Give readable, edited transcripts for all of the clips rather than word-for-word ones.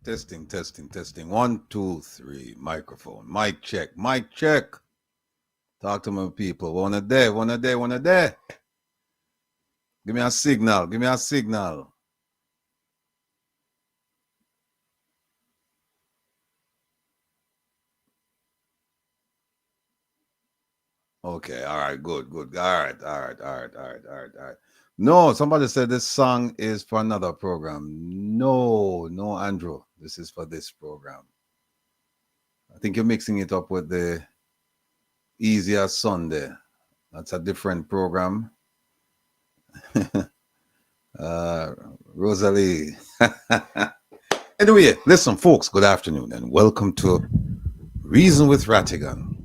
Testing, testing, testing. 1, 2, 3. Microphone. Mic check. Mic check. Talk to my people. One a day, one a day, one a day. Give me a signal. Give me a signal. Okay. All right. Good. Good. All right. All right. All right. All right. All right. All right. No, somebody said this song is for another program. No, no, Andrew. This is for this program. I think you're mixing it up with the Easier Sunday. That's a different program. Rosalie. Anyway, listen, folks, good afternoon and welcome to Reason with Rattigan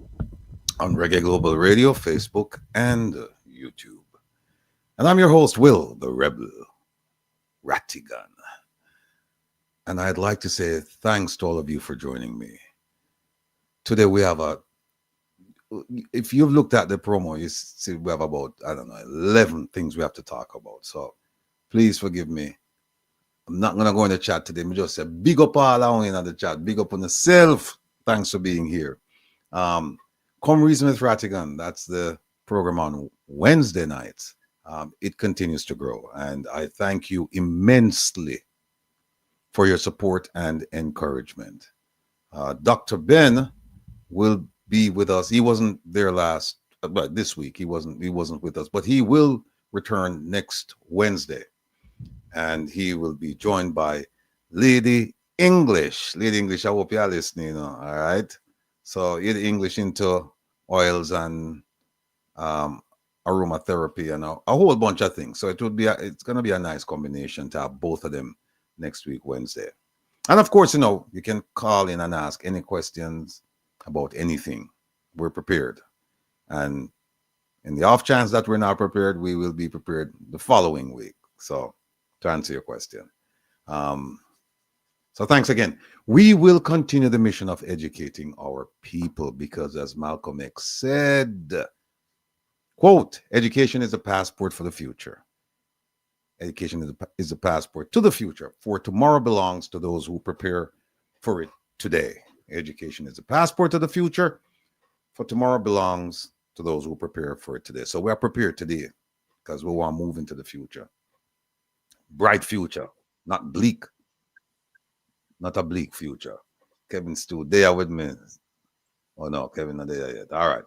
on Reggae Global Radio, Facebook, and YouTube. And I'm your host, Will, the Rebel Rattigan. And I'd like to say thanks to all of you for joining me. Today we have if you've looked at the promo, you see we have about, 11 things we have to talk about. So please forgive me. I'm not going to go in the chat today. Me just say big up all around in the chat. Big up on yourself. Thanks for being here. Come Reason with Rattigan. That's the program on Wednesday nights. It continues to grow. And I thank you immensely for your support and encouragement. Dr. Ben will be with us. He wasn't there but this week he wasn't with us, but he will return next Wednesday. And he will be joined by Lady English. Lady English, I hope you're listening, all right? So Lady English into oils and aromatherapy and a whole bunch of things. So it's going to be a nice combination to have both of them next week, Wednesday. And of course, you can call in and ask any questions about anything. We're prepared. And in the off chance that we're not prepared, we will be prepared the following week. So to answer your question. So thanks again. We will continue the mission of educating our people because, as Malcolm X said, quote, education is a passport for the future. Education is a passport to the future, for tomorrow belongs to those who prepare for it today. Education is a passport to the future, for tomorrow belongs to those who prepare for it today. So we are prepared today because we want to move into the future. Bright future, not bleak. Not a bleak future. Kevin's still there with me. Oh no, Kevin not there yet. All right.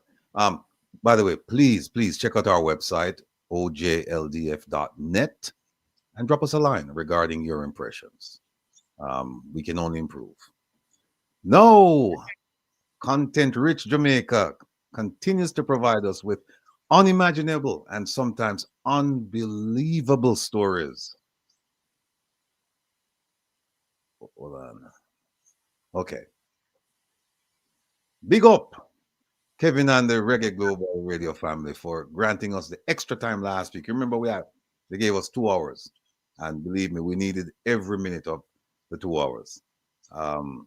By the way, please check out our website, ojldf.net, and drop us a line regarding your impressions. We can only improve. No, content-rich Jamaica continues to provide us with unimaginable and sometimes unbelievable stories. Hold on. Okay. Big up Kevin and the Reggae Global Radio family for granting us the extra time last week. You remember they gave us 2 hours. And believe me, we needed every minute of the 2 hours. It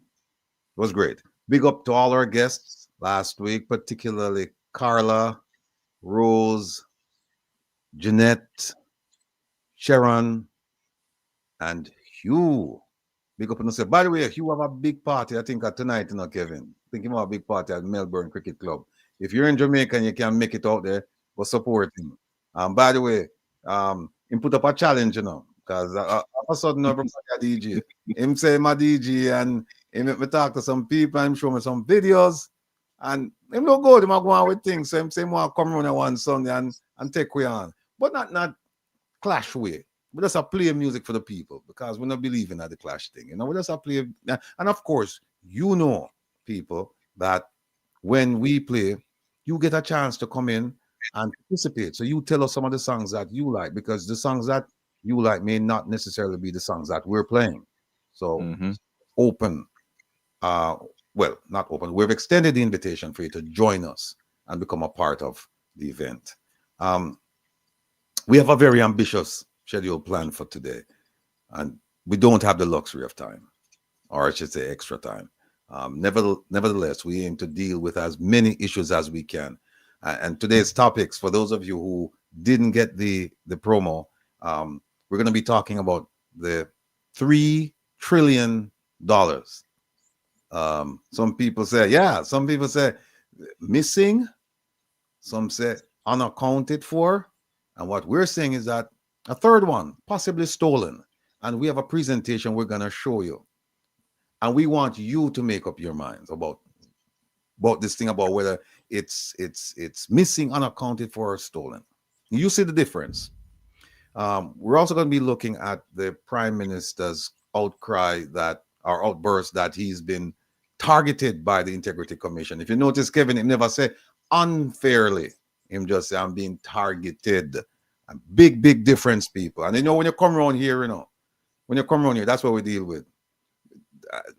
was great. Big up to all our guests last week, particularly Carla, Rose, Jeanette, Sharon, and Hugh. Big up on yourself. By the way, Hugh have a big party, I think, tonight, Kevin. I think he have a big party at Melbourne Cricket Club. If you're in Jamaica and you can make it out there, we'll support him. By the way, he put up a challenge, because all of a sudden, everybody a DJ. Him say my DJ, and he make me talk to some people and show me some videos. And him no good, him go on with things. So him say, "More come around one Sunday and take we on." But not clash way. We just play music for the people because we don't believe in the clash thing. We just play. And of course, people, that when we play, you get a chance to come in and participate. So you tell us some of the songs that you like, because the songs that you like may not necessarily be the songs that we're playing. So open. Well, not open. We've extended the invitation for you to join us and become a part of the event. We have a very ambitious schedule planned for today, and we don't have the luxury of time, or I should say extra time. Nevertheless, we aim to deal with as many issues as we can. And today's topics, for those of you who didn't get the promo, we're going to be talking about the $3 trillion Some people say, yeah, some people say missing, some say unaccounted for. And what we're saying is that a third one, possibly stolen. And we have a presentation we're going to show you. And we want you to make up your minds about this thing, about whether it's missing, unaccounted for, or stolen. You see the difference. We're also going to be looking at the Prime Minister's outcry that, or outburst, that he's been targeted by the Integrity Commission. If you notice, Kevin, it never said unfairly. Him just say, I'm being targeted. A big difference, people. And when you come around here, when you come around here, that's what we deal with.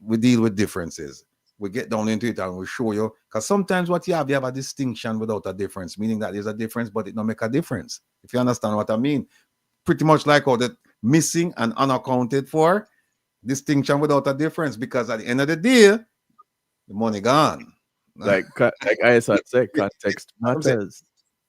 We deal with differences. We get down into it and we show you. Because sometimes what you have a distinction without a difference, meaning that there's a difference, but it don't make a difference. If you understand what I mean. Pretty much like how the missing and unaccounted for, distinction without a difference, because at the end of the day, the money gone. Like I said, context matters.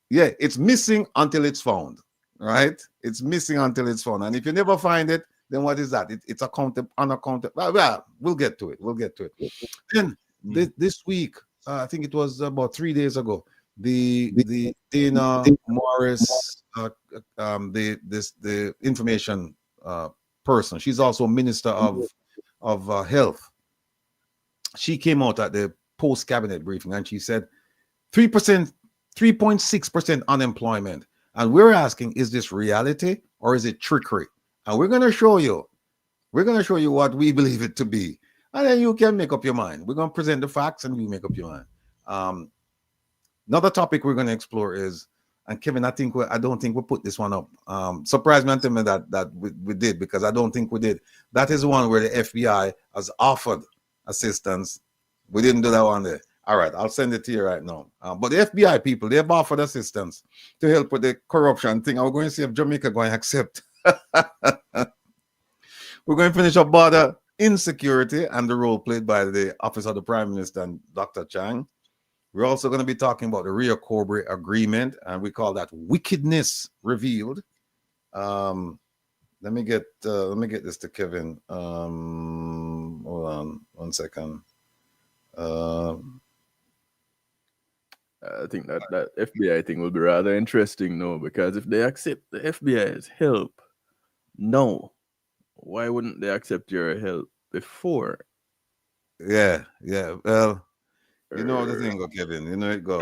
Yeah, it's missing until it's found, right? It's missing until it's found. And if you never find it, then what is that? It's accounted, unaccounted. Well, we'll get to it. Then this week, I think it was about 3 days ago, the Dana Morris, the information person. She's also Minister of Health. She came out at the post cabinet briefing and she said 3%, 3.6% unemployment. And we're asking, is this reality or is it trickery? And we're going to show you. We're going to show you what we believe it to be. And then you can make up your mind. We're going to present the facts and you make up your mind. Another topic we're going to explore is, and Kevin, I don't think we put this one up. Surprised me and tell me that we did, because I don't think we did. That is one where the FBI has offered assistance. We didn't do that one there. All right, I'll send it to you right now. But the FBI people, they've offered assistance to help with the corruption thing. We're going to see if Jamaica going to accept. We're going to finish up border insecurity and the role played by the Office of the Prime Minister and Dr. Chang. We're also going to be talking about the Rio Cobre agreement, and we call that wickedness revealed. Let me get this to Kevin. Hold on 1 second. I think that FBI thing will be rather interesting, no? Because if they accept the FBI's help, no, why wouldn't they accept your help before? Yeah. Well, you know the thing, go, Kevin. You know it go.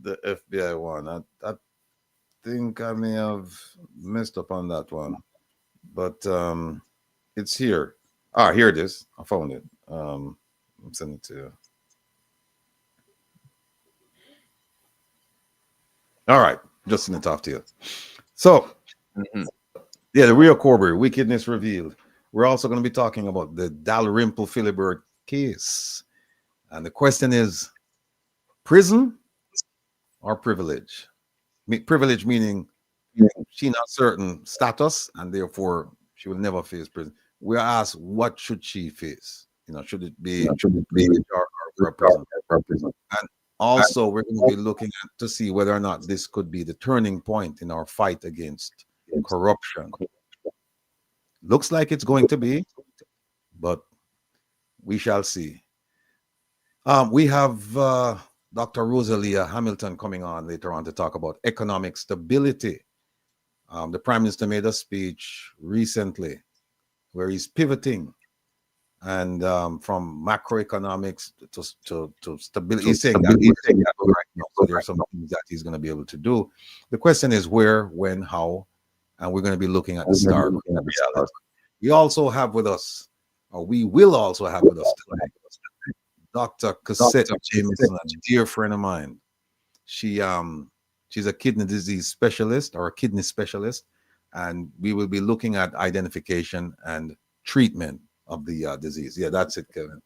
The FBI one. I think I may have messed up on that one, but it's here. Here it is. I found it. I'm sending it to you. All right, just send it off to you. So, yeah, the Rio Cobre wickedness revealed. We're also going to be talking about the Dalrymple-Philibert case. And the question is, prison or privilege? Privilege meaning she not certain status, and therefore she will never face prison. We are asked, what should she face? Should it be or prison? And also, we're going to be looking to see whether or not this could be the turning point in our fight against corruption. Looks like it's going to be, but we shall see. We have Dr. Rosalia Hamilton coming on later on to talk about economic stability. The Prime Minister made a speech recently where he's pivoting and from macroeconomics to stability. He's saying that right now, so there are some things that he's going to be able to do. The question is where, when, how, and we're going to be looking at the start. We also have with us, or we will also have with us tonight, Dr. Cassette Jameson, a dear friend of mine. She's a kidney disease specialist, or a kidney specialist, and we will be looking at identification and treatment of the disease. Yeah, that's it, Kevin.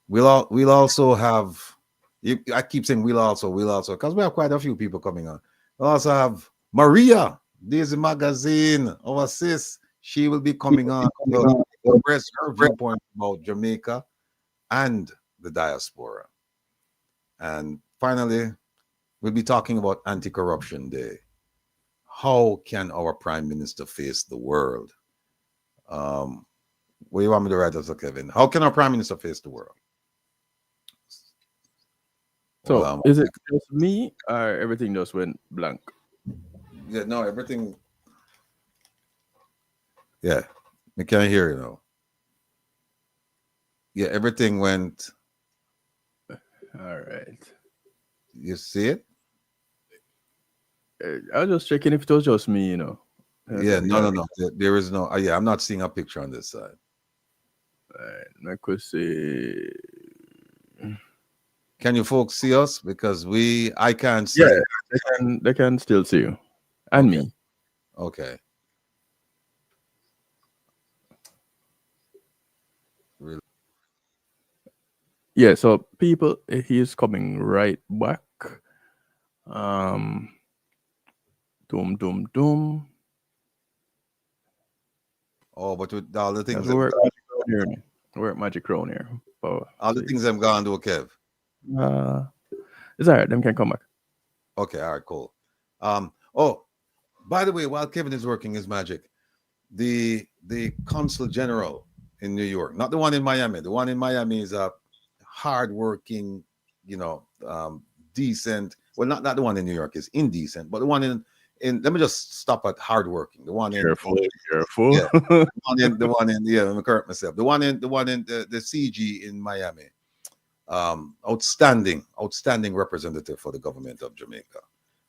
We'll also have. I keep saying we'll also, because we have quite a few people coming on. We'll also have Maria, Daisy Magazine, our sis. She will be coming on to express her viewpoint about Jamaica and the diaspora. And finally, we'll be talking about Anti-Corruption Day. how can our prime minister face the world? What do you want me to write as a Kevin? How can our prime minister face the world? Well, So is it just me or everything just went blank? yeah, no, everything. Yeah, we can't hear you now. Yeah, everything went. All right. You see it? I was just checking if it was just me, you know. Yeah, no. There is no. Yeah, I'm not seeing a picture on this side. All right. I could say, Can you folks see us? Because I can't see yeah, it. they can still see you and Okay. me. Okay. Really? Yeah. So people, he is coming right back. Um, doom, doom, doom. Oh, but with all the things We I'm work magic around here. We work magic around here. Oh, all the see. things I'm gonna do, Kev. Uh, it's all right. Them can come back. Okay, all right, cool. Oh, by the way, while Kevin is working his magic, the consul general in New York, not the one in Miami. The one in Miami is a hardworking, you know, decent. Well, not the one in New York is indecent, but the one in. Let me just stop at hardworking. The one in Careful, careful. yeah, the one in yeah. Let me correct myself. The one in the CG in Miami. Outstanding representative for the government of Jamaica.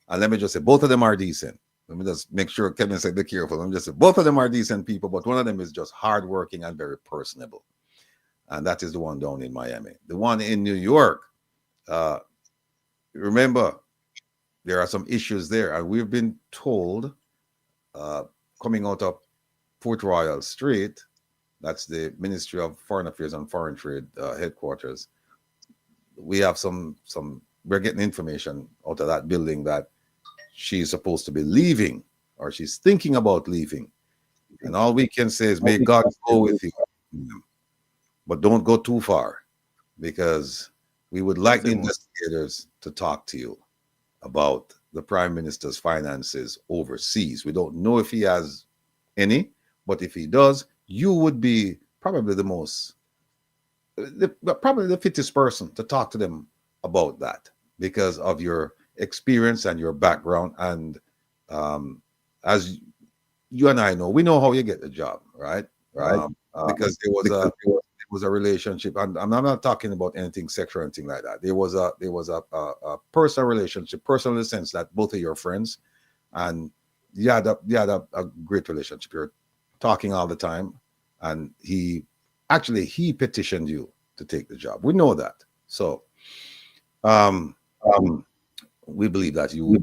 And let me just say, both of them are decent. Let me just make sure Kevin said, be careful. Let me just say, both of them are decent people, but one of them is just hardworking and very personable. And that is the one down in Miami. The one in New York, uh, remember, there are some issues there. And we've been told, uh, coming out of Port Royal Street, that's the Ministry of Foreign Affairs and Foreign Trade headquarters, we have we're getting information out of that building that she's supposed to be leaving or she's thinking about leaving. And all we can say is, may God go with you. But don't go too far, because we would like the investigators to talk to you about the prime minister's finances overseas. We don't know if he has any, but if he does, you would be probably probably the fittest person to talk to them about that, because of your experience and your background. And as you and I know, we know how you get the job, right? Because there was a relationship, and I'm not talking about anything sexual or anything like that. There was a personal relationship, personal in the sense that both of your friends, and you had a great relationship. You're talking all the time, and he petitioned you to take the job. We know that. So we believe that you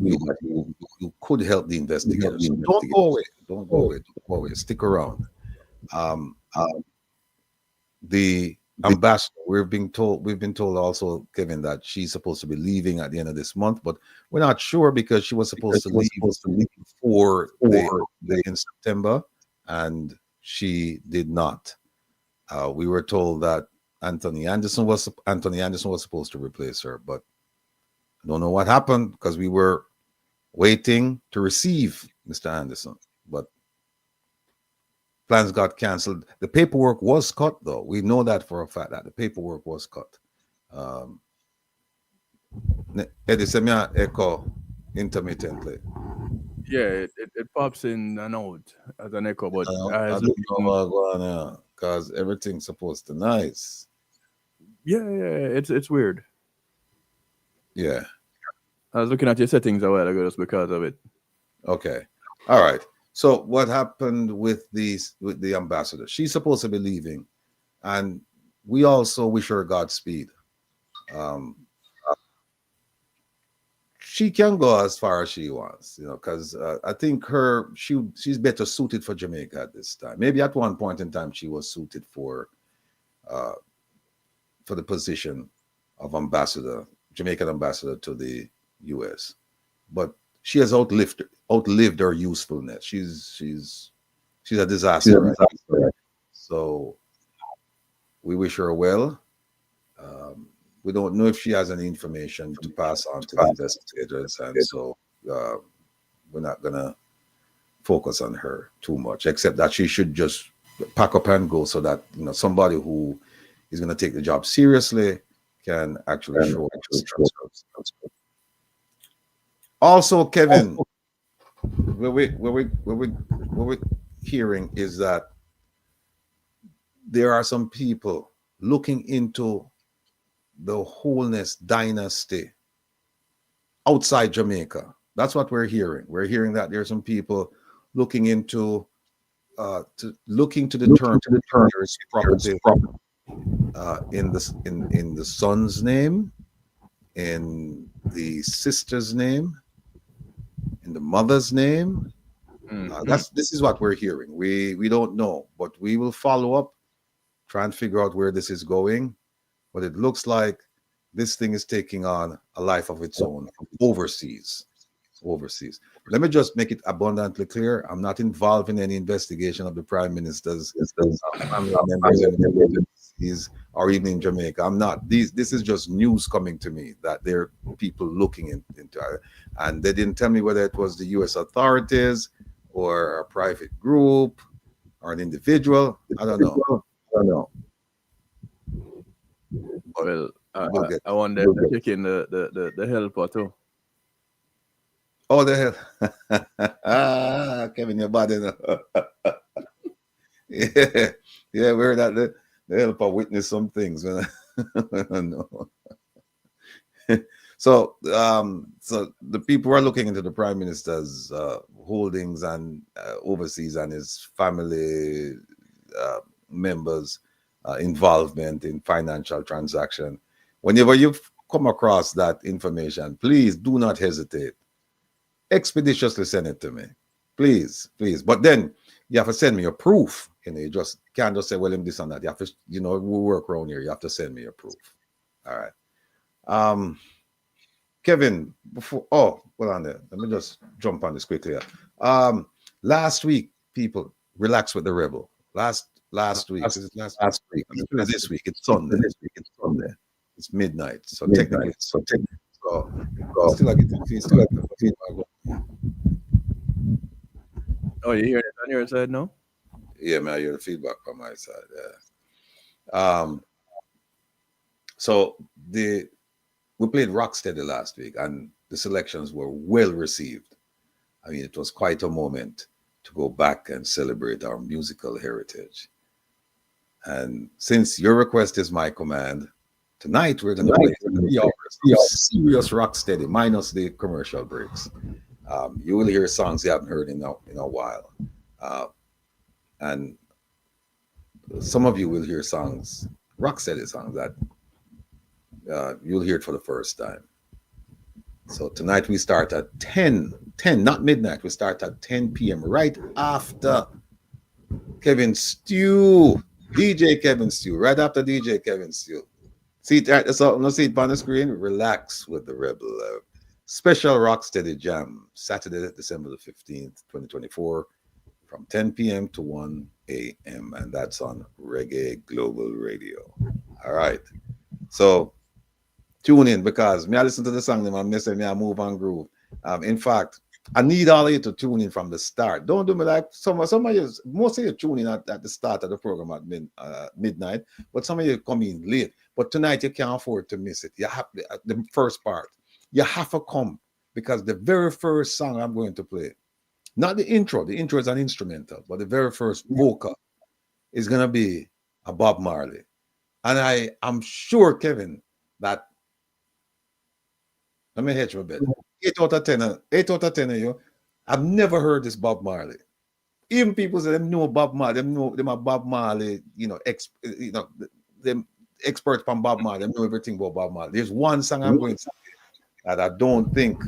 could help the investigators. So don't go away. Don't go away. Don't go away. Stick around. Um, the ambassador, we've been told also, Kevin, that she's supposed to be leaving at the end of this month, but we're not sure, because she was supposed to leave for in September, and she did not. We were told that Anthony Anderson was supposed to replace her, but I don't know what happened, because we were waiting to receive Mr. Anderson, but plans got cancelled. The paperwork was cut, though. We know that for a fact, that the paperwork was cut. Eddie, send me an echo intermittently. Yeah, it pops in and out as an echo, but I as don't know what's going on, because everything's supposed to nice. yeah, it's weird. Yeah. I was looking at your settings a while ago just because of it. Okay. All right. So what happened with the ambassador? She's supposed to be leaving, and we also wish her Godspeed. Um, she can go as far as she wants, because I think she's better suited for Jamaica at this time. Maybe at one point in time she was suited uh, for the position of Jamaican ambassador to the U.S., but she has outlived her usefulness. She's a disaster, right? So we wish her well. We don't know if she has any information to pass on to the investigators, and so we're not gonna focus on her too much, except that she should just pack up and go so that somebody who is going to take the job seriously can actually show up. Also, Kevin, what we're hearing is that there are some people looking into the Wholeness dynasty outside Jamaica. That's what we're hearing. We're hearing that there are some people looking into looking to determine there's property in the son's name, in the sister's name, in the mother's name. This is what we're hearing. We don't know, but we will follow up, try and figure out where this is going. But it looks like this thing is taking on a life of its own overseas. Let me just make it abundantly clear. I'm not involved in any investigation of the Prime Minister's family members or even in Jamaica. I'm not. This is just news coming to me that there are people looking into it. And they didn't tell me whether it was the U.S. authorities or a private group or an individual. I don't know. Well, I wonder if they're taking the helper too. Oh, the hell. Kevin, your body. Yeah, we heard that the helper witnessed some things. I don't know. So the people who are looking into the Prime Minister's holdings and overseas and his family members' involvement in financial transaction. Whenever you come across that information, please do not hesitate. Expeditiously send it to me, please. But then you have to send me your proof. You just can't just say, well, I'm this and that. You have to, we work around here. You have to send me your proof. All right. Kevin, hold on there. Let me just jump on this quickly. Last week, people, relax with the rebel. Last week. Last week. This week. It's Sunday. It's midnight. So technically. Still I get the feedback. Oh, you hear it on your side now? Yeah, man, I hear the feedback on my side. Yeah. So we played Rocksteady last week, and the selections were well received. I mean, it was quite a moment to go back and celebrate our musical heritage. And since your request is my command, tonight we're going to play 3 hours of serious Rocksteady, minus the commercial breaks. You will hear songs you haven't heard in a while. And some of you will hear songs, Rocksteady songs, that you'll hear it for the first time. So tonight we start at 10, not midnight. We start at 10 p.m. right after Kevin Stew, DJ Kevin Stew, right after DJ Kevin Stew. See it right, so no see it on the screen. Relax with the Rebel. Special Rocksteady Jam, Saturday, December the 15th, 2024, from 10 p.m. to 1 a.m. And that's on Reggae Global Radio. All right. So tune in, because me I listen to the song, and me say me I move and groove. In fact, I need all of you to tune in from the start. Don't do me like some of you. Most of you tune in at the start of the program at midnight, but some of you come in late. But tonight you can't afford to miss it. You have the first part. You have to come, because the very first song I'm going to play, not the intro is an instrumental, but the very first vocal is going to be a Bob Marley. And I'm sure, Kevin, that, let me hedge my bet, 8 out of 10 of you, I've never heard this Bob Marley. Even people say them know Bob Marley, them are Bob Marley, them experts from Bob Marley, them know everything about Bob Marley. There's one song I'm going to say that I don't think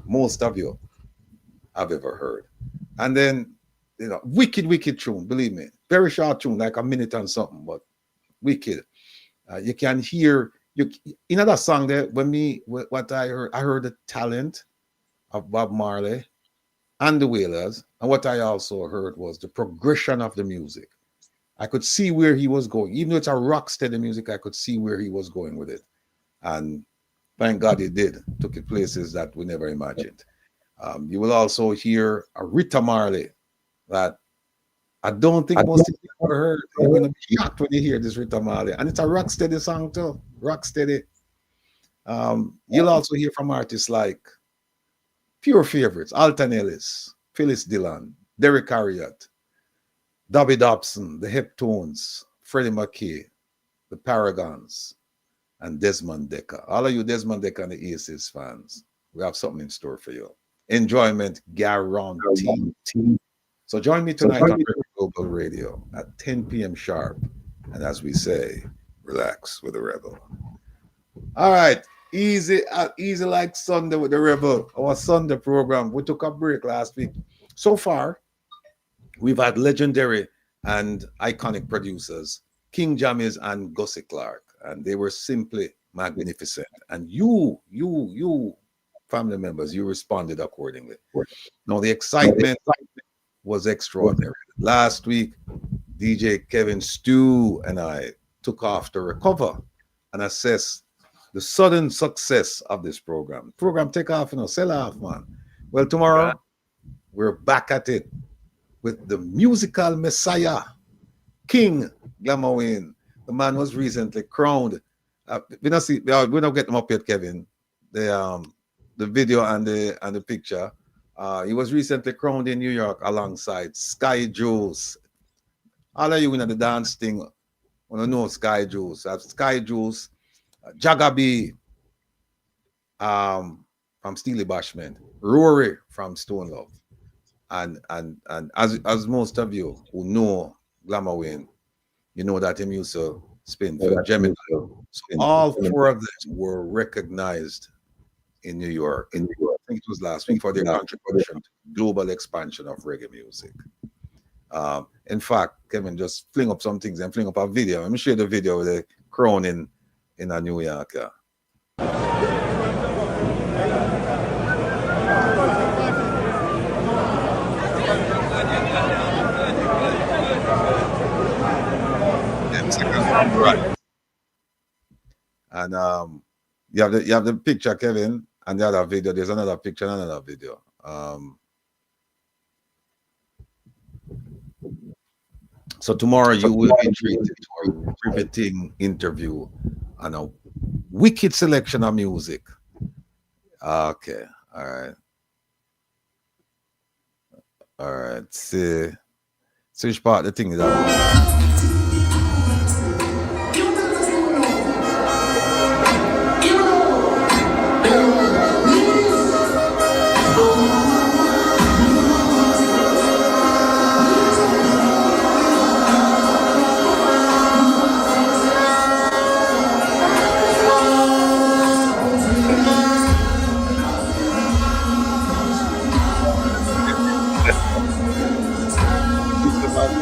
most of you have ever heard. And then, wicked tune, believe me. Very short tune, like a minute and something, but wicked. You can hear, in that song there, what I heard the talent of Bob Marley and the Wailers. And what I also heard was the progression of the music. I could see where he was going. Even though it's a Rocksteady music, I could see where he was going with it. And thank God he did. Took it places that we never imagined. You will also hear a Rita Marley that I don't think most people ever heard. You're gonna be shocked when you hear this Rita Marley. And it's a rock steady song too. Rock steady. You'll also hear from artists like pure favorites, Alton Ellis, Phyllis Dillon, Derek Harriott, Dobby Dobson, the Heptones, Freddie McKay, the Paragons, and Desmond Dekker. All of you Desmond Dekker and the Aces fans, we have something in store for you. Enjoyment guaranteed. So join me tonight on Global Radio at 10 p.m. sharp. And as we say, relax with the Rebel. All right. Easy like Sunday with the Rebel, our Sunday program. We took a break last week. So far, we've had legendary and iconic producers, King Jammies and Gussie Clark, and they were simply magnificent. And you, family members, you responded accordingly. Now, the excitement was extraordinary. Last week, DJ Kevin Stew and I took off to recover and assess the sudden success of this program. Program take off, sell off, man. Well, tomorrow, we're back at it with the musical messiah, King Glamawin. The man was recently crowned. We don't get them up yet, Kevin. The video and the picture. He was recently crowned in New York alongside Sky Juice. All of you in the dance thing, want to know Sky Juice. Sky Juice, Jagabi from Steely Bashment, Rory from Stone Love. And as most of you who know Glamawin, you know that him used to spin for Gemini. So all four of them were recognized in New York. I think it was last week for their contribution to global expansion of reggae music. In fact, Kevin, just fling up some things and fling up a video. Let me show you the video with the crown in a New York. Right. And you have the picture, Kevin, and the other video. There's another picture and another video. So tomorrow you will be treated to a riveting interview and a wicked selection of music. Okay, all right. All right, see which part the thing is that.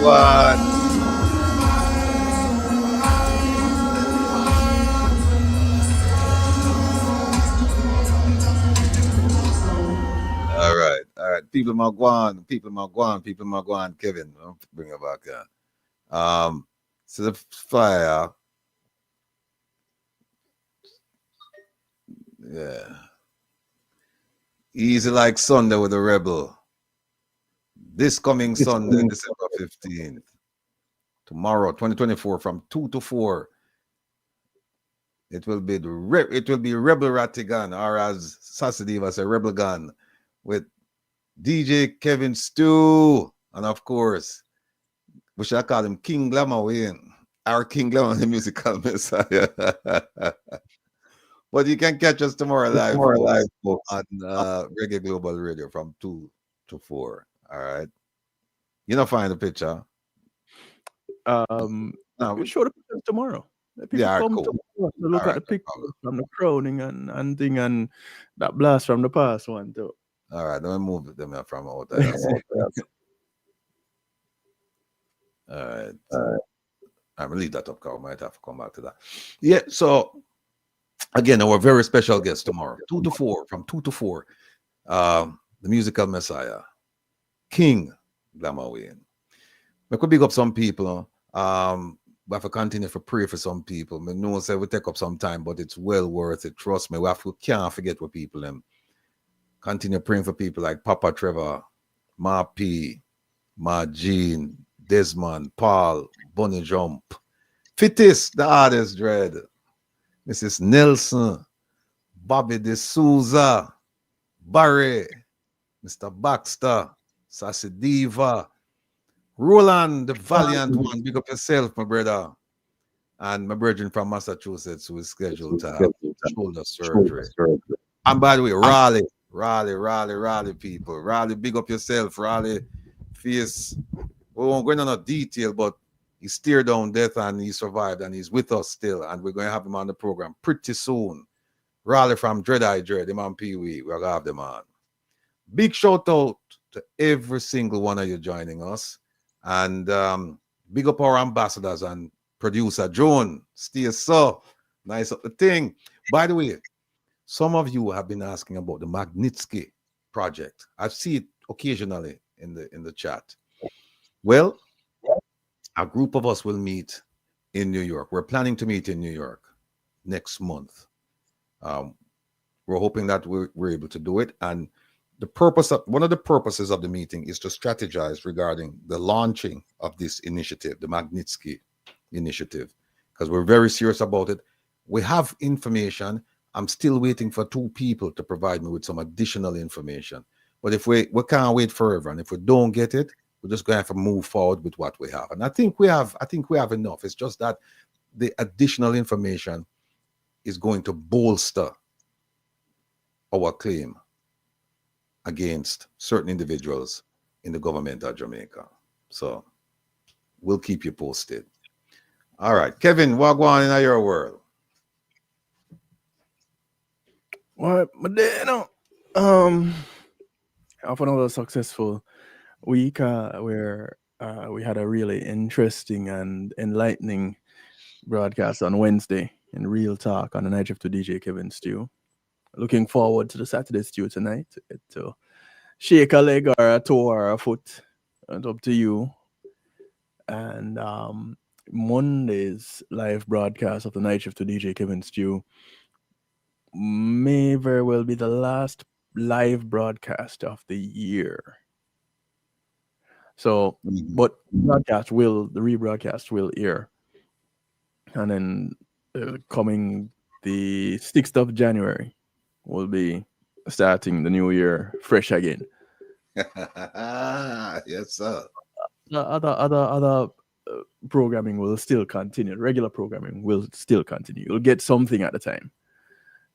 What? All right. People Magwan, Kevin. I'll bring it back here. So the flyer. Yeah. Easy like Sunday with the Rebel. This coming Sunday, December 15th. Tomorrow, 2024, from 2 to 4. It will be Rebel Rattigan, or as Sassadiva say, Rebel Gun, with DJ Kevin Stew, and of course, we shall call him King Glamawin, our King Glamour, the musical messiah. But you can catch us tomorrow live on Reggae Global Radio from 2 to 4. All right. You don't find the picture. We'll show the pictures tomorrow. People come to look at the pictures from the crowning and thing and that blast from the past one too. All right, let me move them from out there. All right. I'm gonna leave that up, Carl. Might have to come back to that. Yeah, so again, our very special guest tomorrow, 2 to 4, from 2 to 4. The musical messiah, King Glamawin. We could big up some people. We have to continue to pray for some people. I know say we take up some time, but it's well worth it. Trust me, we can't forget what people continue praying for people like Papa Trevor, Ma P, Margene, Desmond, Paul, Bunny Jump, Fittis, the artist dread, Mrs. Nelson, Bobby De Souza, Barry, Mr. Baxter, Sassy Diva, Roland, the valiant one. Big up yourself, my brother. And my brethren from Massachusetts who is scheduled to have shoulder surgery. And by the way, Raleigh, people. Raleigh, big up yourself. Raleigh, face. We won't go into no detail, but he steered down death and he survived and he's with us still. And we're going to have him on the program pretty soon. Raleigh from Dread Eye Dread, him and Pee Wee. We're going to have them on. Big shout out to every single one of you joining us. And big up our ambassadors and producer Joan. Stay so nice up the thing. By the way, some of you have been asking about the Magnitsky project. I see it occasionally in the chat. Well, a group of us will meet in New York. We're planning to meet in New York next month. We're hoping that we're able to do it. And one of the purposes of the meeting is to strategize regarding the launching of this initiative, the Magnitsky initiative, because we're very serious about it. We have information. I'm still waiting for 2 people to provide me with some additional information. But if we can't wait forever, and if we don't get it, we're just going to have to move forward with what we have. And I think we have enough. It's just that the additional information is going to bolster our claim against certain individuals in the government of Jamaica. So we'll keep you posted. All right, Kevin, what going on in your world? What, but then, of another successful week where we had a really interesting and enlightening broadcast on Wednesday in Real Talk on the night after DJ Kevin Stew. Looking forward to the Saturday Stew tonight. To shake a leg or a toe or a foot. It's up to you. And Monday's live broadcast of the night shift to DJ Kevin Stew may very well be the last live broadcast of the year. So, but the rebroadcast will air. And then coming the 6th of January, we'll be starting the new year fresh again. Yes, sir. Other programming will still continue. Regular programming will still continue. You'll get something at the time.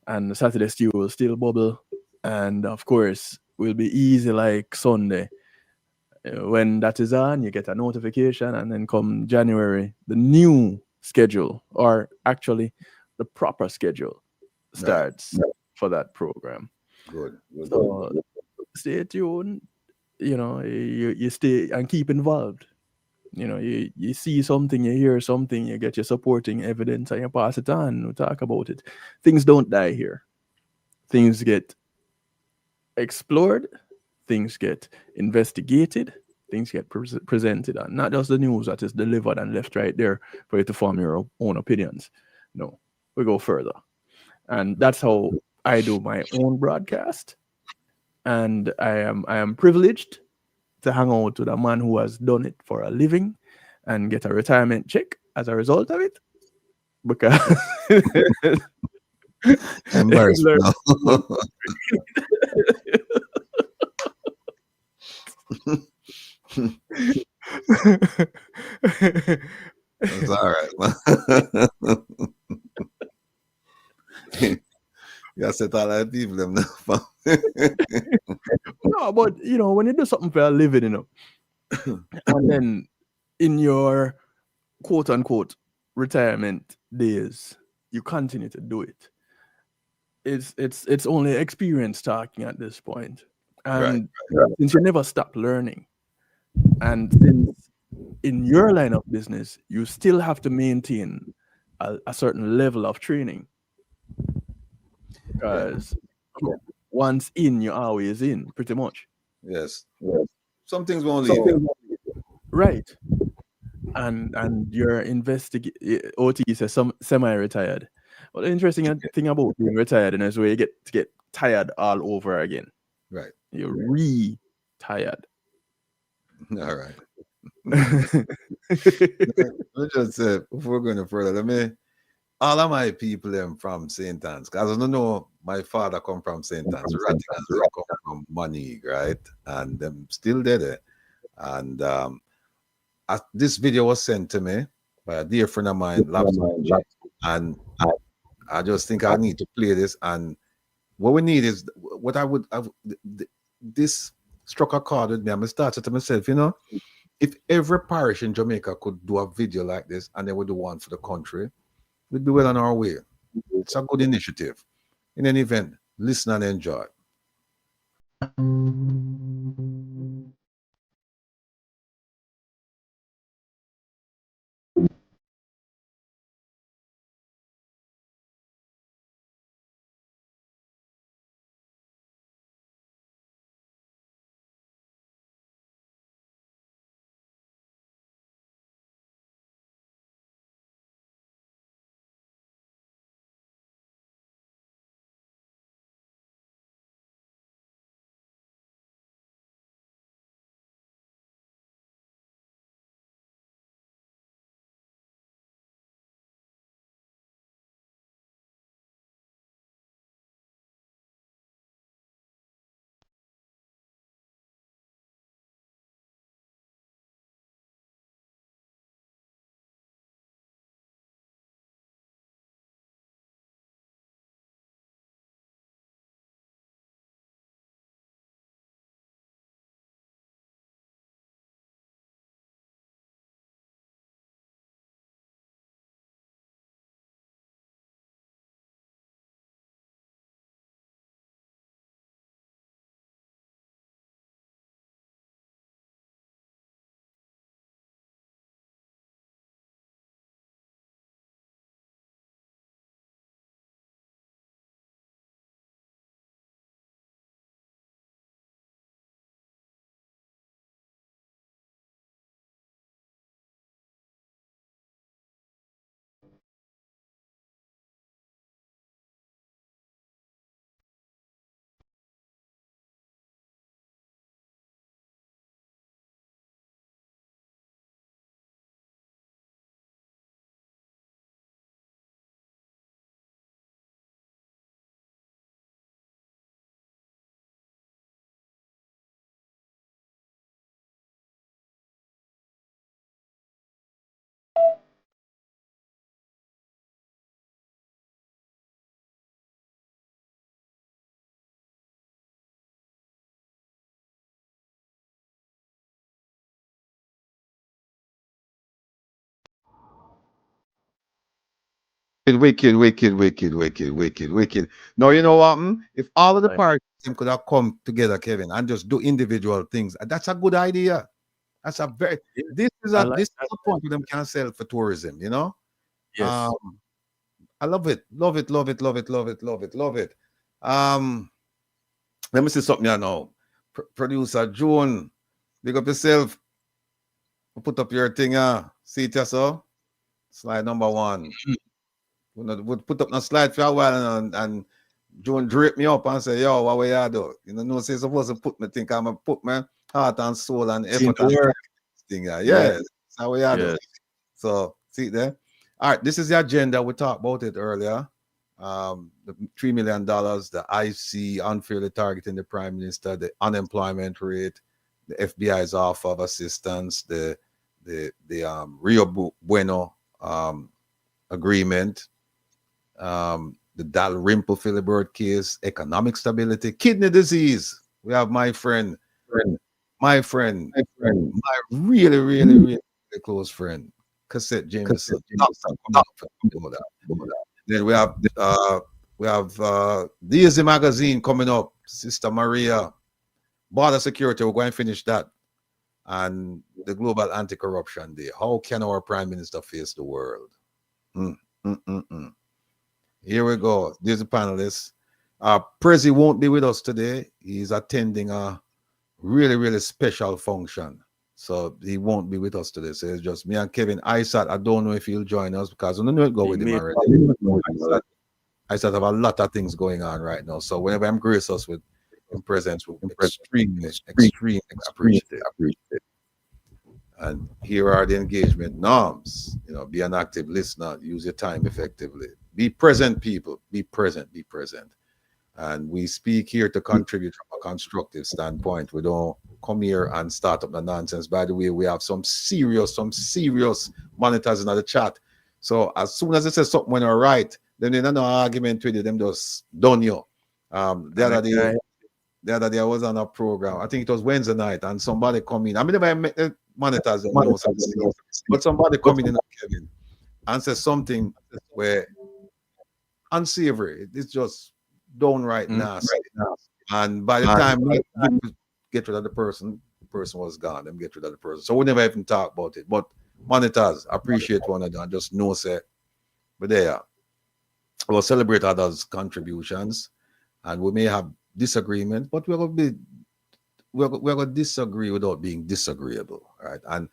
And the Saturday Stew will still bubble. And of course, will be easy like Sunday. When that is on, you get a notification. And then come January, the new schedule, or actually the proper schedule, starts for that program. Good. So stay tuned. You stay and keep involved. You see something, you hear something, you get your supporting evidence and you pass it on. We talk about it. Things don't die here. Things get explored. Things get investigated. Things get presented, and not just the news that is delivered and left right there for you to form your own opinions. No, we go further. And that's how I do my own broadcast. And I am privileged to hang out with a man who has done it for a living and get a retirement check as a result of it. Because embarrassed. That's all right, man. You said all that people them now. No, but when you do something for a living, and then in your quote unquote retirement days, you continue to do it. It's only experience talking at this point. And since you never stop learning, and since in your line of business, you still have to maintain a certain level of training. Because once in, you're always in, pretty much. Yes. Some things won't leave. Right. And you're OT says some semi-retired. Well, the interesting thing about being retired is where you get to get tired all over again. Right. You're re-tired. All right. Let me just say, before going further, all of my people them from St. Anne's, because I don't know, my father come from St. Anne's, Rattigan, they come from Money, right? And them still there. And this video was sent to me by a dear friend of mine, and I just think I need to play this. And what we need is what this struck a chord with me. I started to myself, if every parish in Jamaica could do a video like this and they would do one for the country, we'd be well on our way. It's a good initiative. In any event, listen and enjoy. Wicked, wicked, wicked, wicked, wicked, wicked. Now you know what? If all of the Like, parties could have come together, Kevin, and just do individual things, that's a good idea. That's a very yeah, I like this is that. a point where them can sell for tourism. Yes. Um, I love it, love it, love it, love it, love it, love it, love it. Um, let me see something here now. Producer June, big up yourself. Put up your thing, see it, so slide number one. Would put up a slide for a while and June drape me up and say, yo, what we are do? No, say supposed to put me think I'm gonna put my heart and soul and Seem effort to and work. thing. Yeah, Yeah. that's how we are do. Yes. So see it there. All right, this is the agenda. We talked about it earlier. The $3 million, the IC unfairly targeting the prime minister, the unemployment rate, the FBI's offer of assistance, the Rio Bueno agreement, the DALRYMPLE-PHILIBERT case, economic stability, kidney disease. We have my friend, my really, really, really close friend, Cassette Jameson. Then we have Daisy magazine coming up. Sister Maria, border security. We're going to finish that, and the Global Anti-Corruption Day. How can our Prime Minister face the world? Here we go. There's the panelists. Prezi won't be with us today. He's attending a really, really special function. So he won't be with us today. So it's just me and Kevin. I don't know if he'll join us because I don't know go with him already. I have a lot of things going on right now. So whenever I'm gracious with his presence, we're extremely appreciative. And here are the engagement norms. Be an active listener, use your time effectively. Be present, people. Be present, be present. And we speak here to contribute from a constructive standpoint. We don't come here and start up the nonsense. By the way, we have some serious monitors in the chat. So as soon as they say something when you're right, then they no argument with you, them just done you. The other day I was on a program. I think it was Wednesday night, and somebody come in. I mean, I met the monitors, but somebody come in, Kevin, and say something where unsavory. It's just downright nasty. And by the time we get rid of the person was gone. Them get rid of the person. So we never even talk about it. But monitors appreciate one another and just know say, but there. We'll celebrate others' contributions, and we may have disagreement, but we're gonna disagree without being disagreeable, right? And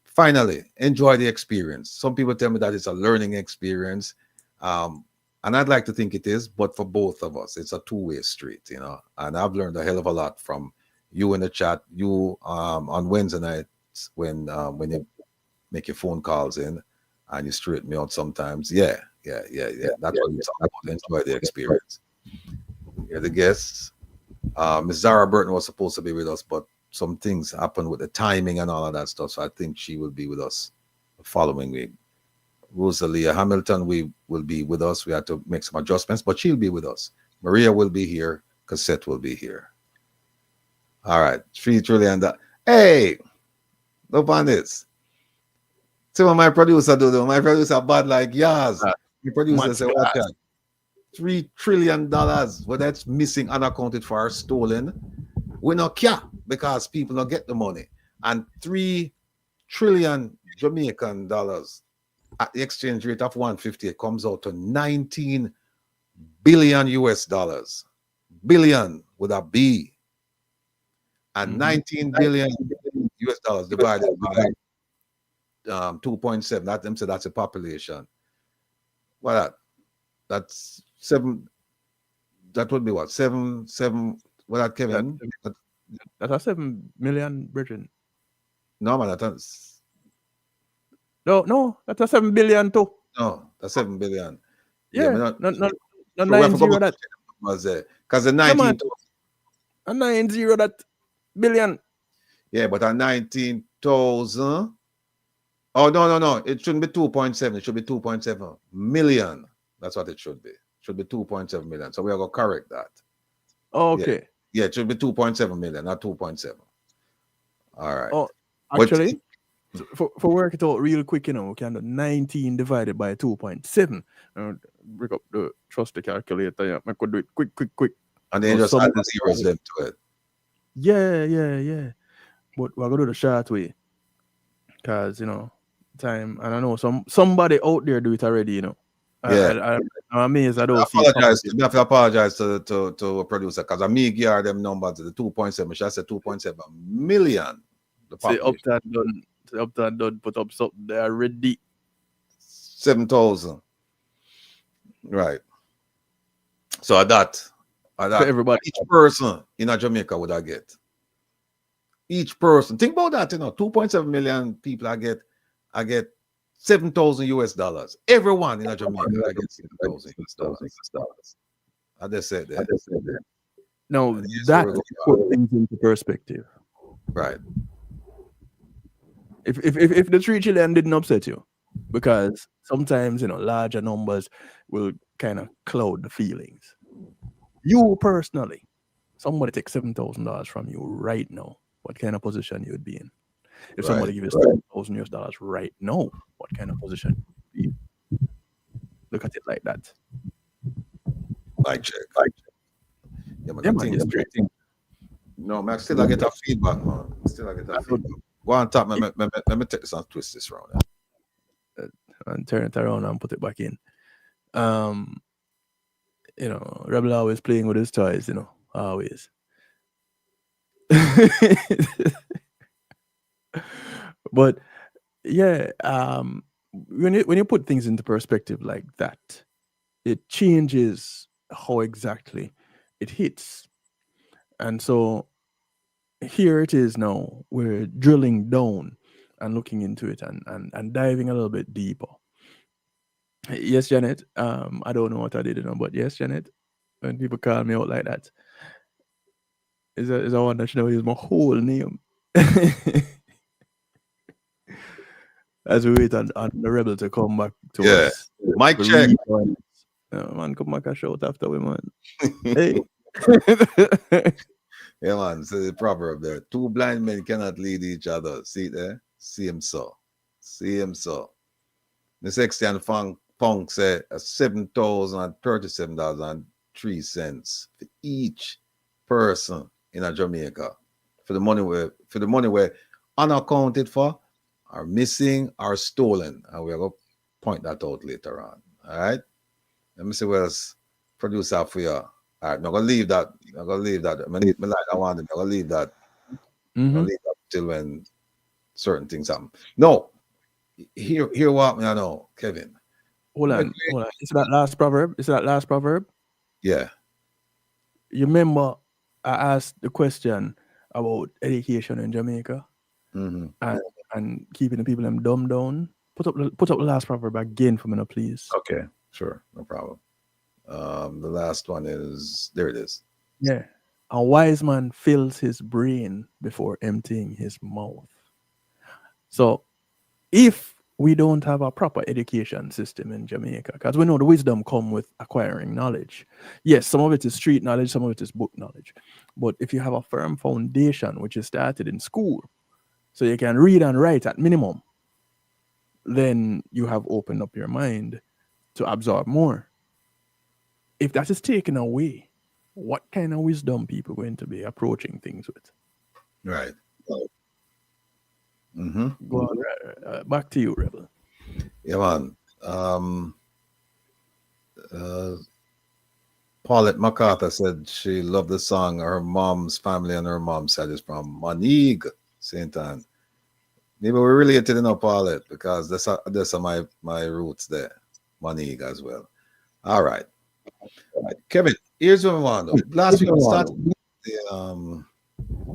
finally, enjoy the experience. Some people tell me that it's a learning experience, and I'd like to think it is, but for both of us, it's a two-way street, And I've learned a hell of a lot from you in the chat. You on Wednesday nights when you make your phone calls in and you straighten me out sometimes. Yeah. That's what it's all about. Enjoy the experience. Here the guests. Miss Zara Burton was supposed to be with us, but some things happened with the timing and all of that stuff. So I think she will be with us the following week. Rosalia Hamilton, we will be with us. We had to make some adjustments, but she'll be with us. Maria will be here. Cassette will be here. All right. 3 trillion. Hey, look on this. See what my producer do. My producer bad like Yaz. The producer say, what that? $3 trillion. Well, that's missing, unaccounted for, or stolen. We not care because people don't get the money. And 3 trillion Jamaican dollars at the exchange rate of 150, it comes out to 19 billion US dollars. Billion with a B. And 19 billion US dollars divided by 2.7. That them say that's a population. Well, that's 7. That would be what? 7. What that, Kevin? That's a 7 million, Britain. No, man, that's no, that's a 7 billion too. No, that's 7 billion. Yeah, no 90 that was there because the 19 a 90 that billion. Yeah, but a 19,000. Oh no! It shouldn't be 2.7. It should be 2.7 million. That's what it should be. It should be 2.7 million. So we are gonna correct that. Okay. Yeah, it should be 2.7 million, not 2.7. All right. Oh, actually, for work it out real quick, we can do 19 divided by 2.7. Break up the trusty calculator. Yeah, I could do it quick. And then just add the zeros them to it. Yeah. But we're gonna do the short way, because time, and I know somebody out there do it already. I'm amazed. I don't see. I have to apologize to a producer because I me give them numbers to the 2.7. She said 2.7 million. The up that done put up something there already. 7,000. Right. So at that everybody, each person in Jamaica would I get. Each person. Think about that, 2.7 million people I get 7,000 US dollars. Everyone in Jamaica I get 7,000 US dollars. I just said that. No, that put things into perspective. Right. If the 3 trillion didn't upset you, because sometimes larger numbers will kind of cloud the feelings. You personally, somebody takes $7,000 from you right now, what kind of position you would be in? If somebody gives you $7,000 US dollars right now, what kind of position you would be in? Look at it like that. Mic check. Yeah, man. No, man, still I get a feedback, man. Go on top, man. Let me take this and twist this around. And turn it around and put it back in. Rebel always playing with his toys, always. But yeah, when you put things into perspective like that, it changes how exactly it hits. And so here it is now, we're drilling down and looking into it and diving a little bit deeper. Yes, Janet. I don't know what I did, but yes, Janet. When people call me out like that, is a one that should never use my whole name. As we wait on the rebel to come back to Yeah. us. Mic To check. read man, come back and shout after we, man. Hey. Yeah, man. So the proverb there. Two blind men cannot lead each other. See there? See him so. See him so. The Sextian Punk said $7,037.03 for each person in a Jamaica. For the money we're unaccounted for, are missing, are stolen. And we're gonna point that out later on. All right. Let me see what else producer for you. All right, I'm gonna leave that. I'm gonna leave that. I mean, like I wanted. I'm gonna leave that. I'm gonna leave that till when certain things happen. No, hear what me I know, Kevin. Hold on. Is that last proverb? Yeah. You remember I asked the question about education in Jamaica and keeping the people them dumb down. Put up the last proverb again for me, now, please. Okay, sure, no problem. The last one is there. It is. Yeah. A wise man fills his brain before emptying his mouth. So if we don't have a proper education system in Jamaica, because we know the wisdom come with acquiring knowledge. Yes, some of it is street knowledge, some of it is book knowledge. But if you have a firm foundation, which is started in school, so you can read and write at minimum, then you have opened up your mind to absorb more. If that is taken away, what kind of wisdom people going to be approaching things with? Right. Go on, back to you, Rebel. Yeah, man. Paulette MacArthur said she loved the song. Her mom's family and her mom said it's from Monig, St. Anne. Maybe we're related enough, Paulette, because that's my roots there. Monig as well. All right. Kevin, here's what I want to do. Last week we started the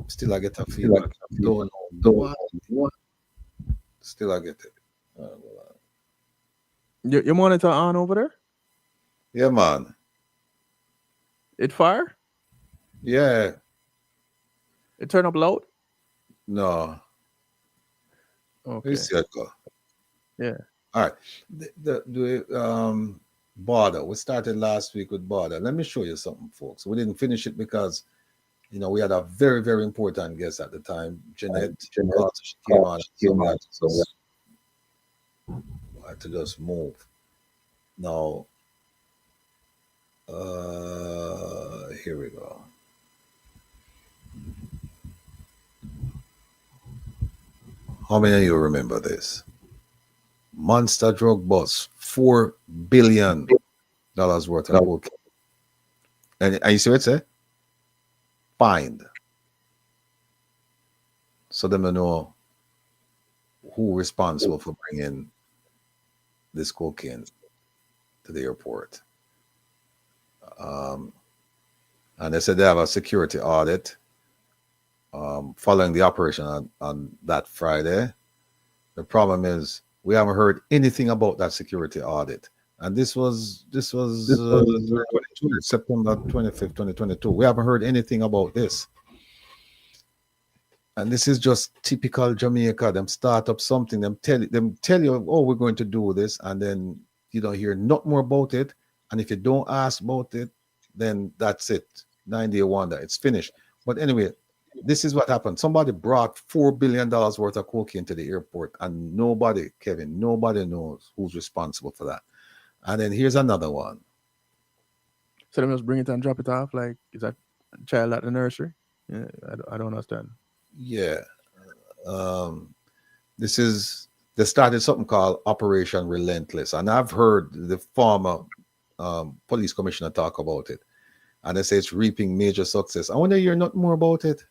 still I get a feedback. Don't know why. Still I get it. Your monitor on over there? Yeah, man. It fire? Yeah. It turn up loud? No. Okay. Let's see it go. Yeah. All right. The border. We started last week with border. Let me show you something, folks. We didn't finish it because we had a very, very important guest at the time, Jeanette. She came on, so we had to just move. Now, here we go. How many of you remember this? Monster drug bust, $4 billion worth of cocaine. And you see what it say? Fined. So them to know who responsible for bringing this cocaine to the airport. And they said they have a security audit following the operation on that Friday. The problem is we haven't heard anything about that security audit. And this was September 25th, 2022. We haven't heard anything about this. And this is just typical Jamaica. Them start up something, them tell you, oh, we're going to do this, and then you don't hear not more about it. And if you don't ask about it, then that's it. 9-day wonder, it's finished. But anyway, this is what happened. Somebody brought $4 billion worth of cocaine to the airport, and nobody knows who's responsible for that. And then here's another one. So they must bring it and drop it off. Like, is that child at the nursery? Yeah, I don't understand. Yeah. They started something called Operation Relentless. And I've heard the former police commissioner talk about it. And they say it's reaping major success. I wonder you hear nothing more about it.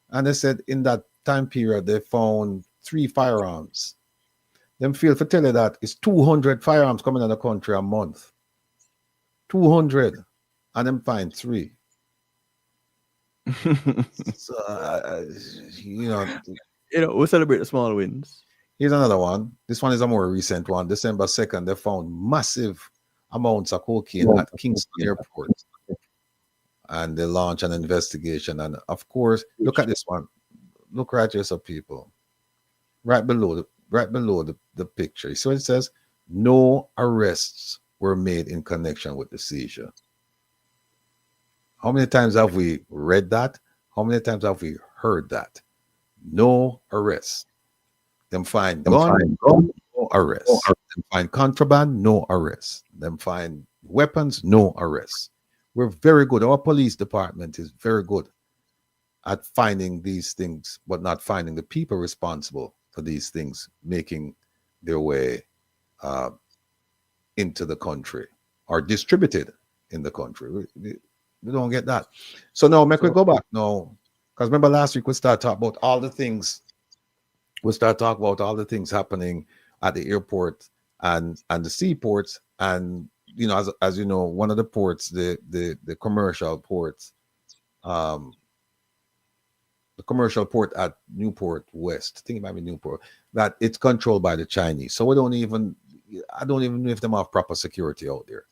And they said in that time period, they found 3 firearms. Them feel for tell you that it's 200 firearms coming in the country a month. 200. And them find 3. So, We celebrate the small wins. Here's another one. This one is a more recent one. December 2nd, they found massive amounts of cocaine at Kingston Airport, and they launched an investigation. And of course, look at this one. Look right here, so people. Right below the picture. So it says no arrests were made in connection with the seizure. How many times have we read that? How many times have we heard that? No arrests. Them find gun, no arrest. Them find contraband, no arrest. Them find weapons, no arrest. We're very good. Our police department is very good at finding these things, but not finding the people responsible for these things making their way into the country or distributed in the country. We don't get that. So now, make we go back now, because remember last week we started talking about all the things. We start talking about all the things happening at the airport and the seaports, and as you know, one of the ports, the commercial ports, the commercial port at Newport West, I think it might be Newport, that it's controlled by the Chinese. So I don't even know if they have proper security out there.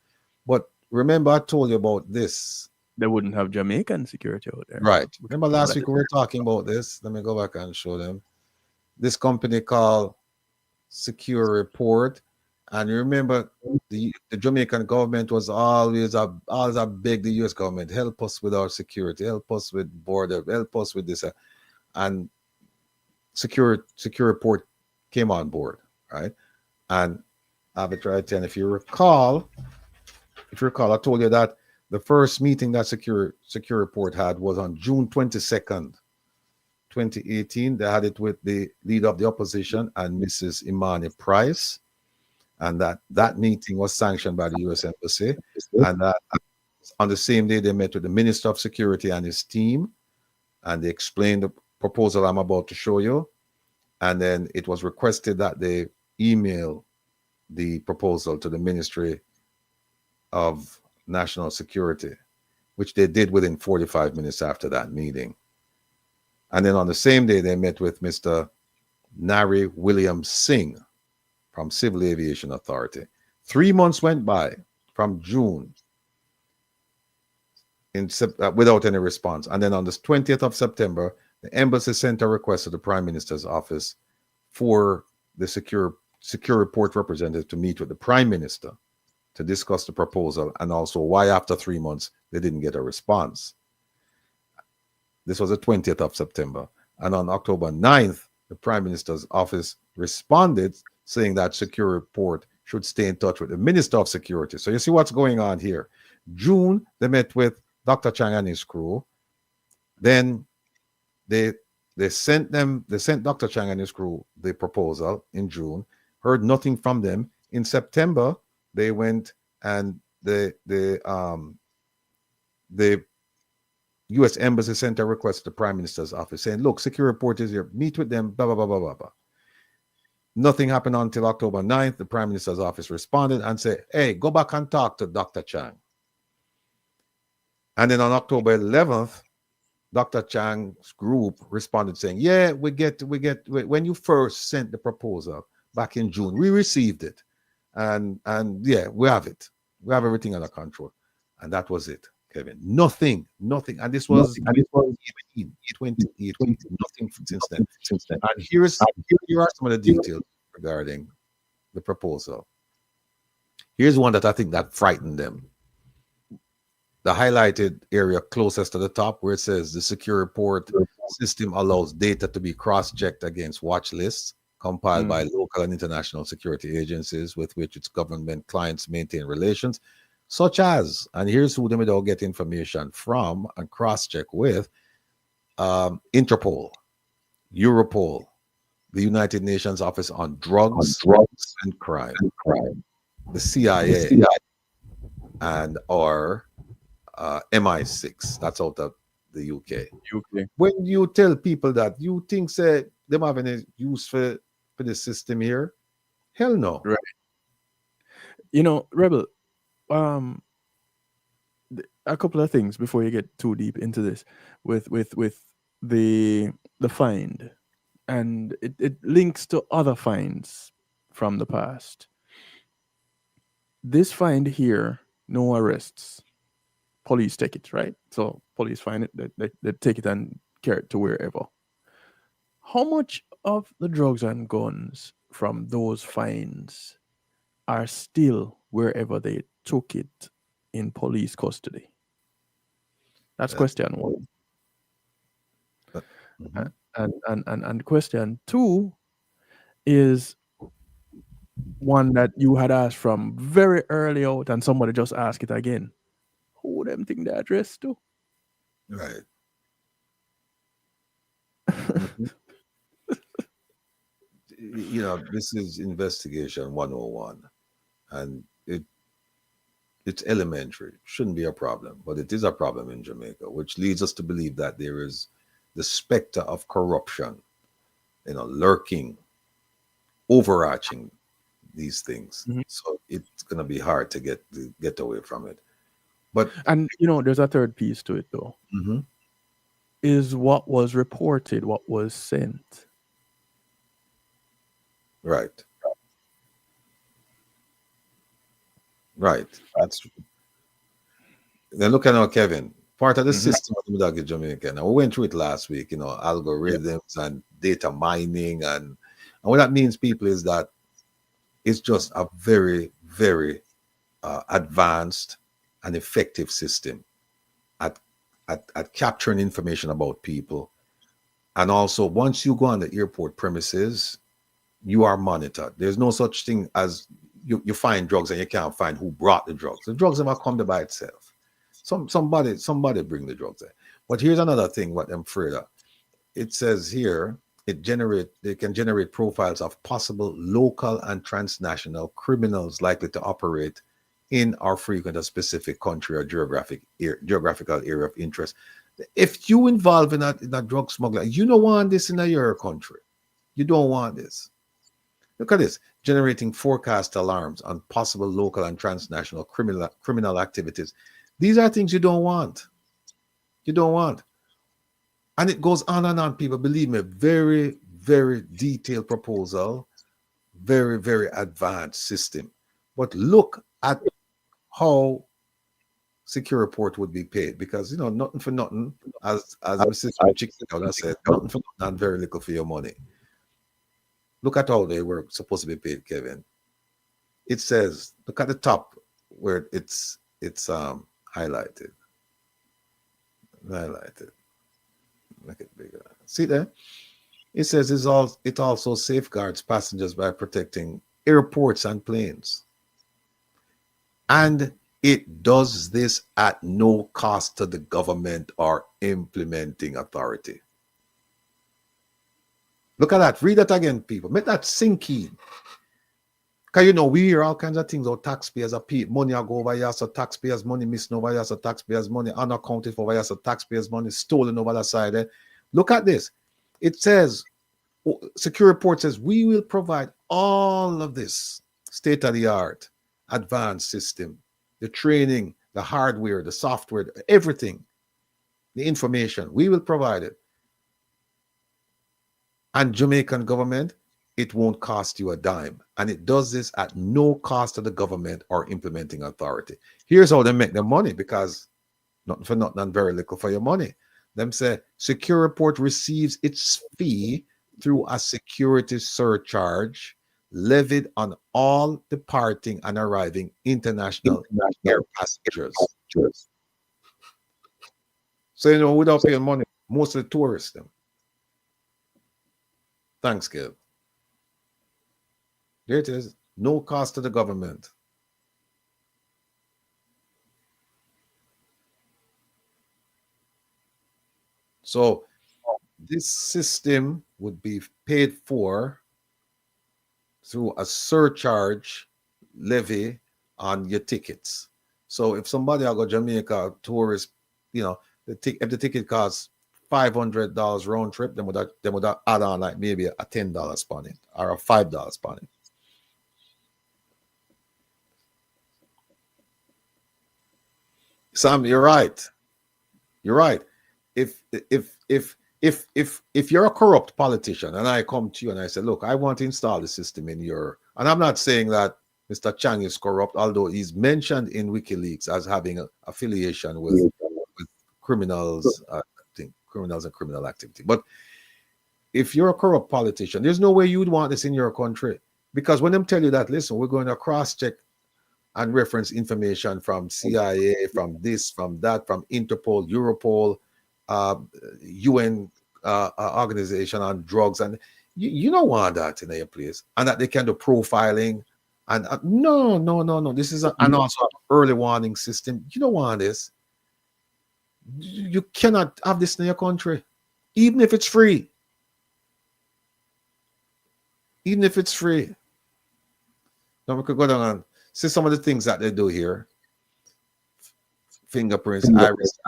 But remember, I told you about this. They wouldn't have Jamaican security out there. Right. Remember last week we were talking about this. Let me go back and show them. This company called Secure Port, and you remember the Jamaican government was always a beg the U.S. government, help us with our security, help us with border, help us with this, and Secure Port came on board, right? And I have it right. And if you recall, I told you that the first meeting that Secure Port had was on June 22nd. 2018, they had it with the leader of the opposition and Mrs. Imani Price, and that meeting was sanctioned by the U.S. Embassy. And on the same day, they met with the Minister of Security and his team, and they explained the proposal I'm about to show you. And then it was requested that they email the proposal to the Ministry of National Security, which they did within 45 minutes after that meeting. And then on the same day, they met with Mr. Nari William Singh from Civil Aviation Authority. 3 months went by from June without any response. And then on the 20th of September, the embassy sent a request to the Prime Minister's office for the Secure Port representative to meet with the Prime Minister to discuss the proposal, and also why after 3 months they didn't get a response. This was the 20th of September. And on October 9th, the Prime Minister's office responded saying that Secure Port should stay in touch with the Minister of Security. So you see what's going on here. June, they met with Dr. Chang and his crew. Then they sent Dr. Chang and his crew the proposal in June, heard nothing from them. In September, they went and the U.S. Embassy sent a request to the Prime Minister's office saying, look, Secure Port is here, meet with them, blah, blah, blah, blah, blah, blah. Nothing happened until October 9th. The Prime Minister's office responded and said, hey, go back and talk to Dr. Chang. And then on October 11th, Dr. Chang's group responded saying, yeah, we get, when you first sent the proposal back in June, we received it. And yeah, we have it. We have everything under control. And that was it. Kevin, nothing, and this was 2020, nothing since then. And here are some of the details regarding the proposal. Here's one that I think that frightened them. The highlighted area closest to the top, where it says the Secure Port system allows data to be cross-checked against watch lists compiled by local and international security agencies with which its government clients maintain relations, such as, and here's who they may all get information from and cross-check with, Interpol, Europol, the United Nations Office on Drugs and Crime, the CIA, and our MI6, that's out of the UK. When you tell people that, you think say them have any use for the system here? Hell no. Right. You know, Rebel, a couple of things before you get too deep into this with the find and it links to other finds from the past. This find here, no arrests. Police take it, right? So police find it, they take it and carry it to wherever. How much of the drugs and guns from those finds are still wherever they took it in police custody? That's That, question one. that, Uh, mhm. and question two is one that you had asked from very early out, and somebody just asked it again. Who them think they address to? Right. Mhm. This is investigation 101, and it's elementary. Shouldn't be a problem, but it is a problem in Jamaica, which leads us to believe that there is the specter of corruption, lurking, overarching these things. Mhm. So it's gonna be hard to get away from it. But And there's a third piece to it though. mhm, Is what was reported, what was sent. right, right. That's then look at now, Kevin. Part of the Mhm. system of the Middle Jamaica. Now we went through it last week, Yep. algorithms and data mining and what that means, people, is that it's just a very, very advanced and effective system at, at capturing information about people. And also, once you go on the airport premises, you are monitored. There's no such thing as you find drugs and you can't find who brought the drugs. The drugs never come there by itself. Somebody bring the drugs there. But here's another thing what I'm afraid of. It says here they can generate profiles of possible local and transnational criminals likely to operate in or frequent a specific country or geographical area of interest. If you involve in a drug smuggler, you don't want this in your country. You don't want this. Look at this, generating forecast alarms on possible local and transnational criminal activities. These are things you don't want. You don't want. And it goes on and on, people. Believe me, very, very detailed proposal, very, very advanced system. But look at how secure report would be paid because nothing for nothing, as my sister Chicken would have said, nothing for nothing and very little for your money. Look at how they were supposed to be paid, Kevin. It says, look at the top where it's highlighted. Highlighted. Make it bigger. See there? It says it also safeguards passengers by protecting airports and planes. And it does this at no cost to the government or implementing authority. Look at that. Read that again, people. Make that sink in. Because we hear all kinds of things about taxpayers are paid. Money are go over here, so taxpayers' money missing over here, so taxpayers' money unaccounted for over here, so taxpayers' money stolen over the side. Look at this. It says, Secure Report says, we will provide all of this state-of-the-art advanced system, the training, the hardware, the software, everything, the information. We will provide it. And Jamaican government, it won't cost you a dime. And it does this at no cost to the government or implementing authority. Here's how they make their money, because nothing for nothing and very little for your money. Them say Secure Report receives its fee through a security surcharge levied on all departing and arriving international air passengers. So, without paying money, most of the tourists, them. Thanks, Kev. There it is. No cost to the government. So this system would be paid for through a surcharge levy on your tickets. So if somebody I go Jamaica tourist, if the ticket costs $500 round trip, then would add on like maybe a $10 on it or a $5 on it. Sam, you're right. You're right. If if you're a corrupt politician and I come to you and I say, look, I want to install the system in your, and I'm not saying that Mr. Chang is corrupt, although he's mentioned in WikiLeaks as having an affiliation with criminals, I think criminals and criminal activity. But if you're a corrupt politician, there's no way you'd want this in your country. Because when them tell you that, listen, we're going to cross-check and reference information from CIA, from this, from that, from Interpol, Europol, UN organization on drugs, and you don't want that in your place, and that they can do profiling, and no. This is and also an early warning system. You don't want this. You cannot have this in your country, even if it's free. Even if it's free. Now we could go down and see some of the things that they do here. Fingerprints, iris,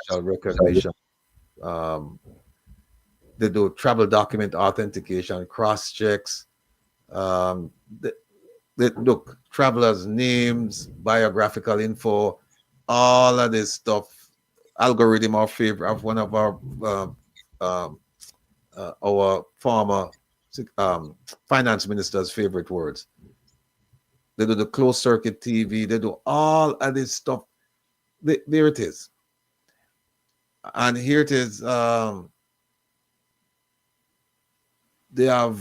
facial recognition. They do travel document authentication, cross checks. They look travelers' names, biographical info, all of this stuff. Algorithm, our favorite, of one of our former finance minister's favorite words. They do the closed circuit TV. They do all of this stuff. There it is. And here it is. They have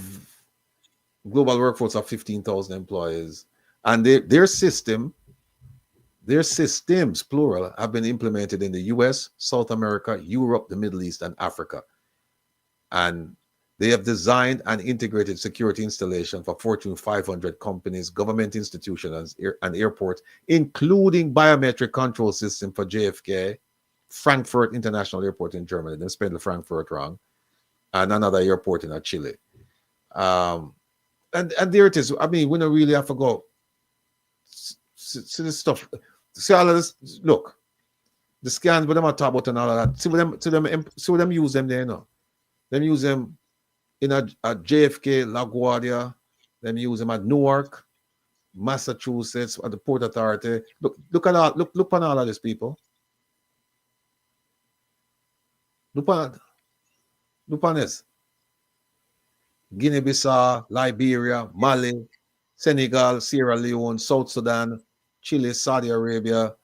global workforce of 15,000 employees. And their systems, plural, have been implemented in the US, South America, Europe, the Middle East, and Africa. And they have designed and integrated security installation for Fortune 500 companies, government institutions, and airports, including biometric control system for JFK, Frankfurt International Airport in Germany. They spelled the Frankfurt wrong. And another airport in Chile. And there it is. I mean, we don't really have to go. See this stuff. See all of this. Look, the scans, but them are talk about and all of that. See what them use them there now. Them use them in a JFK, LaGuardia. Them use them at Newark, Massachusetts, at the Port Authority. Look at all. Look on all of these people. Look on this. Guinea-Bissau, Liberia, Mali, Senegal, Sierra Leone, South Sudan, Chile, Saudi Arabia.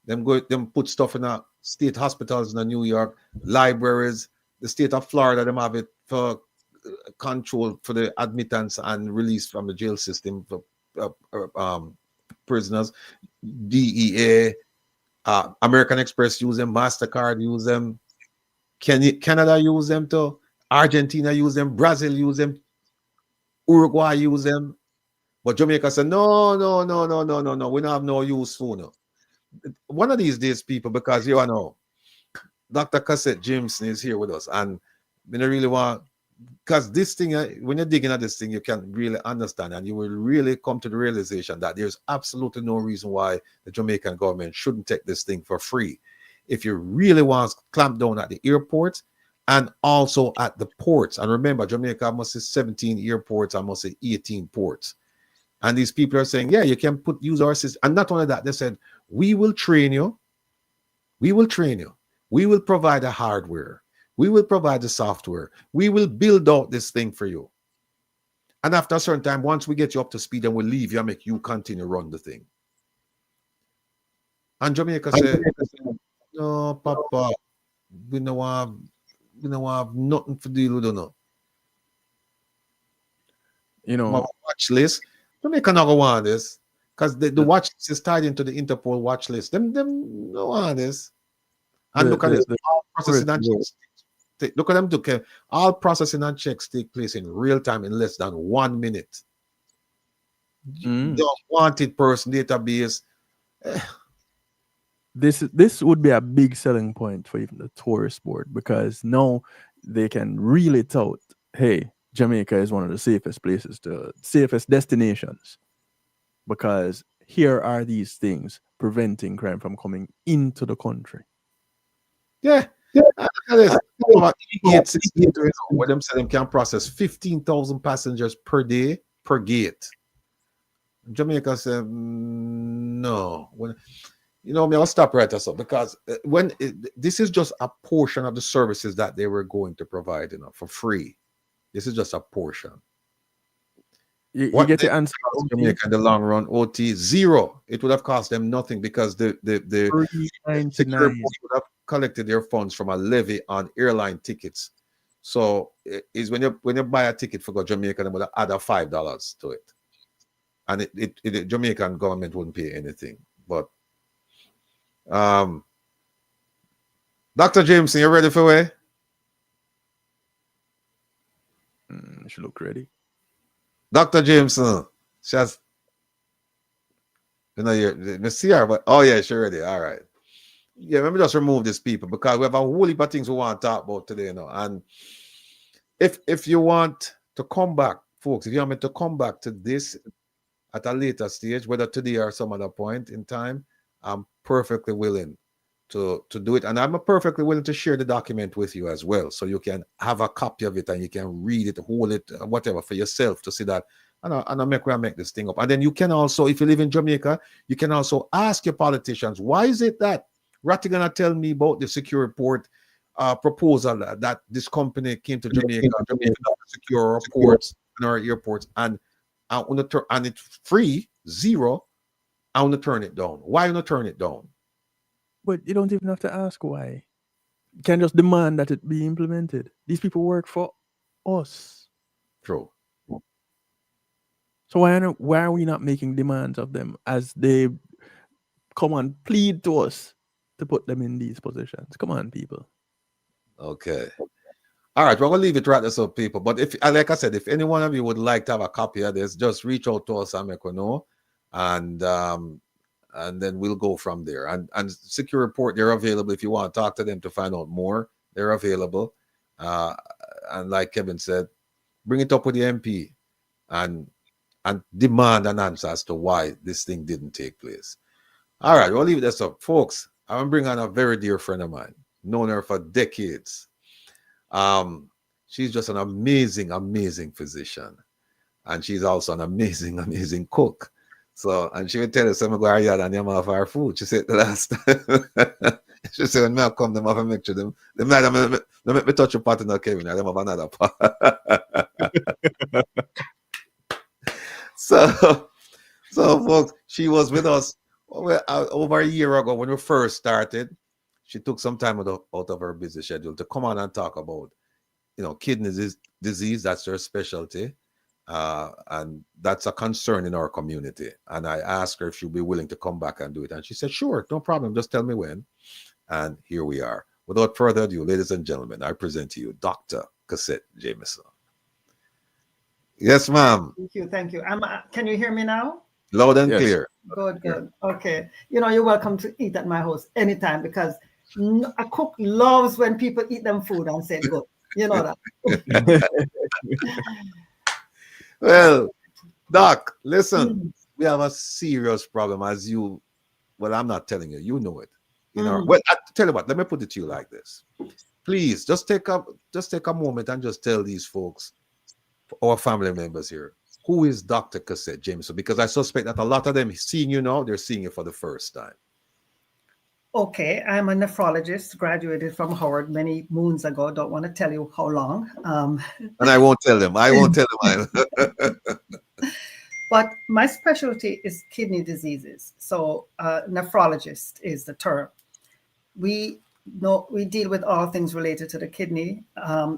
Them put stuff in the state hospitals in New York, libraries. The state of Florida, them have it for control for the admittance and release from the jail system for prisoners. DEA, American Express use them, MasterCard use them. Canada use them too. Argentina use them. Brazil use them. Uruguay use them. But Jamaica said, no. We don't have no use soon. One of these days, people, because you know, Dr. Cassette Jameson is here with us. And we don't really want, because this thing, when you're digging at this thing, you can really understand and you will really come to the realization that there's absolutely no reason why the Jamaican government shouldn't take this thing for free. If you really want to clamp down at the airports and also at the ports. And remember, Jamaica must say 17 airports, I must say 18 ports. And these people are saying, yeah, you can use our system. And not only that, they said, we will train you. We will train you. We will provide the hardware. We will provide the software. We will build out this thing for you. And after a certain time, once we get you up to speed, and we'll leave you and make you continue run the thing. And Jamaica said, no, Papa, we don't have nothing to deal with, no. You know, my watch list. Jamaica not gonna want this because the watch list is tied into the Interpol watch list. Them don't want this. And look at this. All processing and checks. Look at them. All processing and checks take place in real time in less than 1 minute. The wanted person database. This would be a big selling point for even the tourist board, because now they can really tout, hey, Jamaica is one of the safest places, safest destinations, because here are these things preventing crime from coming into the country. Yeah. Where them say them can process 15,000 passengers per day per gate. Jamaica said no. You know, me, I'll stop right there, so because this is just a portion of the services that they were going to provide, you know, for free. This is just a portion. You What get did the it answer. cost OT, Jamaica in the long run? OT zero. It would have cost them nothing because the secure $3.99. report would have collected their funds from a levy on airline tickets. So is when you buy a ticket for go Jamaica, they would add a $5 to it, and the Jamaican government wouldn't pay anything. But Dr. Jameson, you ready for it? She look ready. Dr. Jameson, she has, you know, you see her, but oh yeah, she ready. All right. Yeah, let me just remove these people because we have a whole heap of things we want to talk about today, you know. And if you want to come back, folks, if you want me to come back to this at a later stage, whether today or some other point in time, I'm perfectly willing to do it. And I'm perfectly willing to share the document with you as well. So you can have a copy of it and you can read it, hold it, whatever, for yourself to see that. And I make this thing up. And then you can also, if you live in Jamaica, you can also ask your politicians, why is it that Rattigan tell me about the secure report proposal that this company came to Jamaica to secure our ports and our airports, and it's free, zero. I want to turn it down. Why not turn it down? But you don't even have to ask why. You can just demand that it be implemented. These people work for us. True. So why are we not making demands of them as they come and plead to us to put them in these positions? Come on, people. Okay. All right, we're gonna leave it right there, so people. But if, like I said, if any one of you would like to have a copy of this, just reach out to us and make us know, and then we'll go from there. And Secure Report, they're available if you want to talk to them to find out more. They're available, and like Kevin said, bring it up with the MP and demand an answer as to why this thing didn't take place. All right, we'll leave this up, folks. I'm gonna bring on a very dear friend of mine, known her for decades. She's just an amazing, amazing physician, and she's also an amazing, amazing cook. So, and she would tell us, "I'm going to and them off our food." She said the last time. She said, "When I come, them have to make sure them make me touch a pot in the Kevin, and them have another pot." So, folks, she was with us over a year ago when we first started. She took some time out of her busy schedule to come on and talk about, you know, kidney disease. That's her specialty, and that's a concern in our community. And I asked her if she'd be willing to come back and do it, and she said, "Sure, no problem. Just tell me when." And here we are. Without further ado, ladies and gentlemen, I present to you Dr. Cassette Jameson. Yes, ma'am. Thank you. Can you hear me now? Loud and Yes. clear. Good. Okay. You know, you're welcome to eat at my house anytime because a cook loves when people eat them food and say good. You know that. Well, Doc, listen, we have a serious problem as you, well, I'm not telling you, you know it. You know, well, I tell you what, let me put it to you like this. Please just take a moment and just tell these folks, our family members here, who is Dr. Cassette Jameson? Because I suspect that a lot of them seeing you now, they're seeing you for the first time. Okay, I'm a nephrologist, graduated from Howard many moons ago. Don't want to tell you how long. And I won't tell them. But my specialty is kidney diseases. So nephrologist is the term. We deal with all things related to the kidney,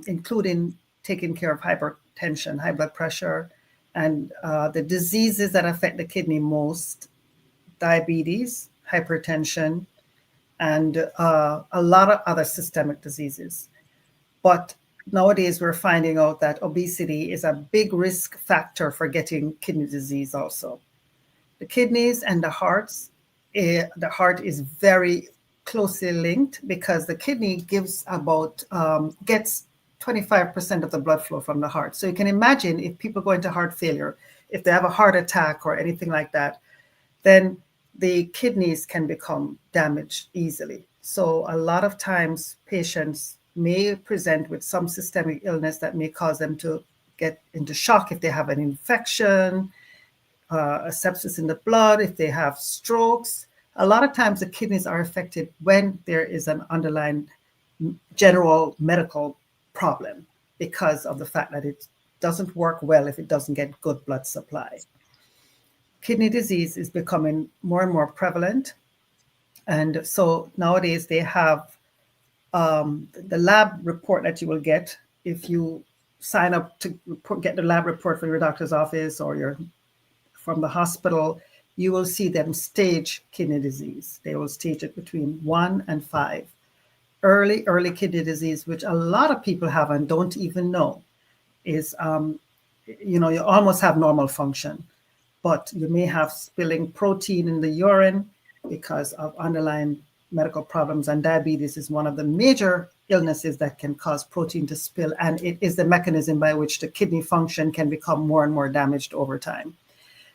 including taking care of hypertension, high blood pressure, and the diseases that affect the kidney most: diabetes, hypertension, and a lot of other systemic diseases. But nowadays we're finding out that obesity is a big risk factor for getting kidney disease also. The kidneys and the heart is very closely linked because the kidney gets 25% of the blood flow from the heart. So you can imagine if people go into heart failure, if they have a heart attack or anything like that, then the kidneys can become damaged easily. So a lot of times patients may present with some systemic illness that may cause them to get into shock if they have an infection, a sepsis in the blood, if they have strokes. A lot of times the kidneys are affected when there is an underlying general medical problem because of the fact that it doesn't work well if it doesn't get good blood supply. Kidney disease is becoming more and more prevalent. And so nowadays they have the lab report that you will get if you sign up to get the lab report from your doctor's office or from the hospital. You will see them stage kidney disease. They will stage it between 1 and 5. Early kidney disease, which a lot of people have and don't even know, is, you almost have normal function, but you may have spilling protein in the urine because of underlying medical problems. And diabetes is one of the major illnesses that can cause protein to spill. And it is the mechanism by which the kidney function can become more and more damaged over time.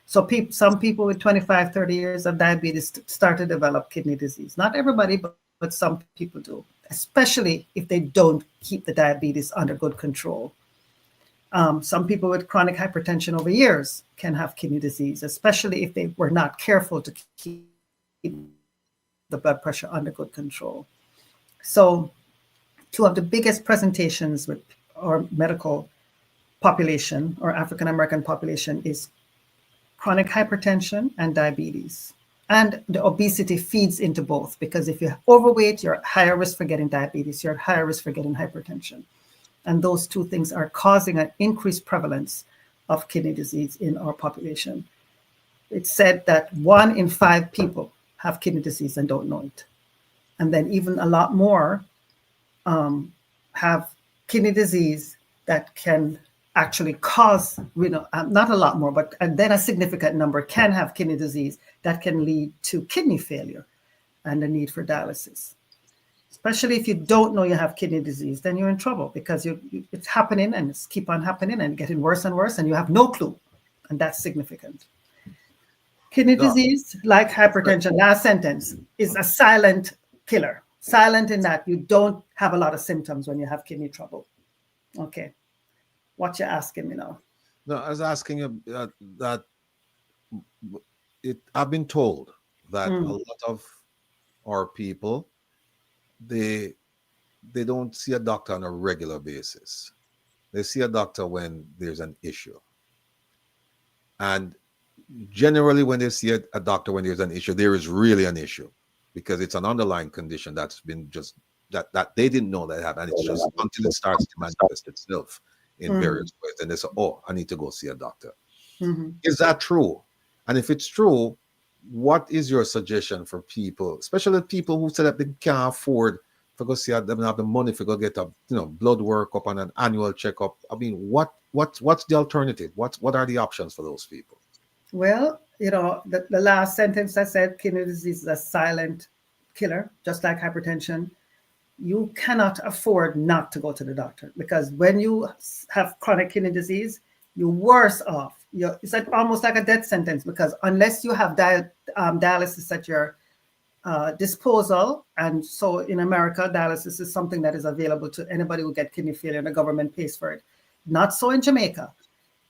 So some people with 25, 30 years of diabetes start to develop kidney disease. Not everybody, but some people do, especially if they don't keep the diabetes under good control. Some people with chronic hypertension over years can have kidney disease, especially if they were not careful to keep the blood pressure under good control. So two of the biggest presentations with our medical population or African American population is chronic hypertension and diabetes. And the obesity feeds into both, because if you're overweight, you're at higher risk for getting diabetes, you're at higher risk for getting hypertension. And those two things are causing an increased prevalence of kidney disease in our population. It's said that 1 in 5 people have kidney disease and don't know it. And then even a lot more have kidney disease that can actually cause, not a lot more, but and then a significant number can have kidney disease that can lead to kidney failure and the need for dialysis. Especially if you don't know you have kidney disease, then you're in trouble, because it's happening and it's keep on happening and getting worse and worse, and you have no clue, and that's significant. Kidney disease, like hypertension, last sentence, is a silent killer. Silent in that you don't have a lot of symptoms when you have kidney trouble. Okay. What you're asking me now? No, I was asking you that I've been told that a lot of our people, they don't see a doctor on a regular basis. They see a doctor when there's an issue. And generally when they see a doctor when there's an issue, there is really an issue, because it's an underlying condition that's been just that they didn't know that happened. And it's just until it starts to manifest itself in various ways, and they say, oh, I need to go see a doctor. Is that true? And if it's true, what is your suggestion for people, especially people who say that they can't afford to go see, they don't have the money to go get a blood workup and an annual checkup? I mean, what's the alternative? What are the options for those people? Well, the last sentence I said, kidney disease is a silent killer, just like hypertension. You cannot afford not to go to the doctor, because when you have chronic kidney disease, you're worse off. It's almost like a death sentence, because unless you have dialysis at your disposal, and so in America, dialysis is something that is available to anybody who get kidney failure, and the government pays for it. Not so in Jamaica.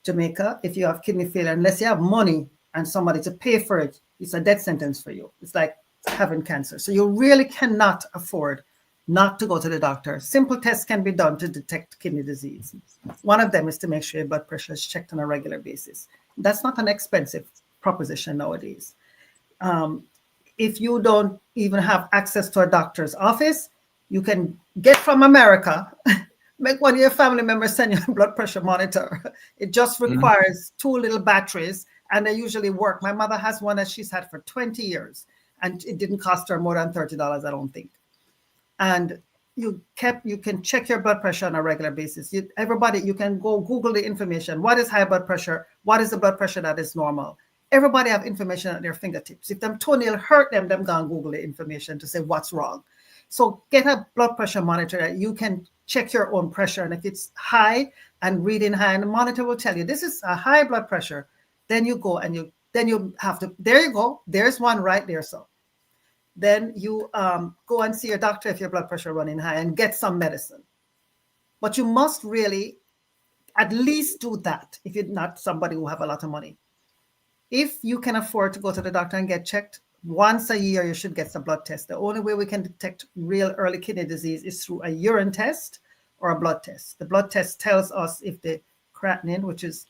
Jamaica, if you have kidney failure, unless you have money and somebody to pay for it, it's a death sentence for you. It's like having cancer. So you really cannot afford not to go to the doctor. Simple tests can be done to detect kidney disease. One of them is to make sure your blood pressure is checked on a regular basis. That's not an expensive proposition nowadays. If you don't even have access to a doctor's office, you can get from America, make one of your family members send you a blood pressure monitor. It just requires 2 little batteries, and they usually work. My mother has one that she's had for 20 years, and it didn't cost her more than $30, I don't think. And you can check your blood pressure on a regular basis. You can go Google the information. What is high blood pressure? What is the blood pressure that is normal? Everybody have information at their fingertips. If them toenail hurt them go and Google the information to say what's wrong. So get a blood pressure monitor that you can check your own pressure. And if it's high and reading high, and the monitor will tell you this is a high blood pressure, then you go and you have to, there you go. There's one right there. So then you go and see your doctor if your blood pressure running high and get some medicine. But you must really at least do that if you're not somebody who have a lot of money. If you can afford to go to the doctor and get checked, once a year you should get a blood test. The only way we can detect real early kidney disease is through a urine test or a blood test. The blood test tells us if the creatinine, which is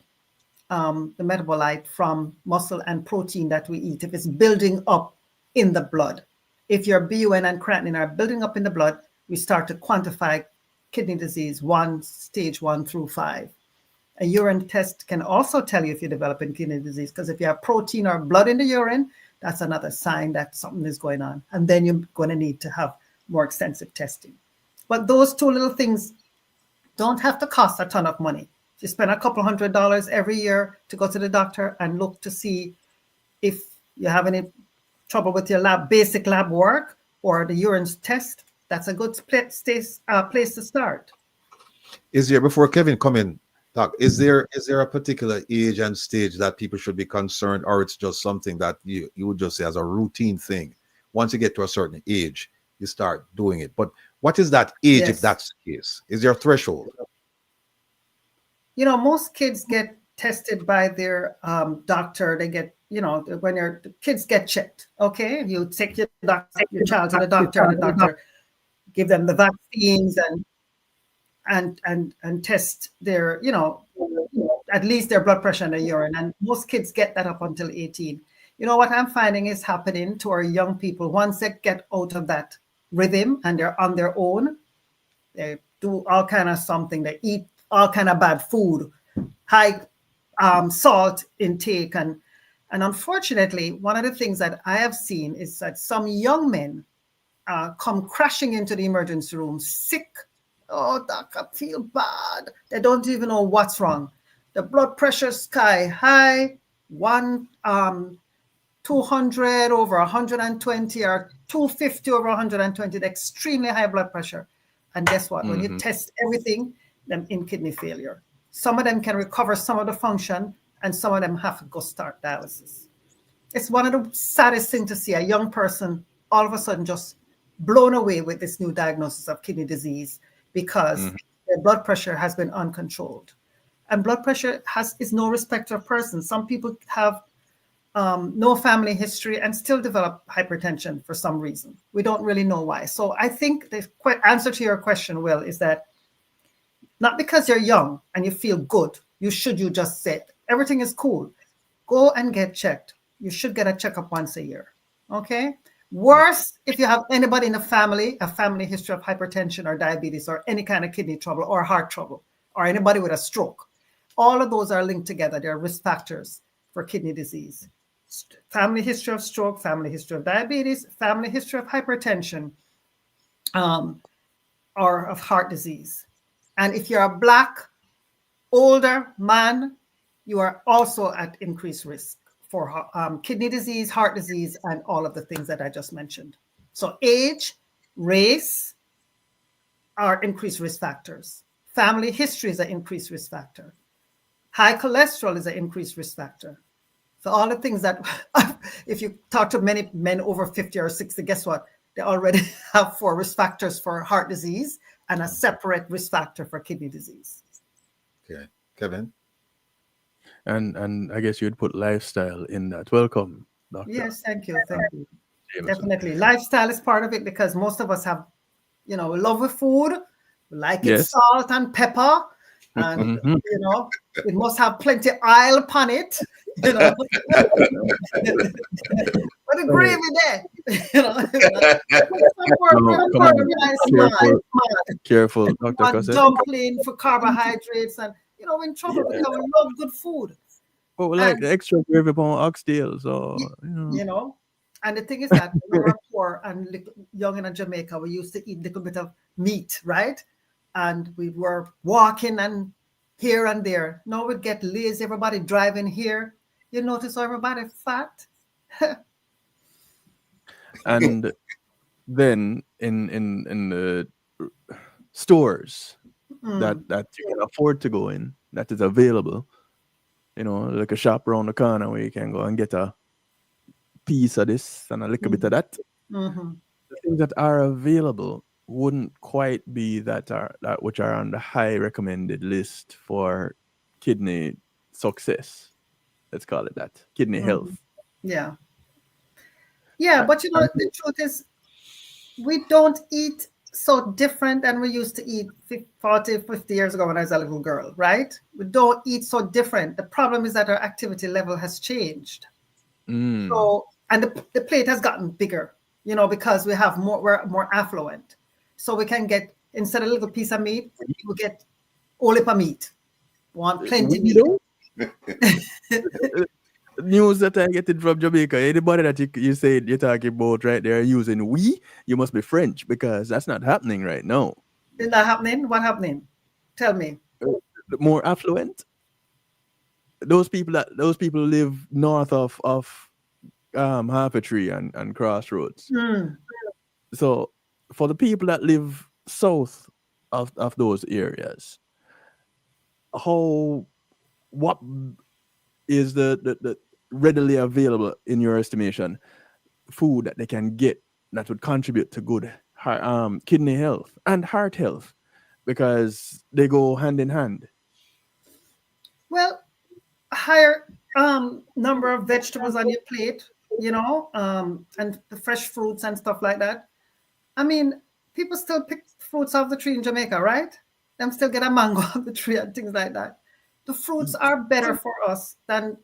the metabolite from muscle and protein that we eat, if it's building up in the blood. If your BUN and creatinine are building up in the blood, we start to quantify kidney disease stage 1 through 5. A urine test can also tell you if you're developing kidney disease, because if you have protein or blood in the urine, that's another sign that something is going on. And then you're going to need to have more extensive testing. But those two little things don't have to cost a ton of money. You spend a couple $100 every year to go to the doctor and look to see if you have any trouble with your basic lab work or the urine test. That's a good place to start. Is there, before Kevin come in, Doc, is there a particular age and stage that people should be concerned, or it's just something that you would just say as a routine thing? Once you get to a certain age, you start doing it. But what is that age if that's the case? Is there a threshold? Most kids get tested by their doctor. They get, when the kids get checked. Okay, you take your child to the doctor, and the doctor give them the vaccines and test their, at least their blood pressure and their urine. And most kids get that up until 18. What I'm finding is happening to our young people, once they get out of that rhythm and they're on their own, they do all kind of something. They eat all kind of bad food, high salt intake. And unfortunately, one of the things that I have seen is that some young men come crashing into the emergency room sick. Oh, doc, I feel bad. They don't even know what's wrong. The blood pressure sky high, 200 over 120 or 250 over 120, extremely high blood pressure. And guess what? When you test everything, them in kidney failure. Some of them can recover some of the function, and some of them have to go start dialysis. It's one of the saddest things to see a young person all of a sudden just blown away with this new diagnosis of kidney disease because their blood pressure has been uncontrolled. And blood pressure is no respecter of person. Some people have no family history and still develop hypertension for some reason. We don't really know why. So I think the answer to your question, Will, is that not because you're young and you feel good, you just say everything is cool. Go and get checked. You should get a checkup once a year. Okay? Worse, if you have anybody in the family, a family history of hypertension or diabetes or any kind of kidney trouble or heart trouble, or anybody with a stroke. All of those are linked together. They're risk factors for kidney disease. Family history of stroke, family history of diabetes, family history of hypertension, or of heart disease. And if you're a Black, older man, you are also at increased risk for kidney disease, heart disease, and all of the things that I just mentioned. So age, race are increased risk factors. Family history is an increased risk factor. High cholesterol is an increased risk factor. So all the things that, if you talk to many men over 50 or 60, guess what? They already have 4 risk factors for heart disease and a separate risk factor for kidney disease. Okay. Kevin? And I guess you'd put lifestyle in that. Welcome, Doctor. Yes, thank you. Definitely. Lifestyle is part of it because most of us have, we love with food, we like it salt and pepper, and, it must have plenty oil upon it, But the gravy there, Careful, Dr. dumpling for carbohydrates, and we're in trouble because we love good food. Oh, we like the extra gravy upon oxtail, so And the thing is that when we were poor and young in Jamaica, we used to eat a little bit of meat, right? And we were walking and here and there. Now we'd get lazy, everybody driving here. You notice everybody fat. And then in the stores that you can afford to go in, that is available, like a shop around the corner where you can go and get a piece of this and a little bit of that. The things that are available wouldn't quite be that which are on the high recommended list for kidney success. Let's call it that. Kidney health. Yeah. Yeah, but you know, the truth is, we don't eat so different than we used to eat 40, 50 years ago when I was a little girl, right? We don't eat so different. The problem is that our activity level has changed. So, and the plate has gotten bigger, you know, because we have more, we're more affluent. So we can get, instead of a little piece of meat, we get all of meat. Want plenty meat. News that I get it from Jamaica. Anybody that you say you're talking about right there using we, you must be French, because that's not happening right now. Is that happening? What happening? Tell me. More affluent. Those people live north of Harbinger and Crossroads. So for the people that live south of those areas, what is the readily available, in your estimation, food that they can get that would contribute to good kidney health and heart health, because they go hand in hand? Well, a higher number of vegetables on your plate, you know, and the fresh fruits and stuff like that. I mean, people still pick fruits off the tree in Jamaica, right? Them still get a mango off the tree and things like that. The fruits are better for us than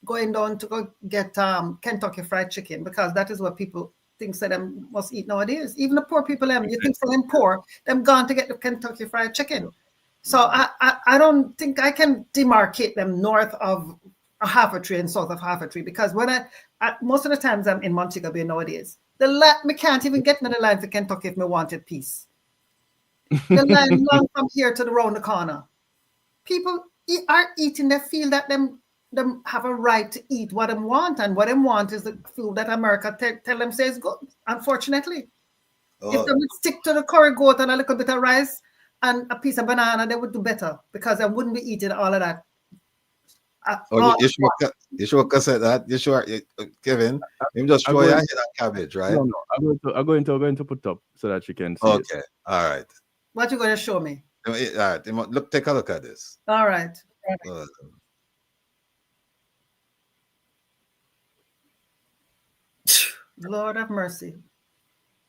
going down to go get Kentucky Fried Chicken, because that is what people think that them must eat nowadays. Even the poor people, you think for them poor, them gone to get the Kentucky Fried Chicken. So I don't think I can demarcate them north of a Harbinger and south of Harbinger, because when I most of the times I'm in Montego Bay nowadays, me can't even get into the line for Kentucky if me wanted peace. The line long from here to around the corner. People are eating, they feel that them have a right to eat what them want, and what them want is the food that America tell them says good, unfortunately. If they would stick to the curry goat and a little bit of rice and a piece of banana, they would do better, because they wouldn't be eating all of that. You sure cassette that? You sure, Kevin? You just show you that cabbage, right? No. I'm going to put up so that you can see. Okay, all right. What you going to show me? All right, look, take a look at this. All right. Lord have mercy.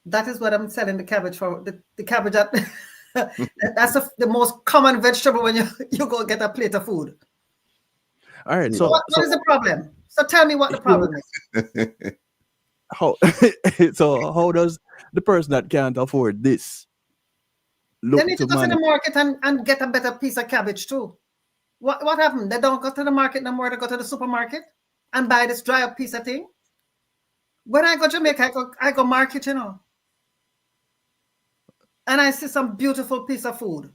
That is what I'm selling the cabbage for. The cabbage that's the most common vegetable when you go get a plate of food. All right. So what is the problem? So tell me what the problem is. How does the person that can't afford this look? They need to go to the market and get a better piece of cabbage too. What happened? They don't go to the market no more. They go to the supermarket and buy this dry up piece of thing. When I go to Jamaica, I go market, you know, and I see some beautiful piece of food.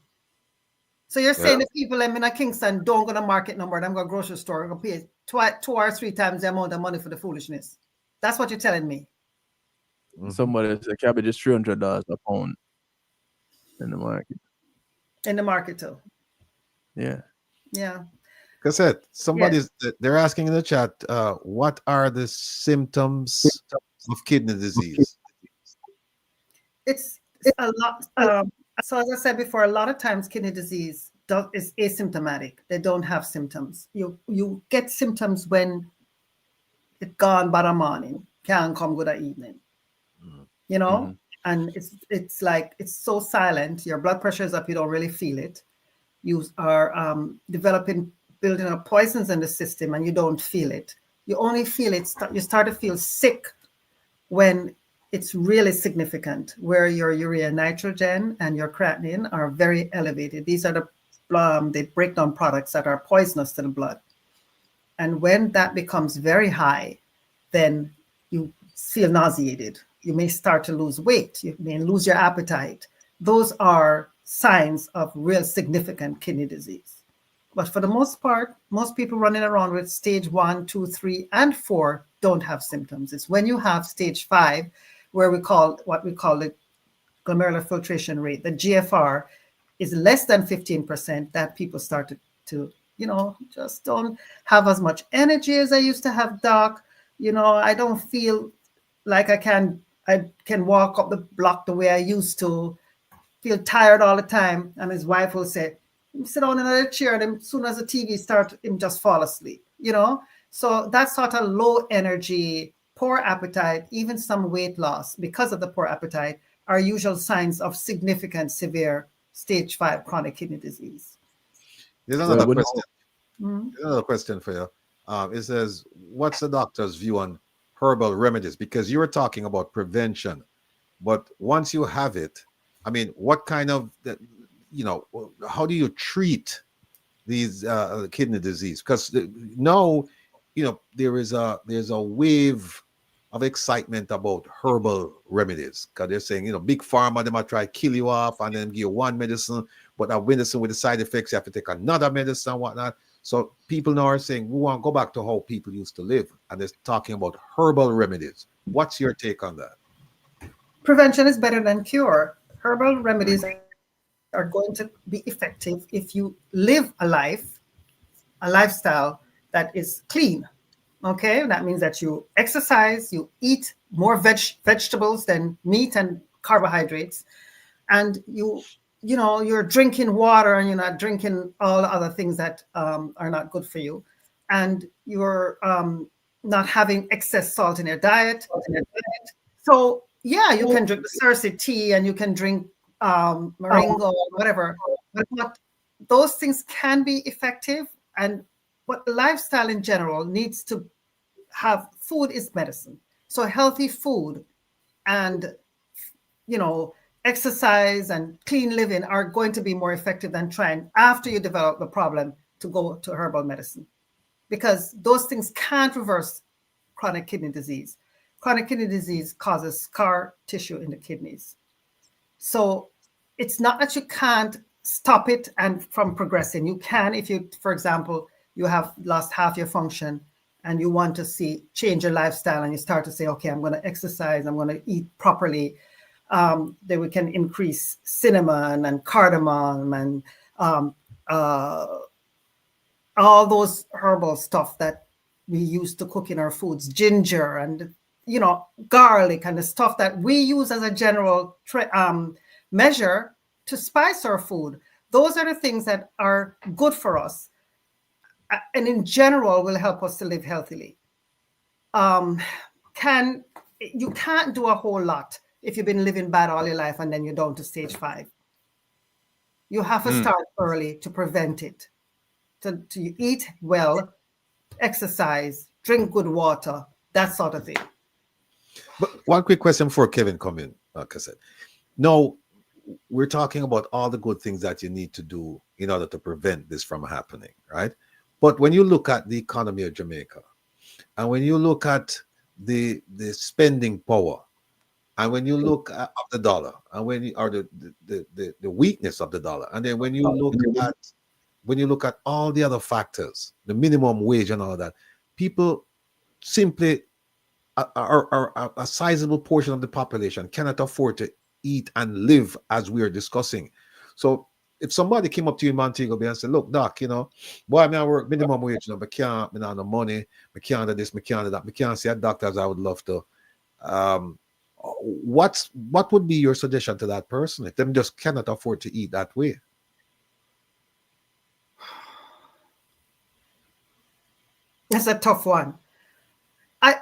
So you're saying the people in Kingston don't go to market no more, them go grocery store, go pay 2 or 3 times the amount of money for the foolishness. That's what you're telling me. Somebody said cabbage is $300 a pound in the market. In the market too. Yeah. Yeah. Cassette, they're asking in the chat, what are the symptoms of kidney disease? It's a lot. So as I said before, a lot of times kidney disease is asymptomatic. They don't have symptoms. You get symptoms when it's gone by the morning, can't come good at evening. You know, and it's like it's so silent. Your blood pressure is up. You don't really feel it. You are building up poisons in the system, and you don't feel it. You only feel it. You start to feel sick when it's really significant, where your urea nitrogen and your creatinine are very elevated. These are the breakdown products that are poisonous to the blood. And when that becomes very high, then you feel nauseated. You may start to lose weight. You may lose your appetite. Those are signs of real significant kidney disease. But for the most part, most people running around with stage 1, 2, 3, and 4 don't have symptoms. It's when you have stage 5, where we call the glomerular filtration rate, the GFR, is less than 15%, that people start to just don't have as much energy as I used to have, Doc. You know, I don't feel like I can walk up the block the way I used to, feel tired all the time. And his wife will say, sit down in another chair, and as soon as the TV starts, him just fall asleep, you know? So that sort of low energy, poor appetite, even some weight loss because of the poor appetite, are usual signs of significant severe stage 5 chronic kidney disease. There's Well, another when- question. There's another question for you. It says, what's the doctor's view on herbal remedies? Because you were talking about prevention, but once you have it, I mean, what kind of, how do you treat these kidney disease? Because now, there's a wave of excitement about herbal remedies, because they're saying, big pharma, they might try to kill you off and then give you one medicine, but that medicine with the side effects, you have to take another medicine and whatnot. So people now are saying, we want to go back to how people used to live, and they're talking about herbal remedies. What's your take on that? Prevention is better than cure. Herbal remedies are going to be effective if you live a lifestyle that is clean. Okay, that means that you exercise, you eat more vegetables than meat and carbohydrates, and you're drinking water, and you're not drinking all the other things that are not good for you, and you're not having excess salt in your diet. So yeah, you can drink the Cersei tea, and you can drink moringa or whatever, but those things can be effective. And what lifestyle in general needs to have, food is medicine. So healthy food and exercise and clean living are going to be more effective than trying, after you develop the problem, to go to herbal medicine, because those things can't reverse chronic kidney disease. Chronic kidney disease causes scar tissue in the kidneys. So it's not that you can't stop it and from progressing. You can, if you, for example, you have lost half your function and you want to change your lifestyle, and you start to say, okay, I'm going to exercise, I'm going to eat properly. Then we can increase cinnamon and cardamom and all those herbal stuff that we use to cook in our foods, ginger and garlic, and the stuff that we use as a general measure to spice our food. Those are the things that are good for us, and in general will help us to live healthily. You can't do a whole lot if you've been living bad all your life and then you're down to stage 5. You have to start early to prevent it. To eat well, exercise, drink good water, that sort of thing. But one quick question before Kevin come in, like I said. No, we're talking about all the good things that you need to do in order to prevent this from happening, right? But when you look at the economy of Jamaica, and when you look at the spending power, and when you look at the dollar, and when you are the weakness of the dollar, and then when you look at all the other factors, the minimum wage and all that, people simply are a sizable portion of the population cannot afford to eat and live as we are discussing. So if somebody came up to you in Montego Bay and said, look, Doc, boy, I work minimum wage, I can't, I have no money, I can't do this, I can't do that, I can't see a doctor as I would love to. What would be your suggestion to that person if them just cannot afford to eat that way? That's a tough one. I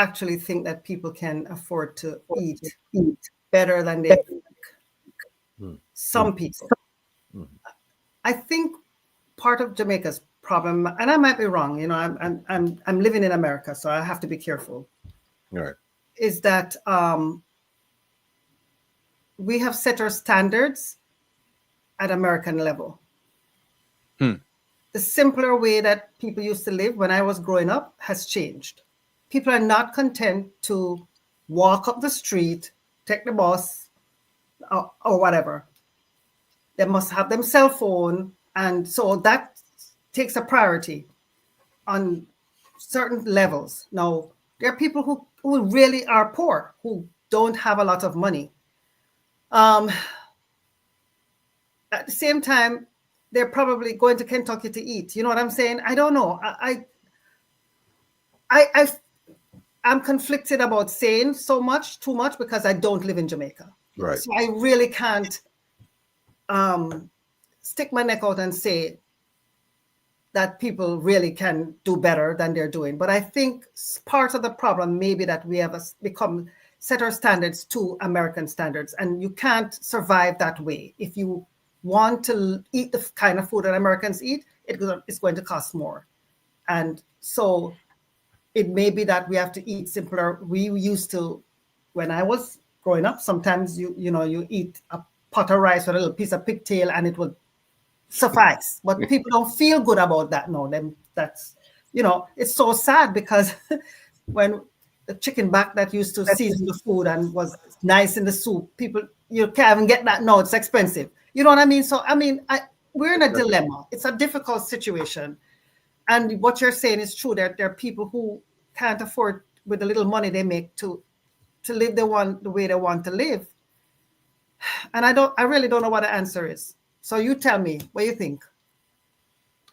actually think that people can afford to eat better than they think. Some people. I think part of Jamaica's problem, and I might be wrong, I'm living in America, so I have to be careful. Right. Is that we have set our standards at American level. The simpler way that people used to live when I was growing up has changed. People are not content to walk up the street, take the bus, or whatever. They must have their cell phone, and so that takes a priority on certain levels. Now, there are people who really are poor, who don't have a lot of money. At the same time, they're probably going to Kentucky to eat. You know what I'm saying? I don't know. I'm conflicted about saying too much, because I don't live in Jamaica. Right. So I really can't stick my neck out and say that people really can do better than they're doing. But I think part of the problem may be that we have set our standards to American standards, and you can't survive that way. If you want to eat the kind of food that Americans eat, it's going to cost more. And so it may be that we have to eat simpler. We used to, when I was growing up, sometimes you eat a pot of rice with a little piece of pigtail and it would suffice. But people don't feel good about that now. That's, it's so sad, because when the chicken back that used to season the food and was nice in the soup, you can't even get that now. It's expensive. You know what I mean? So, we're in a dilemma. It's a difficult situation. And what you're saying is true. There are people who can't afford, with the little money they make, to live the way they want to live. And I really don't know what the answer is. So you tell me, what you think?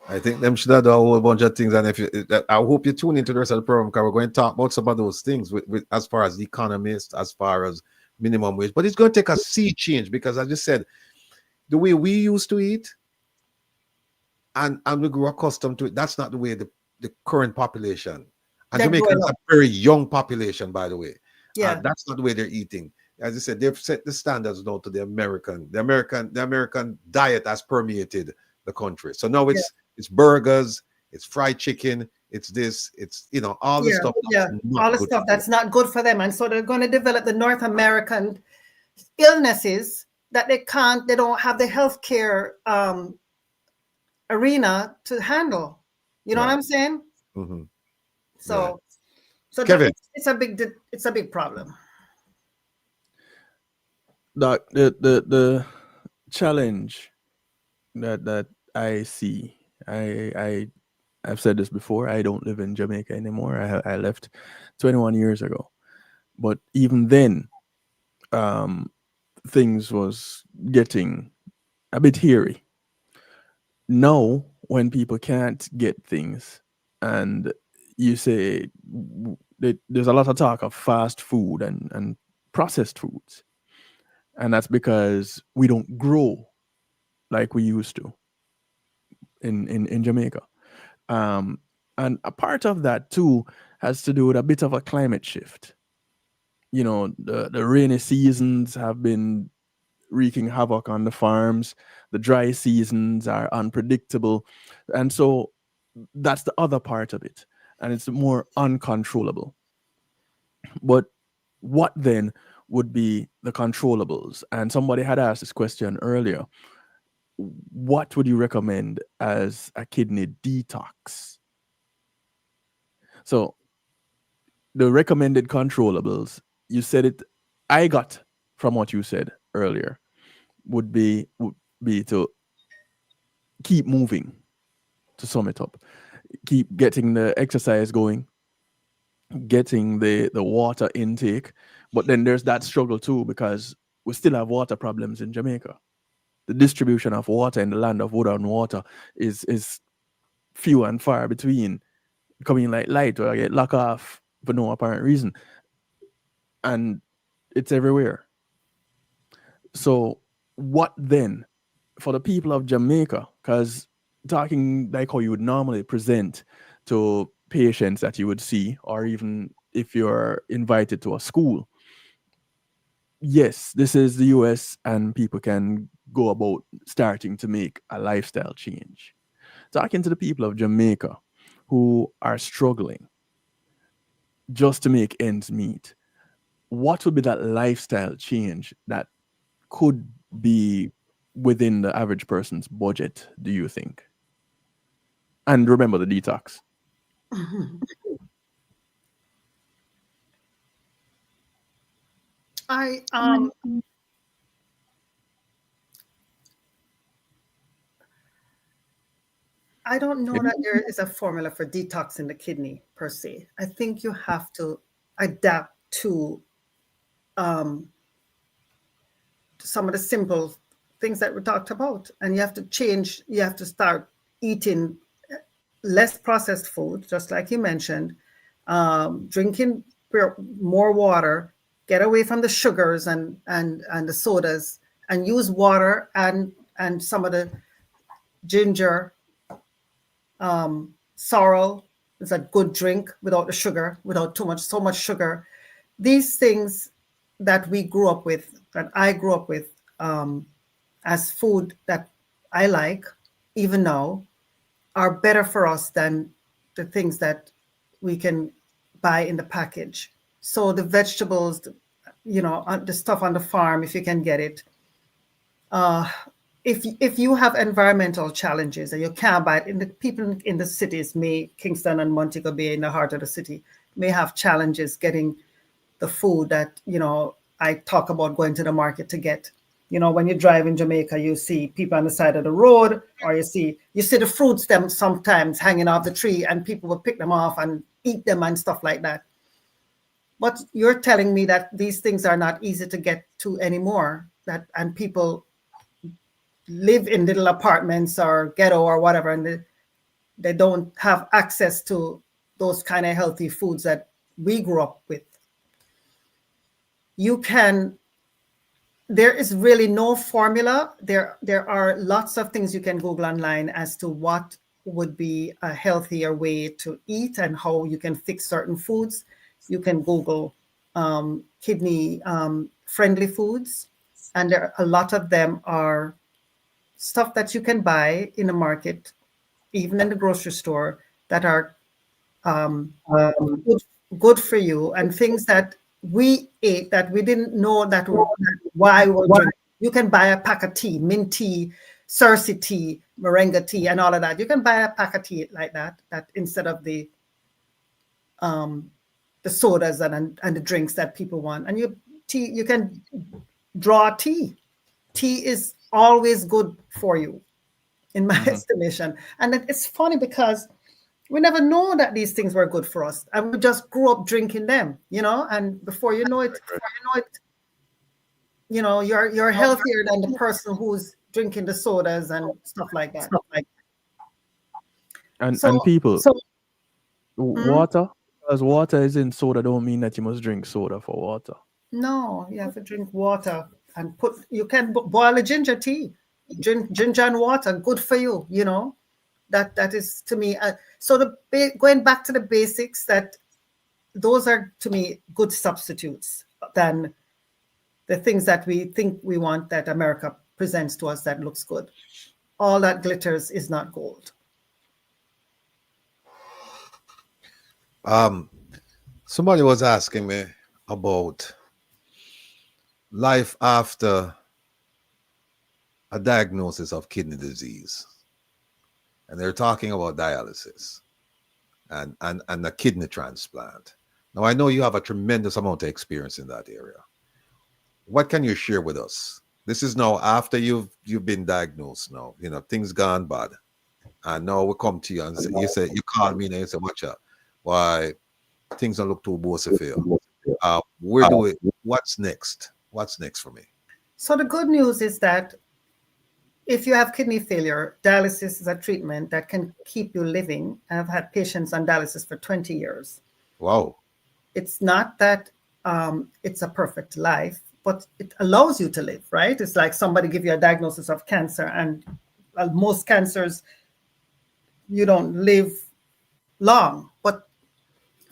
I think them should have done a whole bunch of things. And I hope you tune into the rest of the program, because we're going to talk about some of those things with as far as the economist, as far as minimum wage. But it's going to take a sea change, because as I just said, the way we used to eat and we grew accustomed to it, that's not the way the current population. And Jamaica is a very young population, by the way. Yeah. That's not the way they're eating. As I said, they've set the standards now to the American diet has permeated the country. So now it's burgers, it's fried chicken, it's this, it's all the stuff. All the stuff that's not good for them. And so they're going to develop the North American illnesses that they don't have the healthcare arena to handle. You know what I'm saying? Mm-hmm. So Kevin, it's a big problem. The challenge that I see, I've said this before, I don't live in Jamaica anymore. I left 21 years ago. But even then, things was getting a bit hairy. Now, when people can't get things, and you say there's a lot of talk of fast food and processed foods, and that's because we don't grow like we used to in Jamaica. And a part of that too has to do with a bit of a climate shift. The rainy seasons have been wreaking havoc on the farms. The dry seasons are unpredictable. And so that's the other part of it. And it's more uncontrollable. But what then would be the controllables? And somebody had asked this question earlier. What would you recommend as a kidney detox? So the recommended controllables, you said it, I got from what you said earlier, would be to keep moving, to sum it up. Keep getting the exercise going, getting the water intake. But then there's that struggle too, because we still have water problems in Jamaica. The distribution of water in the land of wood and water is few and far between, coming like light, or I get locked off for no apparent reason. And it's everywhere. So what then for the people of Jamaica? Because talking like how you would normally present to patients that you would see, or even if you're invited to a school, yes, this is the US and people can go about starting to make a lifestyle change. Talking to the people of Jamaica who are struggling just to make ends meet, what would be that lifestyle change that could be within the average person's budget, do you think? And remember the detox. I don't know that there is a formula for detoxing the kidney per se. I think you have to adapt to some of the simple things that we talked about, and you have to change. You have to start eating less processed food, just like you mentioned, drinking more water, get away from the sugars and the sodas, and use water and some of the ginger Sorrel is a good drink without the sugar, without so much sugar. These things that we grew up with, that I grew up with as food that I like, even now, are better for us than the things that we can buy in the package. So the vegetables, the stuff on the farm, if you can get it. If you have environmental challenges and you can't buy it, the people in the cities, Kingston and Montego Bay in the heart of the city, may have challenges getting the food that, I talk about going to the market to get. When you drive in Jamaica, you see people on the side of the road, or you see the fruits them sometimes hanging off the tree, and people will pick them off and eat them and stuff like that. But you're telling me that these things are not easy to get to anymore, and people live in little apartments or ghetto or whatever, and they don't have access to those kind of healthy foods that we grew up with. There is really no formula. There are lots of things you can Google online as to what would be a healthier way to eat and how you can fix certain foods. You can Google kidney friendly foods, and a lot of them are stuff that you can buy in the market, even in the grocery store, that are good for you, and things that we ate that we didn't know why we're drinking. You can buy a pack of tea, mint tea, Cersei tea, moringa tea, and all of that. You can buy a pack of tea like that instead of the sodas and the drinks that people want. And you can draw tea. Tea is always good for you, in my estimation. And it's funny because we never know that these things were good for us, and we just grew up drinking them, and before you know it, you're healthier than the person who's drinking the sodas and stuff like that. And people, water, because water is in soda, don't mean that you must drink soda for water. No, you have to drink water, and you can boil a ginger tea, drink ginger and water, good for you, That is, to me, so going back to the basics, that those are, to me, good substitutes than the things that we think we want that America presents to us that looks good. All that glitters is not gold. Somebody was asking me about life after a diagnosis of kidney disease. And they're talking about dialysis and a kidney transplant. Now, I know you have a tremendous amount of experience in that area. What can you share with us? This is now after you've been diagnosed now, things gone bad. And now we come to you and you call me and you say, watch out, why things don't look too bossy. What's next? What's next for me? So the good news is that if you have kidney failure, dialysis is a treatment that can keep you living. I've had patients on dialysis for 20 years. Wow. It's not that it's a perfect life, but it allows you to live, right? It's like somebody give you a diagnosis of cancer, and most cancers, you don't live long. But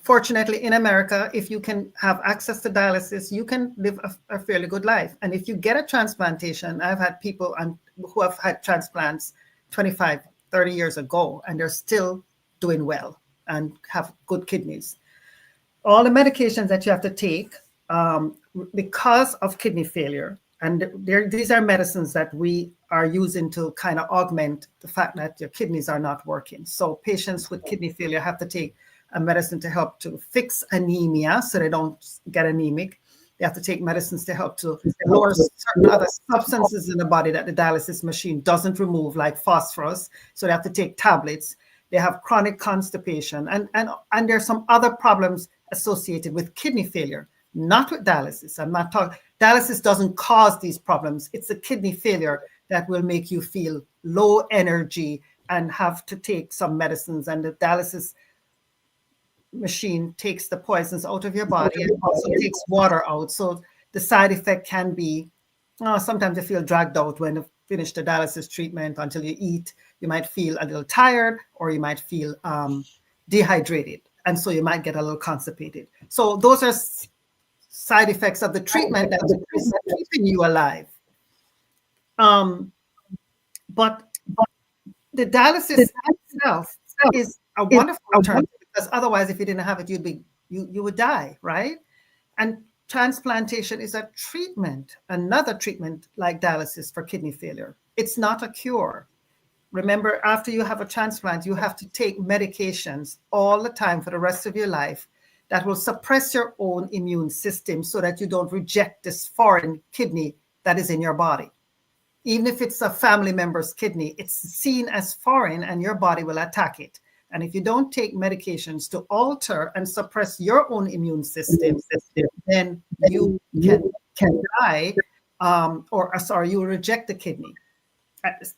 fortunately, in America, if you can have access to dialysis, you can live a fairly good life. And if you get a transplantation, I've had people who have had transplants 25, 30 years ago, and they're still doing well and have good kidneys. All the medications that you have to take because of kidney failure, and these are medicines that we are using to kind of augment the fact that your kidneys are not working. So patients with kidney failure have to take a medicine to help to fix anemia so they don't get anemic. They have to take medicines to help to lower certain other substances in the body that the dialysis machine doesn't remove, like phosphorus. So they have to take tablets. They have chronic constipation. And there's some other problems associated with kidney failure, not with dialysis. I'm not talking, dialysis doesn't cause these problems. It's the kidney failure that will make you feel low energy and have to take some medicines. And the dialysis machine takes the poisons out of your body and also takes water out. So the side effect can be, sometimes you feel dragged out when finish the dialysis treatment until you eat, you might feel a little tired, or you might feel dehydrated. And so you might get a little constipated. So those are side effects of the treatment that is keeping you alive. But the dialysis itself is a wonderful alternative, because otherwise, if you didn't have it, you would die, right? And transplantation is a treatment, another treatment like dialysis for kidney failure. It's not a cure. Remember, after you have a transplant, you have to take medications all the time for the rest of your life that will suppress your own immune system so that you don't reject this foreign kidney that is in your body. Even if it's a family member's kidney, it's seen as foreign and your body will attack it. And if you don't take medications to alter and suppress your own immune system, then you can die, you will reject the kidney.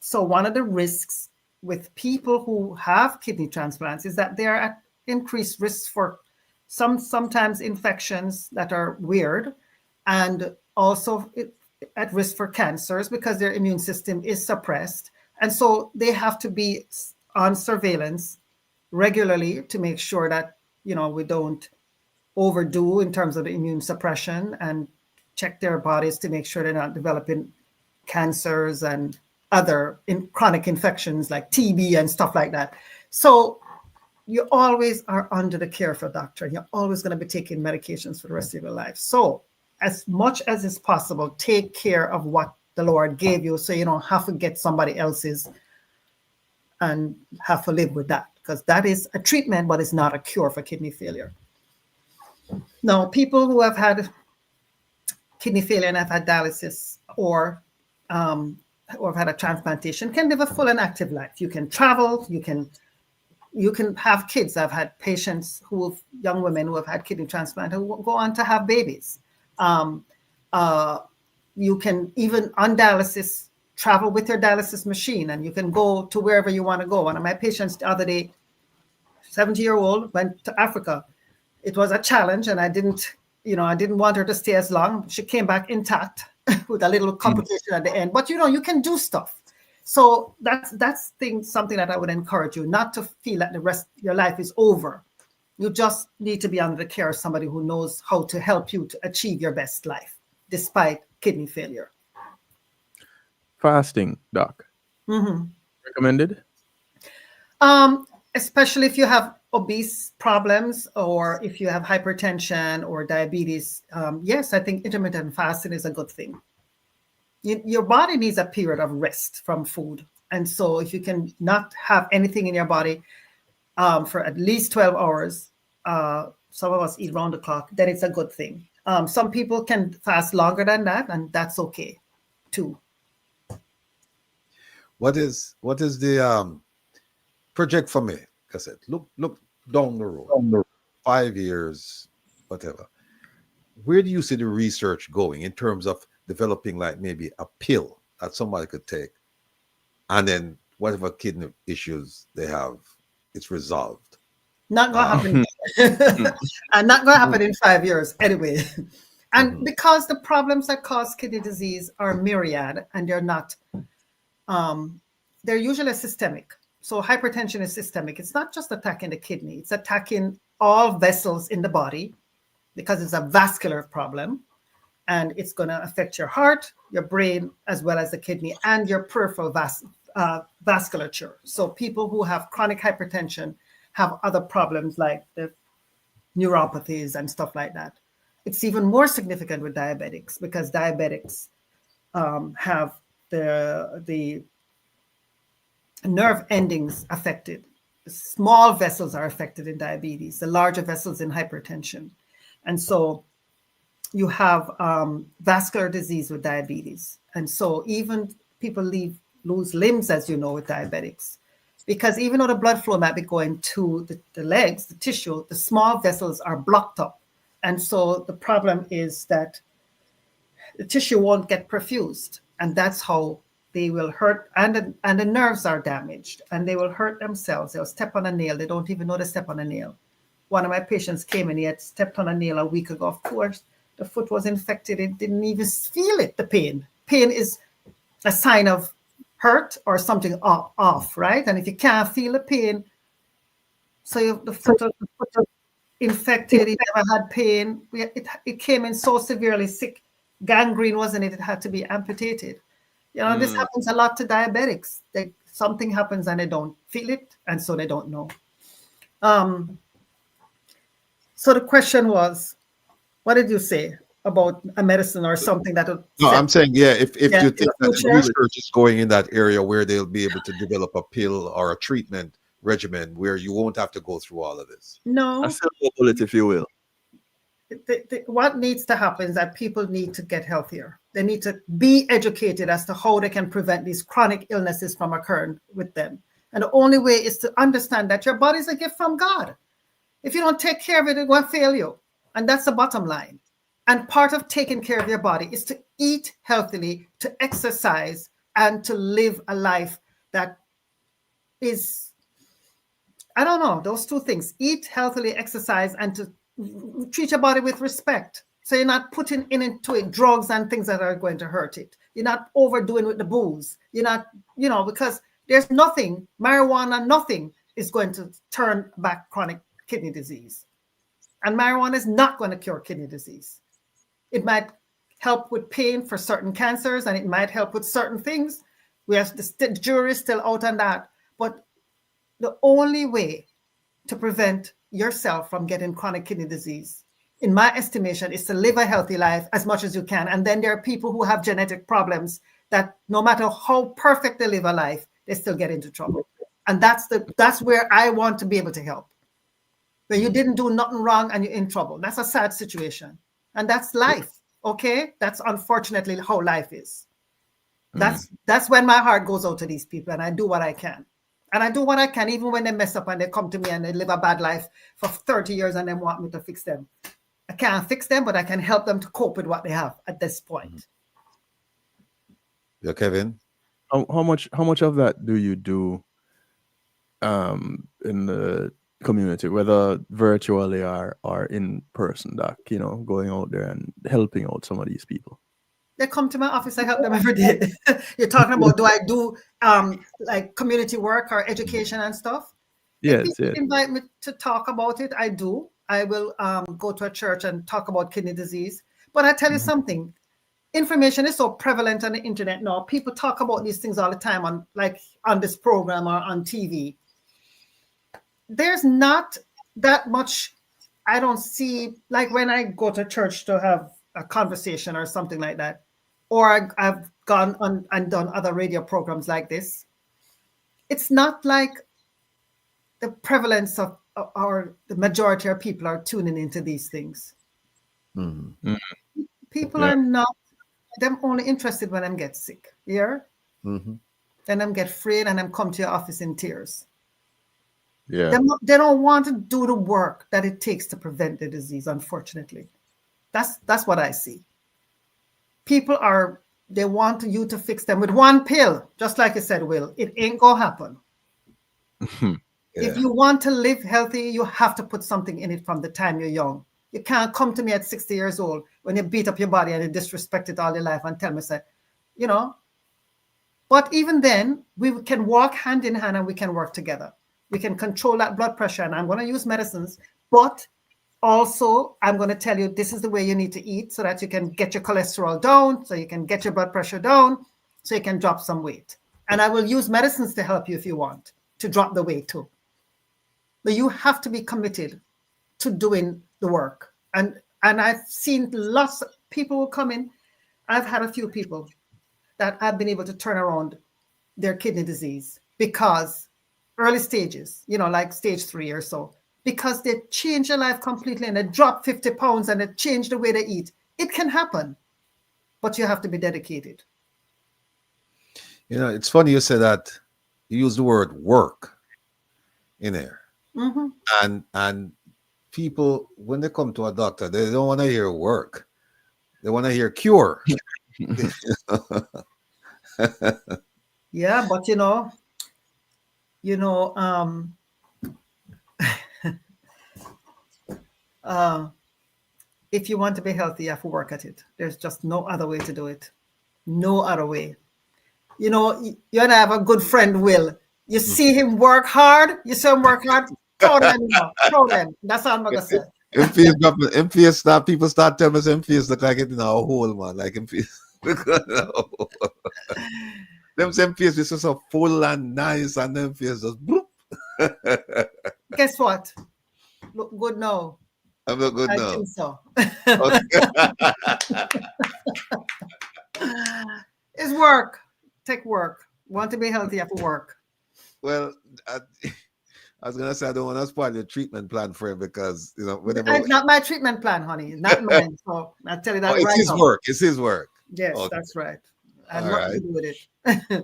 So one of the risks with people who have kidney transplants is that they are at increased risk for sometimes infections that are weird, and also at risk for cancers because their immune system is suppressed. And so they have to be on surveillance regularly to make sure that, we don't overdo in terms of the immune suppression, and check their bodies to make sure they're not developing cancers and other chronic infections like TB and stuff like that. So you always are under the care of a doctor. You're always going to be taking medications for the rest of your life. So as much as is possible, take care of what the Lord gave you, so you don't have to get somebody else's and have to live with that, because that is a treatment, but it's not a cure for kidney failure. Now, people who have had kidney failure and have had dialysis or have had a transplantation can live a full and active life. You can travel, you can have kids. I've had patients young women who have had kidney transplant who go on to have babies. You can, even on dialysis, travel with your dialysis machine, and you can go to wherever you want to go. One of my patients the other day, 70-year-old, went to Africa. It was a challenge, and I didn't want her to stay as long. She came back intact with a little complication at the end. But you can do stuff. So that's something that I would encourage you, not to feel that the rest of your life is over. You just need to be under the care of somebody who knows how to help you to achieve your best life, despite kidney failure. Fasting, Doc. Recommended? Especially if you have obese problems, or if you have hypertension or diabetes. Yes, I think intermittent fasting is a good thing. Your body needs a period of rest from food. And so if you can not have anything in your body for at least 12 hours, some of us eat round the clock, then it's a good thing. Some people can fast longer than that, and that's okay too. What is the project for me? I said, look down the road, 5 years, whatever. Where do you see the research going in terms of developing, like, maybe a pill that somebody could take, and then whatever kidney issues they have, it's resolved? Not going to happen. And not going to happen in 5 years anyway. And because the problems that cause kidney disease are myriad, and they're not, they're usually systemic. So hypertension is systemic. It's not just attacking the kidney. It's attacking all vessels in the body, because it's a vascular problem. And it's going to affect your heart, your brain, as well as the kidney, and your peripheral vasculature. So people who have chronic hypertension have other problems like the neuropathies and stuff like that. It's even more significant with diabetics, because diabetics have the nerve endings affected. The small vessels are affected in diabetes, the larger vessels in hypertension. And so you have vascular disease with diabetes. And so even people lose limbs, as you know, with diabetics, because even though the blood flow might be going to the legs, the tissue, the small vessels are blocked up. And so the problem is that the tissue won't get perfused. And that's how they will hurt. And the nerves are damaged, and they will hurt themselves. They'll step on a nail. They don't even know they step on a nail. One of my patients came in, he had stepped on a nail a week ago. Of course, the foot was infected. It didn't even feel it, the pain. Pain is a sign of hurt or something off, right? And if you can't feel the pain, so the foot infected, it never had pain. It came in so severely sick, gangrene, wasn't it? It had to be amputated. You know, this happens a lot to diabetics. Something happens and they don't feel it, and so they don't know. So the question was, what did you say about a medicine or something that would... No, I'm saying, yeah, if you think that future, research is going in that area where they'll be able to develop a pill or a treatment regimen where you won't have to go through all of this. No. A silver bullet, if you will. What needs to happen is that people need to get healthier. They need to be educated as to how they can prevent these chronic illnesses from occurring with them. And the only way is to understand that your body is a gift from God. If you don't take care of it, it will fail you. And that's the bottom line. And part of taking care of your body is to eat healthily, to exercise, and to live a life that is, I don't know, those two things: eat healthily, exercise, and to treat your body with respect. So you're not putting into it drugs and things that are going to hurt it. You're not overdoing with the booze. You're not, because there's nothing, marijuana, nothing is going to turn back chronic kidney disease. And marijuana is not going to cure kidney disease. It might help with pain for certain cancers, and it might help with certain things. We have the jury still out on that. But the only way to prevent yourself from getting chronic kidney disease, in my estimation, is to live a healthy life as much as you can. And then there are people who have genetic problems that no matter how perfect they live a life, they still get into trouble. And that's where I want to be able to help. Where you didn't do nothing wrong and you're in trouble. That's a sad situation. And that's life, okay? That's unfortunately how life is. That's when my heart goes out to these people, and I do what I can. And I do what I can, even when they mess up and they come to me and they live a bad life for 30 years and they want me to fix them. I can't fix them, but I can help them to cope with what they have at this point. Yeah, Kevin? How much of that do you do in the community, whether virtually or in person, Doc, going out there and helping out some of these people? They come to my office, I help them every day. You're talking about, do I do like community work or education and stuff? Yes, if people invite me to talk about it, I do. I will go to a church and talk about kidney disease. But I tell you something, information is so prevalent on the internet now. People talk about these things all the time on this program or on TV. There's not that much, I don't see, like when I go to church to have a conversation or something like that, or I've gone on and done other radio programs like this. It's not like the prevalence of, or the majority of people are tuning into these things. People are not, they're only interested when I'm get sick. Yeah. Then I'm get afraid and I'm come to your office in tears. Yeah. They don't want to do the work that it takes to prevent the disease, unfortunately. That's what I see. People they want you to fix them with one pill, just like you said, Will. It ain't gonna happen. If you want to live healthy, you have to put something in it from the time you're young. You can't come to me at 60 years old when you beat up your body and you disrespect it all your life and tell me, But even then, we can walk hand in hand and we can work together. We can control that blood pressure, and I'm going to use medicines, but also I'm going to tell you this is the way you need to eat so that you can get your cholesterol down, so you can get your blood pressure down, so you can drop some weight. And I will use medicines to help you if you want to drop the weight too. But you have to be committed to doing the work. And I've seen lots of people who come in. I've had a few people that I've been able to turn around their kidney disease because early stages, like stage 3 or so, because they change their life completely and they drop 50 pounds and they change the way they eat. It can happen, but you have to be dedicated. It's funny you say that. You use the word work in there. And people, when they come to a doctor, they don't want to hear work. They want to hear cure. Yeah, but if you want to be healthy, you have to work at it. There's just no other way to do it. No other way. you know, you and I have a good friend, Will. You see him work hard, you see him work hard, proud of him, you know, proud of him. That's all I'm gonna say. MPS start, people start telling us MPS look like it in a hole, man. Like MPS. Them MPS is just so full and nice, and MPS just boop. Guess what? Look good now. I'm not good I now. think so. It's work. Take work. Want to be healthy, you have to work. Well, I was gonna say I don't want to spoil your treatment plan for him because you know whenever It's not my treatment plan, honey. Not mine. So I'll tell you that it's right his now. work. It's his work. Yes, Okay. that's right. I have All nothing to right. do with it.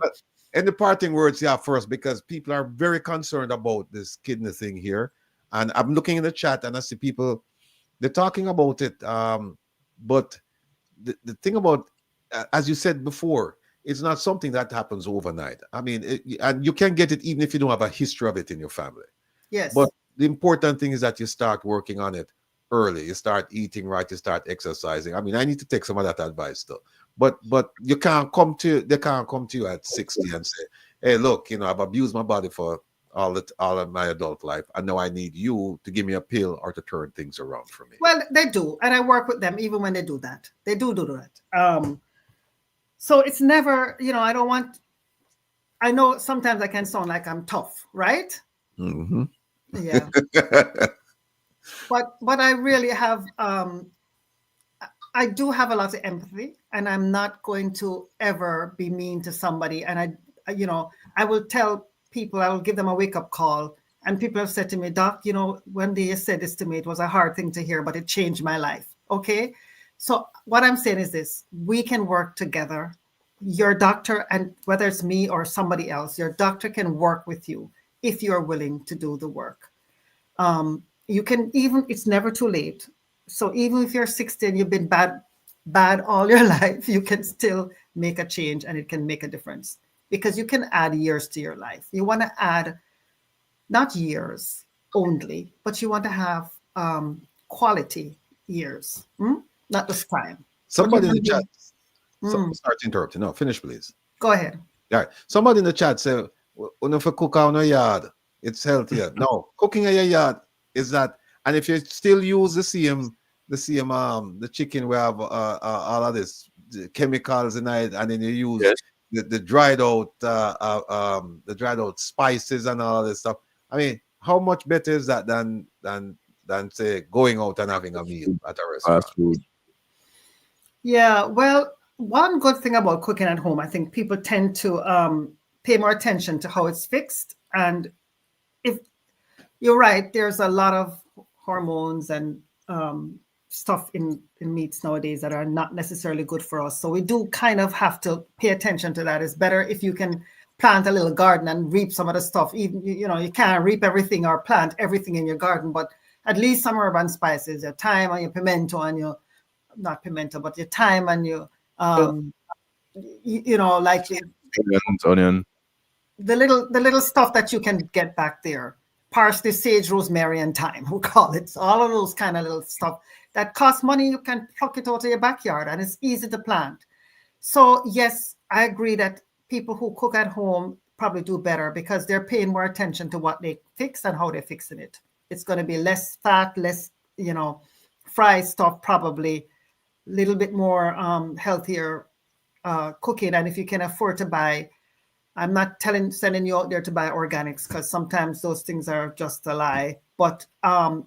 But in the parting words, yeah, first, because people are very concerned about this kidney thing here. And I'm looking in the chat and I see people, they're talking about it. But the thing about, as you said before, it's not something that happens overnight. I mean, and you can get it even if you don't have a history of it in your family. Yes. But the important thing is that you start working on it early. You start eating right. You start exercising. I mean, I need to take some of that advice though. But they can't come to you at 60 and say, hey, look, you know, I've abused my body for all of my adult life, and now I need you to give me a pill or to turn things around for me. Well, they do, and I work with them even when they do that. They do that. So it's never, you know, I know sometimes I can sound like I'm tough, right? Mm-hmm. Yeah. but I really have I do have a lot of empathy, and I'm not going to ever be mean to somebody. And you know, I will tell people, I will give them a wake-up call. And people have said to me, Doc, you know, when they said this to me, it was a hard thing to hear, but it changed my life. Okay. So what I'm saying is this: we can work together. Your doctor, and whether it's me or somebody else, your doctor can work with you if you're willing to do the work. You can even, it's never too late. So even if you're 60 and you've been bad all your life, you can still make a change, and it can make a difference, because you can add years to your life. You want to add not years only, but you want to have quality years, not just time. Somebody in the chat. Start interrupting. No, finish, please. Go ahead. All right. Somebody in the chat said, if you cook out in your yard, it's healthier. No, cooking in your yard is that. And if you still use the chicken, we have all of this chemicals in it, and then you use the dried out spices and all this stuff. I mean, how much better is that than say going out and having a meal at a restaurant? Fast food. Yeah, well, one good thing about cooking at home, I think people tend to pay more attention to how it's fixed. And if you're right, there's a lot of hormones and stuff in meats nowadays that are not necessarily good for us. So we do kind of have to pay attention to that. It's better if you can plant a little garden and reap some of the stuff. Even, you know, you can't reap everything or plant everything in your garden, but at least some urban spices, your thyme and your pimento and your, not pimento, but your thyme and your, you know, like onion. The little stuff that you can get back there. Parsley, sage, rosemary, and thyme, we call it. So all of those kind of little stuff that costs money, you can pluck it out of your backyard, and it's easy to plant. So yes, I agree that people who cook at home probably do better because they're paying more attention to what they fix and how they're fixing it. It's going to be less fat, less, you know, fried stuff, probably a little bit more healthier cooking. And if you can afford to buy, I'm not sending you out there to buy organics, because sometimes those things are just a lie. But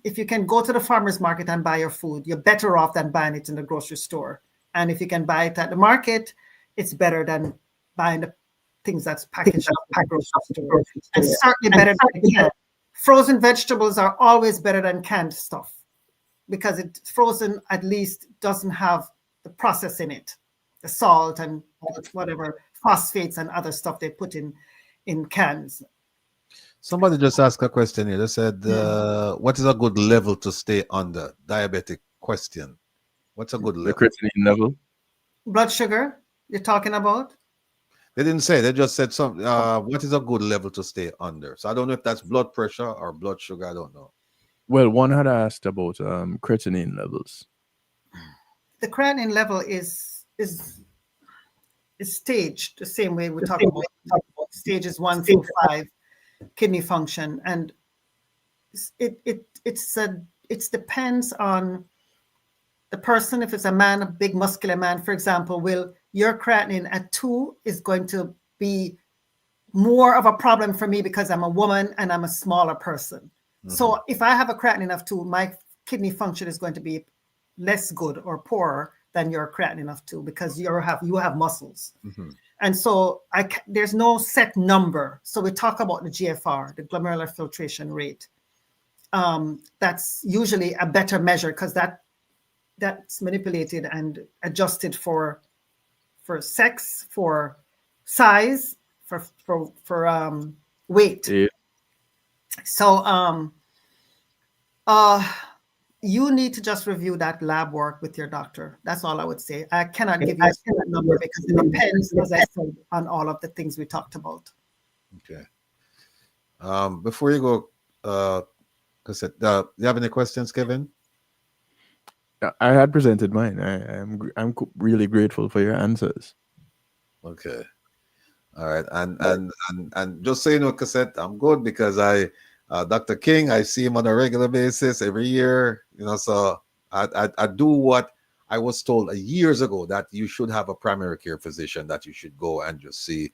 if you can go to the farmer's market and buy your food, you're better off than buying it in the grocery store. And if you can buy it at the market, it's better than buying the things that's packaged up at the grocery store. And certainly better than canned. Frozen vegetables are always better than canned stuff, because it frozen at least doesn't have the process in it, the salt and whatever phosphates and other stuff they put in cans. Somebody just asked a question here. They said, what is a good level to stay under? Diabetic question. What's a good level? The creatinine level. Blood sugar, you're talking about? They didn't say. They just said something. What is a good level to stay under? So I don't know if that's blood pressure or blood sugar. I don't know. Well, one had asked about creatinine levels. The creatinine level is is staged the same way we talk about stages 1 through 5 kidney function, and it depends on the person. If it's a man, a big muscular man, for example, your creatinine at 2 is going to be more of a problem for me because I'm a woman and I'm a smaller person. Mm-hmm. So if I have a creatinine of 2, my kidney function is going to be less good or poorer than your creatinine of 2 because you have muscles. Mm-hmm. And so there's no set number. So we talk about the GFR, the glomerular filtration rate. That's usually a better measure because that's manipulated and adjusted for sex, for size, for weight. Yeah. So you need to just review that lab work with your doctor. That's all I would say. I cannot give you a number because it depends, as I said, on all of the things we talked about. Okay. Before you go, do you have any questions, Kevin? I had presented mine. I'm really grateful for your answers. Okay. All right. And just so you know, Cassette, I'm good because Dr. King, I see him on a regular basis every year, so I do what I was told years ago, that you should have a primary care physician that you should go and just see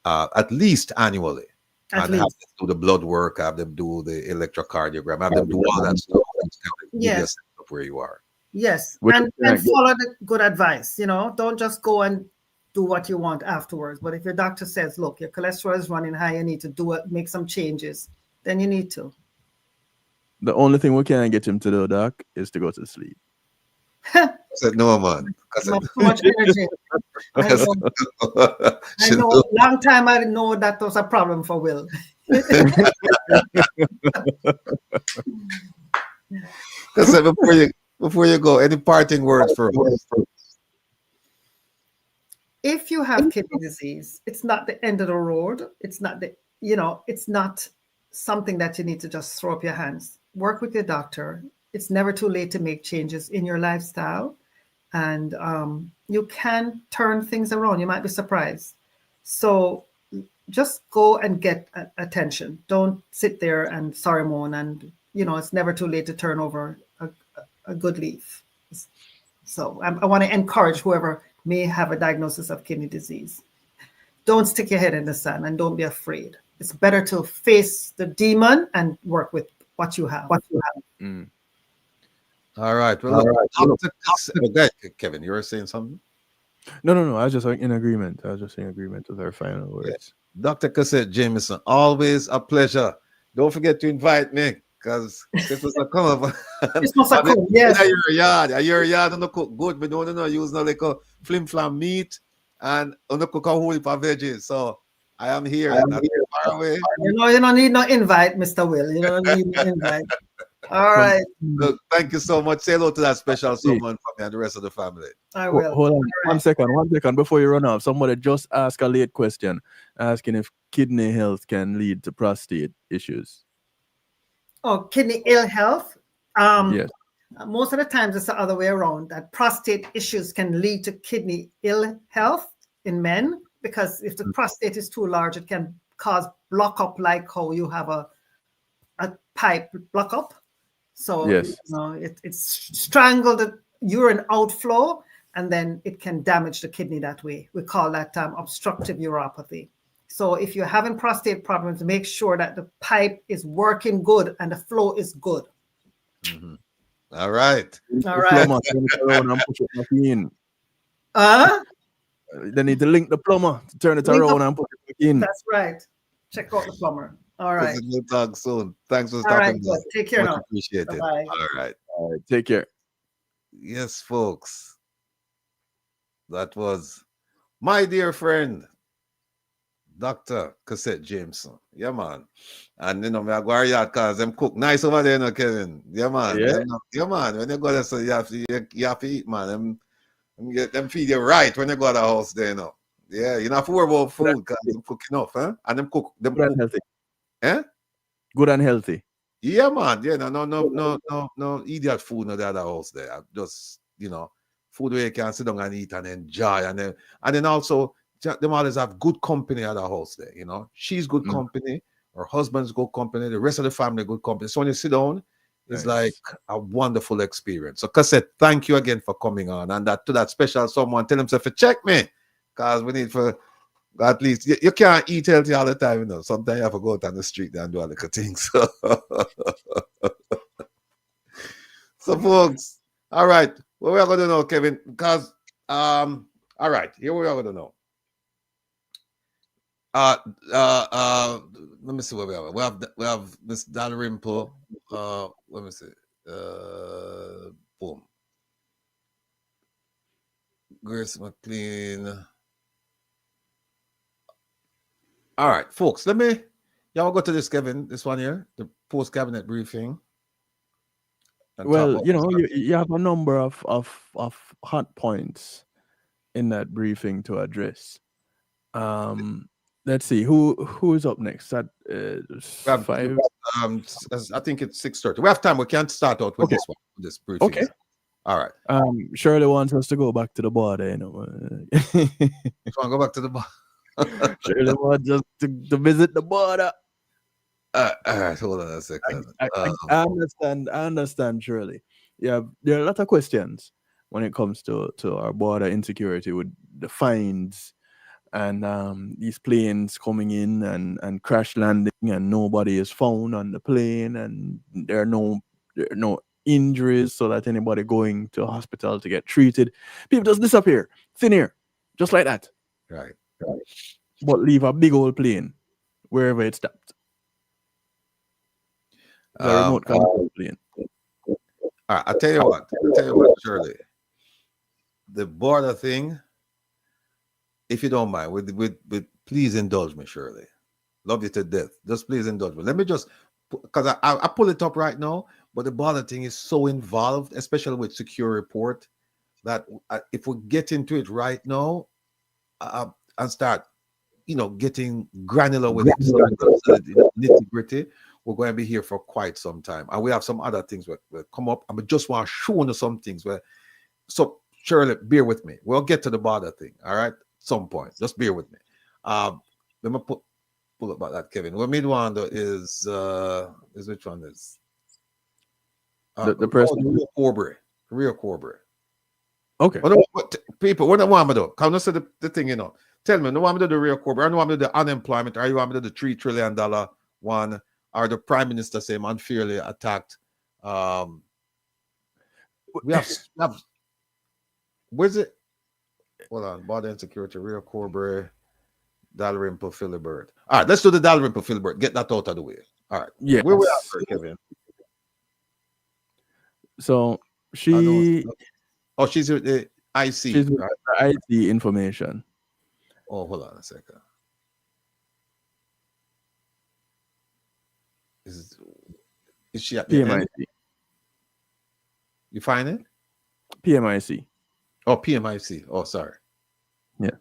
at least annually. Have them do the blood work, have them do the electrocardiogram, have them do all that stuff. Yes. Where you are. Yes. And follow the good advice, don't just go and do what you want afterwards. But if your doctor says, look, your cholesterol is running high, you need to do it, make some changes, then you need to. The only thing we can get him to do, Doc, is to go to sleep. I said, no, man. Too much energy. I know. Long time I didn't know that was a problem for Will. Before you go, any parting words for us? If you have kidney disease, it's not the end of the road. It's not it's not something that you need to just throw up your hands. Work with your doctor. It's never too late to make changes in your lifestyle. And you can turn things around. You might be surprised. So just go and get attention. Don't sit there and sorry moan. And, it's never too late to turn over a good leaf. So I want to encourage whoever may have a diagnosis of kidney disease. Don't stick your head in the sand and don't be afraid. It's better to face the demon and work with what you have. Mm. All right. Well, Kevin, you were saying something? No. I was just in agreement. With our final words. Yeah. Dr. Cassette Jameson, always a pleasure. Don't forget to invite me because this was a come up. This was a come, yes. Your yard on the cook good. We don't know use no like a flim flam meat and on the cook a whole heap of veggies. So I am here. Far away. You don't need no invite, Mr. Will. You don't need no invite. All right. Look, thank you so much. Say hello to that special someone for me and the rest of the family. I will. Hold on. One second before you run off. Somebody just asked a late question, asking if kidney health can lead to prostate issues. Oh, kidney ill health? Yes. Most of the times it's the other way around, that prostate issues can lead to kidney ill health in men, because if the prostate is too large, it can cause block up, like how you have a pipe block up. So yes. It's strangled the urine outflow, and then it can damage the kidney that way. We call that obstructive uropathy. So if you're having prostate problems, make sure that the pipe is working good and the flow is good. Mm-hmm. All right. They need to link the plumber to turn it around and put it back in. That's right. Check out the plumber. All right. We'll talk soon. Thanks for stopping. All right. Take care now. Appreciate it. Bye-bye. All right. Take care. Yes, folks. That was my dear friend, Dr. Cassette Jameson. Yeah, man. And me I go yard because them cook nice over there, Kevin. Yeah, man. Yeah, man. When you go there, so you have to eat, man. Them feed you right when you go to the house there, Yeah, you not worry about food because them cook enough, huh? And them cook good and healthy. Eh? Good and healthy. Yeah, man. Yeah, no idiot food in the other house there. Just, food where you can sit down and eat and enjoy. And then also them always have good company at the house there, you know. She's good company, her husband's good company, the rest of the family good company. So when you sit down, it's like a wonderful experience. So Cassette, thank you again for coming on. And that to that special someone, tell himself to check me. Because we need for at least you can't eat healthy all the time, you know. Sometimes you have to go out on the street and do all the things. So folks, all right. What we are gonna know, Kevin, because all right, here we are gonna know. Let me see where we are. We have Miss Dalrymple. Let me see. Boom. Grace McLean. All right, folks. Y'all go to this, Kevin. This one here, the post cabinet briefing. Well, you know, you have a number of hot points in that briefing to address. Let's see who's up next. At 5. I think it's 6:30. We have time. We can't start out with this one. This briefing. Okay. All right. Shirley wants us to go back to the border. You know. You want to go back to the border? Shirley wants us to visit the border. All right. Hold on a second. I understand, Shirley. Yeah, there are a lot of questions when it comes to our border insecurity with the fines and these planes coming in and crash landing and nobody is found on the plane and there are no injuries so that anybody going to a hospital to get treated. People just disappear, thin air, just like that. Right. But leave a big old plane wherever it stopped. The remote control plane. All right, I tell you what, Shirley. The border thing, if you don't mind, with please indulge me, Shirley. Love you to death. Just please indulge me. Let me just, because I pull it up right now, but the border thing is so involved, especially with secure report, that if we get into it right now and start, getting granular with it, nitty gritty, we're going to be here for quite some time. And we have some other things that will come up. I just want to show you some things so Shirley, bear with me. We'll get to the border thing, all right? Some point. Just bear with me. Let me pull up about that, Kevin. What mid one though is which one is the person Real Corbury. Okay. People, what do I want to do? Come on, say the thing, Tell me, no want me to do the Real Corbury, I don't want me to do the unemployment, or you want me to do the $3 trillion one, or the Prime Minister say I'm unfairly attacked. We have where's it? Hold on, border insecurity, Real Corbury, DALRYMPLE-PHILIBERT. All right, let's do the DALRYMPLE-PHILIBERT. Get that out of the way. All right. Yeah. Where we at, Kevin? So she's with the IC. She's with the IT information. Oh, hold on a second. Is she at the PMIC? end? You find it? PMIC. Oh, PMIC. Oh, sorry. Yeah.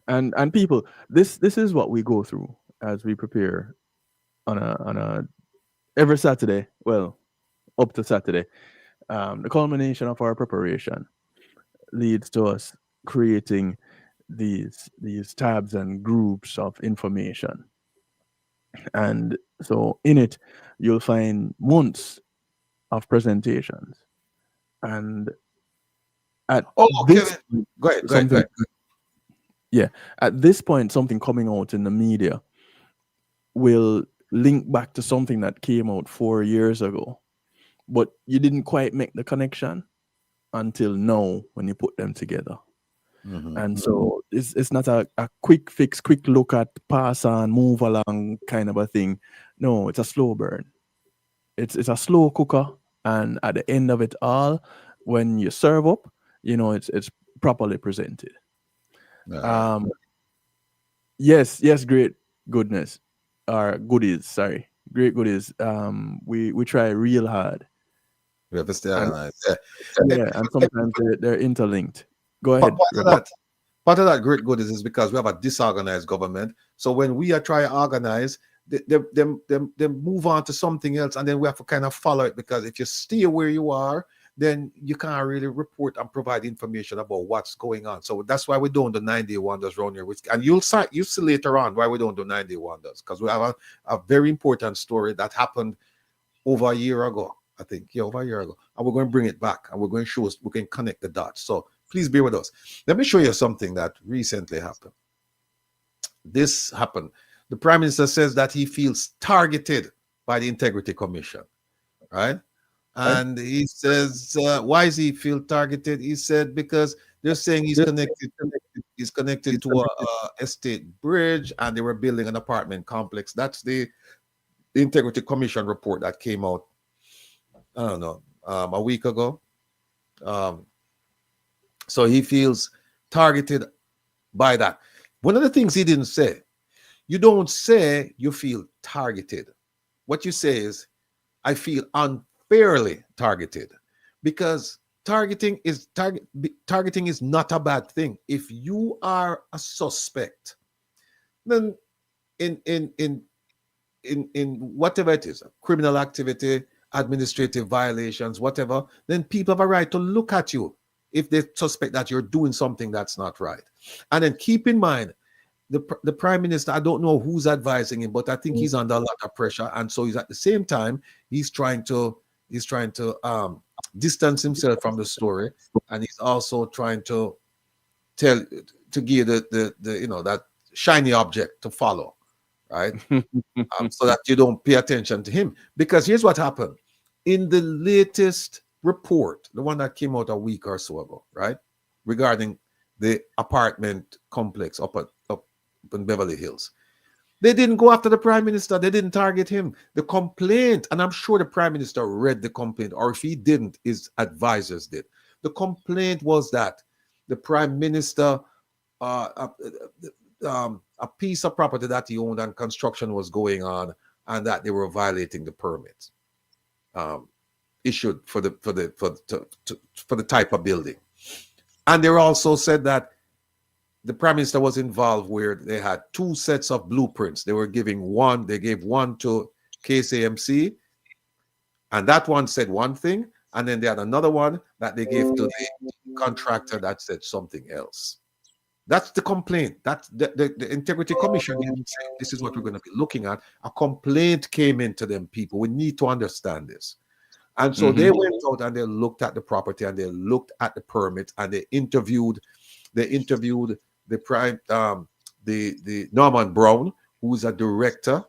And people, this is what we go through as we prepare on a every Saturday, well, up to Saturday. The culmination of our preparation leads to us creating these tabs and groups of information. And so in it, you'll find months of presentations. And at this point, go ahead. Yeah, at this point, something coming out in the media will link back to something that came out 4 years ago, but you didn't quite make the connection until now when you put them together. Mm-hmm. And so it's not a quick fix, quick look at, pass on, move along kind of a thing. No, it's a slow burn. It's a slow cooker, and at the end of it all, when you serve up, it's properly presented. Yes, great goodness, or goodies. Sorry, great goodies. We try real hard. We have to stay organized. Yeah, and sometimes they're interlinked. Go ahead. Part of that great goodies is because we have a disorganized government. So when we are trying to organize, they move on to something else, and then we have to kind of follow it, because if you stay where you are, then you can't really report and provide information about what's going on. So that's why we don't do 90 wonders around here. And you'll see later on why we don't do 90 wonders, because we have a very important story that happened over a year ago, I think. Yeah, over a year ago. And we're going to bring it back, and we're going to show us, we can connect the dots. So please bear with us. Let me show you something that recently happened. This happened. The Prime Minister says that he feels targeted by the Integrity Commission, right? And he says, why does he feel targeted? He said because they're saying he's connected to a estate bridge, and they were building an apartment complex. That's the Integrity Commission report that came out, I don't know, a week ago. So he feels targeted by that. One of the things he didn't say, you don't say you feel targeted. What you say is, I feel unfairly targeted, because targeting is not a bad thing. If you are a suspect, then in whatever it is, criminal activity, administrative violations, whatever, then people have a right to look at you if they suspect that you're doing something that's not right. And then keep in mind, the Prime Minister, I don't know who's advising him, but I think he's under a lot of pressure, and so he's at the same time he's trying to distance himself from the story, and he's also trying to give the that shiny object to follow, right? So that you don't pay attention to him. Because here's what happened in the latest report, the one that came out a week or so ago, right, regarding the apartment complex up in Beverly Hills. They didn't go after the Prime Minister. They didn't target him. The complaint, and I'm sure the Prime Minister read the complaint, or if he didn't, his advisors did. The complaint was that the Prime Minister, a piece of property that he owned and construction was going on, and that they were violating the permits issued for the type of building. And they also said that the Prime Minister was involved where they had two sets of blueprints. They gave one to KSAMC, and that one said one thing, and then they had another one that they gave to the contractor that said something else. That's the complaint. That's the Integrity Commission didn't say, this is what we're going to be looking at. A complaint came into them people. We need to understand this. And so they went out and they looked at the property, and they looked at the permit, and they interviewed the prime the Norman Brown, who's a director,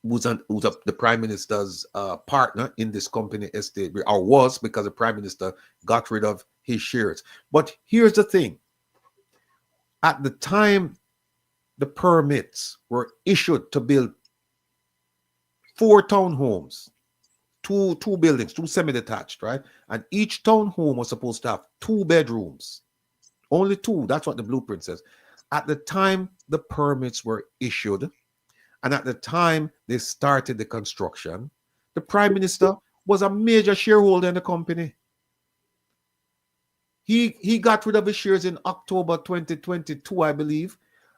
who's the Prime Minister's partner in this company estate, or was, because the Prime Minister got rid of his shares. But here's the thing. At the time the permits were issued to build 4 townhomes, two buildings, 2 semi-detached, right? And each townhome was supposed to have 2 bedrooms. Only 2. That's what the blueprint says. At the time the permits were issued, and at the time they started the construction, the Prime Minister was a major shareholder in the company. He got rid of his shares in October 2022, I believe,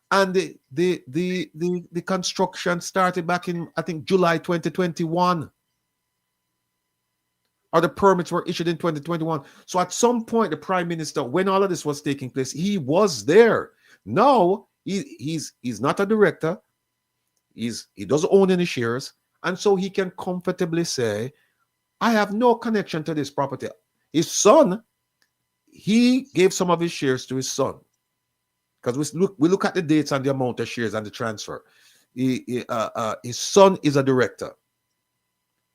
and the construction started back in, I think, July 2021. Or the permits were issued in 2021. So at some point, the Prime Minister, when all of this was taking place, he was there. Now he's not a director. He doesn't own any shares, and so he can comfortably say, I have no connection to this property. His son, he gave some of his shares to his son, because we look at the dates and the amount of shares and the transfer. His son is a director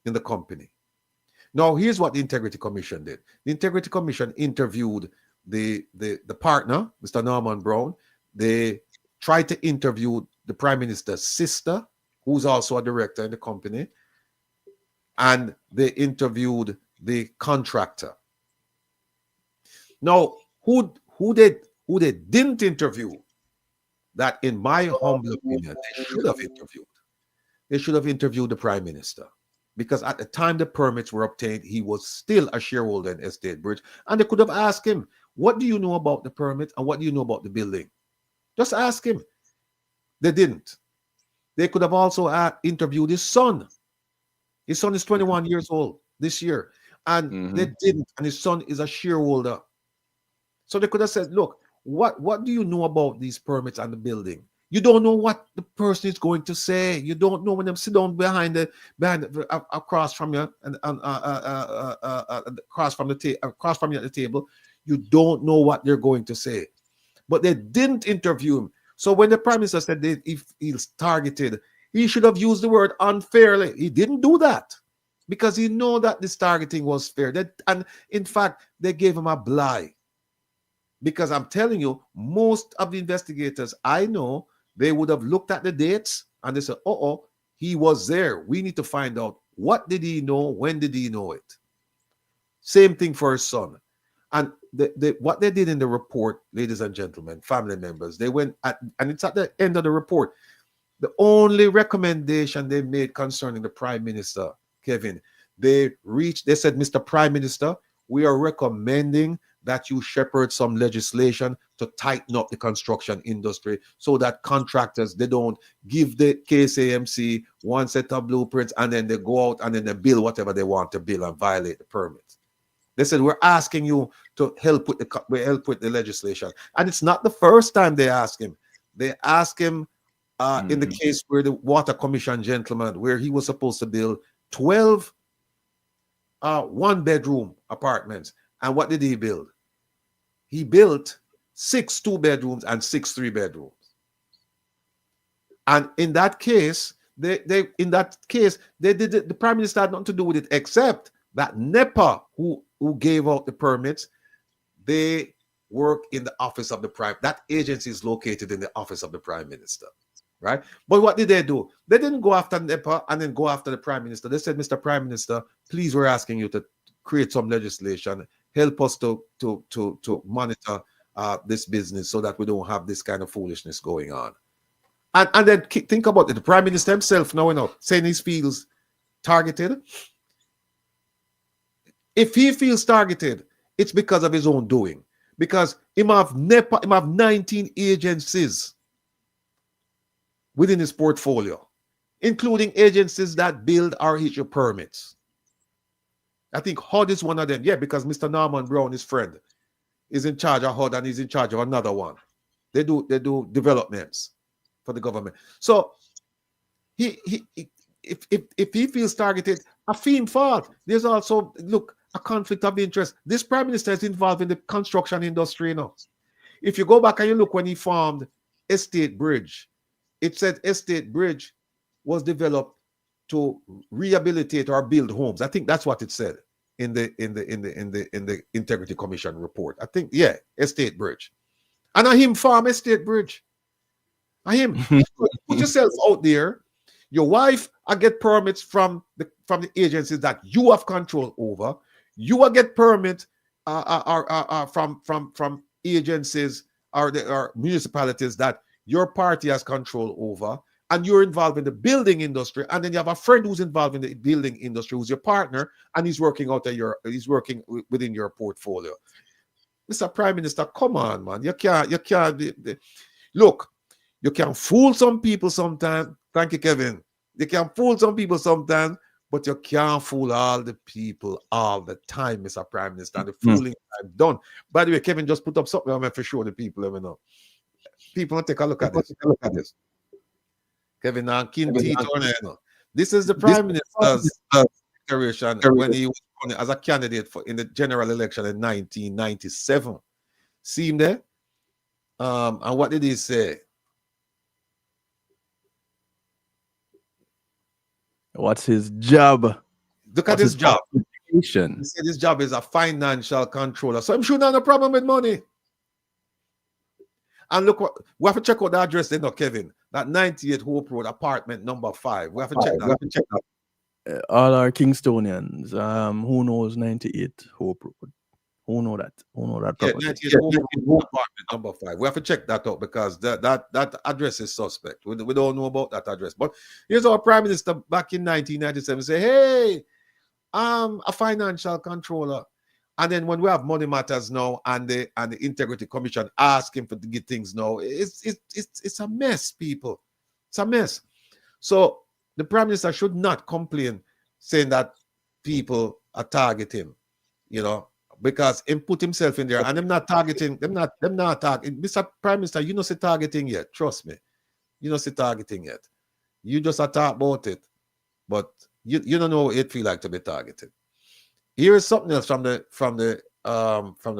in the company. Now, here's what the Integrity Commission did. The Integrity Commission interviewed the partner, Mr. Norman Brown. They tried to interview the Prime Minister's sister, who's also a director in the company, and they interviewed the contractor. Now, who they didn't interview, that, in my humble opinion, they should have interviewed. They should have interviewed the Prime Minister. Because at the time the permits were obtained, he was still a shareholder in Estate Bridge. And they could have asked him, what do you know about the permit and what do you know about the building? Just ask him. They didn't. They could have also interviewed his son. His son is 21 years old this year. And they didn't. And his son is a shareholder. So they could have said, look, what do you know about these permits and the building? You don't know what the person is going to say. You don't know when them sit down across from you and across from you at the table. You don't know what they're going to say. But they didn't interview him. So when the prime minister said if he's targeted, he should have used the word unfairly. He didn't do that because he knew that this targeting was fair. And in fact, they gave him a bly. Because I'm telling you, most of the investigators I know, they would have looked at the dates and they said, he was there. We need to find out what did he know, when did he know it. Same thing for his son. And what they did in the report, ladies and gentlemen, family members, they went and it's at the end of the report. The only recommendation they made concerning the prime minister, Kevin, they said, Mr. Prime Minister, we are recommending that you shepherd some legislation to tighten up the construction industry so that contractors, they don't give the KSAMC one set of blueprints and then they go out and then they build whatever they want to build and violate the permits. They said, we're asking you to help with the legislation. And it's not the first time they ask him. They ask him in the case where the Water Commission gentleman, where he was supposed to build 12 one-bedroom apartments. And what did he build? He built 6 2-bedrooms and 6 3-bedrooms. And in that case, the prime minister had nothing to do with it, except that NEPA, who gave out the permits, they work in the office of the prime. That agency is located in the office of the prime minister, right? But what did they do? They didn't go after NEPA and then go after the prime minister. They said, Mr. Prime Minister, please, we're asking you to create some legislation, help us to monitor this business so that we don't have this kind of foolishness going on. And then think about it. The prime minister himself now, saying he feels targeted. If he feels targeted, it's because of his own doing. Because him have NEPA, him have 19 agencies within his portfolio, including agencies that build or issue permits. I think HUD is one of them. Yeah, because Mr. Norman Brown, his friend, is in charge of HUD and he's in charge of another one. They do developments for the government. So if he feels targeted, a theme fault. There's also, look, a conflict of interest. This prime minister is involved in the construction industry now. If you go back and you look when he formed Estate Bridge, it said Estate Bridge was developed to rehabilitate or build homes. I think that's what it said in the Integrity Commission report. I think, yeah, Estate Bridge. And I him farm Estate Bridge. I him. Put yourself out there. Your wife, I get permits from the agencies that you have control over. You will get permits from agencies or municipalities that your party has control over, and you're involved in the building industry, and then you have a friend who's involved in the building industry, who's your partner, and he's working within your portfolio. Mr. Prime Minister, come on, man. You can't look, you can fool some people sometimes. Thank you, Kevin. You can fool some people sometimes, but you can't fool all the people all the time, Mr. Prime Minister. And the fooling I've done. By the way, Kevin just put up something I'm for sure the people let me know. People take a look at this. Kevin this is the Prime Minister's declaration when he was running as a candidate in the general election in 1997. See him there? And what did he say? What's his job? Look at his job. He said his job is a financial controller. So I'm sure not a problem with money. And look, we have to check out the address there, Kevin. That 98 Hope Road, apartment number 5. We have to check that. All our Kingstonians, who knows 98 Hope Road? Who know that? Who know that? Yeah, 98 Hope Road, apartment number 5. We have to check that out because that address is suspect. We don't know about that address. But here's our Prime Minister back in 1997 say, hey, I'm a financial controller. And then when we have Money Matters now and the Integrity Commission ask him to get things now, it's a mess, people. It's a mess. So the Prime Minister should not complain saying that people target him, you know, because he put himself in there, and them not targeting, them not targeting. Mr. Prime Minister, you know say targeting yet. Trust me. You know say targeting yet. You just talk about it, but you don't know what it feel like to be targeted. Here is something else from the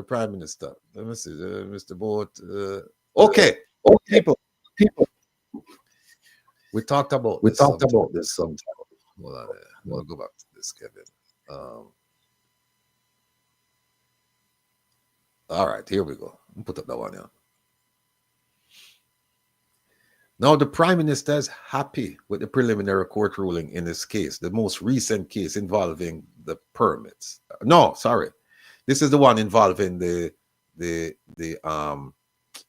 Prime Minister. Let me see, Mr. Boat. Okay, people. We talked about this sometime. Hold on, we'll go back to this, Kevin. All right, here we go. I'll put up that one here. Now, the Prime Minister is happy with the preliminary court ruling in this case, the most recent case involving the permits. No, sorry. This is the one involving the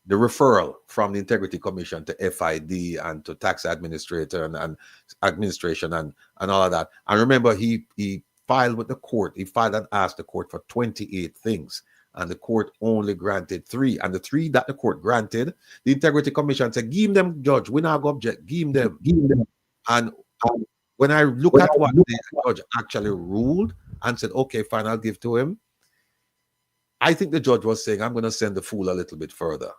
referral from the Integrity Commission to FID and to tax administrator and administration and all of that. And remember, he filed with the court. He filed and asked the court for 28 things. And the court only granted 3. And the 3 that the court granted, the Integrity Commission said, give them, judge. We're not going to object. Give them. And when I look at what the judge actually ruled and said, okay, fine, I'll give to him, I think the judge was saying, I'm going to send the fool a little bit further.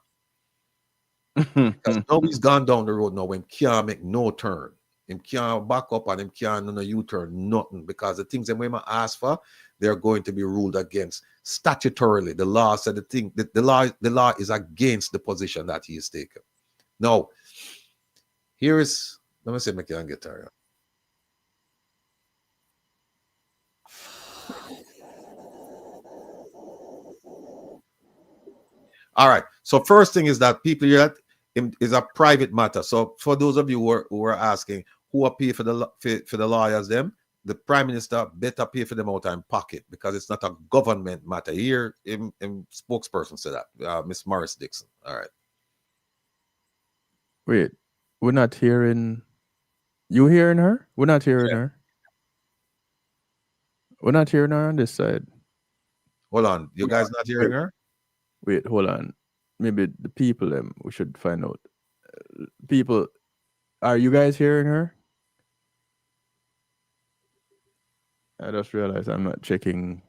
Because now he's gone down the road now when he can't make no turn. Him can't back up and him can't do no U-turn, nothing. Because the things that we ask for, they're going to be ruled against statutorily. The law said the law is against the position that he is taking. Now, here is, let me see if I can get there. All right. So first thing is that people here is a private matter. So for those of you who are asking who are pay for the lawyers, them, the Prime Minister better pay for them out of pocket because it's not a government matter. Here, spokesperson said that, Miss Morris Dixon. All right. Wait, we're not hearing. You hearing her? We're not hearing her. We're not hearing her on this side. Hold on. You guys not hearing her? Wait, hold on. Maybe the people, we should find out. People, are you guys hearing her? I just realized I'm not checking.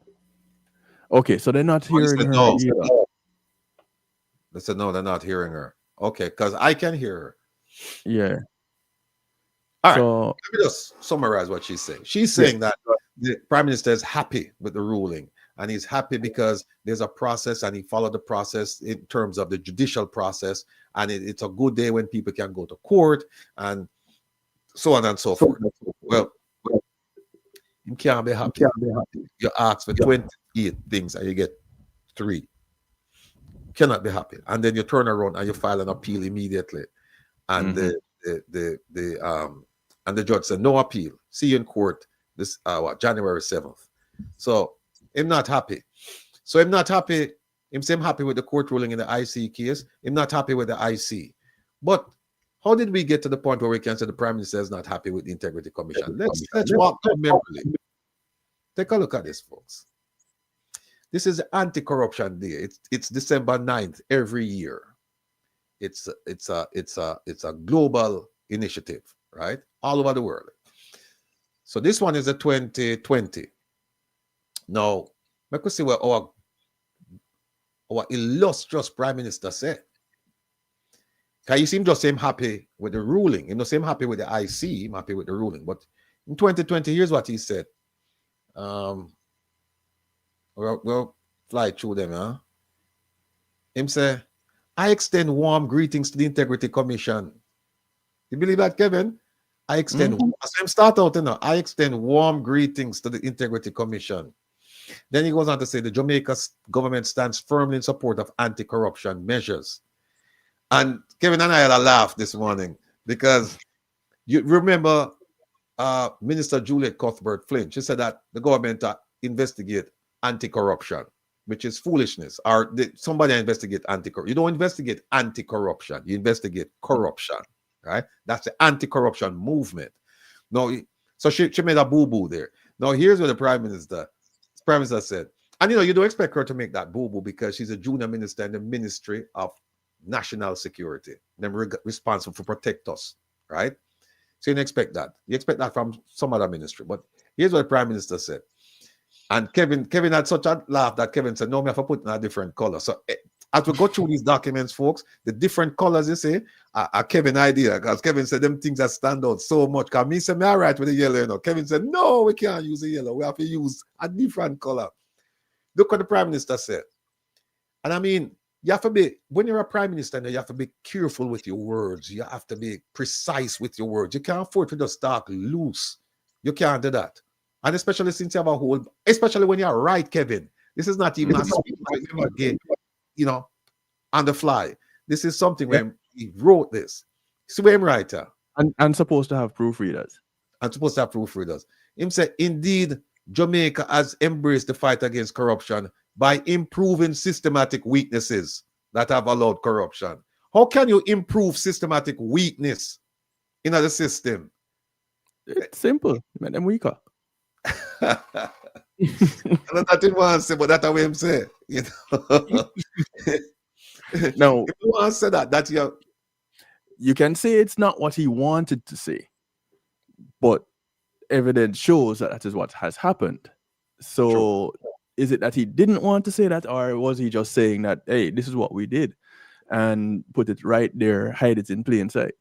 Okay, so they're not hearing her either. They said no, they're not hearing her. Okay, because I can hear her. Yeah. All right. Let me just summarize what she's saying. She's saying that the Prime Minister is happy with the ruling. And he's happy because there's a process and he followed the process in terms of the judicial process. And it's a good day when people can go to court and so on and so forth. Well, you can't be happy. You ask for 28 things and you get 3. You cannot be happy. And then you turn around and you file an appeal immediately. And the judge said, no appeal. See you in court this January 7th. So I'm not happy. So I'm not happy. I'm happy with the court ruling in the IC case. I'm not happy with the IC. But how did we get to the point where we can say the Prime Minister is not happy with the Integrity Commission? Let's walk down memory lane. Take a look at this, folks. This is Anti-Corruption Day. It's December 9th every year. It's a global initiative, right? All over the world. So this one is a 2020. Now, I could see what our illustrious Prime Minister said. Because you seem just seem happy with the ruling. You know, seem happy with the IC, I'm happy with the ruling. But in 2020, here's what he said. We'll fly through them, huh? Him say, I extend warm greetings to the Integrity Commission. You believe that, Kevin? I extend, start out, you know, I extend warm greetings to the Integrity Commission. Then he goes on to say the Jamaica government stands firmly in support of anti-corruption measures. And Kevin and I had a laugh this morning because you remember Minister Juliet Cuthbert Flynn. She said that the government investigate anti-corruption, which is foolishness. Or somebody investigate anti-corruption. You don't investigate anti-corruption. You investigate corruption, right? That's the anti-corruption movement. No, so she made a boo-boo there. Now here's what the Prime Minister said, and you know, you don't expect her to make that boo-boo because she's a junior minister in the Ministry of National Security. They're responsible for protect us, right? So you don't expect that. You expect that from some other ministry. But here's what the Prime Minister said. And Kevin had such a laugh that Kevin said, no, me have to put in a different color. So as we go through these documents, folks, the different colors you say are Kevin idea, because Kevin said them things that stand out so much. Because me say, me all right with the yellow, you know. Kevin said, no, we can't use the yellow. We have to use a different color. Look what the Prime Minister said. And I mean, you have to be, when you're a Prime Minister, you have to be careful with your words. You have to be precise with your words. You can't afford to just talk loose. You can't do that. And especially since you have a whole, especially when you're right, Kevin. This is not even a speech again, you know, on the fly. This is something when he wrote this. See where I'm writer. And supposed to have proofreaders. And supposed to have proofreaders. Him said, indeed, Jamaica has embraced the fight against corruption by improving systematic weaknesses that have allowed corruption. How can you improve systematic weakness in the system? It's simple. Make them weaker. That didn't want to say, but that's what him say. You know. No, if you want to say that you can say it's not what he wanted to say, but evidence shows that is what has happened. So, True. Is it that he didn't want to say that, or was he just saying that, hey, this is what we did, and put it right there, hide it in plain sight?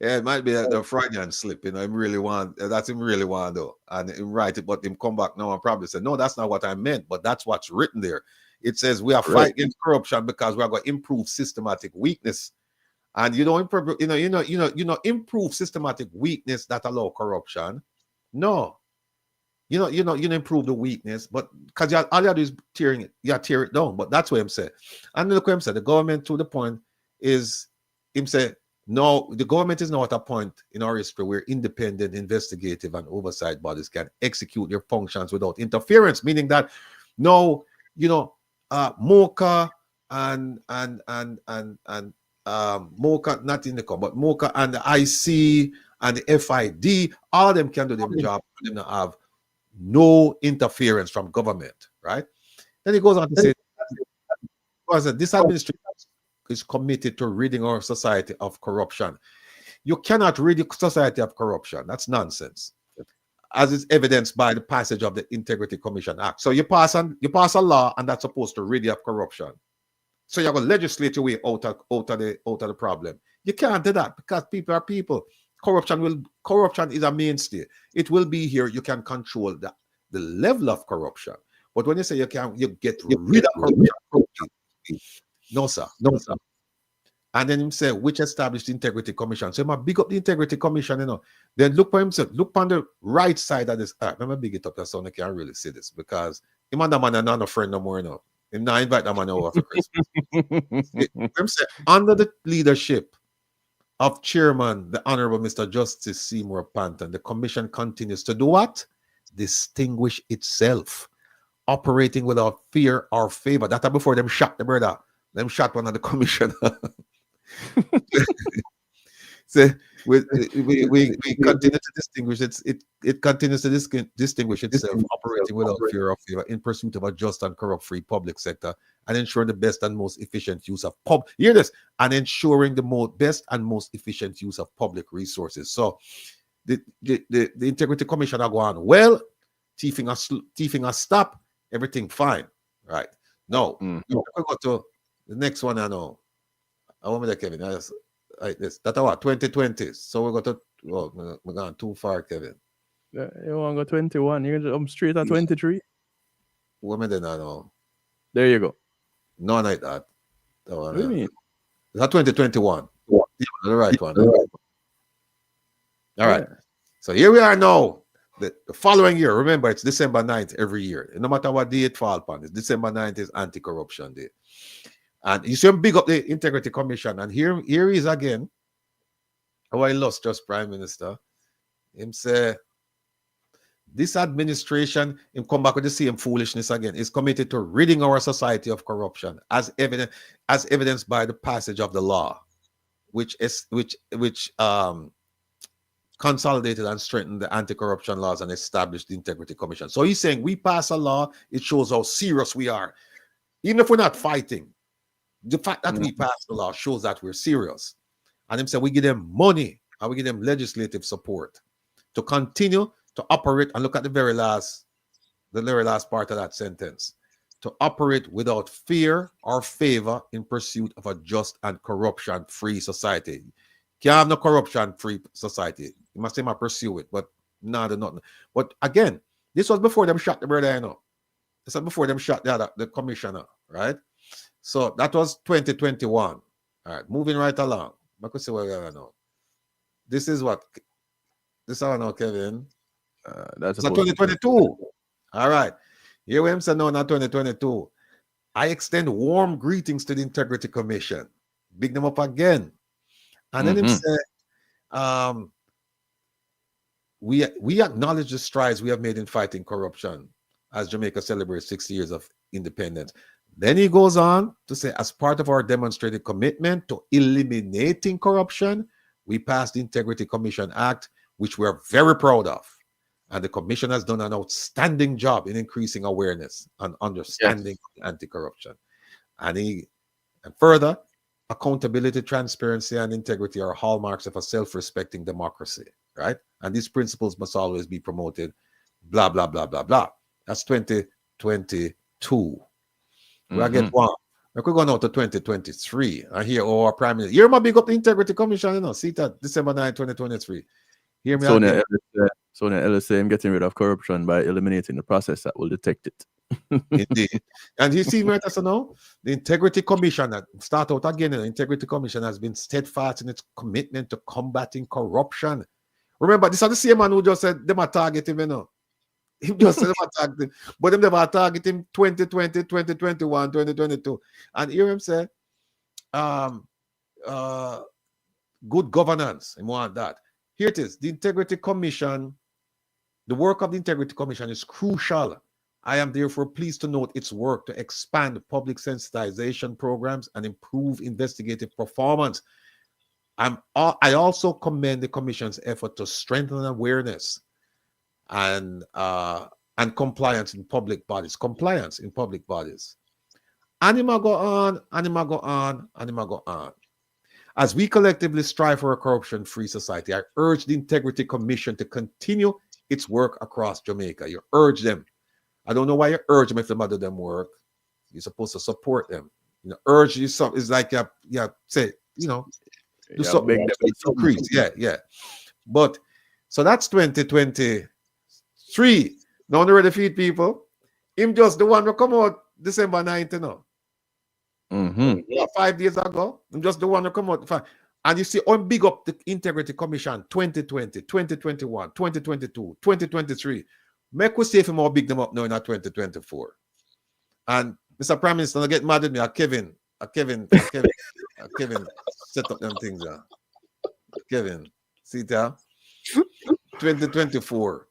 Yeah, it might be the Freudian slip, you know. Him really want that's him really want though, and him write it, but him come back now and probably say, no, that's not what I meant, but that's what's written there. It says we are fighting against corruption because we are going to improve systematic weakness, and you don't improve, improve systematic weakness that allow corruption. No, you improve the weakness, but because all you do is tear it down. But that's what him said, and look what him said. The government to the point is him say. No, the government is now at a point in our history where independent, investigative, and oversight bodies can execute their functions without interference. Meaning that no, MOCA and MOCA, not in the com, but MOCA and the IC and the FID, all of them can do their job and them have no interference from government, right? Then he goes on to say, this administration is committed to ridding our society of corruption. You cannot rid the society of corruption. That's nonsense, as is evidenced by the passage of the Integrity Commission Act. So you pass a law, and that's supposed to rid you of corruption. So you're going to legislate your way out of the problem. You can't do that because people are people. Corruption is a mainstay. It will be here. You can control the level of corruption. But when you say you get rid of corruption, no, sir. And then him say, which established the Integrity Commission. So him big up the Integrity Commission, Then look for himself. Look on the right side of this. Let me big it up so I can't really see this because him and that man are not a friend no more, Him not invite that man over for Christmas. Him say, under the leadership of Chairman, the Honorable Mr. Justice Seymour Panton, the Commission continues to do what? Distinguish itself, operating without fear or favor. That's before them shot the brother. Them shot one of the commissioner. So we continue to distinguish it continues to distinguish itself, operating without fear or favor in pursuit of a just and corrupt-free public sector and ensuring the best and most efficient use of and ensuring the best and most efficient use of public resources. So the Integrity Commission are going well, thieving a stop, everything fine, right? No, we go to the next one. I know. I want me to Kevin. That's what 2020. So we got to. Well, we're going too far, Kevin. You want to go 21? I'm straight at 23. Women then I know. There you go. No, like that. What do you mean? Is that 2021? Yeah, the right one. All right. So here we are now. The following year, remember, it's December 9th every year. No matter what day it falls upon, it's December 9th is Anti-Corruption Day. And you see him big up the Integrity Commission. And here he is again. How I lost just Prime Minister. Him say, this administration, him come back with the same foolishness again, is committed to ridding our society of corruption, as evidenced by the passage of the law, which consolidated and strengthened the anti-corruption laws and established the Integrity Commission. So he's saying we pass a law, it shows how serious we are. Even if we're not fighting, the fact that we pass the law shows that we're serious. And him say we give them money and we give them legislative support to continue to operate. And look at the very last the very last part of that sentence, to operate without fear or favor in pursuit of a just and corruption-free society. Can't have no corruption-free society. You must say, I pursue it, but no, they're not. But again, this was before them shot the brother, you know. This was before them shot the commissioner, right? So that was 2021. All right, moving right along. I could see where we are now. This is what? This is how I know, Kevin. That's 2022. All right. Here we are now in 2022. I extend warm greetings to the Integrity Commission. Big them up again. And then him say, we acknowledge the strides we have made in fighting corruption as Jamaica celebrates 60 years of independence. Then he goes on to say, as part of our demonstrated commitment to eliminating corruption, we passed the Integrity Commission Act, which we're very proud of. And the commission has done an outstanding job in increasing awareness and understanding anti-corruption. And further, accountability, transparency, and integrity are hallmarks of a self-respecting democracy, right? And these principles must always be promoted, blah, blah, blah, blah, blah. That's 2022. We get one. We could go now to 2023. I hear our Prime Minister. Hear my big up the Integrity Commission, you know, see that December 9, 2023. Hear me again. Sonia LSA, I'm getting rid of corruption by eliminating the process that will detect it. Indeed. And you see, right, so now, the Integrity Commission, start out again, the Integrity Commission has been steadfast in its commitment to combating corruption. Remember, this is the same man who just said them are targeting him, you know. He just said them are targeting, but them never target him 2020, 2021, 2022. And hear him say, good governance, and want that. Here it is, the Integrity Commission. The work of the Integrity Commission is crucial. I am therefore pleased to note its work to expand public sensitization programs and improve investigative performance. I also commend the Commission's effort to strengthen awareness and compliance in public bodies. Compliance in public bodies. Anima go on, anima go on, anima go on. As we collectively strive for a corruption-free society, I urge the Integrity Commission to continue its work across Jamaica. You urge them. I don't know why you urge them if the mother them work. You're supposed to support them. You know, urge you something is like say, you know, do something increase. Yeah. But so that's 2023. Now they ready to feed people. Him just the one who come out December 9th, you know. 5 days ago. I'm just the one who come out. And you see, I'm big up the Integrity Commission 2020, 2021, 2022, 2023. Make we see if more big them up now in 2024. And Mr. Prime Minister, don't get mad at me. Kevin set up them things. Kevin, see there? 2024.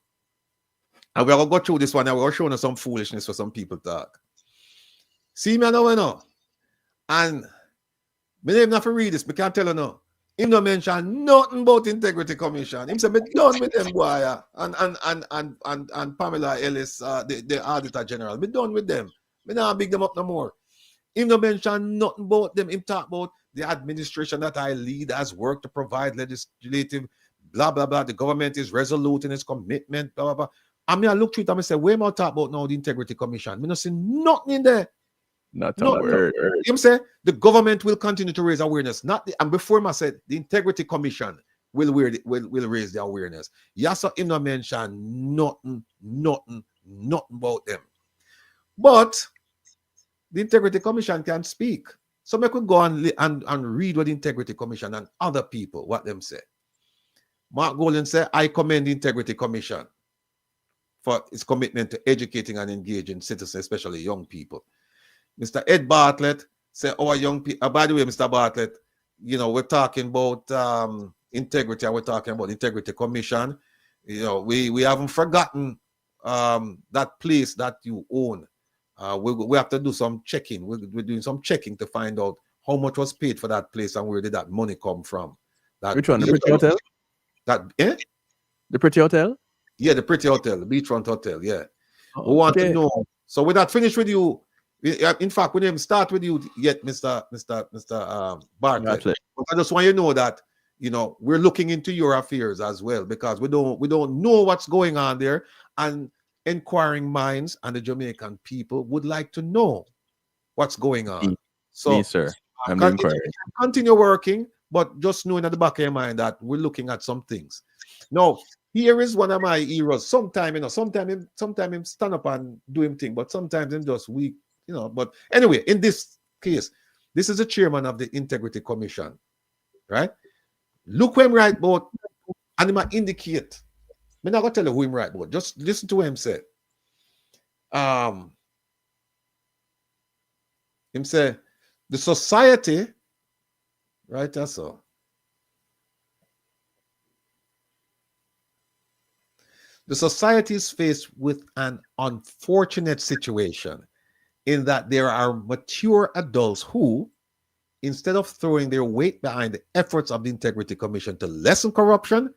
And we're going to go through this one. And we're going to show you some foolishness for some people talk. See me now, no? And me name not for read this, I can't tell you no. Him no mention nothing about Integrity Commission. Him say me done with them boy and Pamela Ellis, the Auditor General. Me done with them. Me not big them up no more. Him no mention nothing about them. Him talk about the administration that I lead has worked to provide legislative blah blah blah. The government is resolute in its commitment, blah blah blah. And me I look through it and I say, where am I talk about now the Integrity Commission? Me not see nothing in there. Not a word. You know what I'm saying? The government will continue to raise awareness. And before I said the Integrity Commission will raise the awareness. Yes, him not mention nothing about them. But the Integrity Commission can speak. So I could go and read what the Integrity Commission and other people, what them say. Mark Golden said, I commend the Integrity Commission for its commitment to educating and engaging citizens, especially young people. Mr. Ed Bartlett said, our young people, by the way, Mr. Bartlett, you know, we're talking about integrity and we're talking about Integrity Commission. You know, we haven't forgotten that place that you own. We have to do some checking. We're doing some checking to find out how much was paid for that place and where did that money come from. Which one? The Pretty Hotel? The Pretty Hotel? Yeah, the Pretty Hotel, the Beachfront Hotel, yeah. We want to know. So we're not finished with you. In fact, we didn't even start with you yet, Mr. Bartlett. I just want you to know that, you know, we're looking into your affairs as well because we don't know what's going on there. And inquiring minds and the Jamaican people would like to know what's going on. So, Me, sir. I'm the inquiry. continue working, but just knowing at the back of your mind that we're looking at some things. Now, here is one of my heroes. Sometimes him stand up and do him thing, but sometimes him just weak, But anyway, in this case, this is the chairman of the Integrity Commission, right? Look who him right about, and he might indicate. I'm not gonna tell you who him right about. Just listen to what him say. Him say the society, right? That's all. The society is faced with an unfortunate situation in that there are mature adults who, instead of throwing their weight behind the efforts of the Integrity Commission to lessen corruption,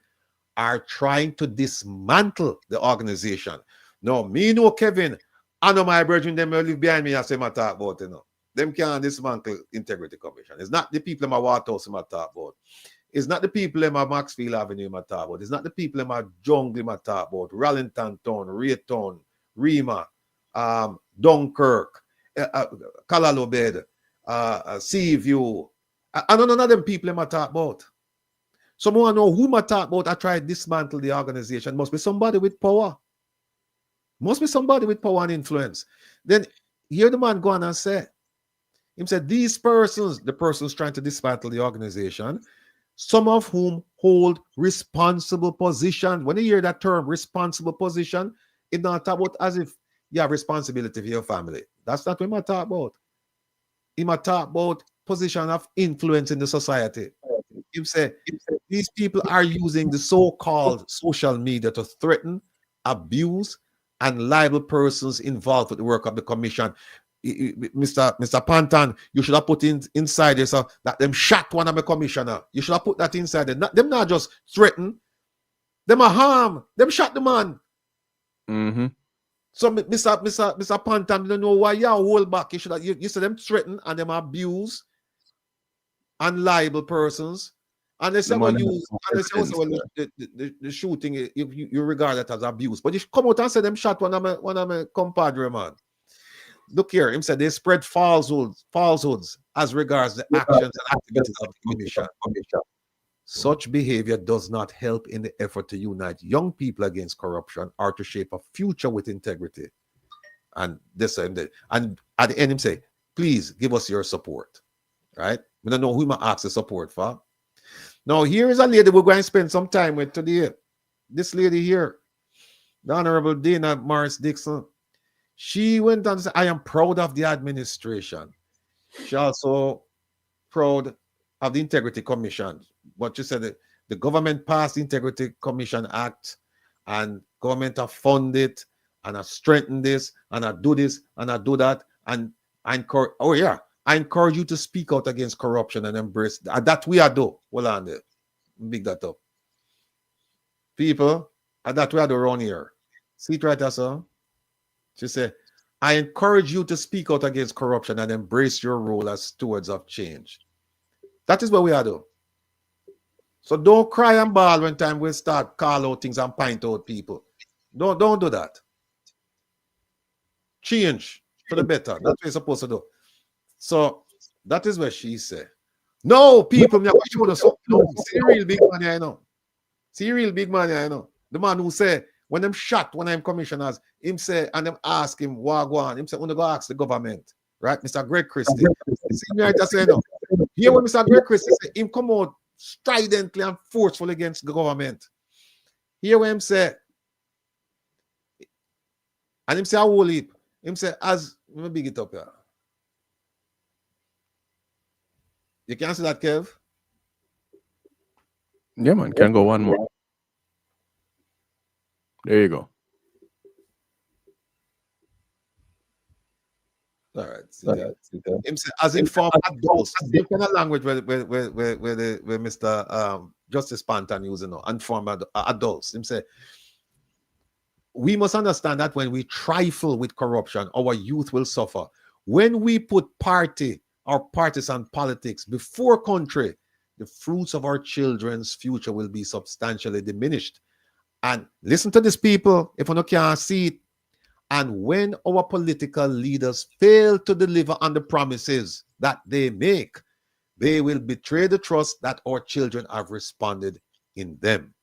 are trying to dismantle the organization. No, me know Kevin, I know my brethren, them will live behind me and say, I talk about, Them can't dismantle Integrity Commission. It's not the people in my Waterhouse I talk about. It's not the people in my Maxfield Avenue I talk about. It's not the people in my jungle I talk about. Rallington Town, Raytown, Rima, Dunkirk, Kalalobed, Seaview. I don't know none of them people I talk about. Someone know who I talk about. I try to dismantle the organization. Must be somebody with power. Must be somebody with power and influence. Then here the man go on and say, him said, these persons, the persons trying to dismantle the organization, some of whom hold responsible positions. When you hear that term, responsible position, it's not about as if you have responsibility for your family. That's not what I talk about. He might talk about position of influence in the society. He said, these people are using the so-called social media to threaten, abuse, and libel persons involved with the work of the commission. Mr. Pantan, you should have put inside there so that them shot one of the commissioner. You should have put that inside there. Them not just threaten. Them a harm. Them shot the man. Mm-hmm. So Mr. Pantan, you don't know why you hold back. You should have, you said them threaten and them abuse and libel persons. And they say, well, the shooting, you regard that as abuse. But you come out and say them shot one of my compadre, man. Look here, him said they spread falsehoods as regards the actions and activities of the commission. Such behavior does not help in the effort to unite young people against corruption or to shape a future with integrity. And this and that. And at the end, him say, please give us your support. Right? We don't know who I ask the support for. Now, here is a lady we're going to spend some time with today. This lady here, the Honorable Dana Morris Dixon. She went on to say, I am proud of the administration. She also proud of the Integrity Commission. But she said that the government passed the Integrity Commission Act and government have funded it and have strengthened this and I do this and I do that. And I encourage you to speak out against corruption and embrace that. That we are do. Hold on there. Big that up. People, that we are do around here. See it right there, sir? She said, I encourage you to speak out against corruption and embrace your role as stewards of change. That is what we are doing. So don't cry and bawl when time we start call out things and point out people. Don't do that. Change for the better. That's what you're supposed to do. So that is what she said. No, people, me show us something. See real big money, I know. See real big money, I know. The man who said, when them shot one of them commissioners, him say, and them ask him, what go on? Him say, go ask the government, right? Mr. Greg Christie. See me right, I say no. Here when Mr. Greg Christie say, him come out stridently and forceful against the government. Here when him say, and him say, I will leap. Him say, as, let me big it up here. You can't see that, Kev? Yeah, man, can go one more. There you go. All right. See that. As informed adults, the kind of language where Mr. Justice Pantan using now, informed adults. Him say, we must understand that when we trifle with corruption, our youth will suffer. When we put party or partisan politics before country, the fruits of our children's future will be substantially diminished. And listen to these people. If you can't see it, And when our political leaders fail to deliver on the promises that they make, they will betray the trust that our children have responded in them.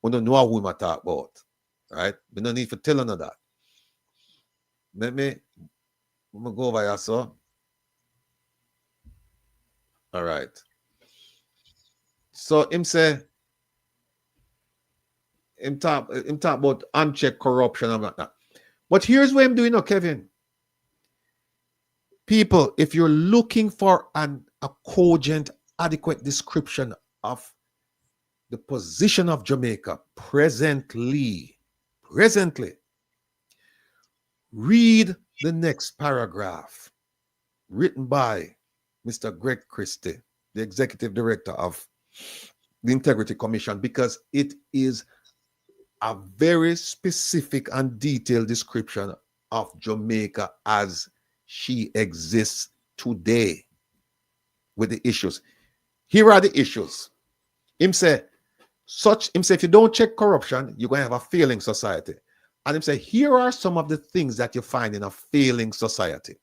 We don't know who we talk about, right? We don't need to tell another that. Let me go over here, so. All right. So him say, him talk about unchecked corruption and that. But here's what I'm doing now, Kevin. People, if you're looking for a cogent, adequate description of the position of Jamaica presently, read the next paragraph written by Mr. Greg Christie, the executive director of the Integrity Commission, because it is a very specific and detailed description of Jamaica as she exists today with the issues. Here are the issues. Him say, if you don't check corruption, you're going to have a failing society. And him say, here are some of the things that you find in a failing society.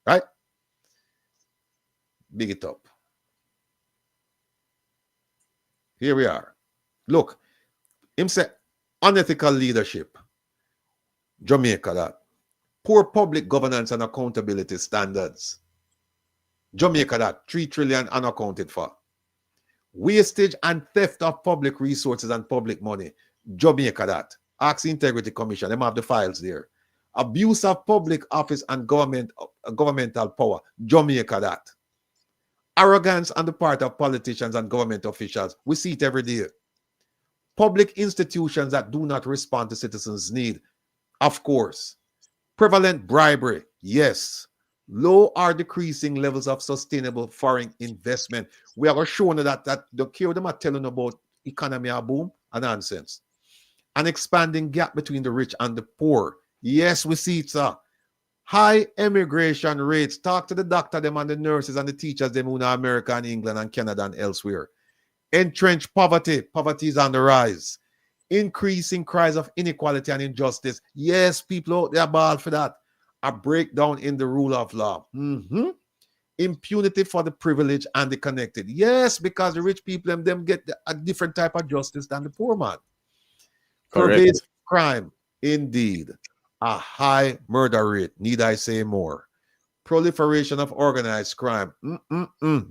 Right? Big it up. Here we are. Look, him say, unethical leadership. Jamaica, that. Poor public governance and accountability standards. Jamaica, that. 3 trillion unaccounted for. Wastage and theft of public resources and public money. Jamaica, that. Ask the Integrity Commission. Them have the files there. Abuse of public office and governmental power. Jamaica, that. Arrogance on the part of politicians and government officials. We see it every day. Public institutions that do not respond to citizens' need. Of course. Prevalent bribery. Yes. Low or decreasing levels of sustainable foreign investment. We are showing that the care them are telling about economy a boom and nonsense. An expanding gap between the rich and the poor. Yes, we see it, sir. High immigration rates. Talk to the doctor, them and the nurses and the teachers, them who know America and England and Canada and elsewhere. Entrenched poverty. Poverty is on the rise. Increasing cries of inequality and injustice. Yes, people out there ball for that. A breakdown in the rule of law. Impunity for the privileged and the connected. Yes, because the rich people them get a different type of justice than the poor man. Pervasive crime. Indeed. A high murder rate. Need I say more? Proliferation of organized crime.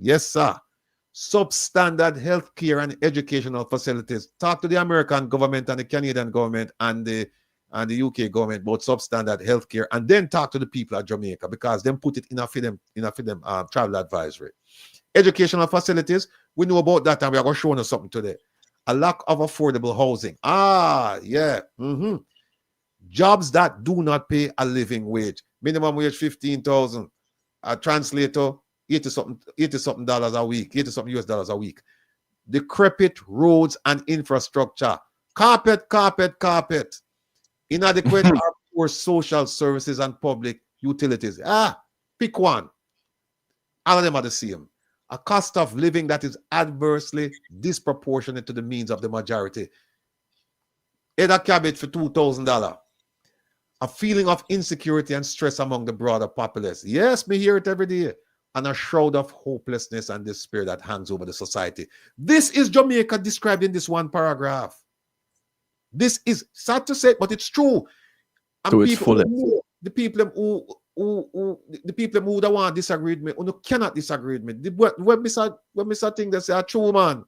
Yes, sir. Substandard healthcare and educational facilities. Talk to the American government and the Canadian government and the UK government about substandard healthcare, and then talk to the people of Jamaica, because them put it in a for them travel advisory. Educational facilities, we know about that, and we are going to show you something today. A lack of affordable housing. Yeah. Jobs that do not pay a living wage. Minimum wage 15,000. A translator, 80 something dollars a week, 80 something US dollars a week. Decrepit roads and infrastructure. Carpet. Inadequate or poor social services and public utilities. Pick one. All of them are the same. A cost of living that is adversely disproportionate to the means of the majority. A cabbage for $2,000. A feeling of insecurity and stress among the broader populace. Yes, me hear it every day. And a shroud of hopelessness and despair that hangs over the society. This is Jamaica described in this one paragraph. This is sad to say, but it's true. And so it's full. The people who don't want to disagree with me, who cannot disagree with me. When me say things that say are true, man.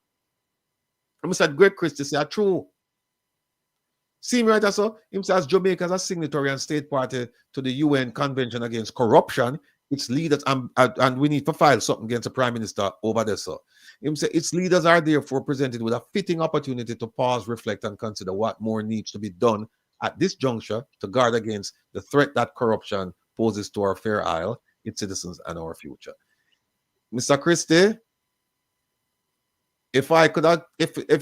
When me say Greg Christie say are true. See me right so? Him says Jamaica as a signatory and state party to the UN Convention Against Corruption. Its leaders, and we need to file something against the Prime Minister over there, so. Him say its leaders are therefore presented with a fitting opportunity to pause, reflect, and consider what more needs to be done at this juncture to guard against the threat that corruption poses to our fair isle, its citizens, and our future. Mr. Christie, if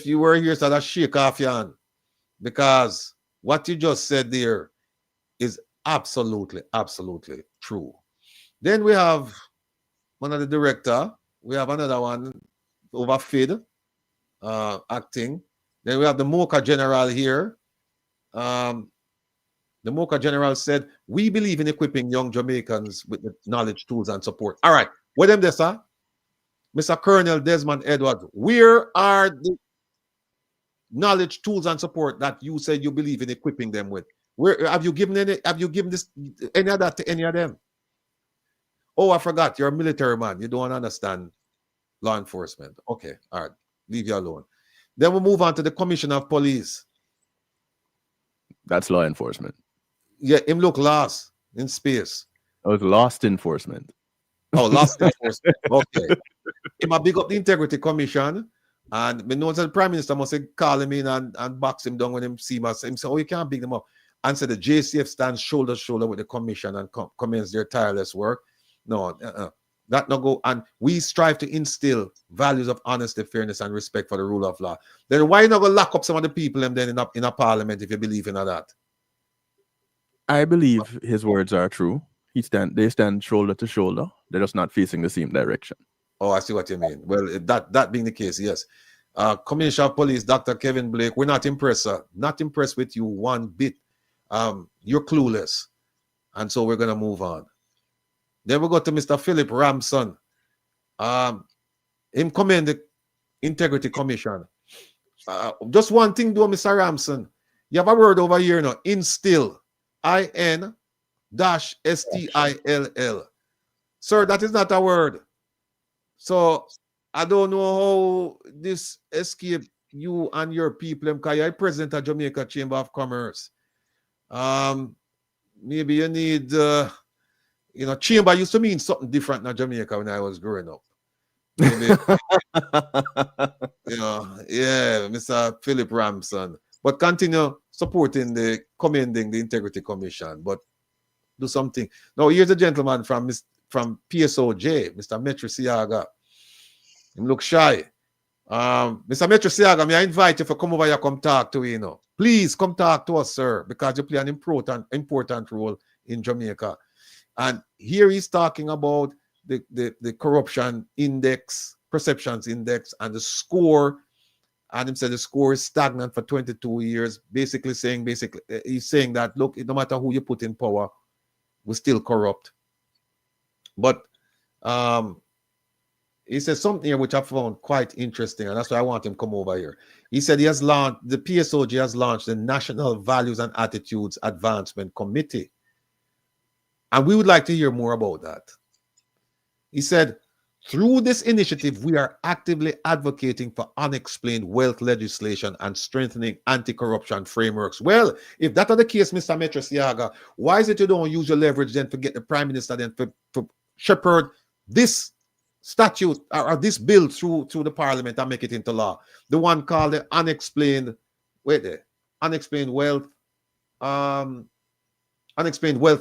you were here, so I'd shake off your hand, because what you just said there is absolutely true. Then we have one of the director. We have another one over FID acting. Then we have the Mocha General here. The Mocha General said, we believe in equipping young Jamaicans with the knowledge, tools, and support. All right. What them there, sir? Mr. Colonel Desmond Edwards, where are the knowledge, tools, and support that you said you believe in equipping them with? Where have you given any of that to any of them? Oh, I forgot. You're a military man. You don't understand law enforcement. Okay. All right. Leave you alone. Then we move on to the Commissioner of Police. That's law enforcement. Yeah, him look lost in space. It was lost enforcement. Oh, lost enforcement. Okay. Him a big up the Integrity Commission. And me know that the Prime Minister must say call him in and box him down when him see us. Him say, oh, you can't big them up. And so the JCF stands shoulder to shoulder with the commission and commence their tireless work. No, that no go. And we strive to instill values of honesty, fairness, and respect for the rule of law. Then why you not go lock up some of the people them then in a parliament if you believe in that? I believe his words are true. They stand shoulder to shoulder. They're just not facing the same direction. Oh, I see what you mean. Well, that being the case, yes. Commissioner of Police, Dr. Kevin Blake, we're not impressed, sir. Not impressed with you one bit. You're clueless. And so we're going to move on. Then we go to Mr. Philip Ramson. Him commend the Integrity Commission. Just one thing, though, Mr. Ramson. You have a word over here now. Instill. IN-STILL. Sir, that is not a word. So I don't know how this escape you and your people, because you're president of Jamaica Chamber of Commerce. Maybe you need, chamber used to mean something different in Jamaica when I was growing up. Maybe, yeah, Mr. Philip Ramson. But continue supporting commending the Integrity Commission, but do something. Now, here's a gentleman from PSOJ, Mr. Metro Siaga. Him look shy. Mr. Metro Siaga, may I invite you to come over here, come talk to you, Please come talk to us, sir, because you play an important role in Jamaica. And here he's talking about the corruption index, perceptions index, and the score. And he said the score is stagnant for 22 years, basically he's saying that, look, no matter who you put in power, we're still corrupt. But he said something here which I found quite interesting, and that's why I want him to come over here. He said the PSOG has launched the National Values and Attitudes Advancement Committee. And we would like to hear more about that. He said, through this initiative, we are actively advocating for unexplained wealth legislation and strengthening anti-corruption frameworks. Well, if that are the case, Mr. Metro Siaga, why is it you don't use your leverage then to get the Prime Minister then to shepherd this statute or this bill through the Parliament and make it into law? The one called the unexplained wealth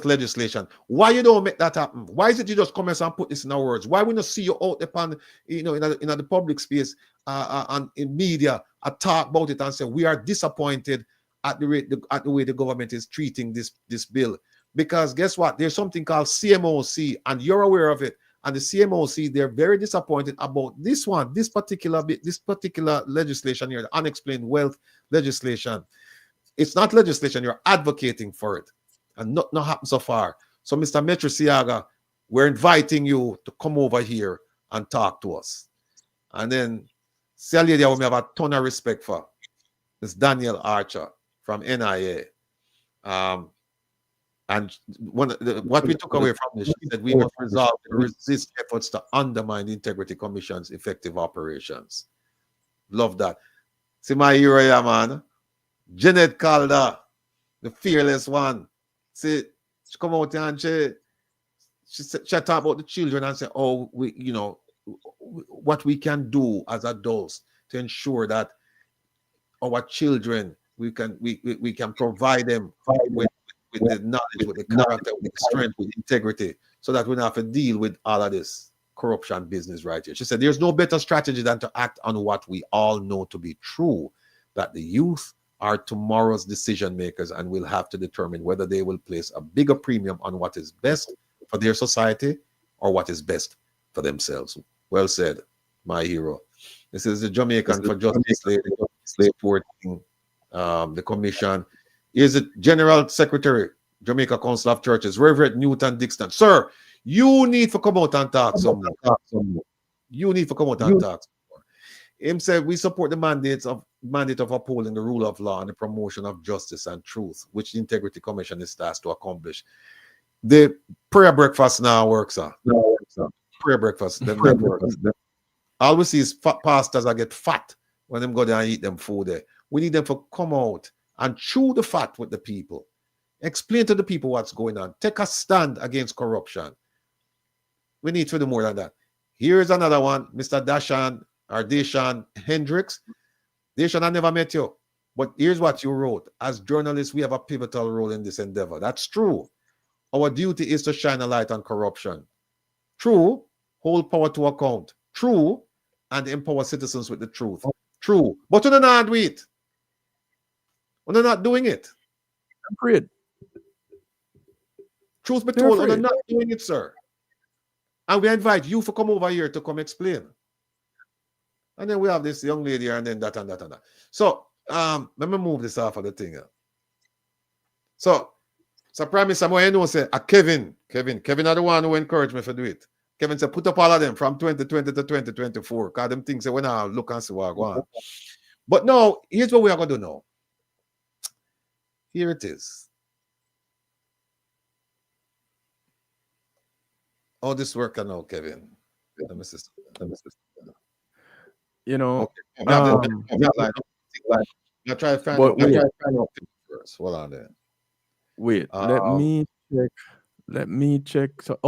legislation. Why you don't make that happen? Why is it you just come and put this in our words? Why we not see you out upon, in the public space and in media talk about it and say we are disappointed at the way the government is treating this bill? Because guess what? There's something called CMOC, and you're aware of it. And the CMOC, they're very disappointed about this particular legislation here, the unexplained wealth legislation. It's not legislation, you're advocating for it. And not happened so far. So, Mr. Metro Siaga, we're inviting you to come over here and talk to us. And then, see a lady we have a ton of respect for, Ms. Danielle Archer from NIA. And what we took away from this, she said we must resolve and resist efforts to undermine the Integrity Commission's effective operations. Love that. See my hero here, man. Jeanette Calder, the fearless one. See, she come out and she talk about the children and say, oh, what we can do as adults to ensure that our children, we can provide them with the knowledge, with the character, with the strength, with integrity, so that we don't have to deal with all of this corruption business right here. She said, there's no better strategy than to act on what we all know to be true, that the youth are tomorrow's decision makers and will have to determine whether they will place a bigger premium on what is best for their society or what is best for themselves. Well said, my hero. This is the Jamaican for Justice lady supporting the commission. Is it General Secretary, Jamaica Council of Churches, Reverend Newton Dixon. Sir, you need to come out and talk some more. You need to come out and talk some more. Him said, we support the mandate of upholding the rule of law and the promotion of justice and truth, which the Integrity Commission is tasked to accomplish. The prayer breakfast now works, sir. Prayer breakfast. All we see is pastors that get fat when them go there and eat them food there. We need them to come out and chew the fat with the people. Explain to the people what's going on. Take a stand against corruption. We need to do more than that. Here's another one, Mr. Dashan Hendricks. Dashan, I never met you, but here's what you wrote. As journalists, we have a pivotal role in this endeavor. That's true. Our duty is to shine a light on corruption. True. Hold power to account. True. And empower citizens with the truth. True. But we're not doing it. We're not doing it. I'm afraid. Truth be told, we're not doing it, sir. And we invite you to come over here to come explain. And then we have this young lady here and then that and that and that. So, let me move this off of the thing here. So Prime Minister, I know say, Kevin are the one who encouraged me to do it. Kevin said, put up all of them from 2020 to 2024. Because them things say, when I look and see what go on. But now, here's what we are going to do now. Here it is. How this work now, Kevin? Let me see. You know, I'll try to find out first. Hold on there. Wait, let me check. So,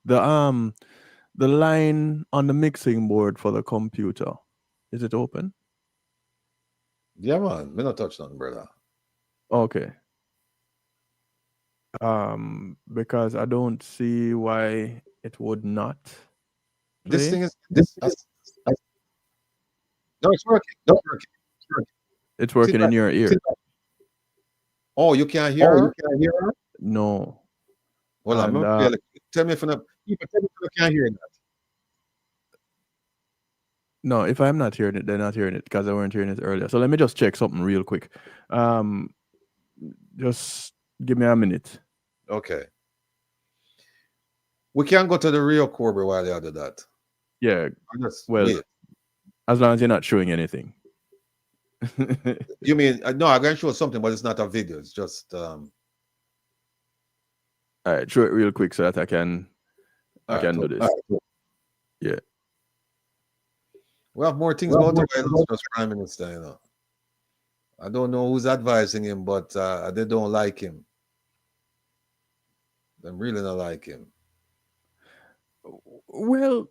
the line on the mixing board for the computer, is it open? Yeah, man. Me not touch nothing, brother. Okay. Because I don't see why it would not play. This thing is no, it's working. No, it's working. It's working in your ear. Oh, you can't hear her? No. Well, tell me if people can't hear that. No, if I'm not hearing it, they're not hearing it because I weren't hearing it earlier. So let me just check something real quick. Just give me a minute. Okay. We can't go to the real Corby while you do that. Yeah. Well, as long as you're not showing anything. You mean no? I'm going to show something, but it's not a video. It's just. All right, show it real quick so that I can do this. Yeah. We have more things about it than just Prime Minister, you know. I don't know who's advising him, but they don't like him. They really don't like him. Well,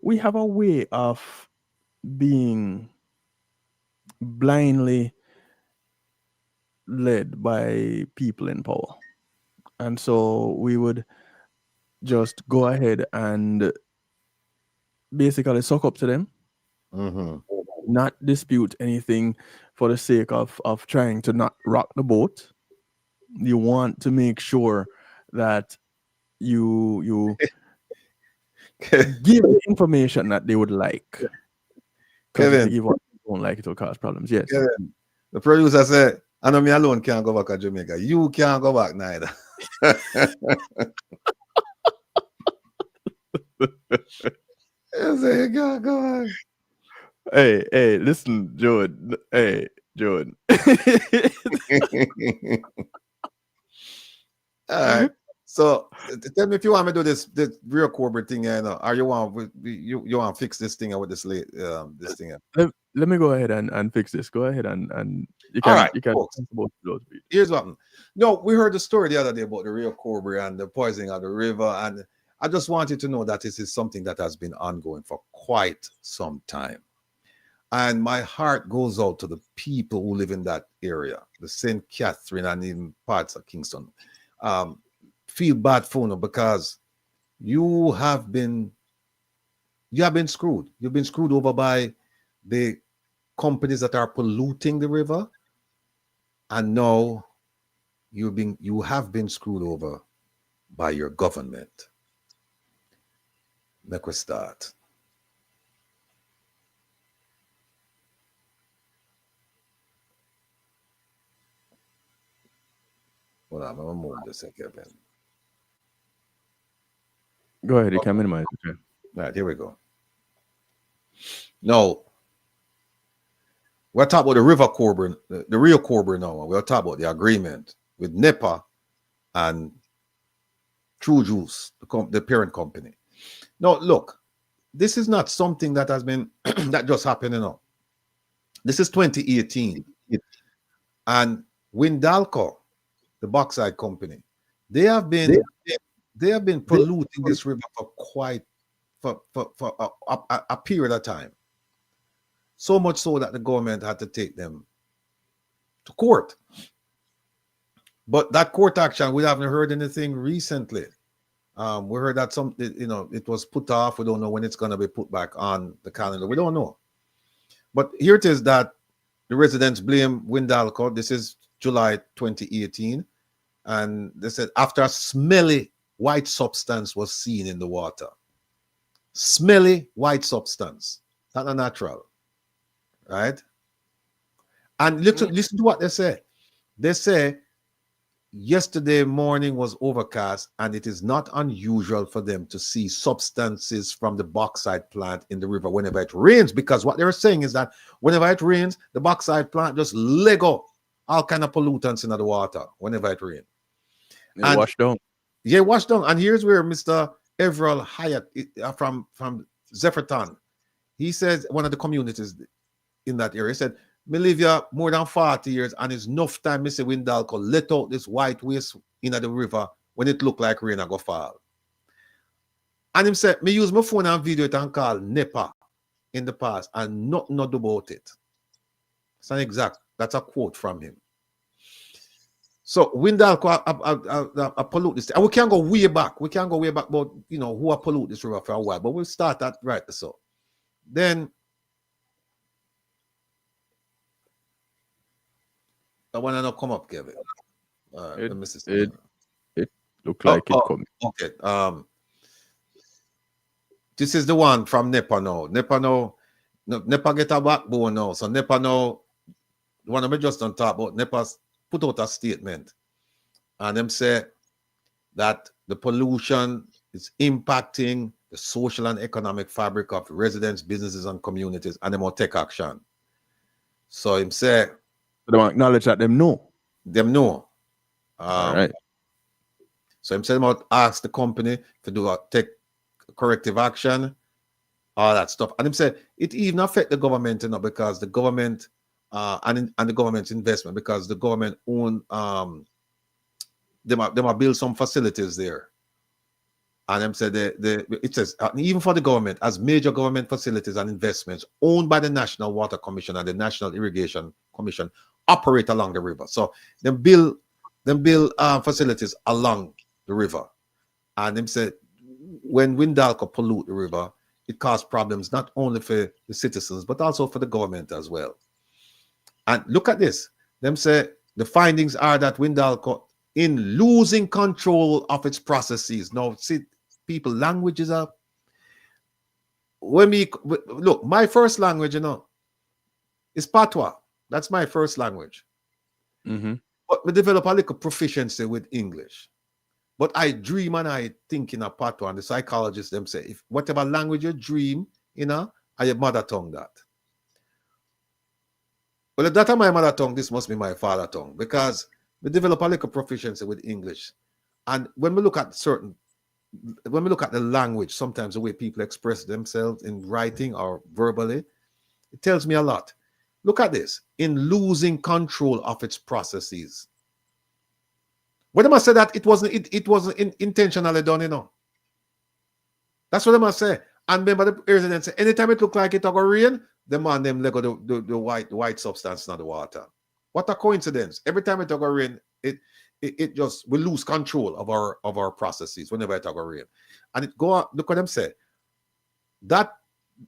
we have a way of being blindly led by people in power. And so we would just go ahead and basically suck up to them, not dispute anything for the sake of trying to not rock the boat. You want to make sure that you give the information that they would like. Because if you give what they don't like, it will cause problems. Yes. Kevin, the producer said, I know me alone can't go back to Jamaica. You can't go back neither. I say you can't go back. Hey, listen, Jordan. Hey, Jordan. All right. So tell me if you want me to do this real corporate thing, or you want to fix this thing with this thing. Let me go ahead and fix this. Go ahead and you can. All right, you can. Here's what. No, we heard the story the other day about the real Cobra and the poisoning of the river, and I just wanted to know that this is something that has been ongoing for quite some time. And my heart goes out to the people who live in that area, the St. Catherine and even parts of Kingston. Feel bad for them because you have been screwed. You've been screwed over by the companies that are polluting the river, and now you have been screwed over by your government. Make we start. Hold on, I'm gonna move this again. Go ahead, you can minimize it. Okay. Right, here we go. Now, we're talking about the River Coburn, the real Coburn now. We're talking about the agreement with NEPA and True Juice, the parent company. Now, look, this is not something that has been, that just happened, you know. This is 2018. And Windalco, the bauxite company, they have been polluting this river for a period of time. So much so that the government had to take them to court. But that court action, we haven't heard anything recently. We heard that it was put off. We don't know when it's going to be put back on the calendar. We don't know. But here it is that the residents blame Windalco. This is July 2018. And they said after a smelly white substance was seen in the water. Smelly white substance. Not natural. Right? And listen to what they say. They say yesterday morning was overcast and it is not unusual for them to see substances from the bauxite plant in the river whenever it rains, because what they're saying is that whenever it rains, the bauxite plant just let go all kind of pollutants in the water whenever it rains. And wash down. Yeah, wash down. And here's where Mr. Everell Hyatt from Zephyrton, he says, one of the communities in that area, he said, me live here more than 40 years and it's enough time Mr. Windalco let out this white waste in the river when it look like rain a go fall. And him said, me use my phone and video it and call NEPA in the past and not about it. It's an exact, that's a quote from him. So Windalco pollute this. And we can't go way back. We can't go way back about, who pollute this river for a while. But we'll start that right so. Then I want to not come up, Kevin. Let me see. It look like it coming. Okay. This is the one from NEPA now. NEPA get a backbone now. So NEPA now, the one I just don't talk about, NEPA put out a statement. And them say that the pollution is impacting the social and economic fabric of residents, businesses, and communities, and they will take action. So him say, they don't acknowledge that them know. Them know. All right. So him said about ask the company to take corrective action, all that stuff. And him said it even affect the government, because the government and the government's investment, because the government own they might build some facilities there. And them said it says even for the government, as major government facilities and investments owned by the National Water Commission and the National Irrigation Commission operate along the river. So them build facilities along the river. And them said when Windalco pollute the river, it causes problems not only for the citizens but also for the government as well. And look at this. Them say the findings are that Windalco in losing control of its processes. Now, see, people, languages are. Look, my first language, is Patois. That's my first language. Mm-hmm. But we develop a little proficiency with English. But I dream and I think in a Patois, and the psychologists them say, if whatever language you dream, are your mother tongue that. Well, if that's my mother tongue, this must be my father tongue, because we develop a little proficiency with English. And when we look at the language, sometimes the way people express themselves in writing or verbally, it tells me a lot. Look at this. In losing control of its processes. When I say that it wasn't intentionally done, That's what I must say. And remember the residents say, anytime it look like it will rain, the man them let go the white substance in the water. What a coincidence. Every time it will rain, it just we lose control of our processes whenever it will rain. And it go on, look what them say. That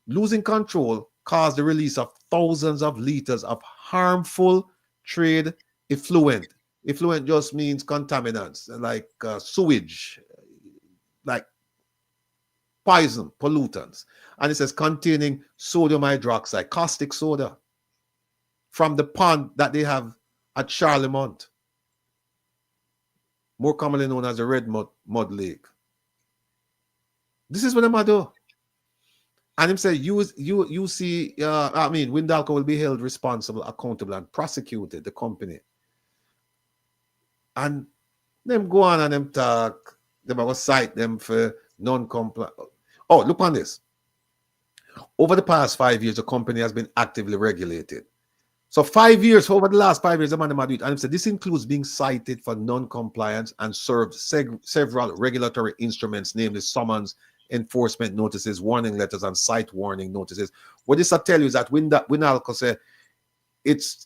losing control caused the release of thousands of liters of harmful trade effluent. Effluent just means contaminants like sewage, like poison, pollutants. And it says containing sodium hydroxide, caustic soda, from the pond that they have at Charlemont. more commonly known as the Red Mud Lake. This is what I'm going to do. And him say, you see, Windalco will be held responsible, accountable, and prosecuted, the company. And them go on and them talk, them are going to cite them for non-compliant. Oh, look on this. Over the past 5 years, the company has been actively regulated. So 5 years, over the last 5 years, the man do it. And said this includes being cited for non-compliance and served several regulatory instruments, namely summons, enforcement notices, warning letters, and site warning notices. What this I tell you is that when Alco say it's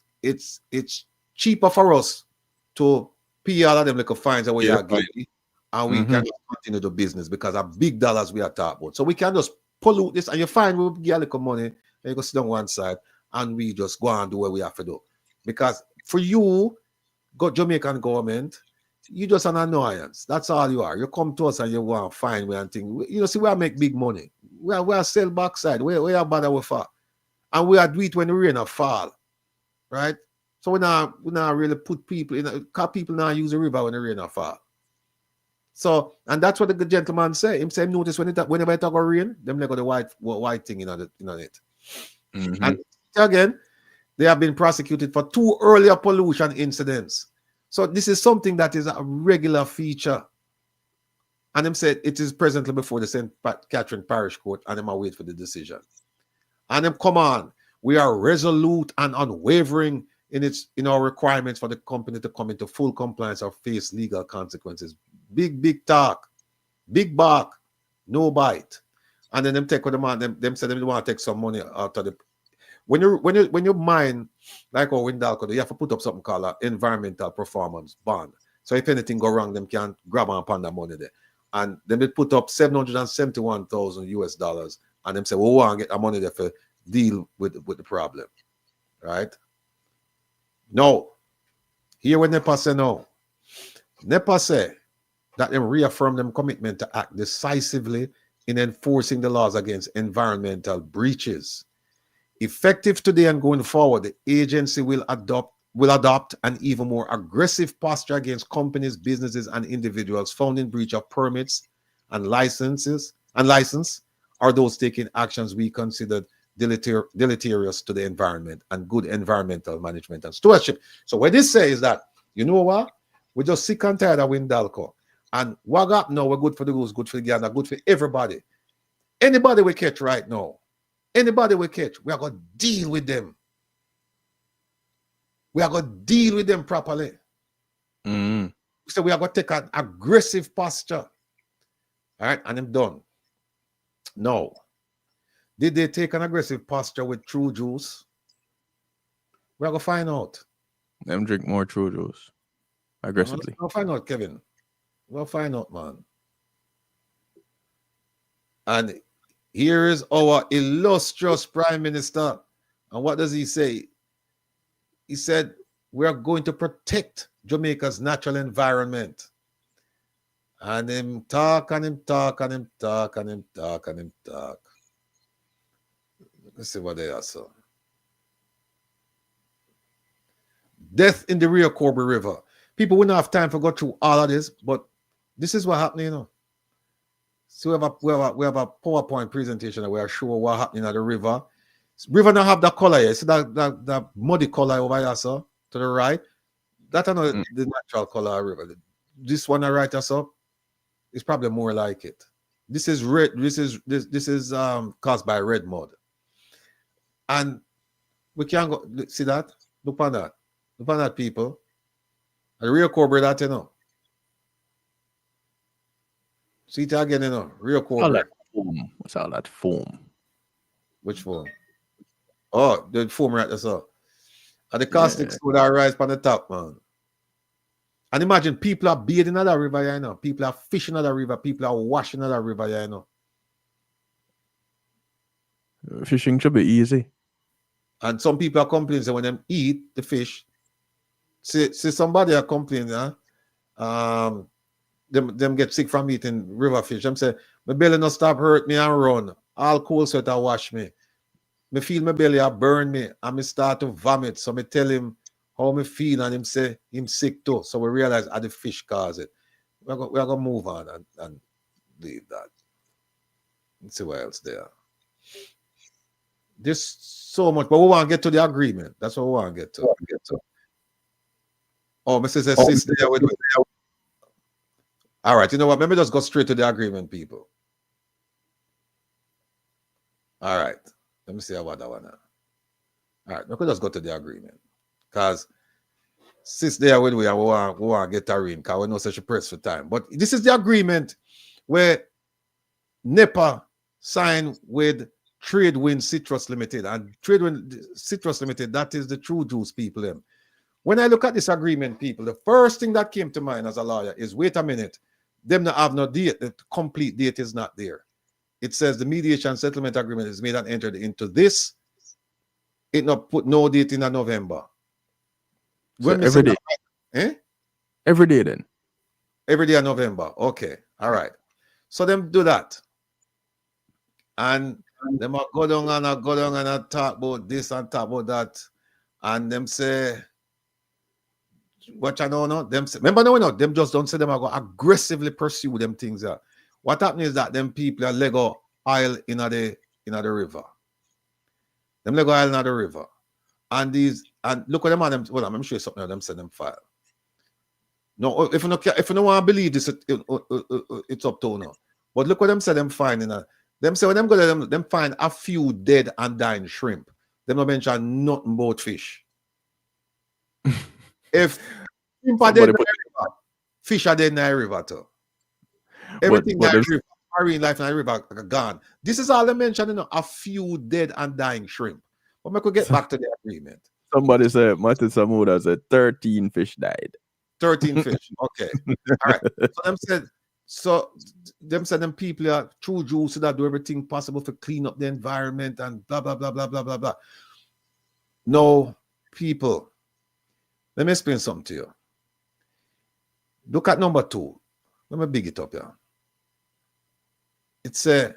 cheaper for us to pay all of them like fines that we are getting, and we can continue the business because of big dollars we are talking about. So we can just pollute this, and you find we'll get a little money, and you go sit on one side, and we just go and do what we have to do. Because for you, Jamaican government, you just an annoyance. That's all you are. You come to us and you want to find me and think. You know, see, we are make big money. We are sell backside. We are bother with far. And we are do it when the rain fall. Right? So we not really put people in, because people now use the river when the rain fall. So, and that's what the good gentleman say. Him say, notice whenever it talk about rain, them like the white thing in it. And again, they have been prosecuted for 2 earlier pollution incidents. So this is something that is a regular feature. And them said it is presently before the St. Catherine Parish Court, and them are wait for the decision. And them come on, we are resolute and unwavering in our requirements for the company to come into full compliance or face legal consequences. Big talk, big bark, no bite. And then them take with them on them say they want to take some money out of the. When you mine, like our Windalco, you have to put up something called an environmental performance bond. So if anything go wrong, them can grab upon that money there. And then they put up $771,000 and them say, well, we want to get our money there for deal with the problem. Right? No. Here when NEPA say no. NEPA say that they reaffirm them commitment to act decisively in enforcing the laws against environmental breaches. Effective today and going forward, the agency will adopt an even more aggressive posture against companies, businesses, and individuals found in breach of permits and license, or those taking actions we considered deleterious to the environment and good environmental management and stewardship. So what this says is that, you know what? We're just sick and tired of Windalco. And what got now, we're good for the goose, good for the gander, good for everybody. Anybody we catch right now, anybody we catch, we are going to deal with them. We are going to deal with them properly. So we are going to take an aggressive posture. All right, and I'm done. No. Did they take an aggressive posture with True Juice? We are going to find out. Them drink more True Juice aggressively. We'll find out, Kevin. We'll find out, man. And here is our illustrious Prime Minister. And what does he say? He said, we are going to protect Jamaica's natural environment. And him talk, and him talk, and him talk, and him talk, and him talk. Let's see what they are, so. Death in the Rio Corby River. People wouldn't have time to go through all of this, but this is what happened, you know. So we have a PowerPoint presentation that we are showing what happening at the river. River now have that color here. See that muddy color over here, so to the right. That is not the natural color of river. This one right us up is probably more like it. This is red. This is caused by red mud. And we can go see that. Look on that. Look on that, people. The real Cobra that you know. See it again, you know. Real Cobra. All that foam. What's all that foam? Which foam? Oh, the foam right there, so. And the caustic soda rise on the top, man. And imagine people are bathing in that river, you know. People are fishing in that river. People are washing in that river, you know. Fishing should be easy. And some people are complaining that when them eat the fish, see somebody are complaining, them get sick from eating river fish. Them say, my belly not stop hurt me and run. All cold sweat wash me. Me feel my belly burn me and me start to vomit. So me tell him how me feel and him say him sick too. So we realize how the fish cause it. we're going to move on and leave that. Let's see what else there. There's so much, but we want to get to the agreement. That's what we want to get to. Oh, Mrs. Sister, all right, you know what? Maybe just go straight to the agreement, people. All right. Let me see what that one. All right, we could just go to the agreement. Because since there when we want to get her in, because we know such a press for time. But this is the agreement where NEPA signed with Tradewind Citrus Limited. And Tradewind Citrus Limited, that is the True Juice people. When I look at this agreement, people, the first thing that came to mind as a lawyer is, wait a minute, them not have no date. The complete date is not there. It says the mediation settlement agreement is made and entered into this. It not put no date in November. So every day. Every day then. Every day in November. Okay. All right. So them do that. And them go down and talk about this and talk about that. And them say, what I don't know, them say, remember no, them just don't say them are going to aggressively pursue them things. What happens is that them people are Lego oil in the river. Them Lego oil in the river. And look at them on them. Well, I'm sure something of them send them file. No, if you don't want to believe this, it's up to now. But look what them say them find them say when them go to them find a few dead and dying shrimp. Them not mention nothing about fish. If shrimp are dead in the river, fish are dead in the river too. Everything in the river, marine life in the river are gone. This is all they mention, a few dead and dying shrimp. But we could get back to the agreement. Somebody said, Martin Samuda said 13 fish died. 13 fish. Okay. All right. So them said them people are True Juice that do everything possible to clean up the environment and blah, blah, blah, blah, blah, blah, blah. No, people. Let me explain something to you. Look at number 2. Let me big it up here. It says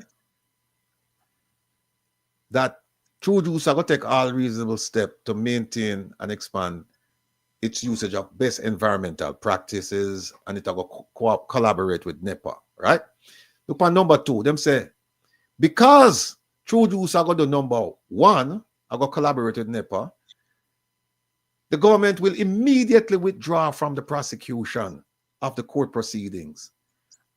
that True Juice are going to take all reasonable steps to maintain and expand its usage of best environmental practices, and it will collaborate with NEPA, right? Look at number 2. Them say, because True Juice are going to number 1, are going to collaborate with NEPA, the government will immediately withdraw from the prosecution of the court proceedings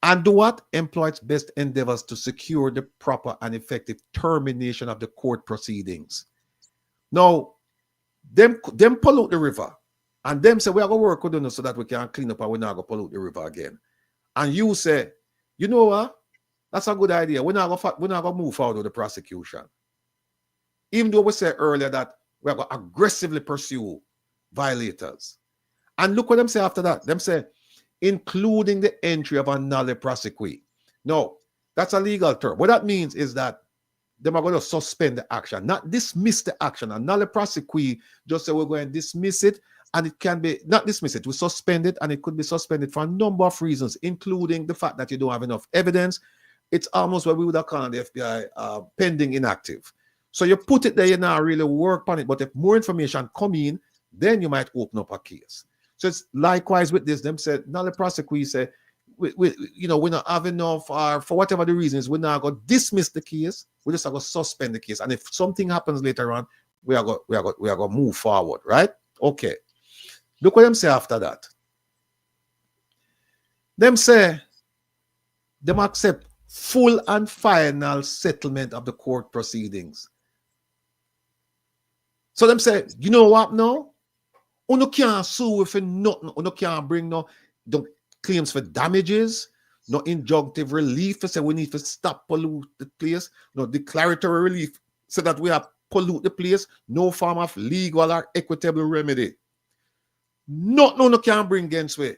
and do what? Employ its best endeavors to secure the proper and effective termination of the court proceedings. Now, them pollute the river, and them say we are going to work with them so that we can clean up and we're not going to pollute the river again. And you say, you know what? That's a good idea. We're not going to move forward with the prosecution. Even though we said earlier that we're going to aggressively pursue violators. And look what them say after that. Them say, including the entry of a nolle prosequi. No, that's a legal term. What that means is that they are going to suspend the action, not dismiss the action. A nolle prosequi just say we're going to dismiss it, and it can be not dismiss it, we suspend it, and it could be suspended for a number of reasons, including the fact that you don't have enough evidence. It's almost what we would have called the FBI pending inactive. So you put it there, you now really work on it, but if more information come in, then you might open up a case. So it's likewise with this. Them said, nolle prosequi say, we not have enough, or for whatever the reason is, we're not going to dismiss the case. We're just going to suspend the case. And if something happens later on, we are going to move forward, right? Okay. Look what them say after that. Them say, them accept full and final settlement of the court proceedings. So them say, you know what now? You can't sue for nothing. You can't bring no claims for damages, no injunctive relief to say we need to stop pollute the place, no declaratory relief so that we have pollute the place, no form of legal or equitable remedy. Nothing you can't bring against we,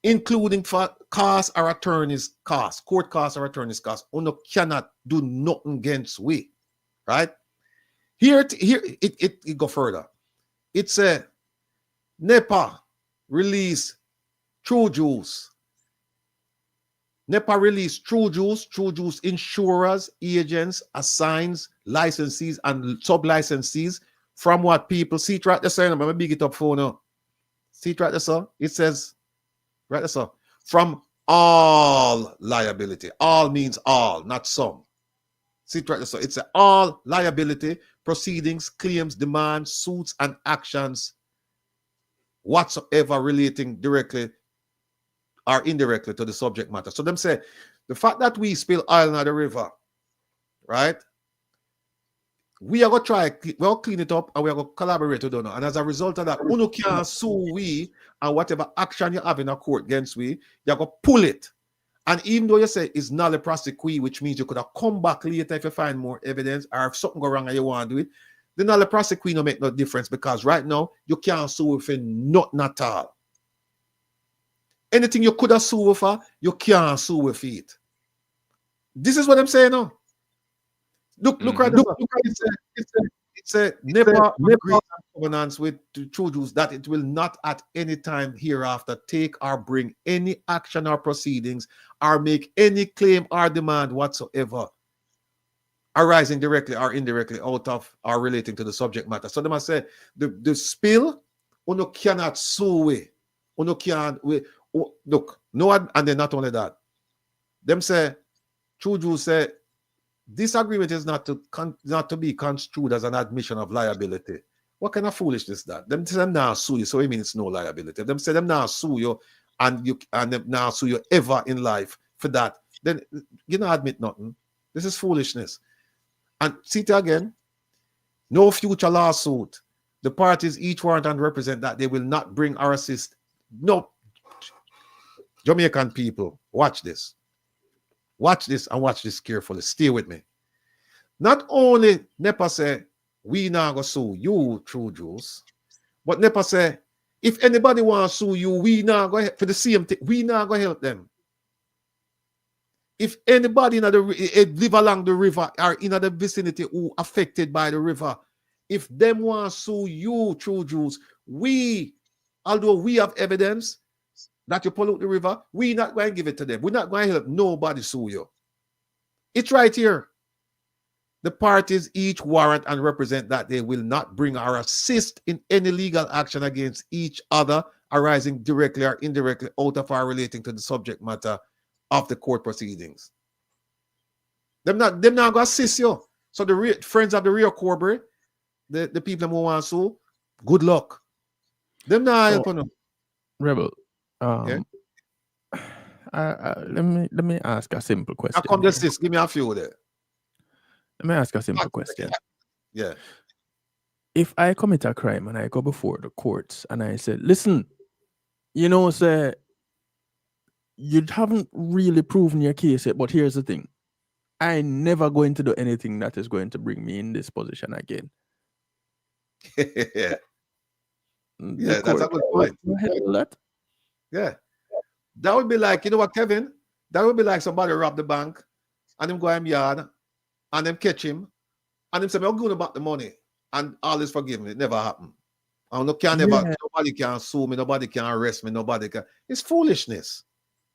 including for costs or attorneys' costs, court costs or attorneys' costs. You cannot do nothing against we, right? Here it go further. It's a NEPA release True Juice. NEPA release True Juice insurers, agents, assigns, licensees, and sub-licensees from what people see. Right there, sir. I'm going to big it up for now. See it right there, sir. It says, right there, sir. from all liability. All means all, not some. See, so it's all liability, proceedings, claims, demands, suits, and actions whatsoever relating directly or indirectly to the subject matter. So them say, the fact that we spill oil in the river, right? We are going to try, we'll clean it up and we are going to collaborate with them. And as a result of that, you can't sue we and whatever action you have in a court against we, you're going to pull it. And even though you say it's not a prosecution, which means you could have come back later if you find more evidence or if something go wrong and you want to do it, the null prosecution don't make no difference because right now you can't sue for nothing at all. Anything you could have sued for, you can't sue with it. This is what I'm saying now. Look right now. It's a NEPA covenants with the true Jews that it will not at any time hereafter take or bring any action or proceedings or make any claim or demand whatsoever arising directly or indirectly out of or relating to the subject matter. So they must say the spill, you cannot sue it. You can't look, no, and then not only that. Them say, true Jews say, this agreement is not to be construed as an admission of liability. What kind of foolishness is that? Them say them now sue you, so it means it's no liability. Them say them now sue you and them now sue you ever in life for that. Then you don't admit nothing. This is foolishness. And see it again. No future lawsuit. The parties each warrant and represent that they will not bring or assist. No. Jamaican people, watch this. Watch this and watch this carefully. Stay with me. Not only NEPA say, we now go sue you, true Jews, but NEPA say, if anybody want to sue you, we now go ahead for the same thing. We now go help them. If anybody live along the river or in the vicinity who affected by the river, if them want to sue you, true Jews, we, although we have evidence that you pollute the river, we're not going to give it to them. We're not going to help nobody sue you. It's right here. The parties each warrant and represent that they will not bring or assist in any legal action against each other arising directly or indirectly out of or relating to the subject matter of the court proceedings. Them not going to assist you. So the friends of the real Corbury, the people who want to sue, good luck. Them not helping them. Rebel. Yeah. Let me ask a simple question. Come this, give me a few there. Let me ask a simple question. Yeah. If I commit a crime and I go before the courts and I say, listen, you know, say you haven't really proven your case yet, but here's the thing. I never going to do anything that is going to bring me in this position again. Yeah. Yeah, that's a good point. Yeah. That would be like, you know what, Kevin? That would be like somebody rob the bank and them go in yard and them catch him and them say, I'm going about the money and all is forgiven. It never happened. And nobody can sue me, nobody can arrest me, nobody can. It's foolishness.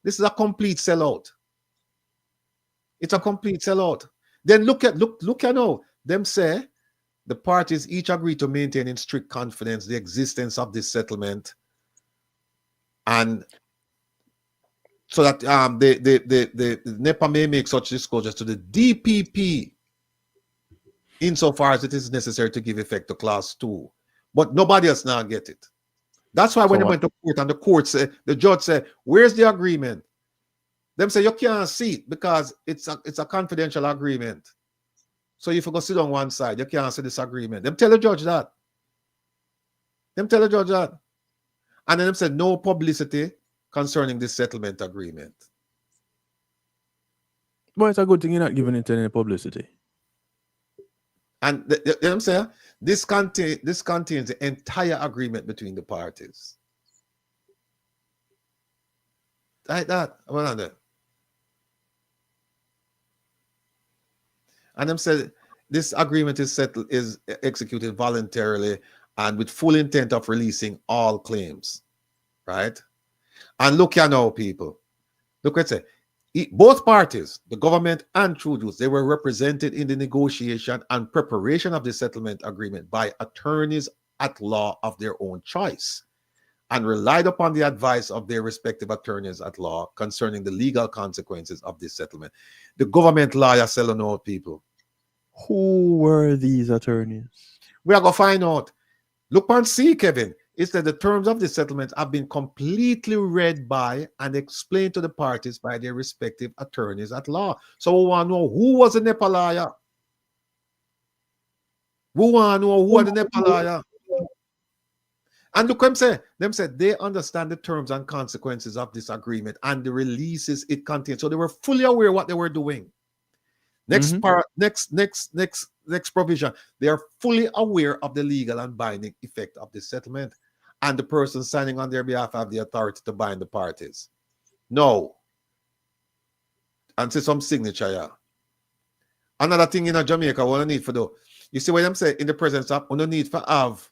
This is a complete sellout. It's a complete sellout. Then look at now. Them say the parties each agree to maintain in strict confidence the existence of this settlement, and so that the NEPA may make such disclosures to the DPP insofar as it is necessary to give effect to Clause 2. But nobody else now get it. That's why when they went to court and the court said, the judge said, where's the agreement? Them say you can't see it because it's a confidential agreement. So if you go sit on one side, you can't see this agreement. Them tell the judge that. And then them said no publicity concerning this settlement agreement. Well, it's a good thing you're not giving it any publicity. And them say this contains the entire agreement between the parties. Like that. And them said this agreement is executed voluntarily and with full intent of releasing all claims. Right? And look here now, people. Look what it say. Both parties, the government and true Jews, they were represented in the negotiation and preparation of the settlement agreement by attorneys at law of their own choice. and relied upon the advice of their respective attorneys at law concerning the legal consequences of this settlement. The government lawyer selling out people. Who were these attorneys? We are going to find out. Look and see, Kevin. It said the terms of the settlement have been completely read by and explained to the parties by their respective attorneys at law. So we want to know who was the NEPA lawyer. We want to know who are the NEPA lawyer. And look what I'm saying. Them said they understand the terms and consequences of this agreement and the releases it contains. So they were fully aware of what they were doing. Next part, next provision. They are fully aware of the legal and binding effect of this settlement, and the person signing on their behalf have the authority to bind the parties. No. And see some signature, yeah. Another thing in Jamaica, what I need for though. You see what I'm saying? In the presence of, we don't need to have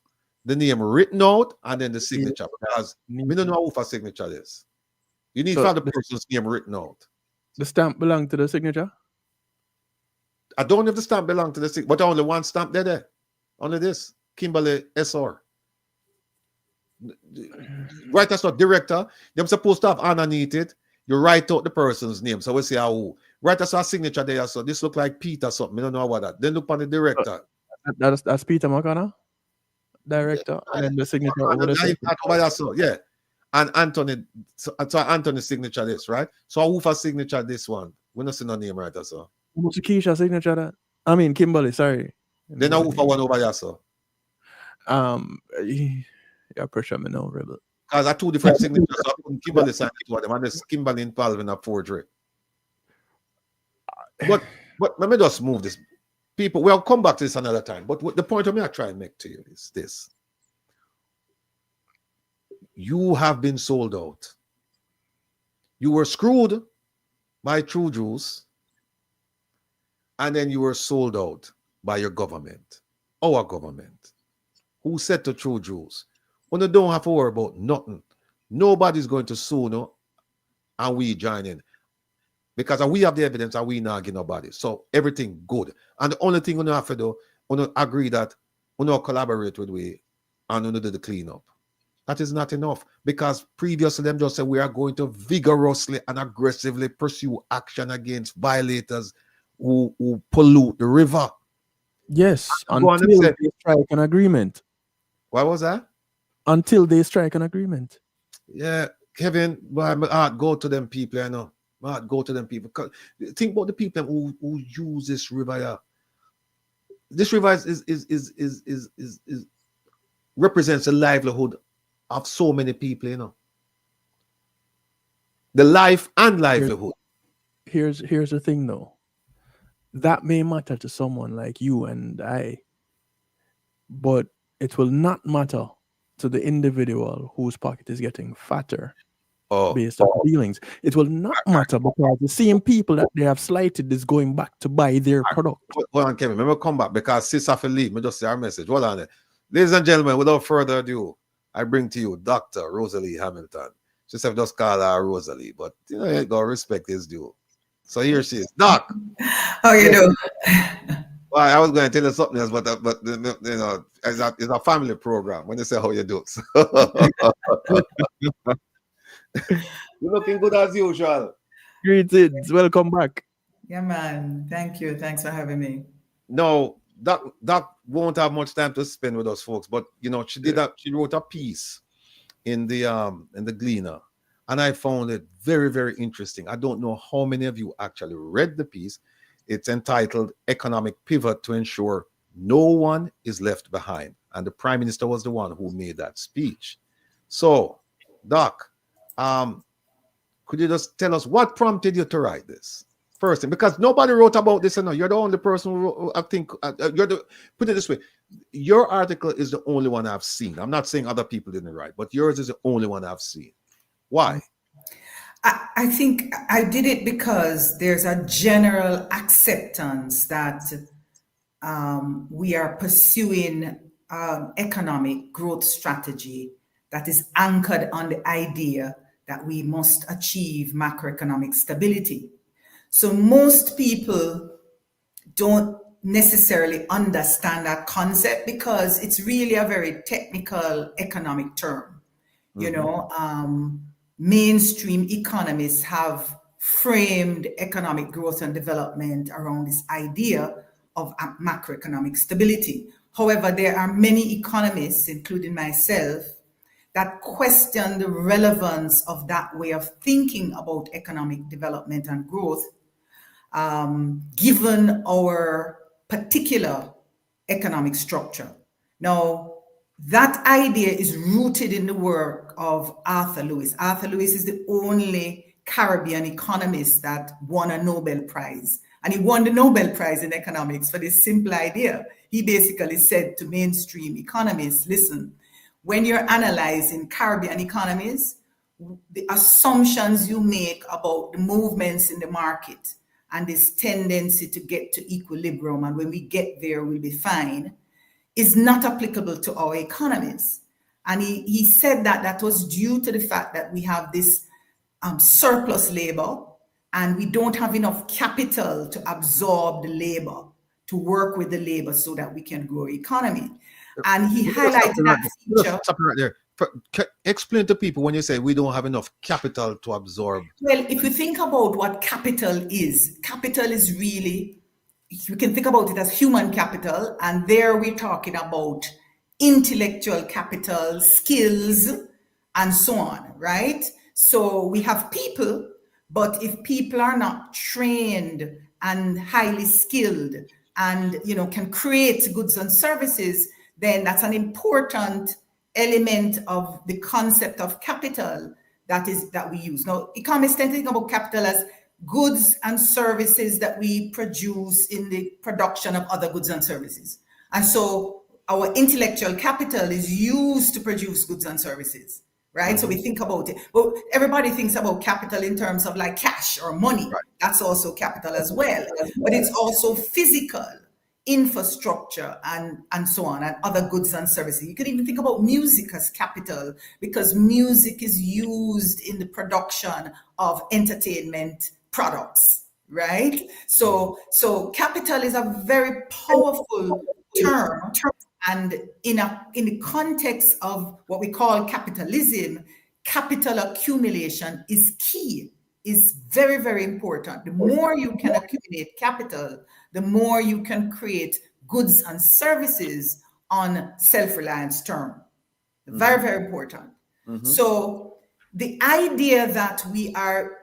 the name written out and then the signature, because we don't know who for signature is. You need to have the person's name written out. The stamp belong to the signature? I don't know if the stamp belongs to the signature, but only one stamp there. Only this. Kimberly SR. Right as a director, they're supposed to have underneath it. You write out the person's name. So we see how. Right as a signature there. So this look like Peter something. I don't know about that. Then look on the director. That's Peter McConnell, director, and then the signature over the yeah. And Anthony, so Anthony's signature this, right? So who for signature this one? We don't see no name right so. What's Keisha signature that? I mean Kimberly, sorry. Then who for one over here, so? Yeah, pressure me now, Rebel. Because I two different signatures. So Kimberly signed it to them, and there's Kimberly involved in a forgery. But let me just move this. People, we'll come back to this another time. But the point of me I try and make to you is this. You have been sold out. You were screwed by True Jews, and then you were sold out by your government, our government, who said to True Jews, when you don't have to worry about nothing, nobody's going to sue no, and we join in. Because we have the evidence and we not give nobody. So everything good. And the only thing we have to do, we agree that we not collaborate with we and we do the cleanup. That is not enough. Because previously them just said we are going to vigorously and aggressively pursue action against violators who pollute the river. Yes, until they strike an agreement. What was that? Until they strike an agreement. Yeah, Kevin, my heart go to them people, you know. My heart go to them people. Think about the people who use this river. Yeah. This river is represents the livelihood of so many people, you know. The life and livelihood. Here's the thing though. That may matter to someone like you and I, but it will not matter to the individual whose pocket is getting fatter based on dealings. It will not matter because the same people that they have slighted is going back to buy their product. Hold on, Kevin. Let me come back because sis have to leave. Me just say our message. Hold on there. Ladies and gentlemen, without further ado, I bring to you Dr. Rosalie Hamilton. She said just call her Rosalie, but you know, you gotta respect his due. So here she is. Doc. How you doing? Well, I was going to tell you something else, but you know, it's a family program. When you say how you do, so. You're looking good as usual. Greetings, welcome back. Yeah, man. Thank you. Thanks for having me. No, Doc won't have much time to spend with us, folks. But you know, she wrote a piece in the Gleaner, and I found it very, very interesting. I don't know how many of you actually read the piece. It's entitled "Economic Pivot to Ensure No One is Left Behind," and the Prime Minister was the one who made that speech. So, Doc, could you just tell us what prompted you to write this? First thing, because nobody wrote about this, you're the only person who wrote, I think, put it this way, your article is the only one I've seen. I'm not saying other people didn't write, but yours is the only one I've seen. Why? I think I did it because there's a general acceptance that we are pursuing economic growth strategy that is anchored on the idea that we must achieve macroeconomic stability. So most people don't necessarily understand that concept because it's really a very technical economic term. You know, mainstream economists have framed economic growth and development around this idea of macroeconomic stability. However, there are many economists, including myself, that question the relevance of that way of thinking about economic development and growth, given our particular economic structure. Now, that idea is rooted in the work of Arthur Lewis. Arthur Lewis is the only Caribbean economist that won a Nobel Prize. And he won the Nobel Prize in economics for this simple idea. He basically said to mainstream economists, listen, when you're analyzing Caribbean economies, the assumptions you make about the movements in the market and this tendency to get to equilibrium, and when we get there, we'll be fine, is not applicable to our economies. And he said that that was due to the fact that we have this surplus labor, and we don't have enough capital to absorb the labor, to work with the labor so that we can grow economy. And he highlighted that feature. Stop right there. Explain to people when you say we don't have enough capital to absorb. Well, if you think about what capital is really, you can think about it as human capital, and there we're talking about intellectual capital, skills, and so on, right? So we have people, but if people are not trained and highly skilled and, you know, can create goods and services, then that's an important element of the concept of capital that we use. Now, economists tend to think about capital as goods and services that we produce in the production of other goods and services. And so our intellectual capital is used to produce goods and services, right? So we think about it. Well, everybody thinks about capital in terms of like cash or money. Right. That's also capital as well. But it's also physical infrastructure and so on, and other goods and services. You could even think about music as capital, because music is used in the production of entertainment products, right? So capital is a very powerful term, and in the context of what we call capitalism, capital accumulation is key, is very, very important. The more you can accumulate capital, the more you can create goods and services on self-reliance term. Very, very important. So the idea that we are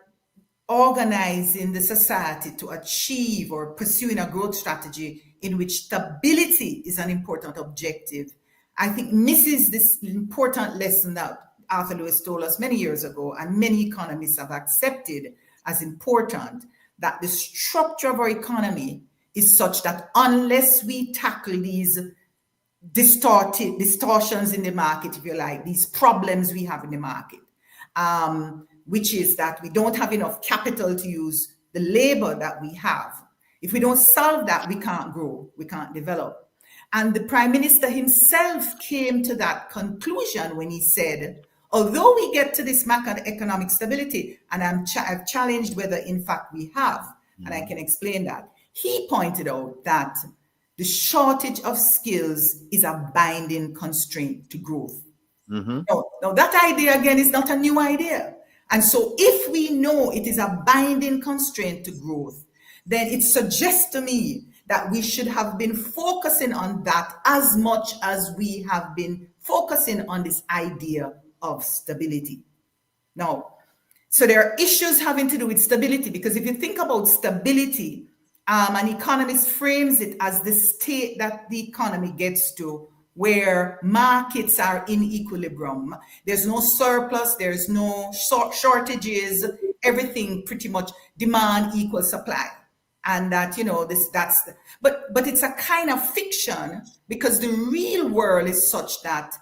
organizing the society to achieve or pursuing a growth strategy in which stability is an important objective, I think misses this important lesson that Arthur Lewis told us many years ago, and many economists have accepted as important, that the structure of our economy is such that unless we tackle these distortions in the market, if you like, these problems we have in the market, which is that we don't have enough capital to use the labor that we have. If we don't solve that, we can't grow, we can't develop. And the Prime Minister himself came to that conclusion when he said, although we get to this macroeconomic stability, and I've challenged whether in fact we have, and I can explain that, he pointed out that the shortage of skills is a binding constraint to growth. Now that idea, again, is not a new idea. And so if we know it is a binding constraint to growth, then it suggests to me that we should have been focusing on that as much as we have been focusing on this idea of stability. Now, so there are issues having to do with stability, because if you think about stability, an economist frames it as the state that the economy gets to where markets are in equilibrium. There's no surplus, there's no shortages, everything pretty much demand equals supply. And that, you know, but it's a kind of fiction, because the real world is such that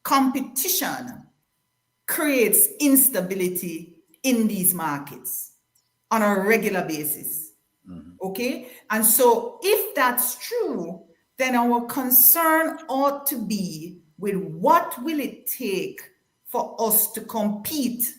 competition creates instability in these markets on a regular basis. Okay? And so if that's true, then our concern ought to be with what will it take for us to compete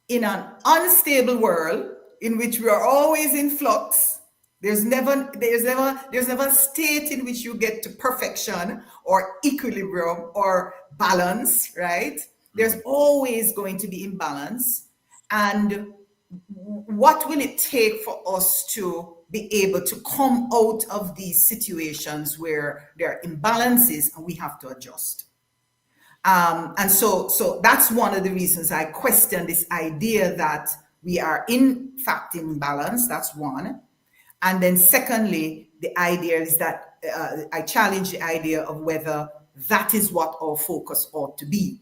in an unstable world in which we are always in flux, There's never a state in which you get to perfection or equilibrium or balance, right? There's always going to be imbalance. And what will it take for us to be able to come out of these situations where there are imbalances and we have to adjust? And so that's one of the reasons I question this idea that we are in fact in balance. That's one. And then secondly, the idea is that I challenge the idea of whether that is what our focus ought to be.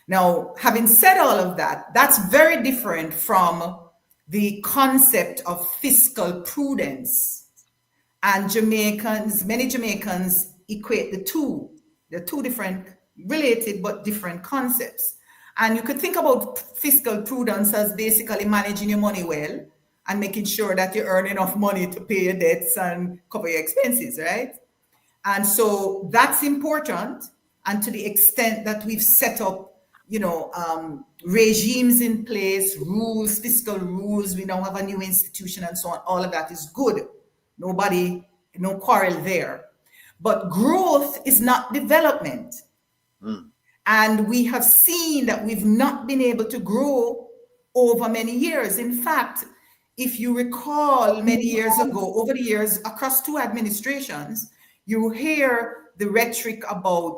Now, having said all of that, that's very different from the concept of fiscal prudence. And many Jamaicans equate the two. They're two different, related but different concepts. And you could think about fiscal prudence as basically managing your money well and making sure that you earn enough money to pay your debts and cover your expenses, right? And so that's important. And to the extent that we've set up, regimes in place, rules, fiscal rules, we now have a new institution and so on, all of that is good. No quarrel there. But growth is not development. And we have seen that we've not been able to grow over many years. In fact, if you recall many years ago, over the years, across two administrations, you hear the rhetoric about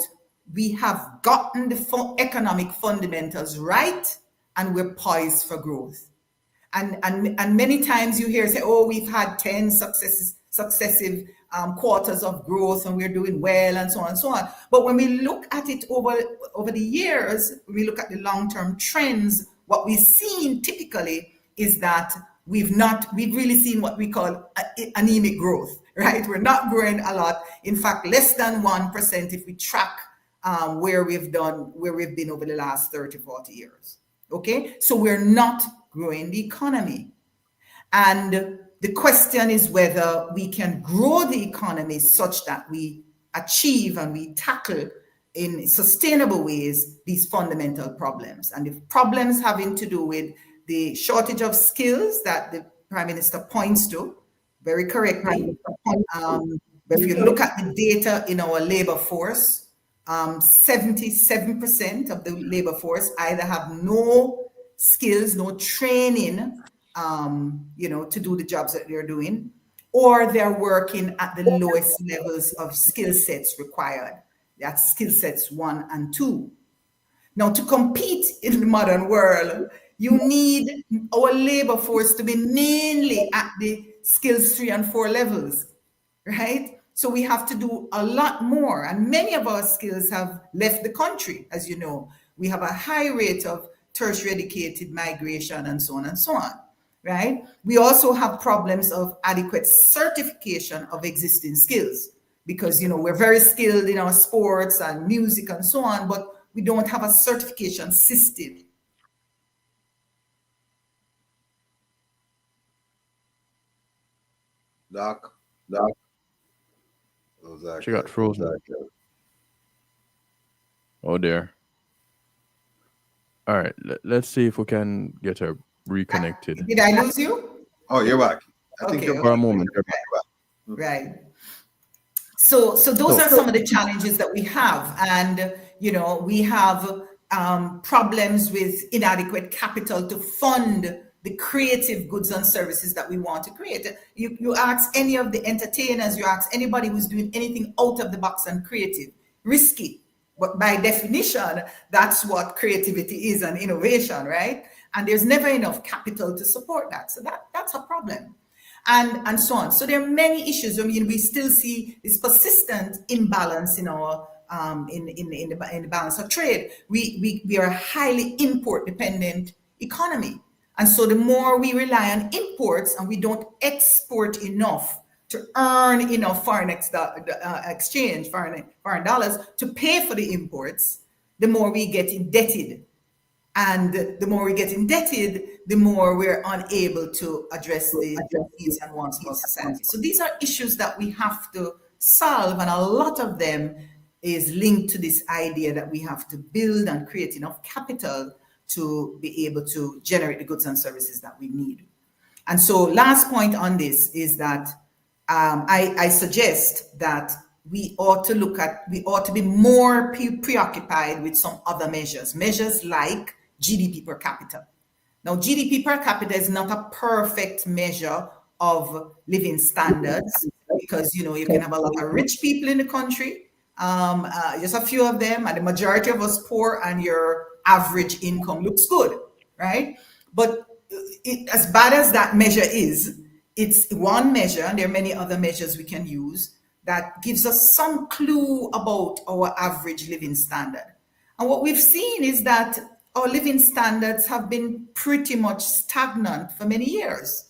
we have gotten the economic fundamentals right and we're poised for growth. And many times you hear say, oh, we've had 10 successive quarters of growth and we're doing well and so on and so on. But when we look at it over the years, we look at the long-term trends, what we've seen typically is that we've really seen what we call anemic growth, right? We're not growing a lot. In fact, less than 1% if we track where we've been over the last 30, 40 years. Okay, so we're not growing the economy. And the question is whether we can grow the economy such that we achieve and we tackle in sustainable ways these fundamental problems. And the problems having to do with the shortage of skills that the Prime Minister points to very correctly. If you look at the data in our labor force, 77% of the labor force either have no skills, no training, to do the jobs that they're doing, or they're working at the lowest levels of skill sets required. That's skill sets 1 and 2. Now, to compete in the modern world, you need our labor force to be mainly at the skills 3 and 4 levels, right? So we have to do a lot more. And many of our skills have left the country, as you know. We have a high rate of tertiary educated migration and so on and so on, right? We also have problems of adequate certification of existing skills because, we're very skilled in our sports and music and so on, but we don't have a certification system. Doc. She got frozen. Oh dear. All right, let's see if we can get her reconnected. Did I lose you? Oh, you're back. I think For a moment. Right. So those are some of the challenges that we have. And, we have problems with inadequate capital to fund the creative goods and services that we want to create. You ask any of the entertainers, you ask anybody who's doing anything out of the box and creative, risky. But by definition, that's what creativity is and innovation, right? And there's never enough capital to support that. So that's a problem. And so on. So there are many issues. I mean, we still see this persistent imbalance in our in the balance of trade. We are a highly import dependent economy. And so the more we rely on imports and we don't export enough to earn enough foreign exchange, foreign dollars to pay for the imports, the more we get indebted. And the more we get indebted, the more we're unable to address the needs and wants of society. So these are issues that we have to solve, and a lot of them is linked to this idea that we have to build and create enough capital to be able to generate the goods and services that we need. And so last point on this is that I suggest that we ought to be more preoccupied with some other measures like GDP per capita. Now, GDP per capita is not a perfect measure of living standards because, you can have a lot of rich people in the country, just a few of them, and the majority of us poor, and your average income looks good, right? But as bad as that measure is, it's one measure, and there are many other measures we can use that gives us some clue about our average living standard. And what we've seen is that our living standards have been pretty much stagnant for many years,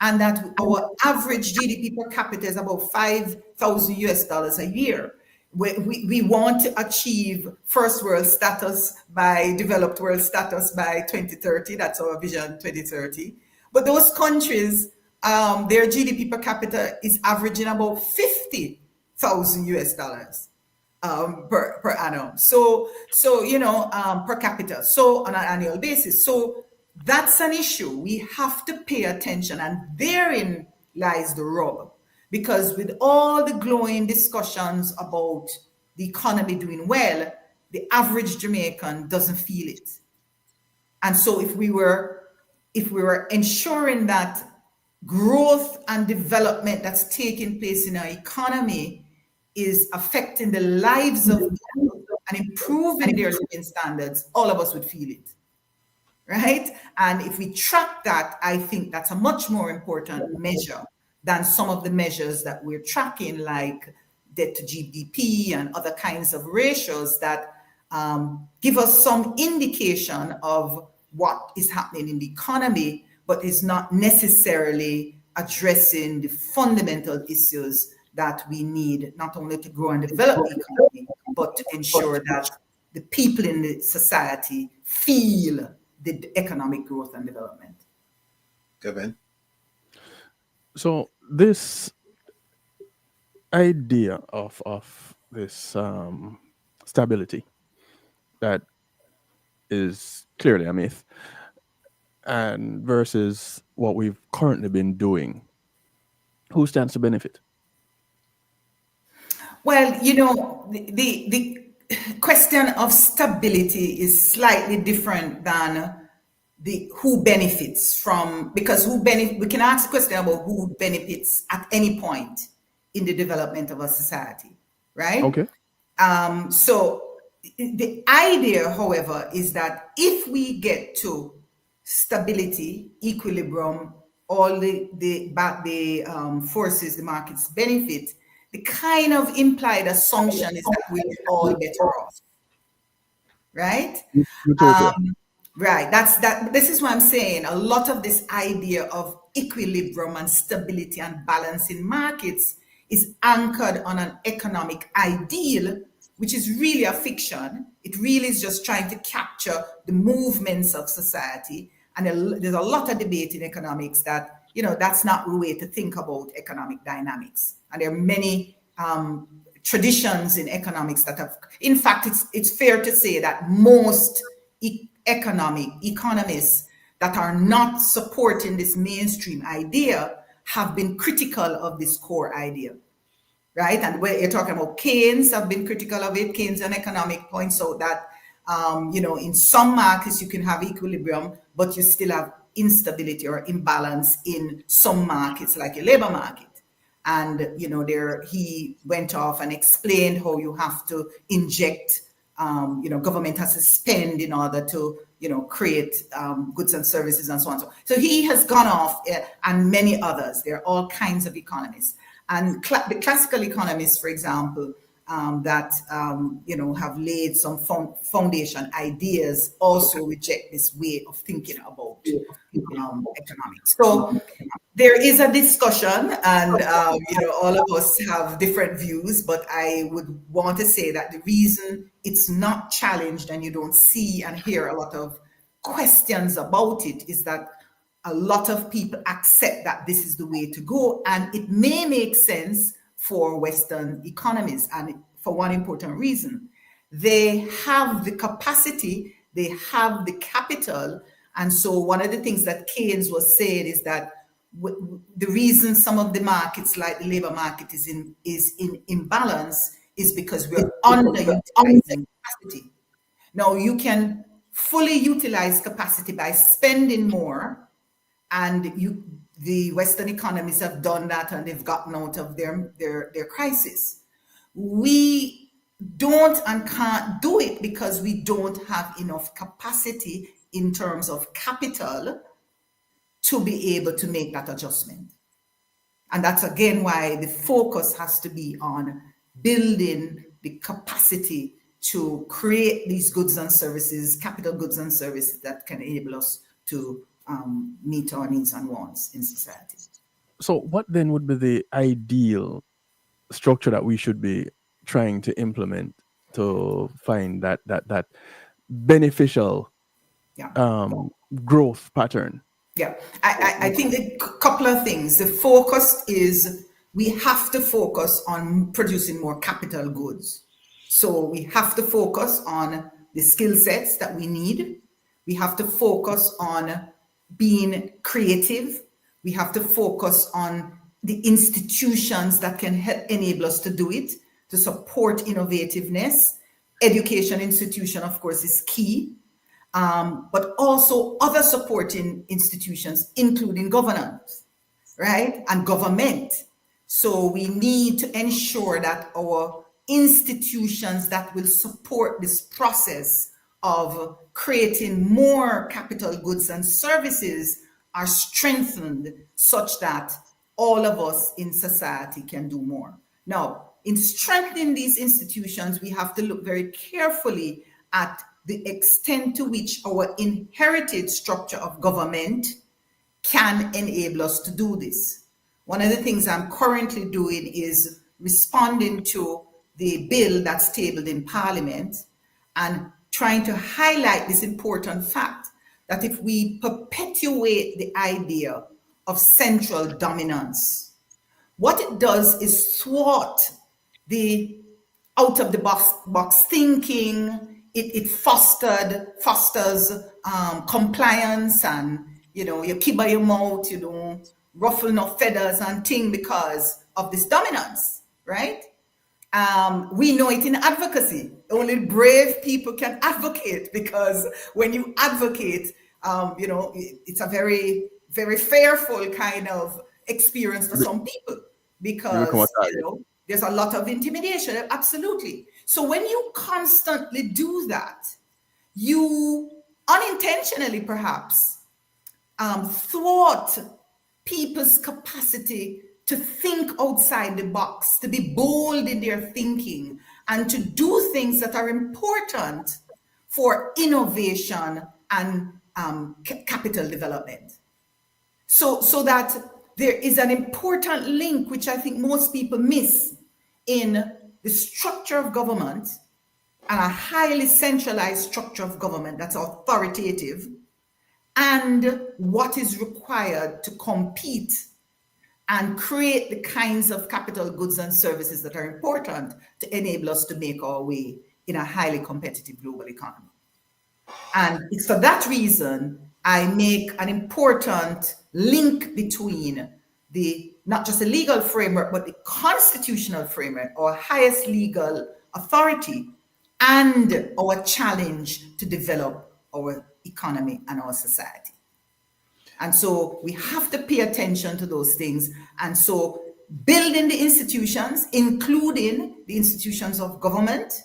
and that our average GDP per capita is about $5,000 a year. We want to achieve first world status developed world status by 2030. That's our vision 2030. But those countries, their GDP per capita is averaging about $50,000 per annum. So per capita. So on an annual basis. So that's an issue. We have to pay attention, and therein lies the rub. Because with all the glowing discussions about the economy doing well, the average Jamaican doesn't feel it. And so if we were ensuring that growth and development that's taking place in our economy is affecting the lives of people and improving their living standards, all of us would feel it, right? And if we track that, I think that's a much more important measure than some of the measures that we're tracking, like debt to GDP and other kinds of ratios that give us some indication of what is happening in the economy, but is not necessarily addressing the fundamental issues that we need, not only to grow and develop the economy, but to ensure that the people in the society feel the economic growth and development. Kevin? So this idea of this stability that is clearly a myth, and versus what we've currently been doing, who stands to benefit? Well, the question of stability is slightly different than the who benefits from, because we can ask a question about who benefits at any point in the development of a society, right? Okay. So the idea, however, is that if we get to stability, equilibrium, all the forces, the markets benefit, the kind of implied assumption is that we're all better off, right? Right. This is what I'm saying. A lot of this idea of equilibrium and stability and balance in markets is anchored on an economic ideal, which is really a fiction. It really is just trying to capture the movements of society. And there's a lot of debate in economics that, that's not the way to think about economic dynamics. And there are many traditions in economics that have, in fact, it's fair to say that most economists that are not supporting this mainstream idea have been critical of this core idea, right? And where you're talking about Keynes have been critical of it. Keynes an economic points out that, in some markets you can have equilibrium, but you still have instability or imbalance in some markets, like a labor market. And, he went off and explained how you have to inject, government has to spend in order to, create goods and services and so on. So he has gone off, and many others. There are all kinds of economists. And the classical economists, for example, that, have laid some foundation ideas also reject this way of thinking about economics. So there is a discussion, and, all of us have different views, but I would want to say that the reason it's not challenged and you don't see and hear a lot of questions about it is that a lot of people accept that this is the way to go, and it may make sense for Western economies. And for one important reason, they have the capacity, they have the capital. And so one of the things that Keynes was saying is that the reason some of the markets, like the labor market, is in imbalance is because we're underutilizing capacity. Now, you can fully utilize capacity by spending more, and the Western economies have done that, and they've gotten out of their crisis. We don't and can't do it because we don't have enough capacity in terms of capital to be able to make that adjustment. And that's again why the focus has to be on building the capacity to create these goods and services, capital goods and services that can enable us to meet our needs and wants in society. So what then would be the ideal structure that we should be trying to implement to find that beneficial growth pattern? Yeah, I think a couple of things. The focus is we have to focus on producing more capital goods. So we have to focus on the skill sets that we need. We have to focus on being creative. We have to focus on the institutions that can help enable us to do it, to support innovativeness. Education institution, of course, is key. But also other supporting institutions, including governance, right? And government. So we need to ensure that our institutions that will support this process of creating more capital goods and services are strengthened such that all of us in society can do more. Now, in strengthening these institutions, we have to look very carefully at the extent to which our inherited structure of government can enable us to do this. One of the things I'm currently doing is responding to the bill that's tabled in Parliament and trying to highlight this important fact that if we perpetuate the idea of central dominance, what it does is thwart the out-of-the-box thinking. It fosters compliance, and you keep by your mouth, you don't ruffle no feathers and thing because of this dominance, right? We know it in advocacy. Only brave people can advocate, because when you advocate, it's a very, very fearful kind of experience for some people, because there's a lot of intimidation. Absolutely. So when you constantly do that, you unintentionally perhaps thwart people's capacity to think outside the box, to be bold in their thinking, and to do things that are important for innovation and capital development. So that there is an important link, which I think most people miss, in the structure of government, and a highly centralized structure of government that's authoritative, and what is required to compete and create the kinds of capital goods and services that are important to enable us to make our way in a highly competitive global economy. And it's for that reason I make an important link between not just the legal framework, but the constitutional framework, our highest legal authority, and our challenge to develop our economy and our society. And so we have to pay attention to those things. And so building the institutions, including the institutions of government,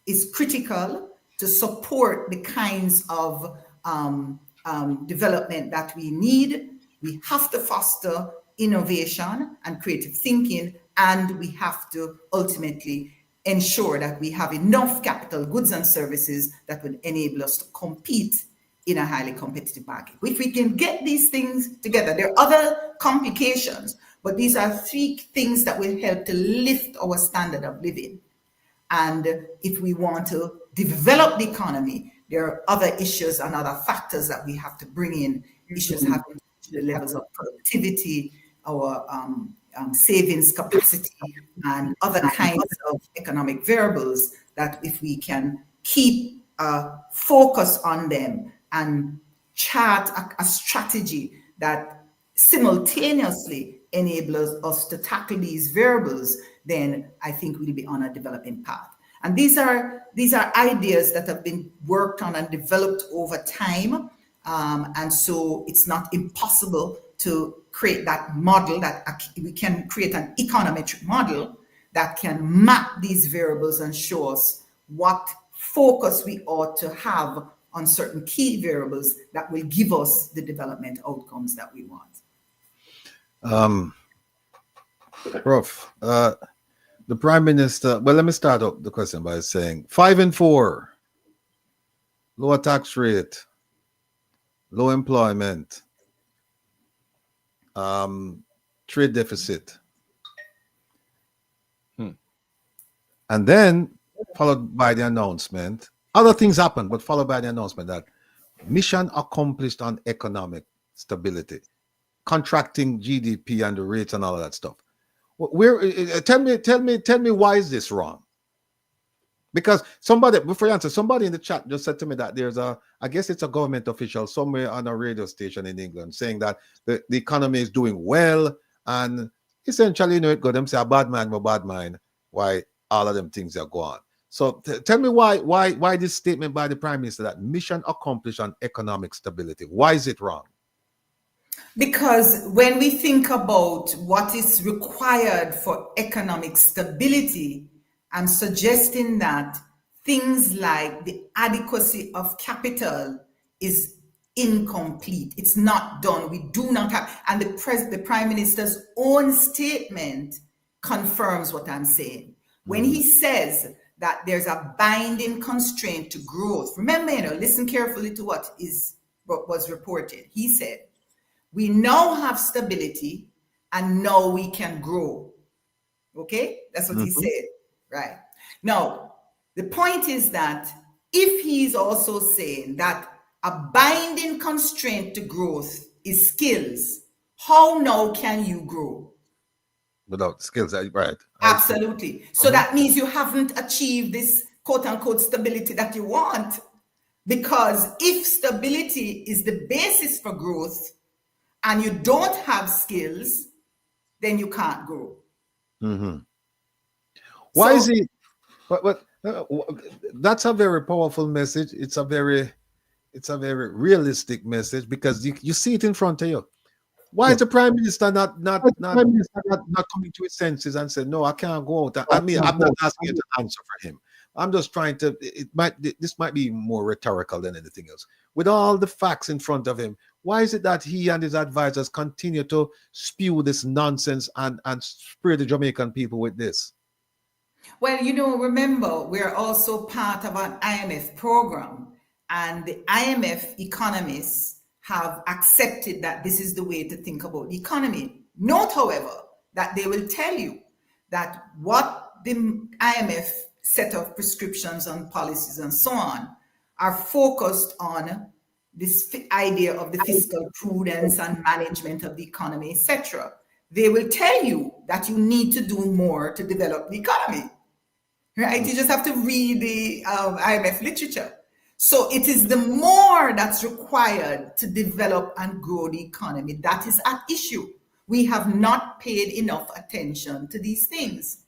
is critical to support the kinds of development that we need. We have to foster innovation and creative thinking, and we have to ultimately ensure that we have enough capital goods and services that would enable us to compete in a highly competitive market. If we can get these things together, there are other complications, but these are three things that will help to lift our standard of living. And if we want to develop the economy, there are other issues and other factors that we have to bring in, issues having to do the levels of productivity, our savings capacity, and other kinds of economic variables that if we can keep focus on them and chart a strategy that simultaneously enables us to tackle these variables, then I think we'll be on a developing path. And these are ideas that have been worked on and developed over time. And so it's not impossible to create that model, that we can create an econometric model that can map these variables and show us what focus we ought to have on certain key variables that will give us the development outcomes that we want. Prof, the Prime Minister, well, let me start up the question by saying 5 and 4, lower tax rate, low employment, trade deficit. And then followed by the announcement, other things happened, but followed by the announcement that mission accomplished on economic stability, contracting GDP and the rates and all of that stuff. Where tell me why is this wrong? Because somebody, before you answer, somebody in the chat just said to me that there's I guess it's a government official somewhere on a radio station in England saying that the economy is doing well, and essentially, you know, it got them say a bad man, why all of them things are gone. So tell me why this statement by the Prime Minister that mission accomplished on economic stability, why is it wrong? Because when we think about what is required for economic stability, I'm suggesting that things like the adequacy of capital is incomplete. It's not done. We do not have, and the Prime Minister's own statement confirms what I'm saying. When he says that there's a binding constraint to growth, remember, listen carefully to what was reported. He said, we now have stability and now we can grow. Okay? That's what he said, right? Now, the point is that if he's also saying that a binding constraint to growth is skills, how now can you grow? Without skills, right? Absolutely. So that means you haven't achieved this quote unquote stability that you want. Because if stability is the basis for growth and you don't have skills, then you can't grow. Why is it? But that's a very powerful message. It's a very realistic message because you see it in front of you. Why is the Prime Minister not coming to his senses and said, no, I can't go out? I mean, I'm not asking you to answer for him. I'm just trying to, this might be more rhetorical than anything else. With all the facts in front of him, why is it that he and his advisors continue to spew this nonsense and spray the Jamaican people with this? Well, remember, we're also part of an IMF program, and the IMF economists have accepted that this is the way to think about the economy. Note, however, that they will tell you that what the IMF set of prescriptions and policies and so on are focused on this idea of the fiscal prudence and management of the economy, etc. They will tell you that you need to do more to develop the economy, right? You just have to read the IMF literature. So it is the more that's required to develop and grow the economy that is at issue. We have not paid enough attention to these things.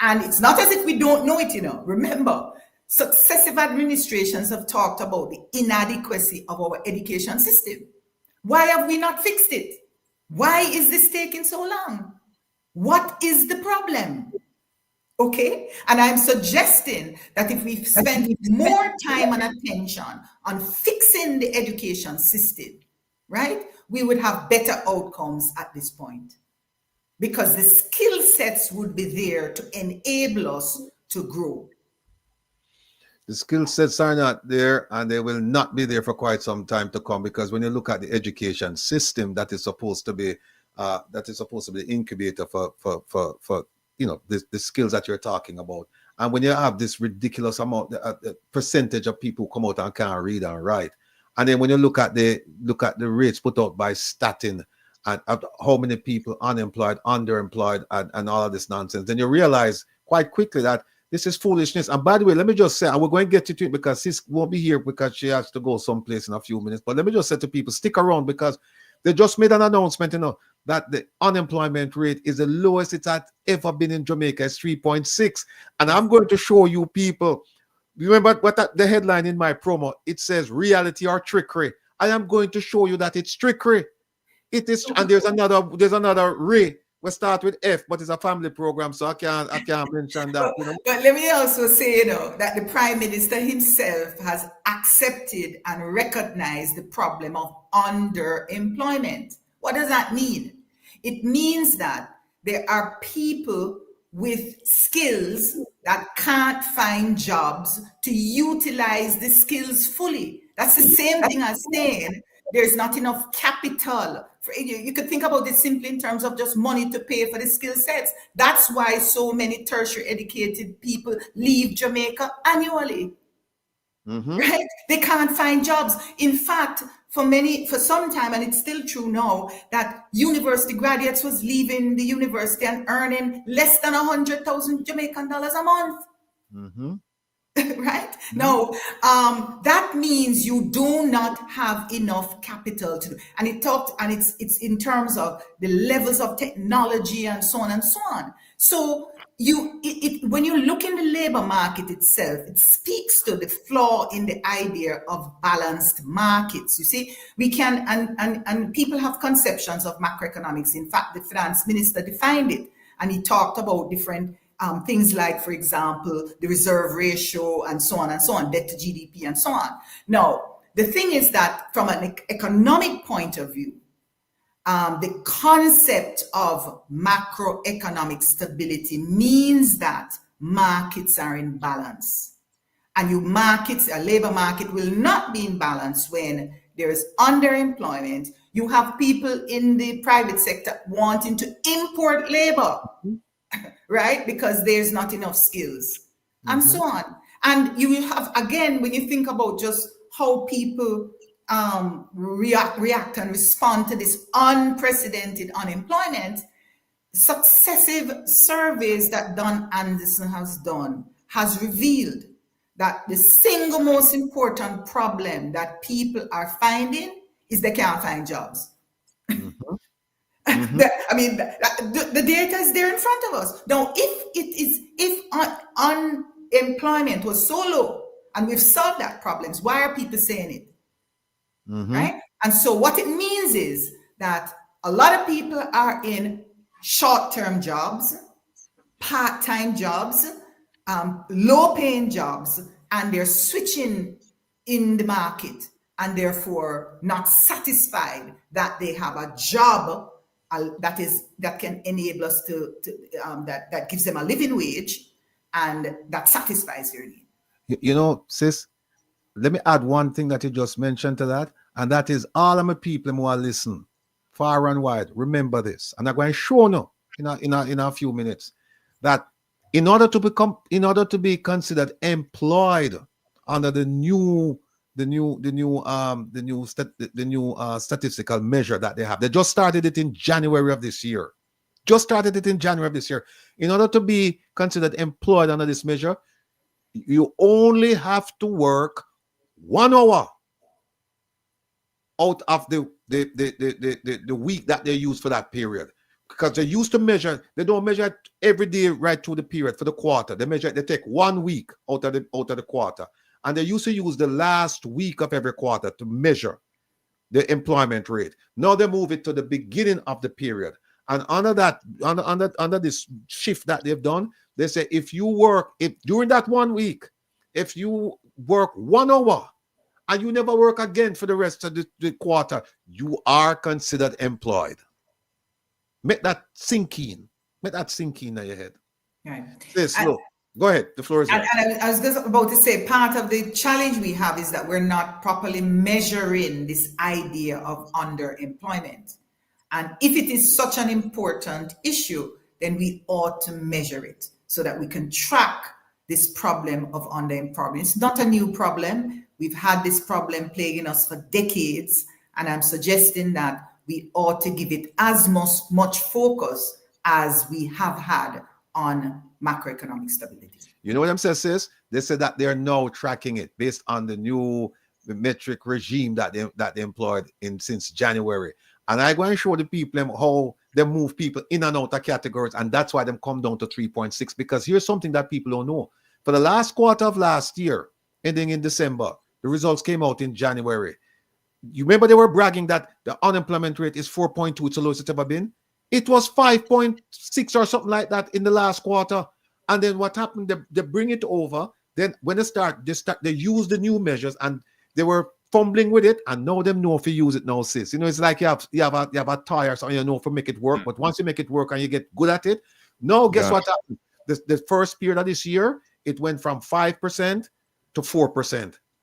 And it's not as if we don't know it, Remember, successive administrations have talked about the inadequacy of our education system. Why have we not fixed it? Why is this taking so long? What is the problem? Okay, and I'm suggesting that if we spend more time and attention on fixing the education system, right, we would have better outcomes at this point. Because the skill sets would be there to enable us to grow. The skill sets are not there, and they will not be there for quite some time to come. Because when you look at the education system, that is supposed to be the incubator for the skills that you're talking about. And when you have this ridiculous amount, percentage of people come out and can't read and write, and then when you look at the rates put out by Statin and how many people unemployed, underemployed, and all of this nonsense, then you realize quite quickly that this is foolishness. And by the way, let me just say, and we're going to get to it because sis won't be here because she has to go someplace in a few minutes. But let me just say to people, stick around, because They just made an announcement, that the unemployment rate is the lowest it had ever been in Jamaica. It's 3.6. And I'm going to show you people. Remember the headline in my promo? It says reality or trickery. I am going to show you that it's trickery. It is, and there's another Ray. We start with F, but it's a family program, so I can't mention that. But let me also say, that the Prime Minister himself has accepted and recognized the problem of underemployment. What does that mean? It means that there are people with skills that can't find jobs to utilize the skills fully. That's the same thing as saying there's not enough capital. You could think about it simply in terms of just money to pay for the skill sets. That's why so many tertiary educated people leave Jamaica annually. Right? They can't find jobs. In fact, for some time, and it's still true now, that university graduates was leaving the university and earning less than 100,000 Jamaican dollars a month. Right? No, that means you do not have enough capital to do. And it's in terms of the levels of technology and so on and so on. So when you look in the labor market itself, it speaks to the flaw in the idea of balanced markets. You see, we can, and people have conceptions of macroeconomics. In fact, the finance minister defined it, and he talked about different things like, for example, the reserve ratio and so on, debt to GDP and so on. Now, the thing is that from an economic point of view, the concept of macroeconomic stability means that markets are in balance. And a labor market will not be in balance when there is underemployment. You have people in the private sector wanting to import labor, right? Because there's not enough skills and so on. And you will have, again, when you think about just how people react and respond to this unprecedented unemployment, successive surveys that Don Anderson has done has revealed that the single most important problem that people are finding is they can't find jobs. The data is there in front of us. Now, if unemployment was so low and we've solved that problems, why are people saying it? Right? And so what it means is that a lot of people are in short-term jobs, part-time jobs, low-paying jobs, and they're switching in the market and therefore not satisfied that they have a job that can enable us that gives them a living wage and that satisfies their need. Sis, let me add one thing that you just mentioned to that, and that is all of my people who are listening far and wide. Remember this, and I'm going to show you in a few minutes that in order to be considered employed under the new statistical measure that they have, they just started it in January of this year. In order to be considered employed under this measure, you only have to work 1 hour out of the week that they use for that period, because they used to measure. They don't measure it every day right through the period for the quarter. They take 1 week out of the quarter, and they used to use the last week of every quarter to measure the employment rate. Now they move it to the beginning of the period, and under this shift that they've done, they say if during that 1 week, if you work 1 hour and you never work again for the rest of the quarter, you are considered employed. Make that sink in. Make that sink in your head. Right. Slow. Go ahead. The floor is yours. And I was just about to say, part of the challenge we have is that we're not properly measuring this idea of underemployment. And if it is such an important issue, then we ought to measure it so that we can track this problem of underemployment. It's not a new problem. We've had this problem plaguing us for decades, and I'm suggesting that we ought to give it as much focus as we have had on macroeconomic stability. You know what I'm saying, sis? They said that they're now tracking it based on the new metric regime that they employed since January. And I go and show the people them how they move people in and out of categories. And that's why them come down to 3.6. Because here's something that people don't know. For the last quarter of last year, ending in December, the results came out in January. You remember they were bragging that the unemployment rate is 4.2, it's the lowest it's ever been. It was 5.6 or something like that in the last quarter. And then what happened? They bring it over. Then when they use the new measures, and they were fumbling with it, and now them know if you use it now, sis. You know, it's like you have a tire, so you know if you make it work. But once you make it work and you get good at it, now guess what happened? The first period of this year, it went from 5% to 4.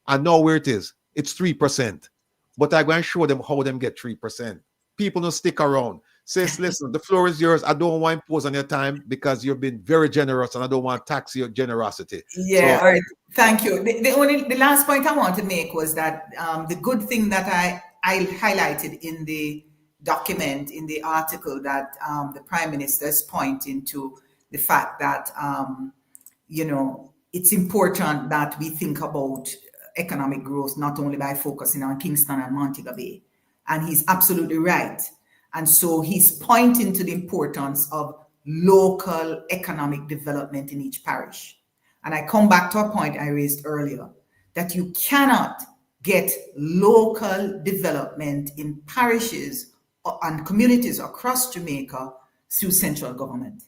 And now where it is, it's 3%. But I'm going to show them how them get 3%. People don't stick around. Sis, listen, the floor is yours. I don't want to impose on your time because you've been very generous and I don't want to tax your generosity. Yeah, all right. Thank you. The last point I want to make was that the good thing that I highlighted in the document, in the article, that the Prime Minister is pointing to the fact that, you know, it's important that we think about economic growth, not only by focusing on Kingston and Montego Bay. And he's absolutely right. And so he's pointing to the importance of local economic development in each parish. And I come back to a point I raised earlier, that you cannot get local development in parishes and communities across Jamaica through central government.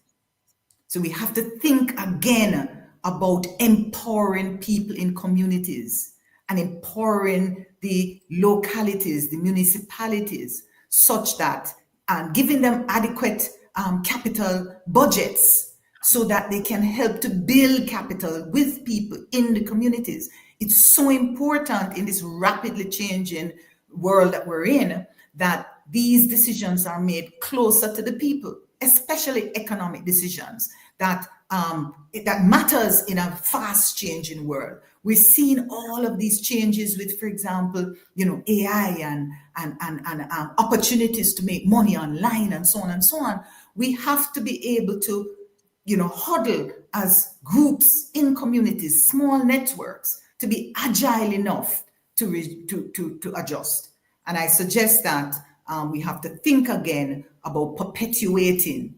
So we have to think again about empowering people in communities and empowering the localities, the municipalities, such that giving them adequate capital budgets so that they can help to build capital with people in the communities. It's so important in this rapidly changing world that we're in that these decisions are made closer to the people, especially economic decisions that matters in a fast changing world. We're seeing all of these changes with, for example, you know, AI and opportunities to make money online and so on and so on. We have to be able to, you know, huddle as groups in communities, small networks, to be agile enough to adjust. And I suggest that we have to think again about perpetuating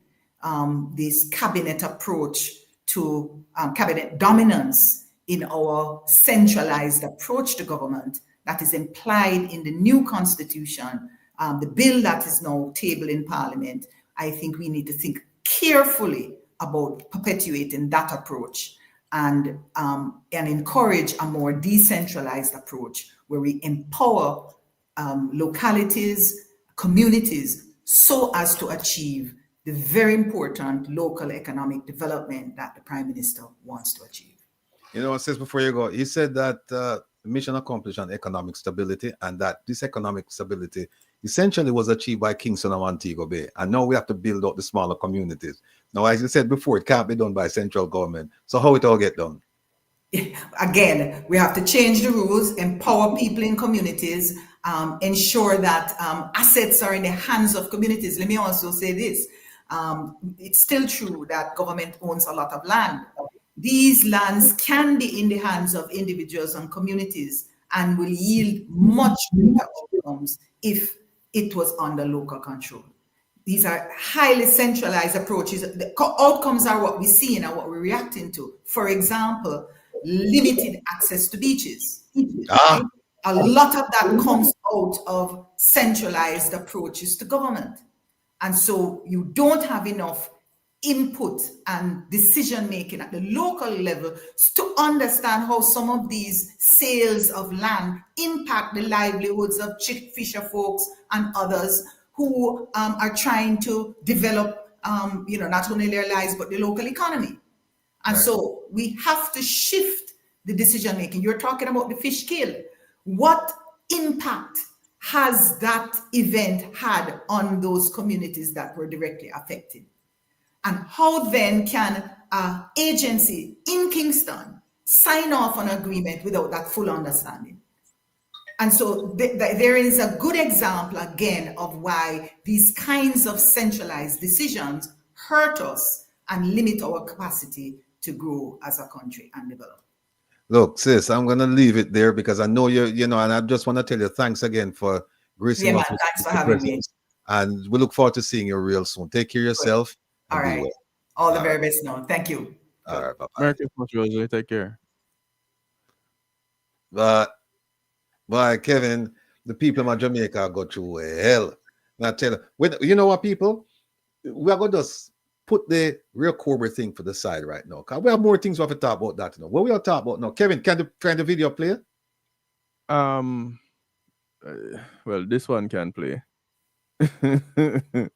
this cabinet approach to cabinet dominance in our centralized approach to government that is implied in the new constitution, the bill that is now tabled in Parliament. I think we need to think carefully about perpetuating that approach and encourage a more decentralized approach where we empower localities, communities, so as to achieve the very important local economic development that the Prime Minister wants to achieve. You know what, says before you go, he said that the mission accomplished on economic stability, and that this economic stability essentially was achieved by Kingston and Montego Bay. And now we have to build out the smaller communities. Now, as you said before, it can't be done by central government. So how it all get done? Again, we have to change the rules, empower people in communities, ensure that assets are in the hands of communities. Let me also say this. It's still true that government owns a lot of land. These lands can be in the hands of individuals and communities and will yield much better outcomes if it was under local control. These are highly centralized approaches. The outcomes are what we see and what we're reacting to. For example, limited access to beaches. Right? A lot of that comes out of centralized approaches to government. And so you don't have enough input and decision making at the local level to understand how some of these sales of land impact the livelihoods of fisher folks and others who are trying to develop, not only their lives, but the local economy. And so we have to shift the decision making. You're talking about the fish kill. What impact has that event had on those communities that were directly affected? And how then can an agency in Kingston sign off on an agreement without that full understanding? And so there is a good example, again, of why these kinds of centralized decisions hurt us and limit our capacity to grow as a country and develop. Look, sis, I'm going to leave it there because I know and I just want to tell you thanks again for gracing us. Thanks for having me. And we look forward to seeing you real soon. Take care of yourself and All be right. well. All the All very right. best now. Thank you. All right. Bye-bye. Merry Christmas, Rosie. Take care. But boy, Kevin, the people in Jamaica go through hell. And I tell you, you know what, people? We are going to just put the real Cobra thing for the side right now. Because we have more things we have to talk about that. You know. What we are talking about now? Kevin, can the video play? Well, this one can play. If you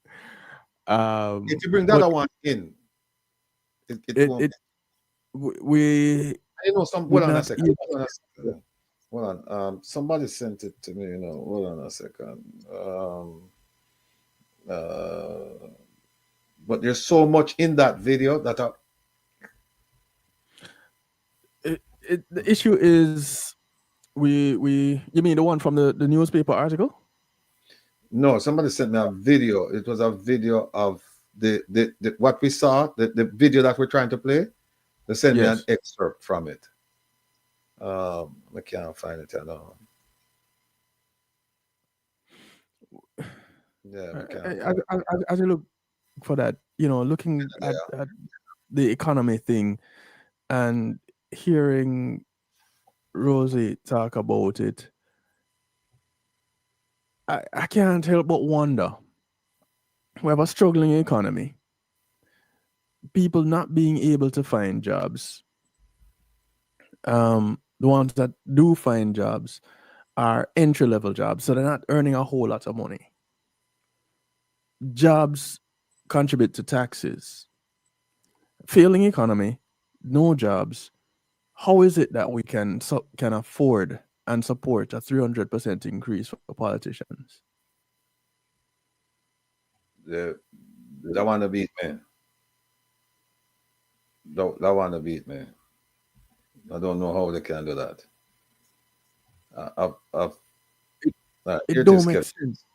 bring the but other one in, we I know some. would Hold on a not second. eat- Hold on a second. Hold on. Somebody sent it to me. You know. Hold on a second. But there's so much in that video that the issue is you mean the one from the newspaper article? no, somebody sent me a video. It was a video of the what we saw, the video that we're trying to play. They sent me an Yes. excerpt from it. I can't find it. I know. Yeah, I can't. As I look for that, looking at the economy thing and hearing Rosie talk about it, I can't help but wonder. We have a struggling economy. People not being able to find jobs. The ones that do find jobs are entry-level jobs, so they're not earning a whole lot of money. Jobs contribute to taxes. Failing economy, no jobs. How is it that we can afford and support a 300% increase for politicians? They want to beat me. They want to beat me. I don't know how they can do that. It don't make sense.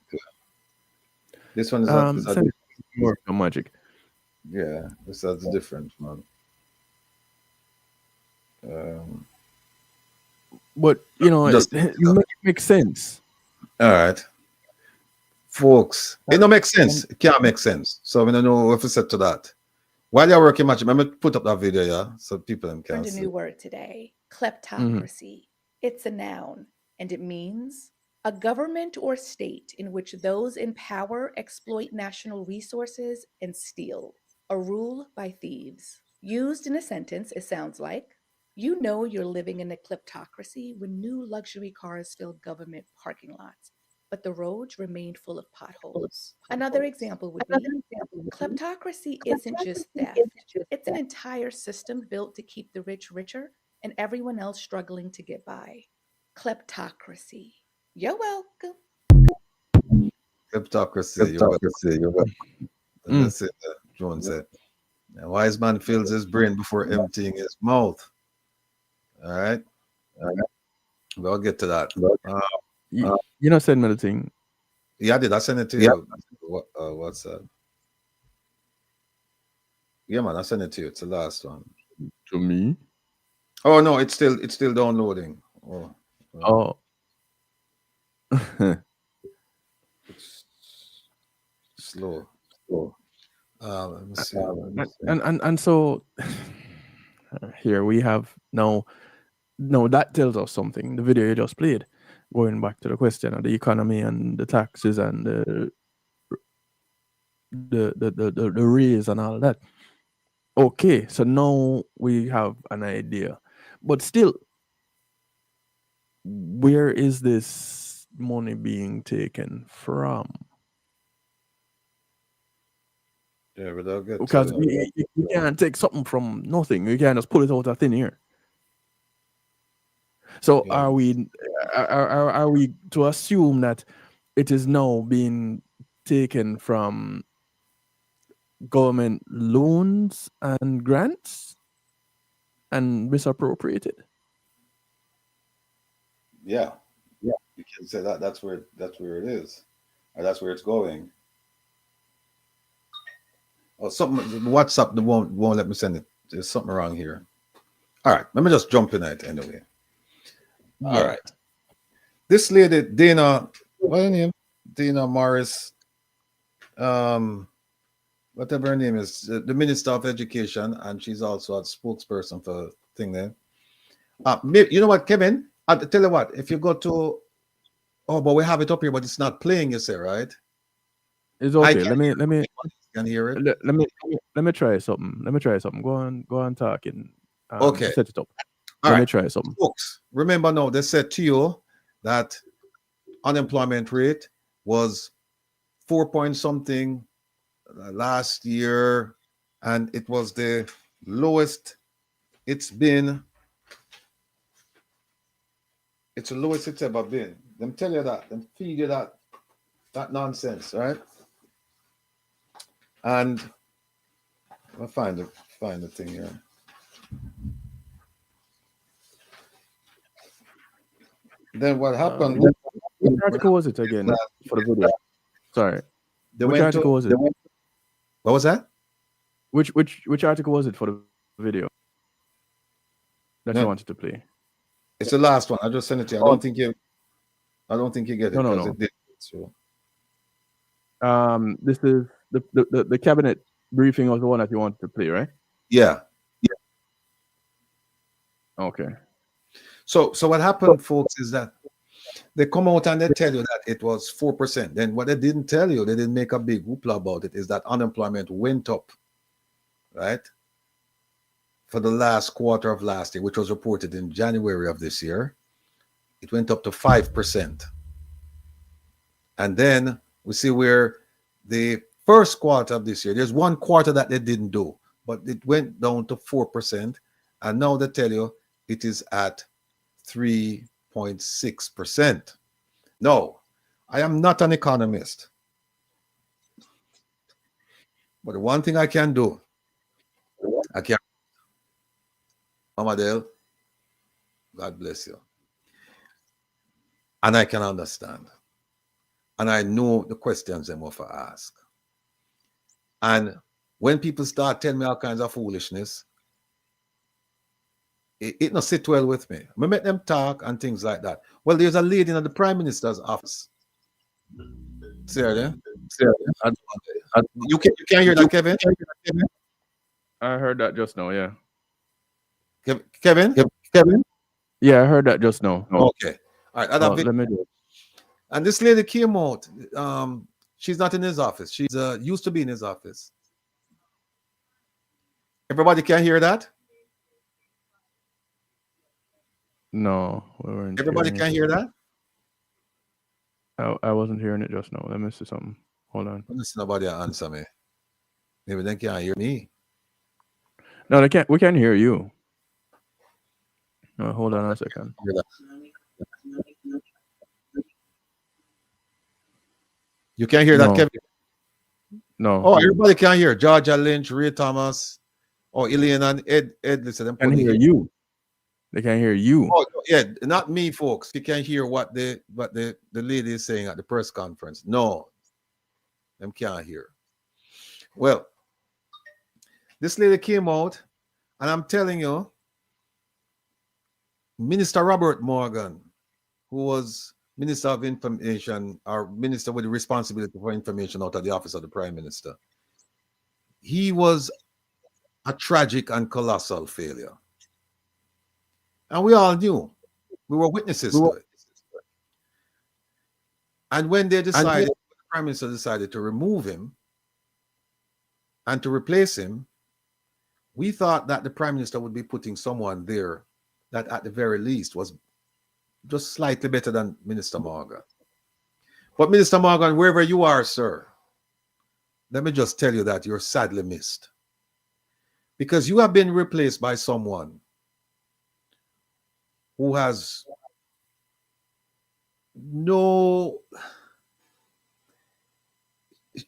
This one is more magic. Yeah, this is different, man. But it makes sense. All right, folks, it don't make sense. It can't make sense. So we don't know if we set to that. While you're working, much, let me put up that video, yeah, so people can see. A new word today: kleptocracy. It's a noun, and it means a government or state in which those in power exploit national resources and steal. A rule by thieves. Used in a sentence, it sounds like, you know you're living in a kleptocracy when new luxury cars fill government parking lots, but the roads remained full of potholes. Another example would be, kleptocracy isn't just theft. It's an entire system built to keep the rich richer and everyone else struggling to get by. Kleptocracy. You're welcome. Kleptocracy. You're welcome. That's it. John said. A wise man fills his brain before emptying his mouth. All right. We'll get to that. You know, send me the thing. Yeah, I did. I sent it to you. What's that? Yeah, man, I sent it to you. It's the last one. To me? Oh no, it's still downloading. Oh. It's slow. Let me see. And so here we have now that tells us something. The video you just played, going back to the question of the economy and the taxes and the raise and all that. Okay, so now we have an idea, but still, where is this money being taken from? Yeah, but I'll get Because you can't take something from nothing. You can't just pull it out of thin air. So Yeah. are we to assume that it is now being taken from government loans and grants and misappropriated? Yeah. You can say that. That's where it is, or that's where it's going. Oh, something. WhatsApp won't let me send it. There's something wrong here. All right, let me just jump in it anyway. All right. This lady, Dana, what's her name? Dana Morris. whatever her name is, the Minister of Education, and she's also a spokesperson for thing there. You know what, Kevin? I'll tell you what, if you go to, oh, but we have it up here, but it's not playing, you say, right? It's okay. Let me can hear it. Let me try something. Let me try something. Go on talking. Okay. Set it up. Let me try something. Folks, remember now, they said to you that unemployment rate was 4 point something last year, and it was the lowest it's been. It's the lowest it's ever been. Them tell you that. Them feed you that nonsense, right? And I'll find the thing here. Then what happened? Which article was it again for the video? Sorry. Which article was it? What was that? Which article was it for the video that you wanted to play? It's the last one. I just sent it to you. I don't think you get it. No. It did, so. This is the cabinet briefing was the one that you wanted to play, right? Yeah. Okay. So what happened, folks, is that they come out and they tell you that it was 4%. Then what they didn't tell you, they didn't make a big hoopla about it, is that unemployment went up, right? For the last quarter of last year, which was reported in January of this year, it went up to 5%. And then we see where the first quarter of this year, there's one quarter that they didn't do, but it went down to 4%. And now they tell you it is at 3.6%. No, I am not an economist. But the one thing I can do, Amadel, God bless you. And I can understand. And I know the questions them offer ask. And when people start telling me all kinds of foolishness, it not sit well with me. I make them talk and things like that. Well, there's a lady in the Prime Minister's office. See her there? You can't hear that, Kevin? I heard that just now, yeah. Kevin? Yeah, I heard that just now. Okay. All right. Let me do it. And this lady came out. She's not in his office. She's used to be in his office. Everybody can hear that? No, we weren't. Everybody can hear that? I wasn't hearing it just now. Let me see something. Hold on. Listen, nobody answer me. Maybe they can't hear me. No, they can't. We can't hear you. No, hold on a second. You can't hear that, Kevin? No. Oh, everybody can hear. Georgia Lynch, Ray Thomas, Elaine and Ed. Listen, them can hear you. They can't hear you. Oh, yeah, not me, folks. You can't hear what the lady is saying at the press conference. No, them can't hear. Well, this lady came out, and I'm telling you, Minister Robert Morgan, who was Minister of Information, or Minister with the responsibility for information out of the office of the Prime Minister, he was a tragic and colossal failure. And we all knew. We were witnesses to it. And when they decided, the Prime Minister decided to remove him and to replace him, we thought that the Prime Minister would be putting someone there that at the very least was just slightly better than Minister Morgan. But Minister Morgan, wherever you are, sir, let me just tell you that you're sadly missed. Because you have been replaced by someone who has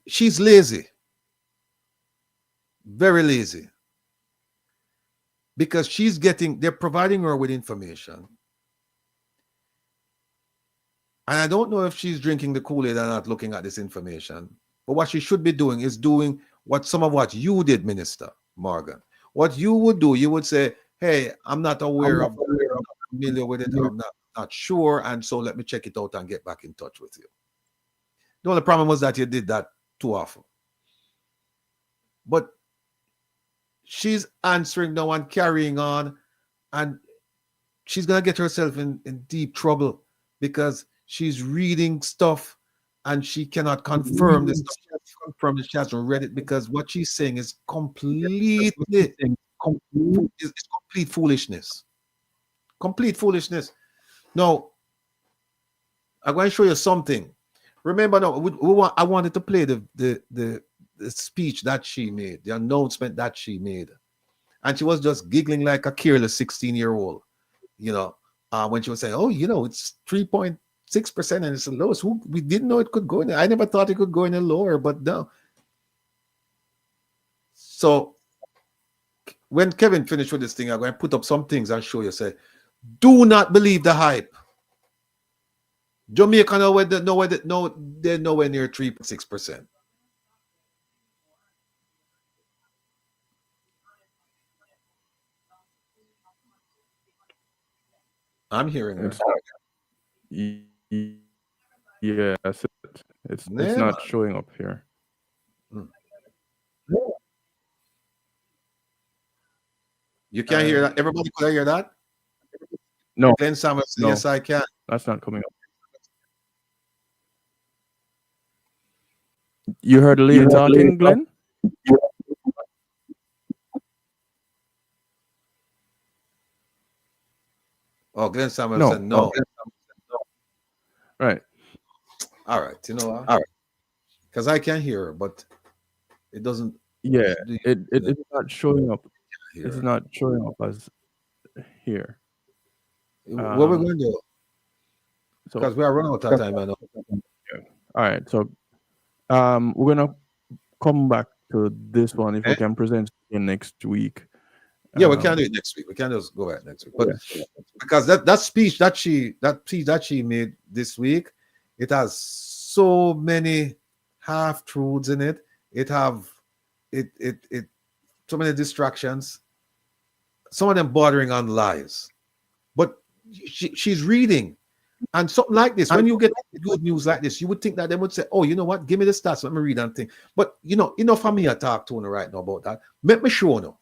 she's lazy. Very lazy. Because they're providing her with information. And I don't know if she's drinking the Kool-Aid and not looking at this information. But what she should be doing is doing some of what you did, Minister Morgan. What you would do, you would say, hey, I'm not familiar with it, I'm not sure, and so let me check it out and get back in touch with you. The only problem was that you did that too often. But she's answering now and carrying on, and she's gonna get herself in deep trouble because she's reading stuff and she cannot confirm this stuff. She has to confirm that she hasn't read it, because what she's saying is complete foolishness. Complete foolishness. Now, I'm going to show you something. Remember, now I wanted to play the speech that she made, the announcement that she made, and she was just giggling like a careless 16-year-old. You know, when she was saying, "Oh, you know, it's 3.6% and it's the lowest." We didn't know it could go in. I never thought it could go any lower, but no. So when Kevin finished with this thing, I'm going to put up some things and show you. Say, do not believe the hype. Jamaica they're nowhere near 3.6%. I'm hearing her. Yeah, it's not showing up here. You can't hear that? Everybody could hear that? No. Glenn Samuels, No. yes, I can. That's not coming up. You heard the lady talking, Glenn? Oh, Glenn Samuels said no. Right. All right. You know what? All right. Because I can hear her, but it doesn't. Yeah, it's not showing up. It's not showing up as here. What we're going to do? Because we are running out of time, I know. All right. So we're gonna come back to this one if we can present it next week. Yeah, we can do it next week. We can just go back next week. But because that speech that she made this week, it has so many half truths in it. It so many distractions. Some of them bordering on lies. But she's reading. And something like this, when you get good news like this, you would think that they would say, "Oh, you know what? Give me the stats. Let me read and think." But you know, enough for me to talk to you right now about that. Let me show you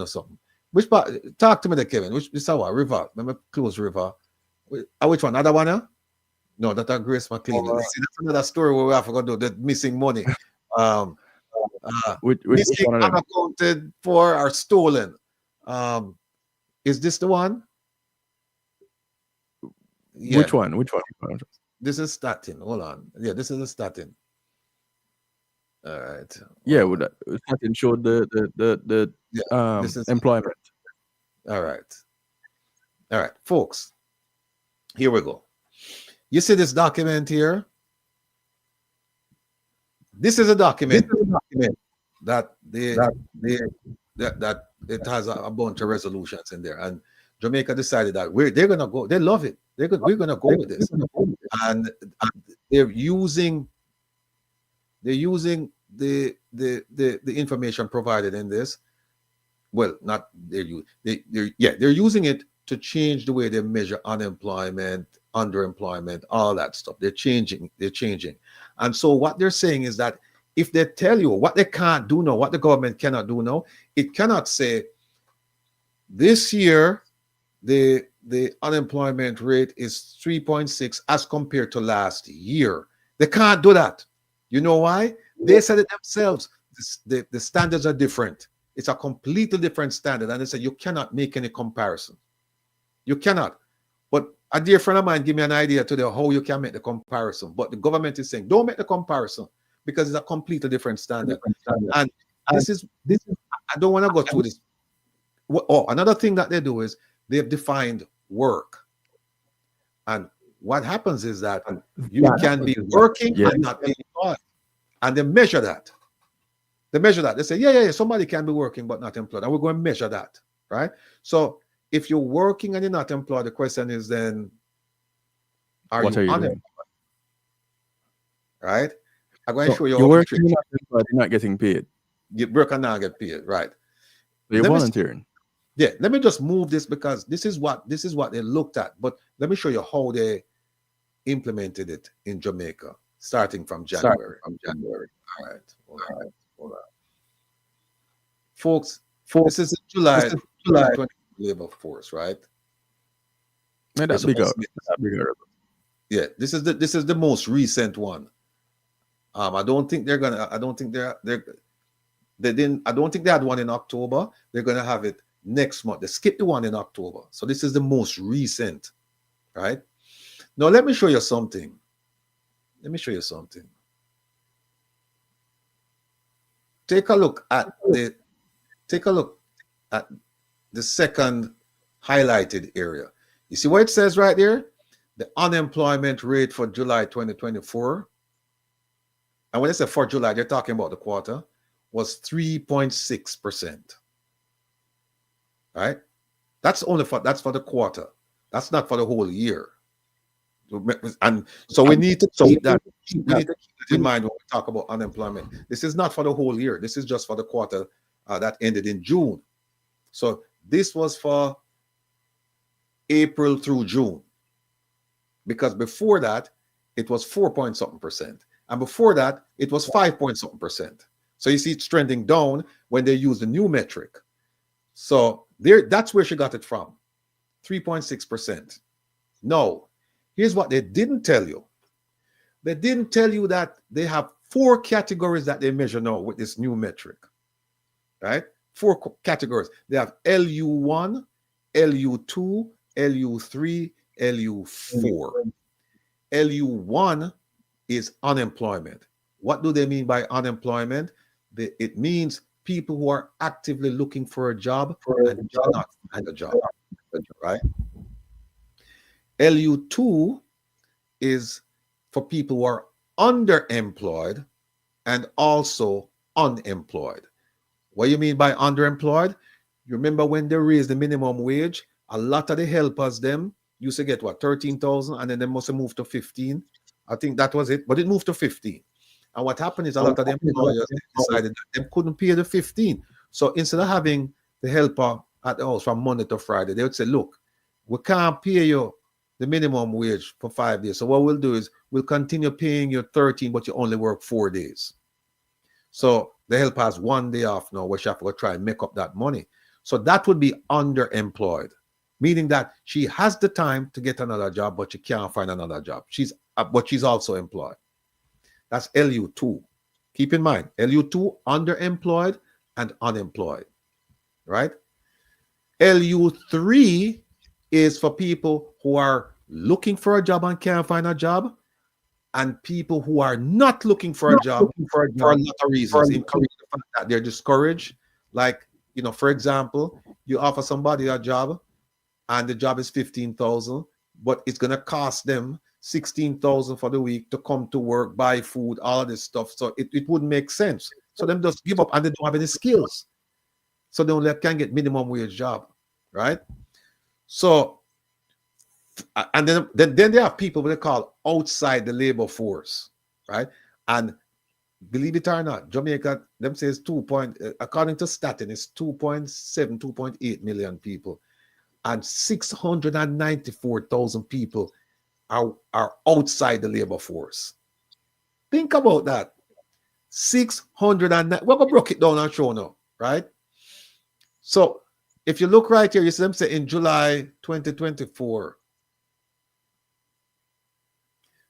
something. Which part? Talk to me there, Kevin. Which is our River? Let me close River. Which one? Another one? No, that's Grace McLean. See, that's another story where we have to do the missing money. Which missing, one of them? unaccounted for, or stolen. Is this the one? Yeah. Which one? This is statin. Hold on. Yeah, this is a statin. All right. Yeah, would that statin showed the this is employment. All right, folks. Here we go. You see this document here? This is a document that that it has a bunch of resolutions in there, and Jamaica decided that they're gonna go. They love it. We're gonna go with this, and they're using the information provided in this. Well, not they're using it to change the way they measure unemployment, underemployment, all that stuff. They're changing. And so what they're saying is that if they tell you what they can't do now, what the government cannot do now, it cannot say this year the unemployment rate is 3.6 as compared to last year. They can't do that. You know why? They said it themselves. The standards are different. It's a completely different standard. And they said you cannot make any comparison. You cannot. But a dear friend of mine gave me an idea today how you can make the comparison. But the government is saying, don't make the comparison because it's a completely different standard. And this is I don't want to go through this. Oh, another thing that they do is they've defined work. And what happens is that you can be working and not being employed. And they measure that. They say, yeah, somebody can be working but not employed. And we're going to measure that, right? So if you're working and you're not employed, the question is then, are you unemployed? Right? I'm going to show you. You're working, you're not getting paid. You work and not get paid, right? You're volunteering. Yeah, let me just move this because this is what they looked at. But let me show you how they implemented it in Jamaica. starting from January. All right. Hold on. Folks, this is the July 2020 labor force, right? That's bigger. Yeah, this is the most recent one. I don't think they didn't. I don't think they had one in October. They're gonna have it next month. They skipped the one in October. So this is the most recent, right? Now let me show you something. Take a look at the second highlighted area. You see what it says right there? The unemployment rate for July 2024. And when they say for July, they're talking about the quarter, was 3.6%. Right? That's for the quarter. That's not for the whole year. And so we need to keep that in mind when we talk about unemployment. This is not for the whole year. This is just for the quarter that ended in June. So this was for April through June. Because before that, it was 4-point-something%. And before that, it was 5-point-something%. So you see it's trending down when they use the new metric. So that's where she got it from, 3.6%. No, here's what they didn't tell you. They didn't tell you that they have 4 categories that they measure now with this new metric, right? 4 categories. They have LU1, LU2, LU3, LU4. LU1 is unemployment. What do they mean by unemployment? It means people who are actively looking for a job and cannot find a job, right? LU2 is for people who are underemployed and also unemployed. What do you mean by underemployed? You remember when they raised the minimum wage, a lot of the helpers them used to get what, 13,000, and then they must have moved to 15. I think that was it, but it moved to 15. And what happened is a lot of the employers decided that they couldn't pay the 15. So instead of having the helper at the house from Monday to Friday, they would say, look, we can't pay you the minimum wage for 5 days. So what we'll do is we'll continue paying you 13, but you only work 4 days. So the helper has 1 day off now, where she has to go try and make up that money. So that would be underemployed, meaning that she has the time to get another job, but she can't find another job. But she's also employed. That's LU2. Keep in mind, LU2, underemployed and unemployed, right? LU3 is for people who are looking for a job and can't find a job, and people who are not looking for a job for a lot of reasons, including the fact that they're discouraged. Like, for example, you offer somebody a job and the job is 15,000, but it's going to cost them 16,000 for the week to come to work, buy food, all of this stuff. So it wouldn't make sense. So them just give up, and they don't have any skills. So they only can get minimum wage job, right? So, and then they have people they call outside the labor force, right? And believe it or not, Jamaica, them says according to Statin, it's 2.7, 2.8 million people. And 694,000 people are outside the labor force. Think about that. 609. We're going to break it down and show now, right? So if you look right here, you see them say in July 2024,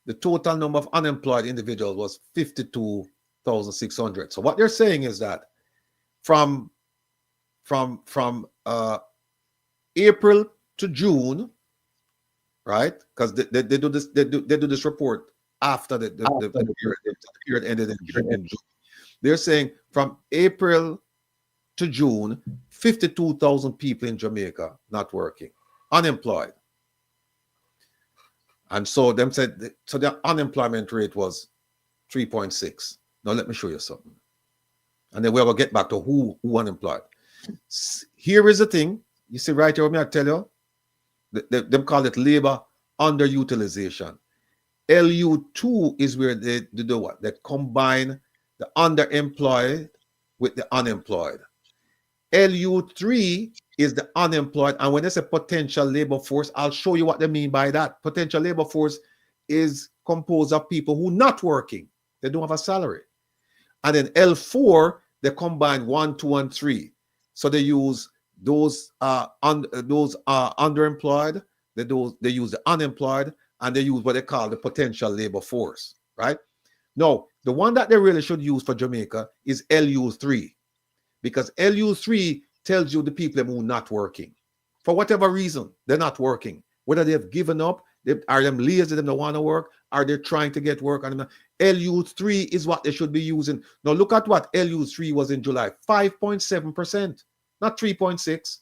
the total number of unemployed individuals was 52,600. So what they're saying is that from April to June, right? Because they do this report after the period ended in June. They're saying from April to June, 52,000 people in Jamaica not working, unemployed. And so them said, so the unemployment rate was 3.6. Now let me show you something. And then we will get back to who unemployed. Here is the thing. You see right here, I tell you, they call it labor underutilization. LU2 is where they do what? They combine the underemployed with the unemployed. LU3 is the unemployed. And when they say potential labor force, I'll show you what they mean by that. Potential labor force is composed of people who not working. They don't have a salary. And then L4, they combine 1, 2, and 3. So they use those underemployed, they use the unemployed, and they use what they call the potential labor force, right? No, the one that they really should use for Jamaica is LU3, because LU3 tells you the people who are not working. For whatever reason, they're not working. Whether they've given up, are them lazy, they don't want to work, are they trying to get work? LU3 is what they should be using. Now look at what LU3 was in July, 5.7%, not 3.6,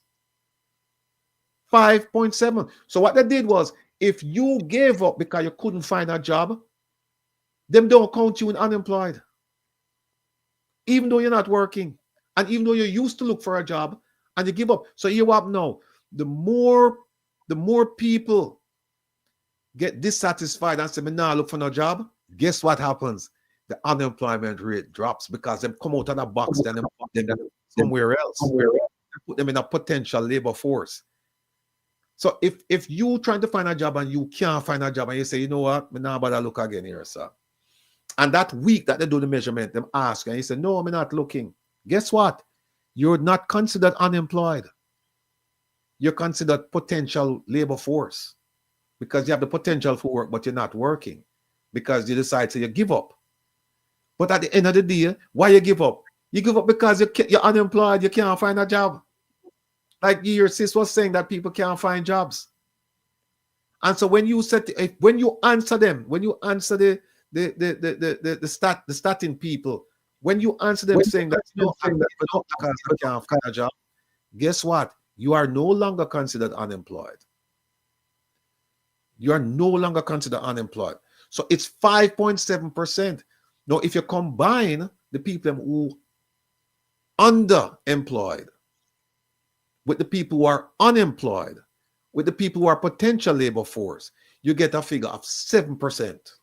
5.7. So what they did was, if you gave up because you couldn't find a job, them don't count you in unemployed. Even though you're not working, and even though you used to look for a job and you give up. So you what now? The more people get dissatisfied and say, "Me nah look for no job," guess what happens? The unemployment rate drops, because they come out of the box, then they put them somewhere else. Put them in a potential labor force. So if you trying to find a job and you can't find a job, and you say, "You know what, me nah bother look again here, sir." And that week that they do the measurement, them ask, and you say, "No, I'm not looking." Guess what? You're not considered unemployed. You're considered potential labor force, because you have the potential for work, but you're not working because you decide to give up. But at the end of the day, why you give up? You give up because you're unemployed, you can't find a job. Like your sis was saying that people can't find jobs. And so when you answer them, when you answer the statin people, when you answer them saying that you can't find a job, guess what? You are no longer considered unemployed. You are no longer considered unemployed. So it's 5.7%. Now, if you combine the people who underemployed with the people who are unemployed, with the people who are potential labor force, you get a figure of 7%.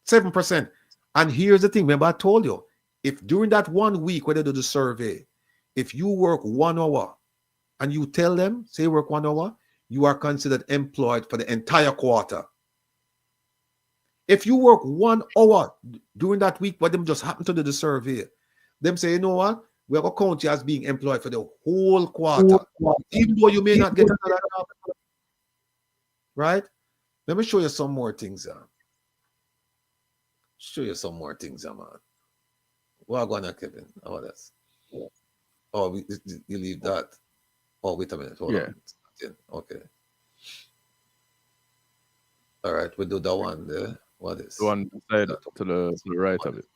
7%. And here's the thing, remember I told you, if during that 1 week when they do the survey, if you work 1 hour and you tell them, say you work 1 hour, you are considered employed for the entire quarter. If you work 1 hour during that week, what them just happen to do the survey, them say, "You know what? We are going to count you as being employed for the whole quarter, even though you may not get another job." Right? Let me show you some more things. Show you some more things, man. What going on, Kevin? Oh, that's. Oh, you leave that. Oh, wait a minute. Hold on. Okay. All right, we do that one there. What is the one side to the right of it?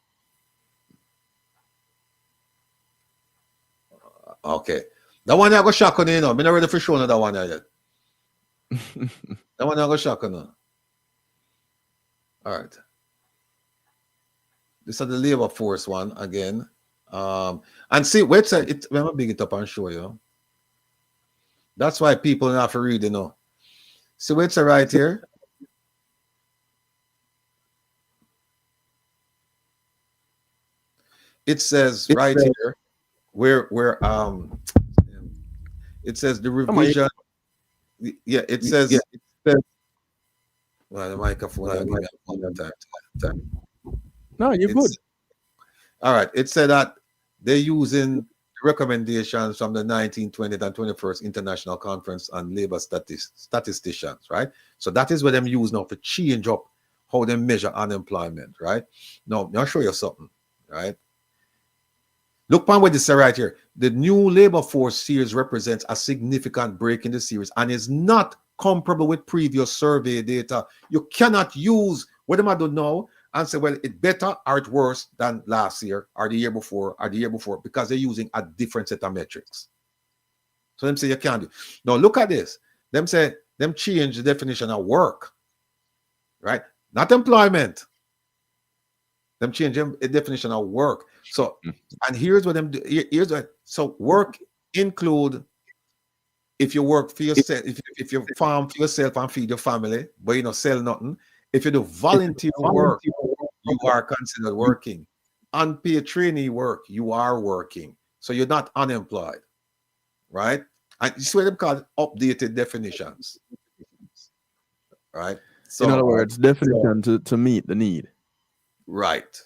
Okay. That one I go shock on you know. I'm not ready for showing that one yet. That one I go shock on you. All right. This is the labor force one again. And see, website, I'm going to bring it up and show you. That's why people have to read, you know. See what's right here. It says right here where it says the revision. Yeah, it says well, the microphone. I'll give you one more time. No, you're good. All right. It said that they're using recommendations from the 19th, 20th, and 21st International Conference on Labor Statisticians, right? So that is what them use now to change up how they measure unemployment, right? Now, I'll show you something, right? Look on what this right here. The new labor force series represents a significant break in the series and is not comparable with previous survey data. You cannot use what am I doing now and say, well, it's better or it's worse than last year or the year before or the year before, because they're using a different set of metrics. So them say you can't do. Now look at this. Them say them change the definition of work, right? Not employment. Them change the definition of work. So, and here's what them do. Here's what. So work include if you work for yourself, if you farm for yourself and feed your family, but you don't sell nothing. If you do volunteer work, you are considered working. Unpaid trainee work, you are working. So you're not unemployed, right? And you see what them called updated definitions, right? So, in other words, definition to meet the need. Right.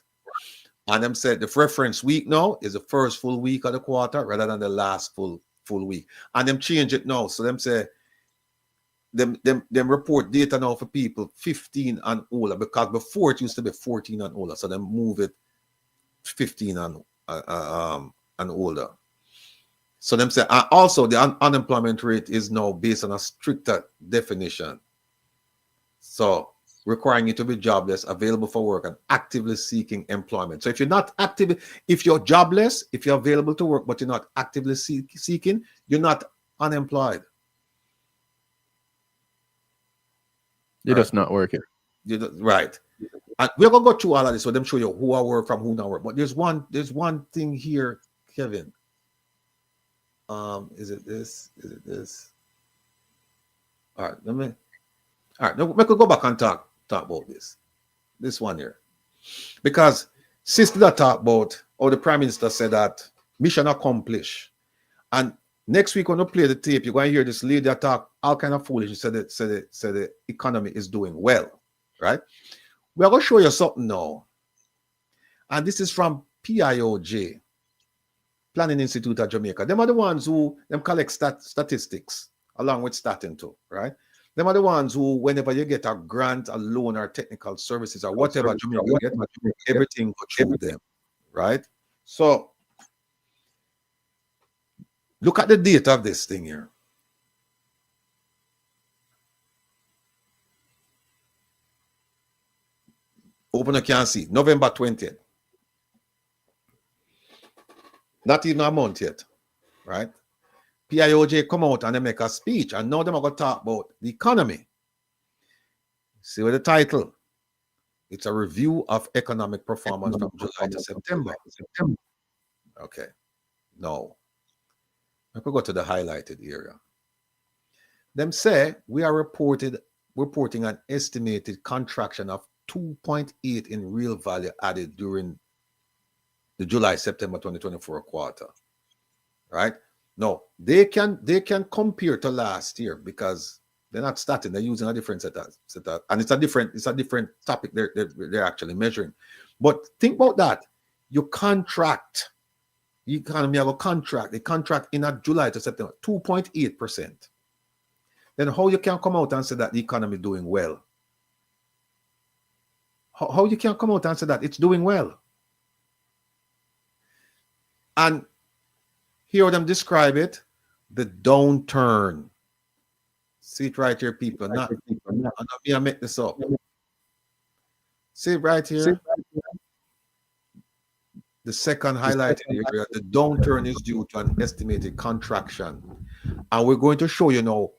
And them said the reference week now is the first full week of the quarter rather than the last full week. And them change it now. So them say them report data now for people 15 and older, because before it used to be 14 and older. So them move it 15 and older. So them say also the unemployment rate is now based on a stricter definition. So requiring you to be jobless, available for work, and actively seeking employment. So if you're not if you're jobless, if you're available to work, but you're not actively seeking, you're not unemployed. You're just not working. Right. And we're gonna go through all of this, so them show you who I work from, who not work. But there's one thing here, Kevin. Is it this? Is it this? All right, let me could go back and talk about this one here, because sister that talk about, or the Prime Minister said that mission accomplished, and next week when we play the tape, you're going to hear this lady that talk all kind of foolish. Said the economy is doing well, right? We're going to show you something now, and this is from PIOJ, Planning Institute of Jamaica. Them are the ones who them collect statistics along with statin too, right? Them are the ones who, whenever you get a grant, a loan, or technical services, or whatever Jamaica get, everything go through them, right? So look at the date of this thing here. Open you can see November 20th. Not even a month yet, right? PIOJ come out and they make a speech, and now they're going to talk about the economy. See what the title? It's a review of economic performance from July to September. Okay. No. I could go to the highlighted area. Them say we are reporting an estimated contraction of 2.8 in real value added during the July-September 2024 quarter. Right? No, they can compare to last year because they're not starting. They're using a different set of, and it's a different topic they're actually measuring. But think about that. You contract. The economy have a contract. They contract in a July to September 2.8%. Then how you can come out and say that the economy is doing well? How you can come out and say that it's doing well? And hear them describe it, the downturn. See it right here, people. Not me, I make this up. See it right here. The second highlighted area, the downturn is due to an estimated contraction. And we're going to show you now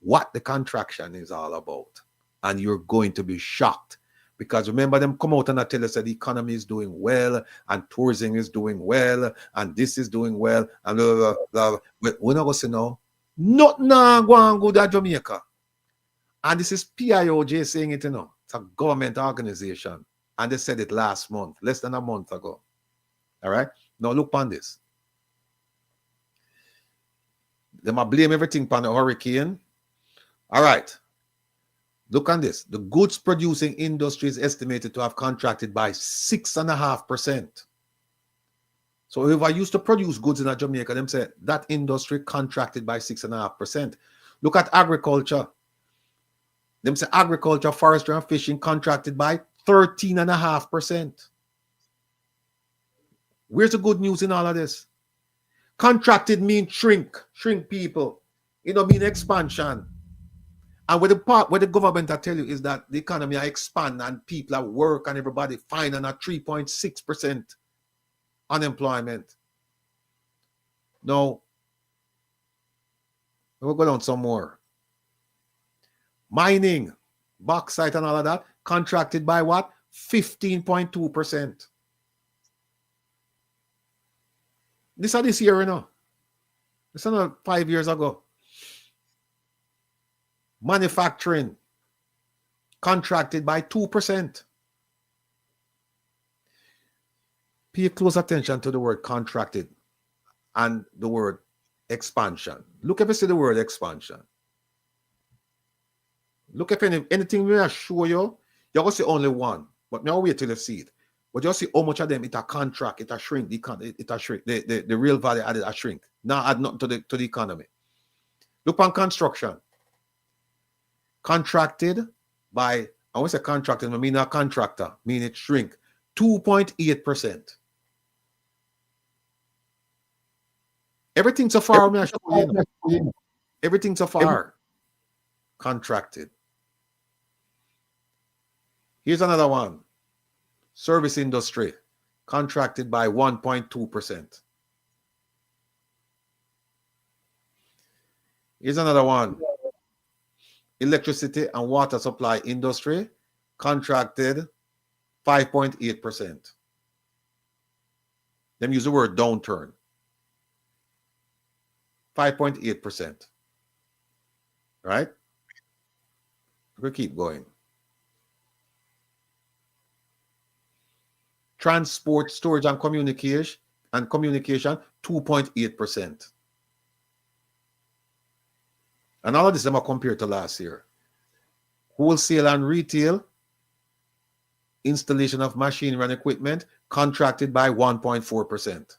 what the contraction is all about. And you're going to be shocked. Because remember, them come out and I tell us that the economy is doing well, and tourism is doing well, and this is doing well, and blah, blah, blah. But we're not going to say no. Nothing going good at Jamaica. And this is PIOJ saying it, It's a government organization. And they said it last month, less than a month ago. All right? Now look on this. They might blame everything on the hurricane. All right. Look on this. The goods producing industry is estimated to have contracted by 6.5%. So if I used to produce goods in Jamaica, them say that industry contracted by 6.5%. Look at agriculture. Them say agriculture, forestry, and fishing contracted by 13.5%. Where's the good news in all of this? Contracted mean shrink people. It don't mean expansion. And where the government I tell you is that the economy are expand and people are work and everybody fine and at 3.6% unemployment. Now, we'll go down some more. Mining, bauxite and all of that, contracted by what? 15.2%. This is this year, This is not 5 years ago. Manufacturing, contracted by 2%. Pay close attention to the word contracted and the word expansion. Look if you see the word expansion. Look if anything we show you, you're gonna see only one. But now wait till you see it. But you see how much of them it a contract, it a shrink, it a shrink, the real value added a shrink. Now add nothing to the economy. Look on construction. Contracted by, I want to say contracted, I mean a contractor, mean it shrink 2.8%. Everything so far, everything so far contracted. Here's another one. Service industry contracted by 1.2%. Here's another one. Electricity and water supply industry contracted 5.8%. Them use the word downturn. 5.8%. Right? We'll keep going. Transport, storage, and communication 2.8%. And all of this them are compared to last year. Wholesale and retail, installation of machinery and equipment contracted by 1.4%.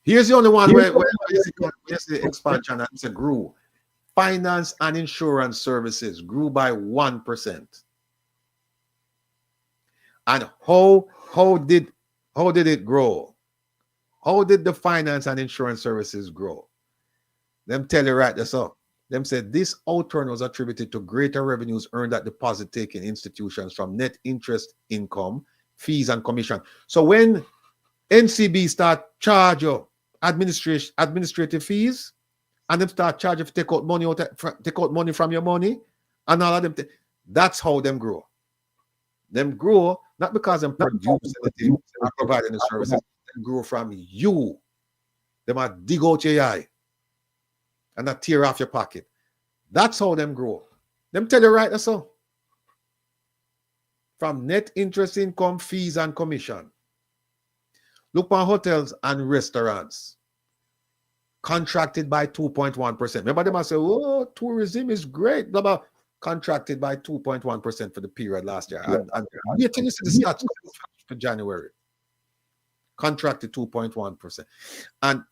Here's the only one where you see the expansion and it's a grew. Finance and insurance services grew by 1%. And how did it grow? How did the finance and insurance services grow? Them tell you right this up. Them said this outturn was attributed to greater revenues earned at deposit-taking institutions from net interest income, fees, and commission. So when NCB start charge you administrative fees, and them start charging to take out money from your money, and all of them, that's how them grow. Them grow not because them produce anything or providing the services. Them grow from you. They might dig out your eye and not tear off your pocket. That's how them grow. Them tell you right that's so. From net interest income, fees, and commission. Look on hotels and restaurants. Contracted by 2.1%. Remember them say, oh, tourism is great. Blah, blah. Contracted by 2.1% for the period last year. And you see the stats for January. Contracted 2.1%. And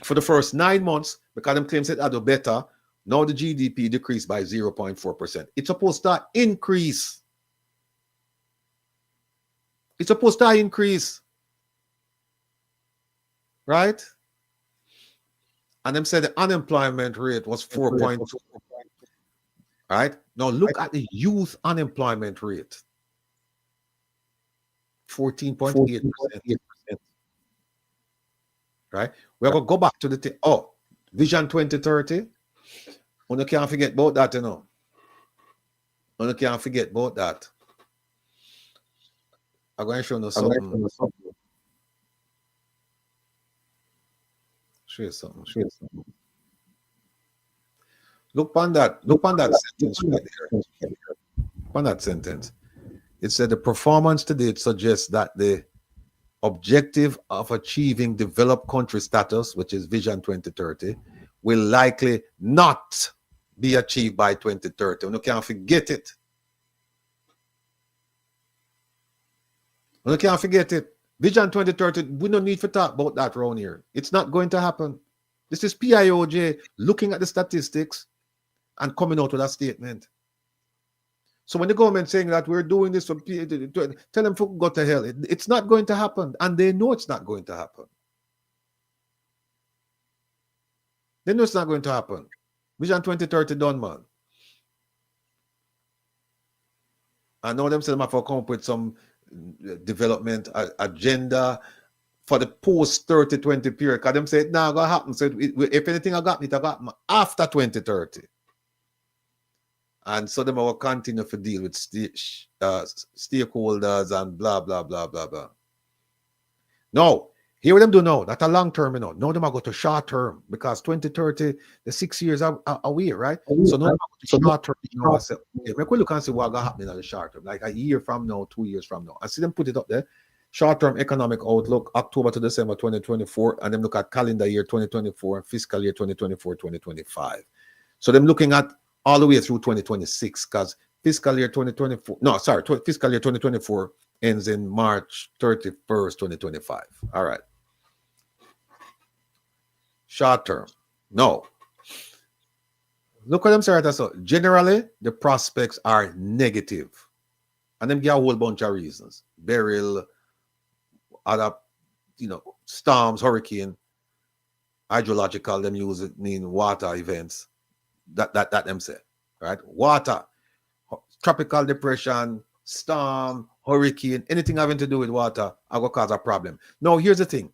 for the first 9 months, because them claims it had do better, now the GDP decreased by 0.4%. It's supposed to increase. It's supposed to increase. Right? And them said the unemployment rate was 4.2. Right? Now look at the youth unemployment rate. 14.8%. Right? We're going to go back to the Vision 2030. You can't forget about that, you know. You can't forget about that. I'm going to show you something. Show you something. Look on that sentence right there. On that sentence. It said the performance to date suggests that the objective of achieving developed country status, which is Vision 2030, will likely not be achieved by 2030. You can't forget it. You can't forget it. Vision 2030, we don't need to talk about that around here. It's not going to happen. This is PIOJ looking at the statistics and coming out with a statement. So when the government saying that we're doing this for tell them to go to hell. It's not going to happen. And they know it's not going to happen. They know it's not going to happen. Vision 2030 done, man. I know them say them have to come up with some development agenda for the post 2020 period. Because them say it now going to happen. So if anything I got, it happen after 2030. And so them will continue to deal with stakeholders and blah, blah, blah, blah, blah. No, here what them do now, that's a long term, you know. Now them are go to short term because 2030, the 6 years are away, right? So now short term, you know, I say, okay, we could look and see what's going to happen in the short term, like a year from now, 2 years from now. I see them put it up there. short-term economic outlook, October to December 2024, and then look at calendar year 2024 and fiscal year 2024-2025. So them looking at all the way through 2026, because fiscal year 2024, no, sorry, fiscal year 2024 ends in March 31st, 2025. All right. Short term. No. Look at them, sir. So generally, the prospects are negative. And them give a whole bunch of reasons. Burial, other, storms, hurricane, hydrological, them use it mean water events. That them say. Right? Water, tropical depression, storm, hurricane, anything having to do with water are going to cause a problem. Now, here's the thing.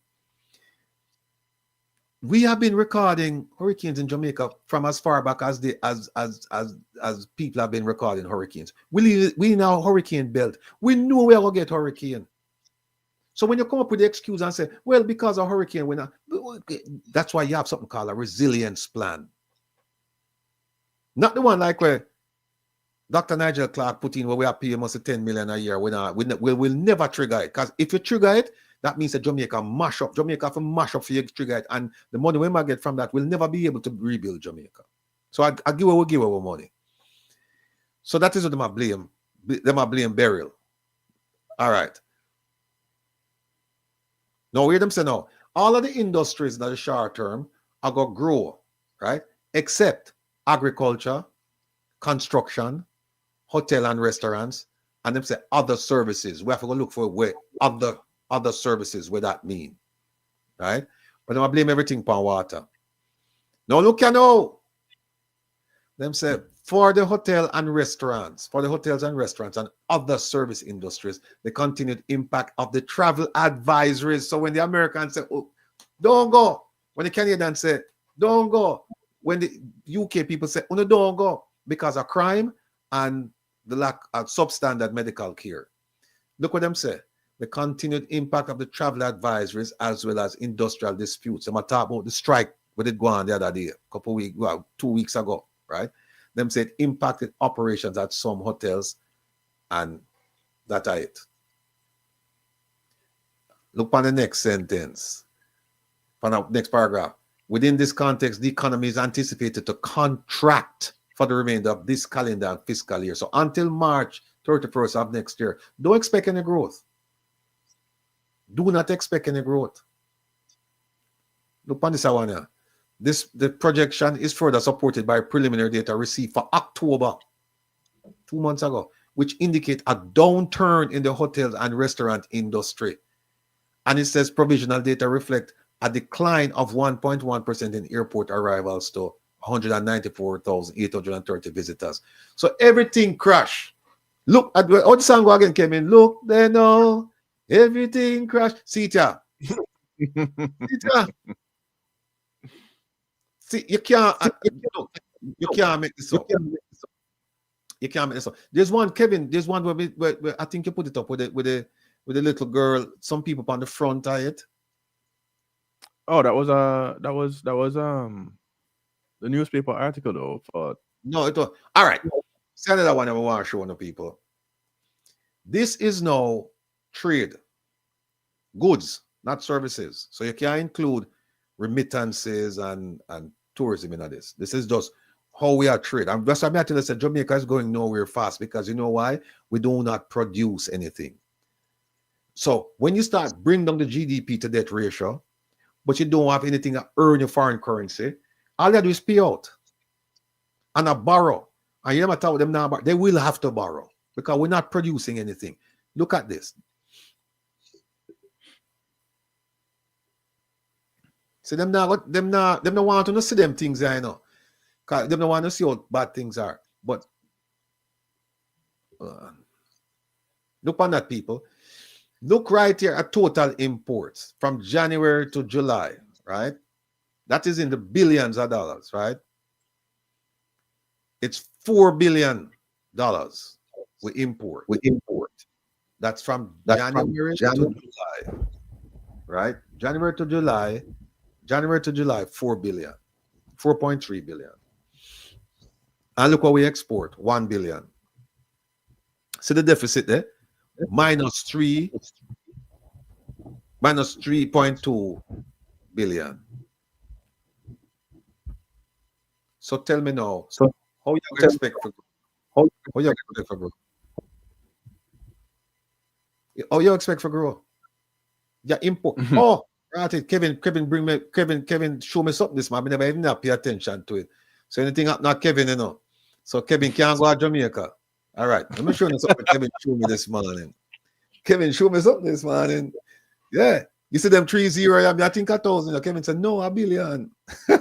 We have been recording hurricanes in Jamaica from as far back as people have been recording hurricanes. We now hurricane belt. We know we're going to get hurricane. So when you come up with the excuse and say, well, because of hurricane, we're not, that's why you have something called a resilience plan. Not the one like where Dr. Nigel Clark put in where we are paying almost 10 million a year. We'll never trigger it. Because if you trigger it, that means that Jamaica mash up. Jamaica have to mash up for you to trigger it. And the money we might get from that will never be able to rebuild Jamaica. So I give away money. So that is what they might blame. They might blame burial. All right. Now, hear them say now, all of the industries in the short term are going to grow, right? Except agriculture, construction, hotel and restaurants, and them say other services. We have to go look for where other services, where that mean, right? But I'm blame everything upon water. Now look you know. Them say for the hotel and restaurants, for the hotels and restaurants and other service industries, the continued impact of the travel advisories. So when the Americans say, oh, don't go, when the Canadians say, don't go, when the UK people say, oh, no, don't go, because of crime and the lack of substandard medical care. Look what them say. The continued impact of the travel advisories as well as industrial disputes. I'm talking about the strike we did go on the other day, 2 weeks ago, right? Them said impacted operations at some hotels, and that's it. Look on the next sentence, on the next paragraph. Within this context, the economy is anticipated to contract for the remainder of this calendar and fiscal year. So until March 31st of next year, don't expect any growth. Do not expect any growth. Look on this one here. The projection is further supported by preliminary data received for October, 2 months ago, which indicate a downturn in the hotels and restaurant industry. And it says provisional data reflect a decline of 1.1% in airport arrivals to 194,830 visitors. So everything crashed. Look at how the song again came in. Look, they know everything crashed. See it here. See it here. See, you can't make this up. You can't make this up. There's one, Kevin. There's one where I think you put it up with the little girl. Some people on the front of it. Oh, that was the newspaper article though. For No, it was all right. See another one I want to show the people. This is now trade, goods, not services. So you can't include remittances and tourism in this. This is just how we are trade. And that's why I tell you that Jamaica is going nowhere fast, because you know why? We do not produce anything. So when you start bringing down the GDP to debt ratio, but you don't have anything to earn your foreign currency, all you do is pay out and borrow. And you never tell them now, but they will have to borrow because we're not producing anything. Look at this. See, them not want to see them things there, you know. Because them don't want to see how bad things are. But look on that, people. Look right here at total imports from January to July, right? That is in the billions of dollars, right? It's $4 billion we import. That's from January to July, right? January to July, 4 billion, 4.3 billion. And look what we export, 1 billion. See the deficit there? -3 minus 3.2 billion. So tell me now, how you expect for growth? How you expect for growth? How you expect for growth? Yeah, import. Oh, right. Kevin, show me something this man. I never even pay attention to it. So anything up now, Kevin, you know. So Kevin can't go to Jamaica. All right. Let me show you something Kevin showed me this morning. Kevin, show me something this morning. Yeah. You see them 3-0, I think 1,000. Kevin said, no, 1 billion. I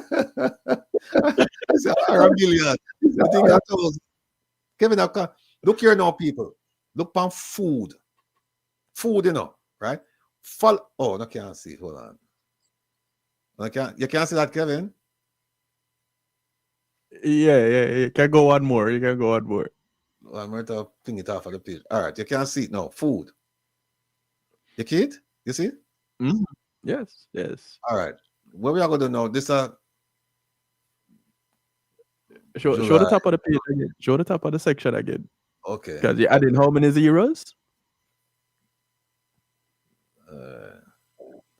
said, "1 billion. I think 1,000. Kevin, look here now, people. Look on food. Food, you know, right? Oh, no, can't see. Hold on. You can't see that, Kevin? Yeah. You can go one more. I'm going to ping it off of the page. All right, you can't see it now. Food. You see it? You see it? Mm-hmm. Yes. All right. What we are going to know, this show the top of the page again. Show the top of the section again. Okay. Because you're adding how many zeros?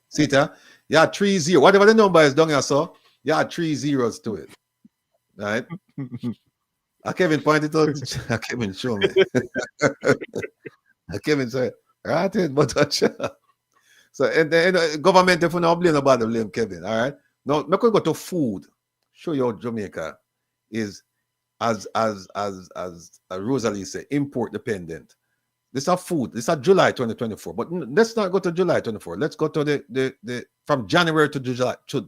See it? Yeah, 3-0. Whatever the number is down here, so yeah, 3 zeros to it. Right? Kevin pointed out. Kevin show me. Kevin said, right, but so and government if not blame about the blame Kevin. All right. Now we could go to food. Show you how Jamaica is as Rosalie said, import dependent. This is food. This is July 2024. But let's not go to July 24. Let's go to the from January to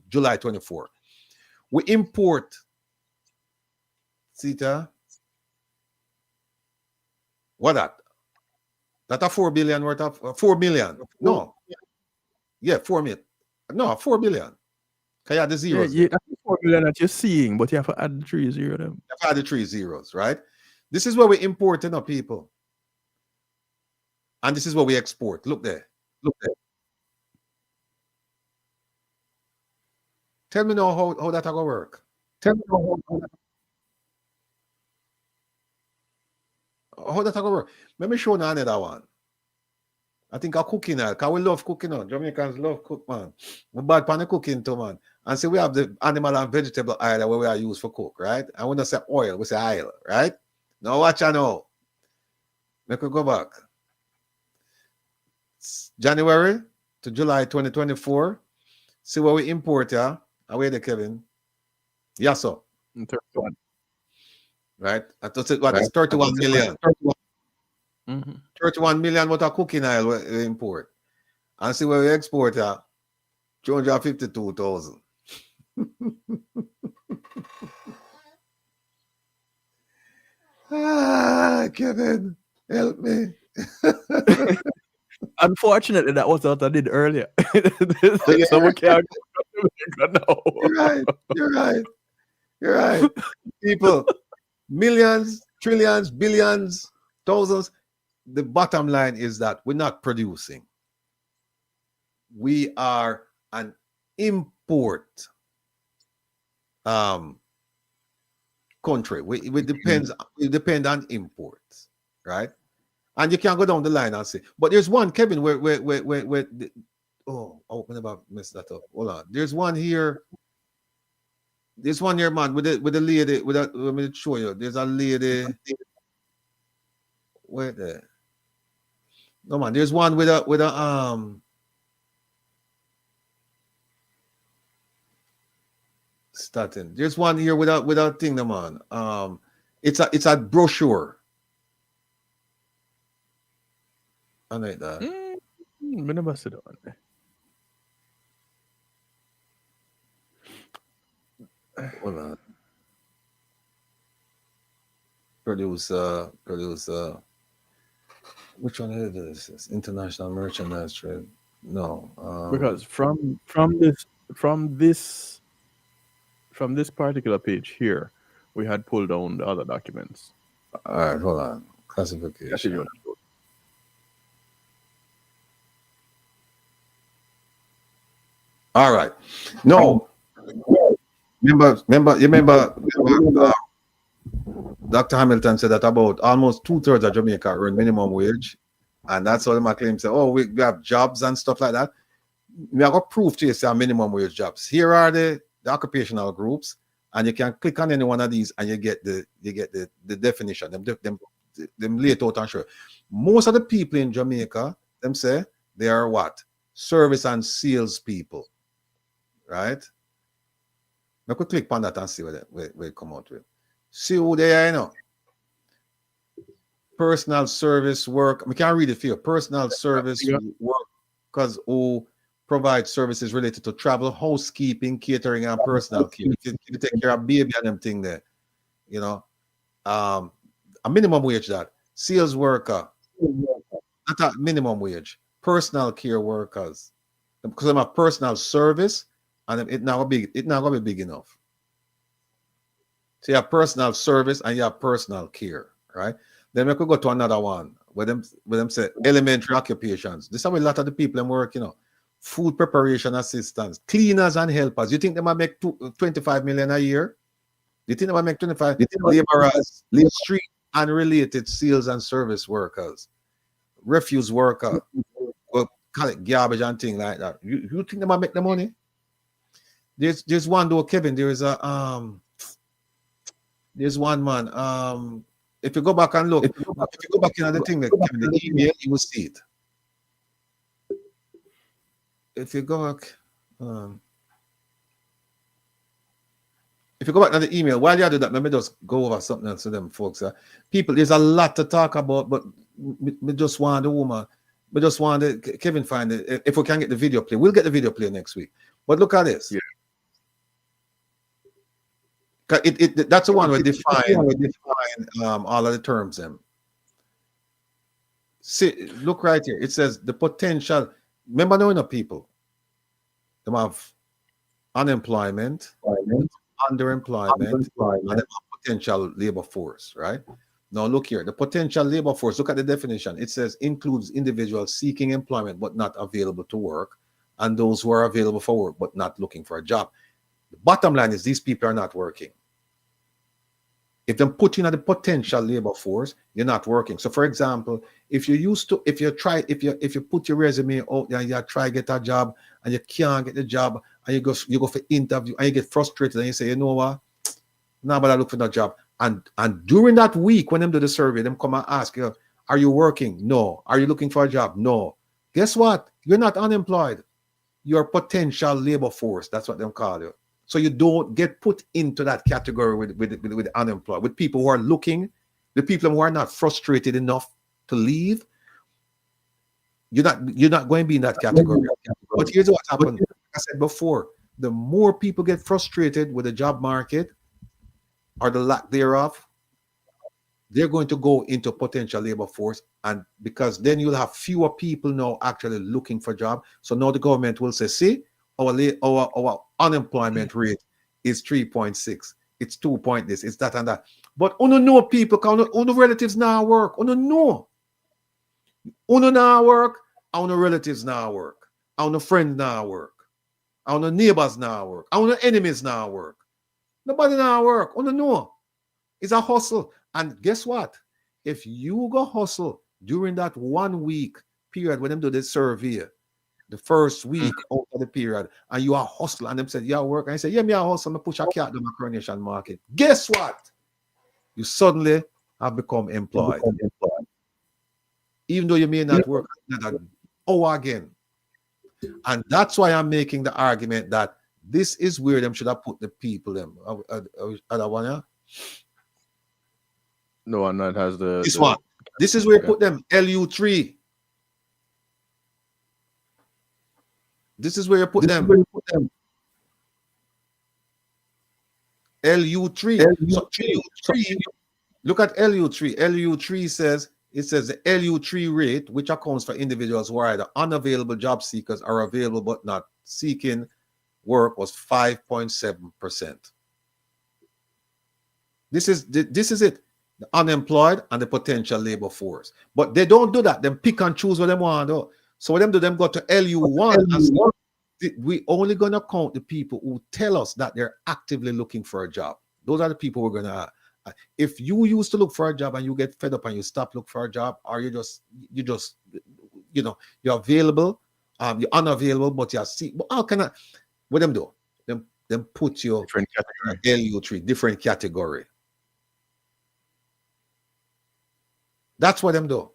July 24. We import. Sita. What that? That a 4 billion worth of 4 million. No. Yeah, 4 million. No, 4 billion. Can you add the zeros? Yeah, that's 4 million that you're seeing, but you have to add the 3 zeros. You have to add the 3 zeros, right? This is what we import, people. And this is what we export. Look there. Tell me now how that going to work. Tell me now how that going to work. Let me show you another one. I think I'm cooking now, because we love cooking now. Jamaicans love cook, man. We're bad pan cooking too, man. And see, we have the animal and vegetable oil where we are used for cook, right? And we don't say oil, we say oil, right? Now watch I know. Let me go back. January to July 2024. See what we import, yeah? Away there, Kevin. Yes, sir. 31. Right? I thought it was 31 million. 31 million what a cooking oil we import. And see where we export, yeah? 252,000. Kevin, help me. Unfortunately, that was what I did earlier. So we can't go now. You're right. People, millions, trillions, billions, thousands. The bottom line is that we're not producing. We are an import country. We depend on imports, right? And you can go down the line and say, but there's one, Kevin, where I open about mess that up. Hold on. There's one here. There's one here, man, with the lady. Let me show you. There's a lady. Where there? No, man. There's one with a starting. There's one here with a thing, no, man. It's a brochure. I like that. We never said that one. Hold on. Producer. Which one is this? International merchandise trade. No. Because from this particular page here, we had pulled down the other documents. All right, hold on. Classification. All right. No. Remember Dr. Hamilton said that about almost 2/3 of Jamaica earn minimum wage. And that's what my claim say, oh, we have jobs and stuff like that. we are going to prove to you say minimum wage jobs. Here are the occupational groups, and you can click on any one of these and you get the definition. Them lay it out and show. Most of the people in Jamaica, them say they are what? Service and sales people. Right? Now could click on that and see where it come out with. See who they are, you know. Personal service work. I can't read it for you. Personal service workers who provide services related to travel, housekeeping, catering, and personal care. If you take care of baby and them thing there, you know, a minimum wage that. Sales worker, not a minimum wage. Personal care workers, because I'm a personal service, and it not gonna be big enough. So you have personal service and you have personal care, right? Then we could go to another one where them say elementary occupations. This is how a lot of the people them work, you know. Food preparation assistants, cleaners and helpers. You think they might make 25 million a year? You think they might make 25? Laborers, street and related sales and service workers, refuse worker, well, call it garbage and things like that. You think they might make the money? There's one though, Kevin. There's one man. If you go back and look, if you go back into the thing, Kevin, the email, you will see it. If you go back, to the email, while you do that, let me just go over something else to them folks. People, there's a lot to talk about, but we just want the woman. We just want Kevin find it. If we can get the video play, we'll get the video play next week. But look at this. Yeah. That's the one we define all of the terms. See, look right here. It says the potential. Remember, knowing people, they have unemployment, underemployment, and potential labor force, right? Now look here, the potential labor force, look at the definition. It says includes individuals seeking employment but not available to work, and those who are available for work but not looking for a job. The bottom line is these people are not working. If them put in at the potential labor force, you're not working. So for example, if you put your resume out there and you try to get a job and you can't get the job and you go for interview and you get frustrated and you say, you know what? Now but I look for that job. And during that week when them do the survey, them come and ask you, are you working? No. Are you looking for a job? No. Guess what? You're not unemployed. You're potential labor force. That's what them call you. So you don't get put into that category with unemployed, with people who are looking, the people who are not frustrated enough to leave. You're not going to be in that category. But here's what happened. Like I said before, the more people get frustrated with the job market or the lack thereof, they're going to go into potential labor force, and because then you'll have fewer people now actually looking for jobs. So now the government will say, see, our unemployment rate is 3.6. It's 2 point this, it's that and that. But no people, uno relatives now work. Uno now work, uno relatives now work, uno friends now work, uno neighbors now work, uno enemies now work. Nobody now work. Uno no. It's a hustle. And guess what? If you go hustle during that 1 week period when them do the survey, the first week out of the period, and you are hustling, and them said, yeah, work. And I say, yeah, me a hustle, I push a cat down the Coronation Market. Guess what? You suddenly have become employed. Even though you may not work another hour again. And that's why I'm making the argument that this is where them should have put the people them. Other one, yeah? No one that has this one. This is where you put them. LU3. This is where you put them. LU3. So LU3. Look at LU3. LU3 says the LU3 rate, which accounts for individuals who are either unavailable job seekers or available but not seeking work, was 5.7%. This is it. The unemployed and the potential labor force. But they don't do that. Them pick and choose what they want to do. So what them do, them go to LU1 and say, we only going to count the people who tell us that they're actively looking for a job. Those are the people we're going to if you used to look for a job and you get fed up and you stop looking for a job, or you're available you're unavailable, but you're sick. But how can I? What them do? Them put you Different category. LU3, different category. That's what them do.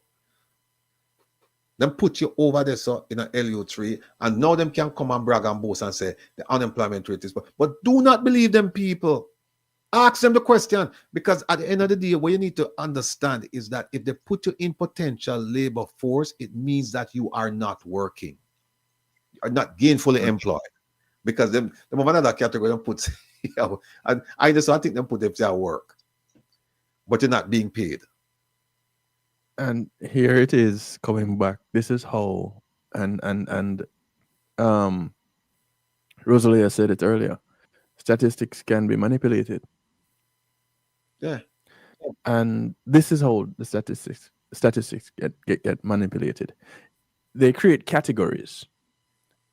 Them put you over there so in a LU3, and now them can come and brag and boast and say the unemployment rate is. But do not believe them people. Ask them the question, because at the end of the day, what you need to understand is that if they put you in potential labor force, it means that you are not working, you are not gainfully employed. Because them have another category them put, and I think them put them to work, but you're not being paid. And here it is coming back. This is how, and Rosalia said it earlier. Statistics can be manipulated. Yeah. And this is how the statistics get manipulated. They create categories.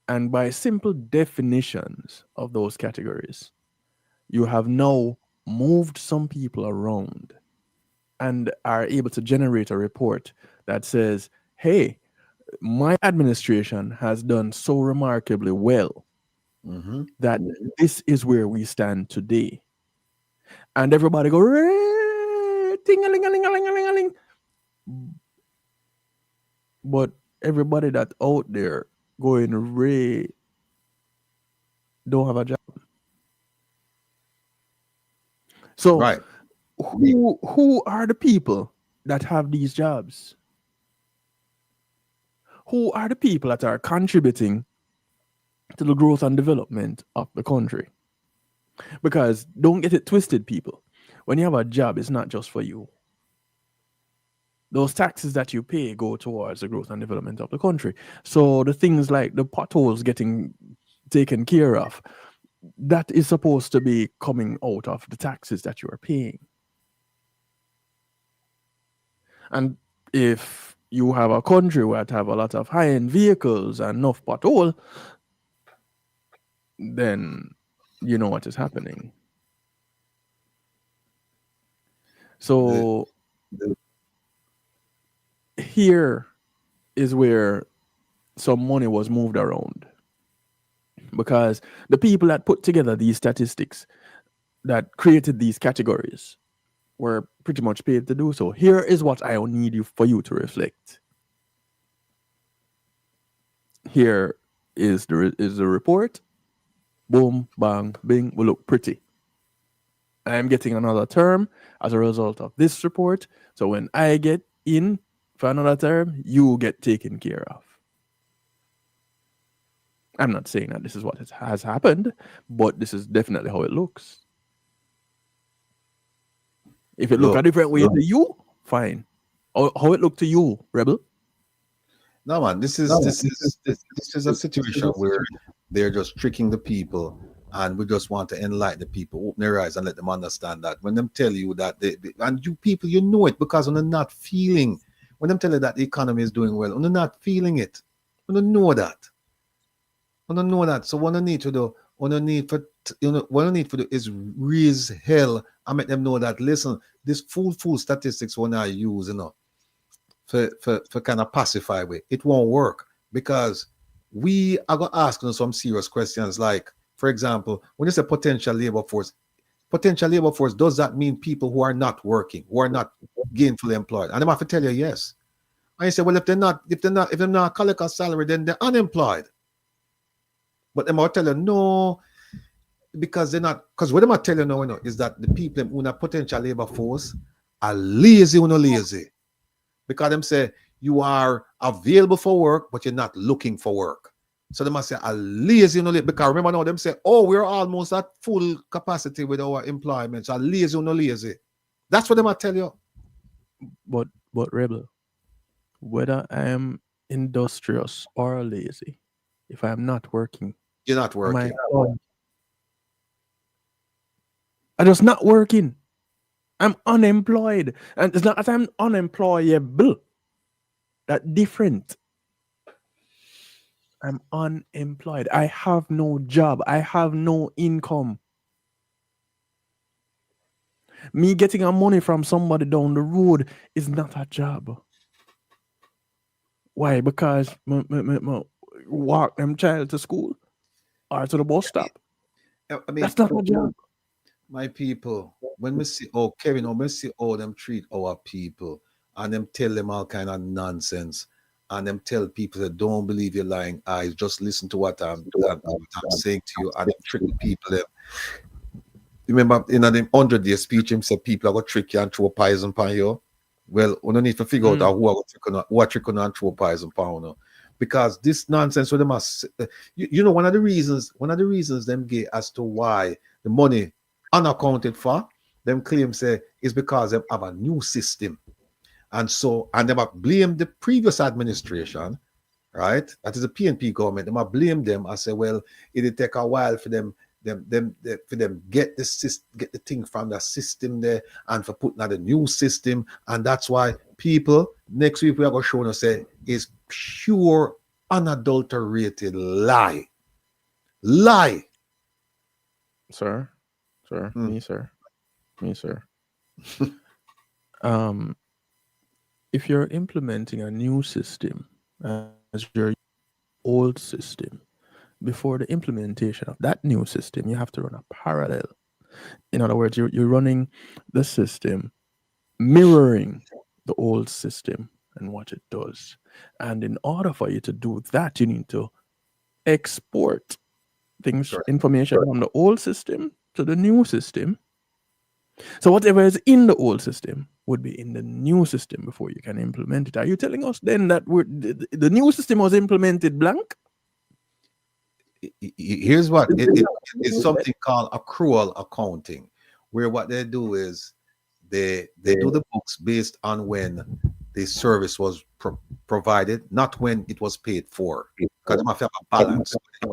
And by simple definitions of those categories, you have now moved some people around and are able to generate a report that says, hey, my administration has done so remarkably well that this is where we stand today. And everybody go, ting-a-ling-a-ling-a-ling-a-ling-a-ling. But everybody that out there going don't have a job. So Right. who are the people that have these jobs? Who are the people that are contributing to the growth and development of the country? Because don't get it twisted, people. When you have a job, it's not just for you. Those taxes that you pay go towards the growth and development of the country. So the things like the potholes getting taken care of, that is supposed to be coming out of the taxes that you are paying. And if you have a country where it have a lot of high-end vehicles and enough pothole, then you know what is happening. So here is where some money was moved around, because the people that put together these statistics, that created these categories, were pretty much paid to do so. Here is what I need for you to reflect. Here is the report. Boom, bang, bing, will look pretty. I am getting another term as a result of this report. So when I get in for another term, you get taken care of. I'm not saying that this is what has happened, but this is definitely how it looks. If it look a different way to you, fine. Or how it look to you, Rebel? No, man, this is a situation where they're just tricking the people, and we just want to enlighten the people, open their eyes and let them understand that when them tell you that and you people, you know it, because when they're not feeling, when them tell you that the economy is doing well, when they're not feeling it, when they know that. When they know that. So what I need to do, what I need for do is raise hell and make them know that, listen, this fool statistics when I use, for kind of pacify way, it won't work, because we are going to ask them some serious questions, like, for example, when you say potential labor force, does that mean people who are not working, who are not gainfully employed? And I'm have to tell you yes. And you say, well, if they're not collect a salary, then they're unemployed. But them will tell you no, because they're not, because what they might tell you now, is that the people who are potential labor force are lazy or no lazy. Because them say you are available for work, but you're not looking for work. So they must say are lazy or no lazy. Because remember now, them say, oh, we're almost at full capacity with our employment. So lazy or no lazy. That's what they might tell you. But Rebel, whether I am industrious or lazy, if I am not working, you're not working. I'm just not working. I'm unemployed. And it's not that I'm unemployable. That's different. I'm unemployed. I have no job. I have no income. Me getting a money from somebody down the road is not a job. Why? Because walk them child to school or to the bus stop. I mean, That's not my job. my people, when we see, oh, Kevin, when we see how them treat our people and them tell them all kind of nonsense and them tell people that don't believe your lying eyes, just listen to what I'm saying to you, and them trick the people. Them. Remember, in an 100-day speech, him said people are going to trick you and throw poison upon you. Well, we don't need to figure out who are tricking and throw poison upon you. Because this nonsense with them, you know, one of the reasons them get as to why the money unaccounted for, them claim say is because they have a new system. And they might blame the previous administration, right? That is the PNP government. They might blame them and say, well, it'll take a while for them get the thing from the system there and for putting out a new system. And that's why people next week we are going to show and say is pure unadulterated lie. Sir, me, sir. If you're implementing a new system as your old system, before the implementation of that new system, you have to run a parallel. In other words, you're running the system mirroring the old system and what it does. And in order for you to do that, you need to export things, information from the old system to the new system. So whatever is in the old system would be in the new system before you can implement it. Are you telling us then that the new system was implemented blank? Here's what it's something called accrual accounting, where what they do is they do the books based on when the service was provided, not when it was paid for, because they might have a balance. They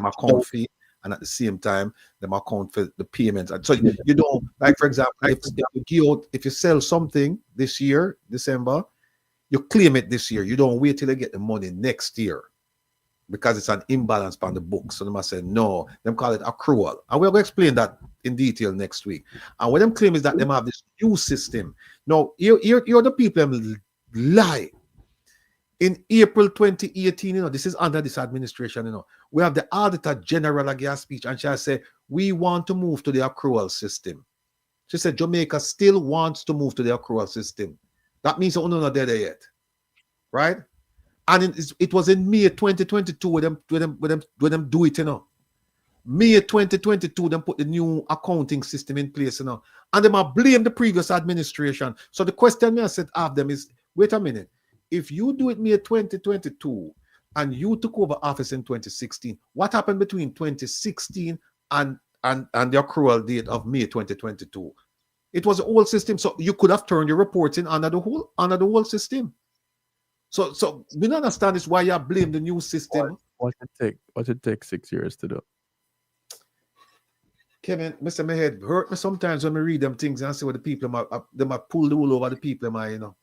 account fee, and at the same time they account for the payments. So you don't, like, for example, if you sell something this year, December, you claim it this year. You don't wait till you get the money next year, because it's an imbalance on the book. So they must say no. Them call it accrual. And we'll explain that in detail next week. And what them claim is that them have this new system. Now, you're the people them lie. In April 2018, you know, this is under this administration, you know, we have the Auditor General again speech, and she said, we want to move to the accrual system. She said Jamaica still wants to move to the accrual system. That means we're not there yet. Right? And it was in May 2022 with them do it, you know. May 2022, them put the new accounting system in place, you know. And they might blame the previous administration. So the question I said of them is, wait a minute. If you do it May 2022 and you took over office in 2016, what happened between 2016 and the accrual date of May 2022? It was the old system, so you could have turned your reports in under the whole system. So we don't understand this, why you blame the new system. What it take 6 years to do? Kevin, Mr. My head hurt me sometimes when I read them things and see what the people might pull the wool over the people, you know.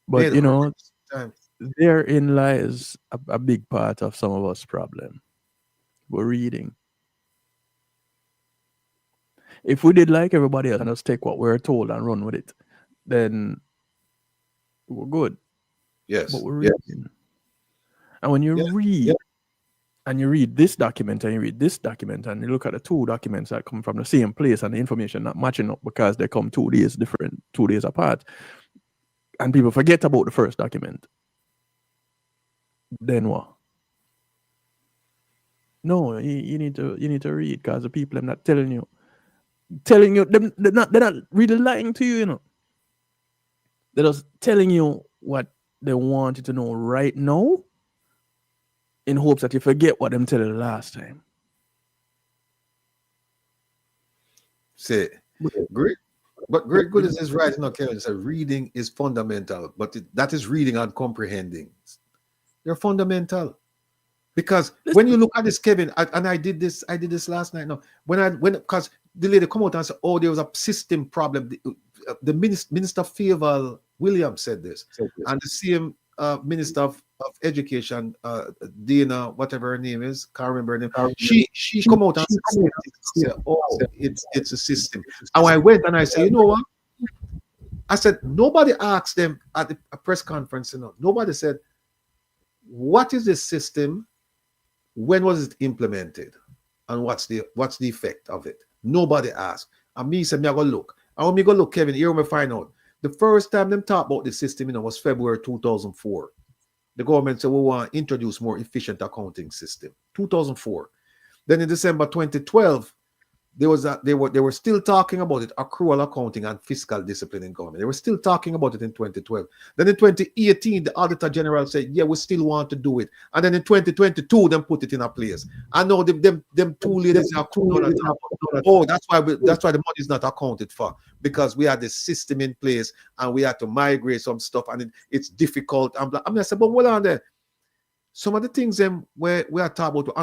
But you know, therein lies a big part of some of us' problem. We're reading. If we did like everybody else and just take what we're told and run with it, then we're good. Yes. But we're reading. And when you read, and you read this document and you read this document and you look at the two documents that come from the same place and the information not matching up because they come 2 days different, 2 days apart, and people forget about the first document, then what? No, you need to read, because the people are not telling you they're not really lying to you, you know. They're just telling you what they want you to know right now, in hopes that you forget what them tell you last time. Say, great. But Great Goodness is right, you know, Kevin. So reading is fundamental, but that is reading and comprehending. They're fundamental. Because when you look at this, Kevin, and I did this last night. No, because the lady come out and said, "Oh, there was a system problem." The Minister Favour Williams said this, and the same Minister of Education, Dana, whatever her name is, can't remember her name. She come out and said, "Oh, it's a system." And I went and I said, "You know what?" I said, nobody asked them at a press conference. You know, nobody said, "What is this system When was it implemented? And what's the effect of it? Nobody asked. And me said, me I go look. And when me go look, Kevin, here we find out. The first time them talk about the system, was February 2004. The government said we want to introduce more efficient accounting system. 2004. Then in December 2012, they were still talking about it, accrual accounting and fiscal discipline in government. They were still talking about it in 2012. Then in 2018, the Auditor General said, yeah, we still want to do it. And then in 2022, them put it in a place. I know them two ladies are oh, that's why the money is not accounted for, because we had the system in place and we had to migrate some stuff and it's difficult. I said, but hold on there. Some of the things we are talking about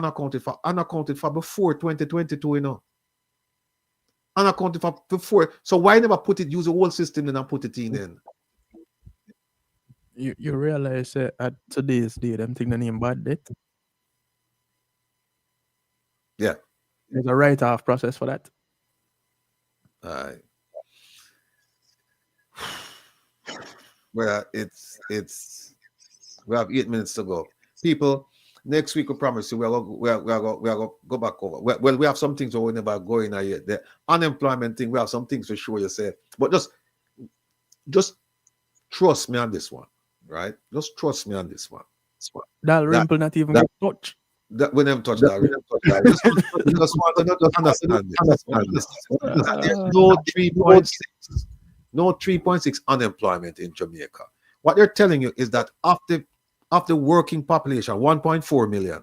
unaccounted for before 2022, unaccounted for before. So why never use the whole system and put it in then? You realize at today's day, them think the name bad debt. Yeah. There's a write-off process for that. Well, it's we have 8 minutes to go. People, next week we promise you we'll go back over. Well, we have some things we're never going yet. The unemployment thing, we have some things to show you, say, but just trust me on this one, right? Just trust me on this one. Dalrymple not even get touched. That we never touch that. Just want to understand this. There's no 3.6, no 3.6 unemployment in Jamaica. What they're telling you is that of the working population, 1.4 million,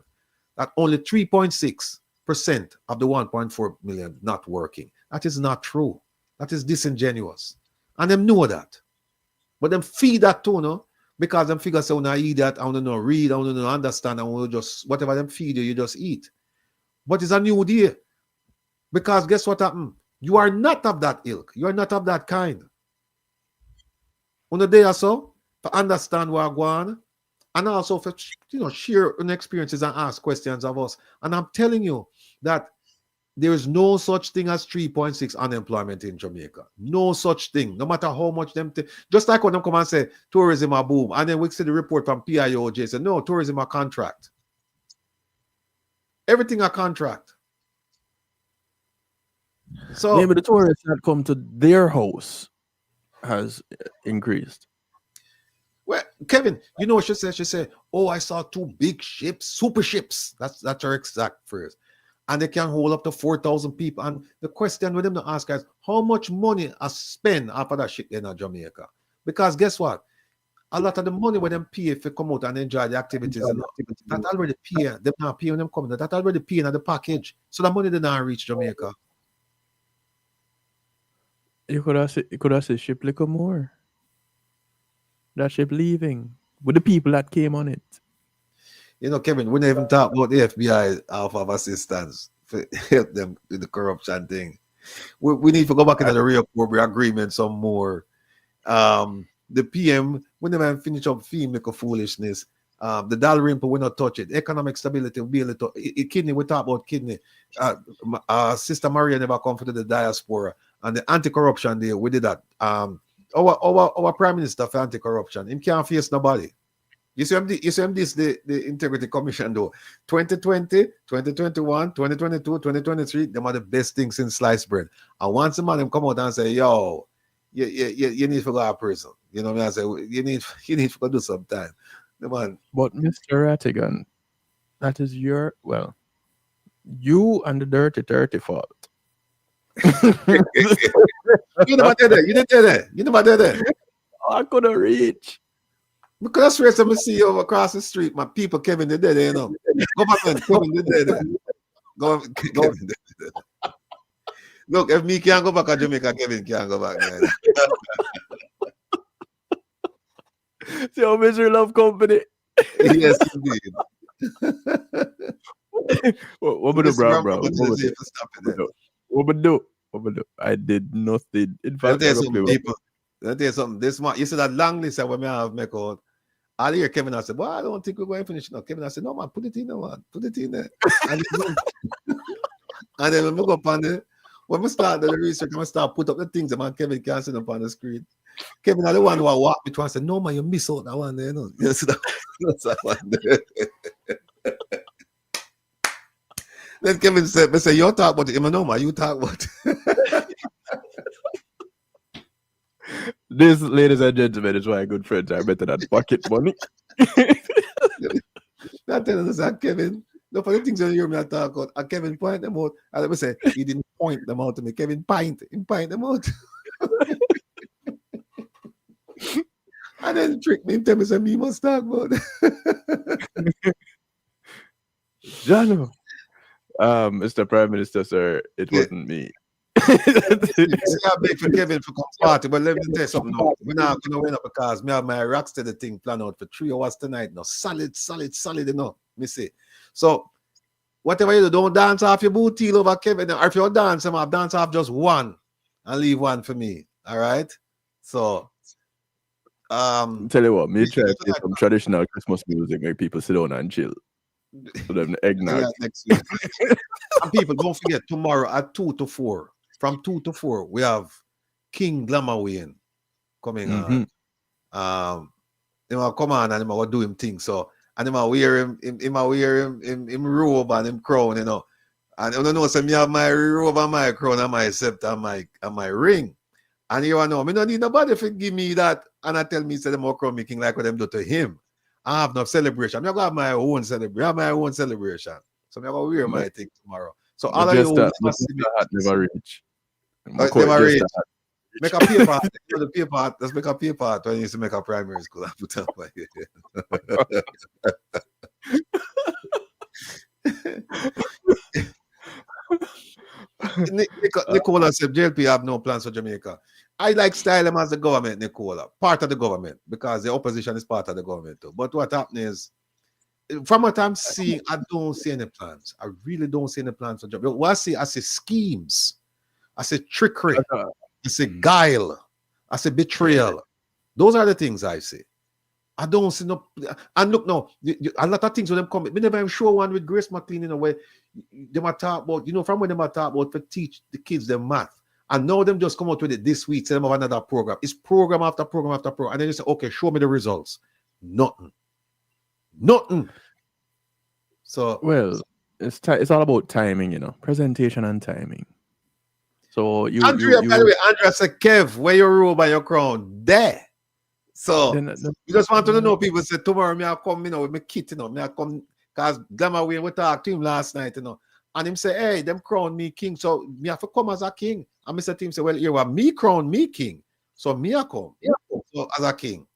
that only 3.6% of the 1.4 million not working. That is not true. That is disingenuous. And them know that. But them feed that too, no? Because them figure, so I eat that, I want to know, read, I want to know, understand, I want to just, whatever them feed you, you just eat. But it's a new day. Because guess what happened? You are not of that ilk. You are not of that kind. On the day or so, to understand what going on, and also for share experiences and ask questions of us. And I'm telling you that there is no such thing as 3.6 unemployment in Jamaica. No such thing. No matter how much them just like when them come and say tourism a boom, and then we see the report from PIOJ say no, tourism a contract. Everything a contract. So maybe the tourists that come to their house has increased. Well, Kevin, you know what she said? She said, oh, I saw 2 big ships, super ships. That's her exact phrase. And they can hold up to 4,000 people. And the question with them to ask is, how much money I spend after that ship in Jamaica? Because guess what? A lot of the money when them pay if they come out and enjoy the activities, that already pay. Them not pay when them coming. That already pay in the package. So the money did not reach Jamaica. You could have said ship little more. That ship leaving with the people that came on it. Kevin, we never even talk about the FBI half of assistance to help them with the corruption thing. We need to go back into the real appropriate agreement some more. The PM, we never finish up fee make a foolishness. The Dalrymple will not touch it. Economic stability will be a little. Kidney, we talk about kidney. Sister Maria never comforted the diaspora. And the anti-corruption there, we did that. Our Prime Minister for anti-corruption, him can't face nobody. You see this, the Integrity Commission though. 2020, 2021, 2022, 2023, them are the best things since sliced bread. And once a man them come out and say, yo, you need to go to prison. You know what I say? You need to go do some time. Man. But Mr. Rattigan, that is you and the dirty 30 fault. You never did that. You never did that. I couldn't reach. Because that's where some see you over across the street. My people, Kevin, they did it, Go back then, Kevin, they did it. Kevin, did it. Look, if me can't go back to Jamaica, Kevin can't go back, man. See how Mr. Love Company. Yes, indeed. What would do, bro? What would do? I did nothing. In fact, there's something. This month, you see that long list that we may have make out. I'll hear Kevin. I said, well, I don't think we're going to finish now. Kevin, I said, no, man, put it in there, man. Put it in there. And then when we go up on there, when we start the research, when we start put up the things that man Kevin can't see up on the screen. Kevin, I the one who walk between and said, no, man, you miss out that one there. You see that's that one there. Then Kevin said, "Me say you talk about it, no man. You talk about it." This, ladies and gentlemen, is why good friends are better than pocket money. I tell you that Kevin. No funny things you hear me talk about. And Kevin point them out. And let me say he didn't point them out to me. Kevin point them out. And then trick me and tell me say me must talk about it. John, Mr. Prime Minister, sir, it wasn't me. I beg for Kevin for come party, but let me tell you something now. We're not going to win up because me have my Rocksteady thing planned out for 3 hours tonight. No, solid, enough. Me say. So, whatever you do, don't dance off your booty over Kevin. Or if you dance, dance off just one and leave one for me. All right? So, tell you what, me try to play some traditional Christmas music, make people sit down and chill. So them eggnog. Yeah, next week. And people, don't forget, tomorrow at 2 to 4, from 2 to 4, we have King Glamour coming on. He will come on and he will do him thing. So, and he will wear him robe and him crown, you know. And you know, so me have my robe and my crown and my scepter and my ring. And you know, me don't need nobody to give me that and I tell me, say, them will crown me king like what them do to him. I have no celebration. I'm going to have my own celebration. So I'm going to wear my thing tomorrow. So all of you never reach. Never reach. Make a paper hat. The paper hat. Let's make a paper hat when you used to make a primary school. I put up my Nicola said JLP have no plans for Jamaica. I like style them as the government, Nicola. Part of the government, because the opposition is part of the government too. But what happens is, from what I'm seeing, I don't see any plans. I really don't see any plans for Jamaica. What I see schemes. I see trickery. I see guile. I see betrayal. Those are the things I see. I don't see no. And look, no, a lot of things when them come. We never even show one with Grace McLean in a way. They might talk about, from when they might talk about to teach the kids them math. And now them just come out with it this week, say them have another program. It's program after program after program. And then you say, okay, show me the results. Nothing. So well, it's all about timing, presentation and timing. So Andrea, by the way, Andrea said, Kev, where your robe and your crown? There. So you just want to know, people say tomorrow me I come, with my kit, me I come because Glamour we talked to him last night, and him say, hey, them crown me king, so me have to come as a king. And Mr. Tim say, well, you are me crown me king, so me I come, so as a king.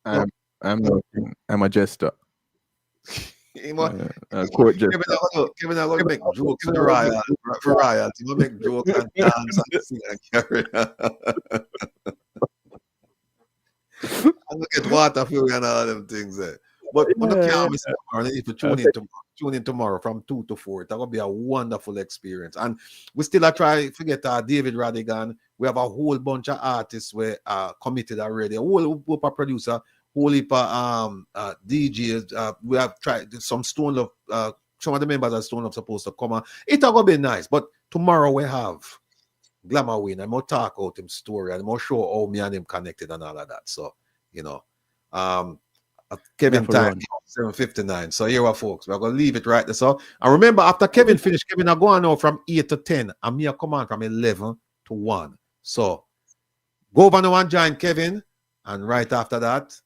I'm not a king. I'm a jester. Court jester. Kevin, I'm going to make jokes for royalty. I'm going to make jokes and dance and sing and carry on. I'm going to get water for you and all them things there. But on the camera, if you tune in tomorrow from 2 to 4, it's going to be a wonderful experience. And we still try to forget David Rattigan. We have a whole bunch of artists were committed already. A whole heap of producer, whole heap of DJs. We have tried some Stone Love. Some of the members of Stone Love supposed to come on. It's going to be nice. But tomorrow we have Glamour Win. I'm going to talk about him story. I'm going to show how me and him connected and all of that. So, Kevin time 7:59. So here are folks. We're gonna leave it right there. So and remember, after Kevin finished, Kevin are going now from 8 to 10, and me a come on from 11 to 1. So go over now and join Kevin, and right after that,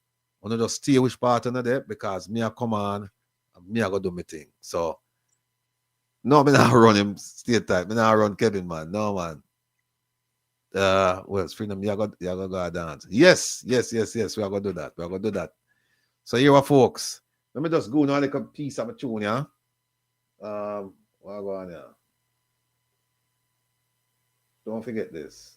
I'm gonna just stay which part of there because me a come on and me a go do my thing. So no, me not run him stay tight. Me not run Kevin, man. No man. Well, freedom, you go dance. Yes. We are gonna do that. So here are folks. Let me just go now like a piece of a tune, yeah. What go on here? Don't forget this.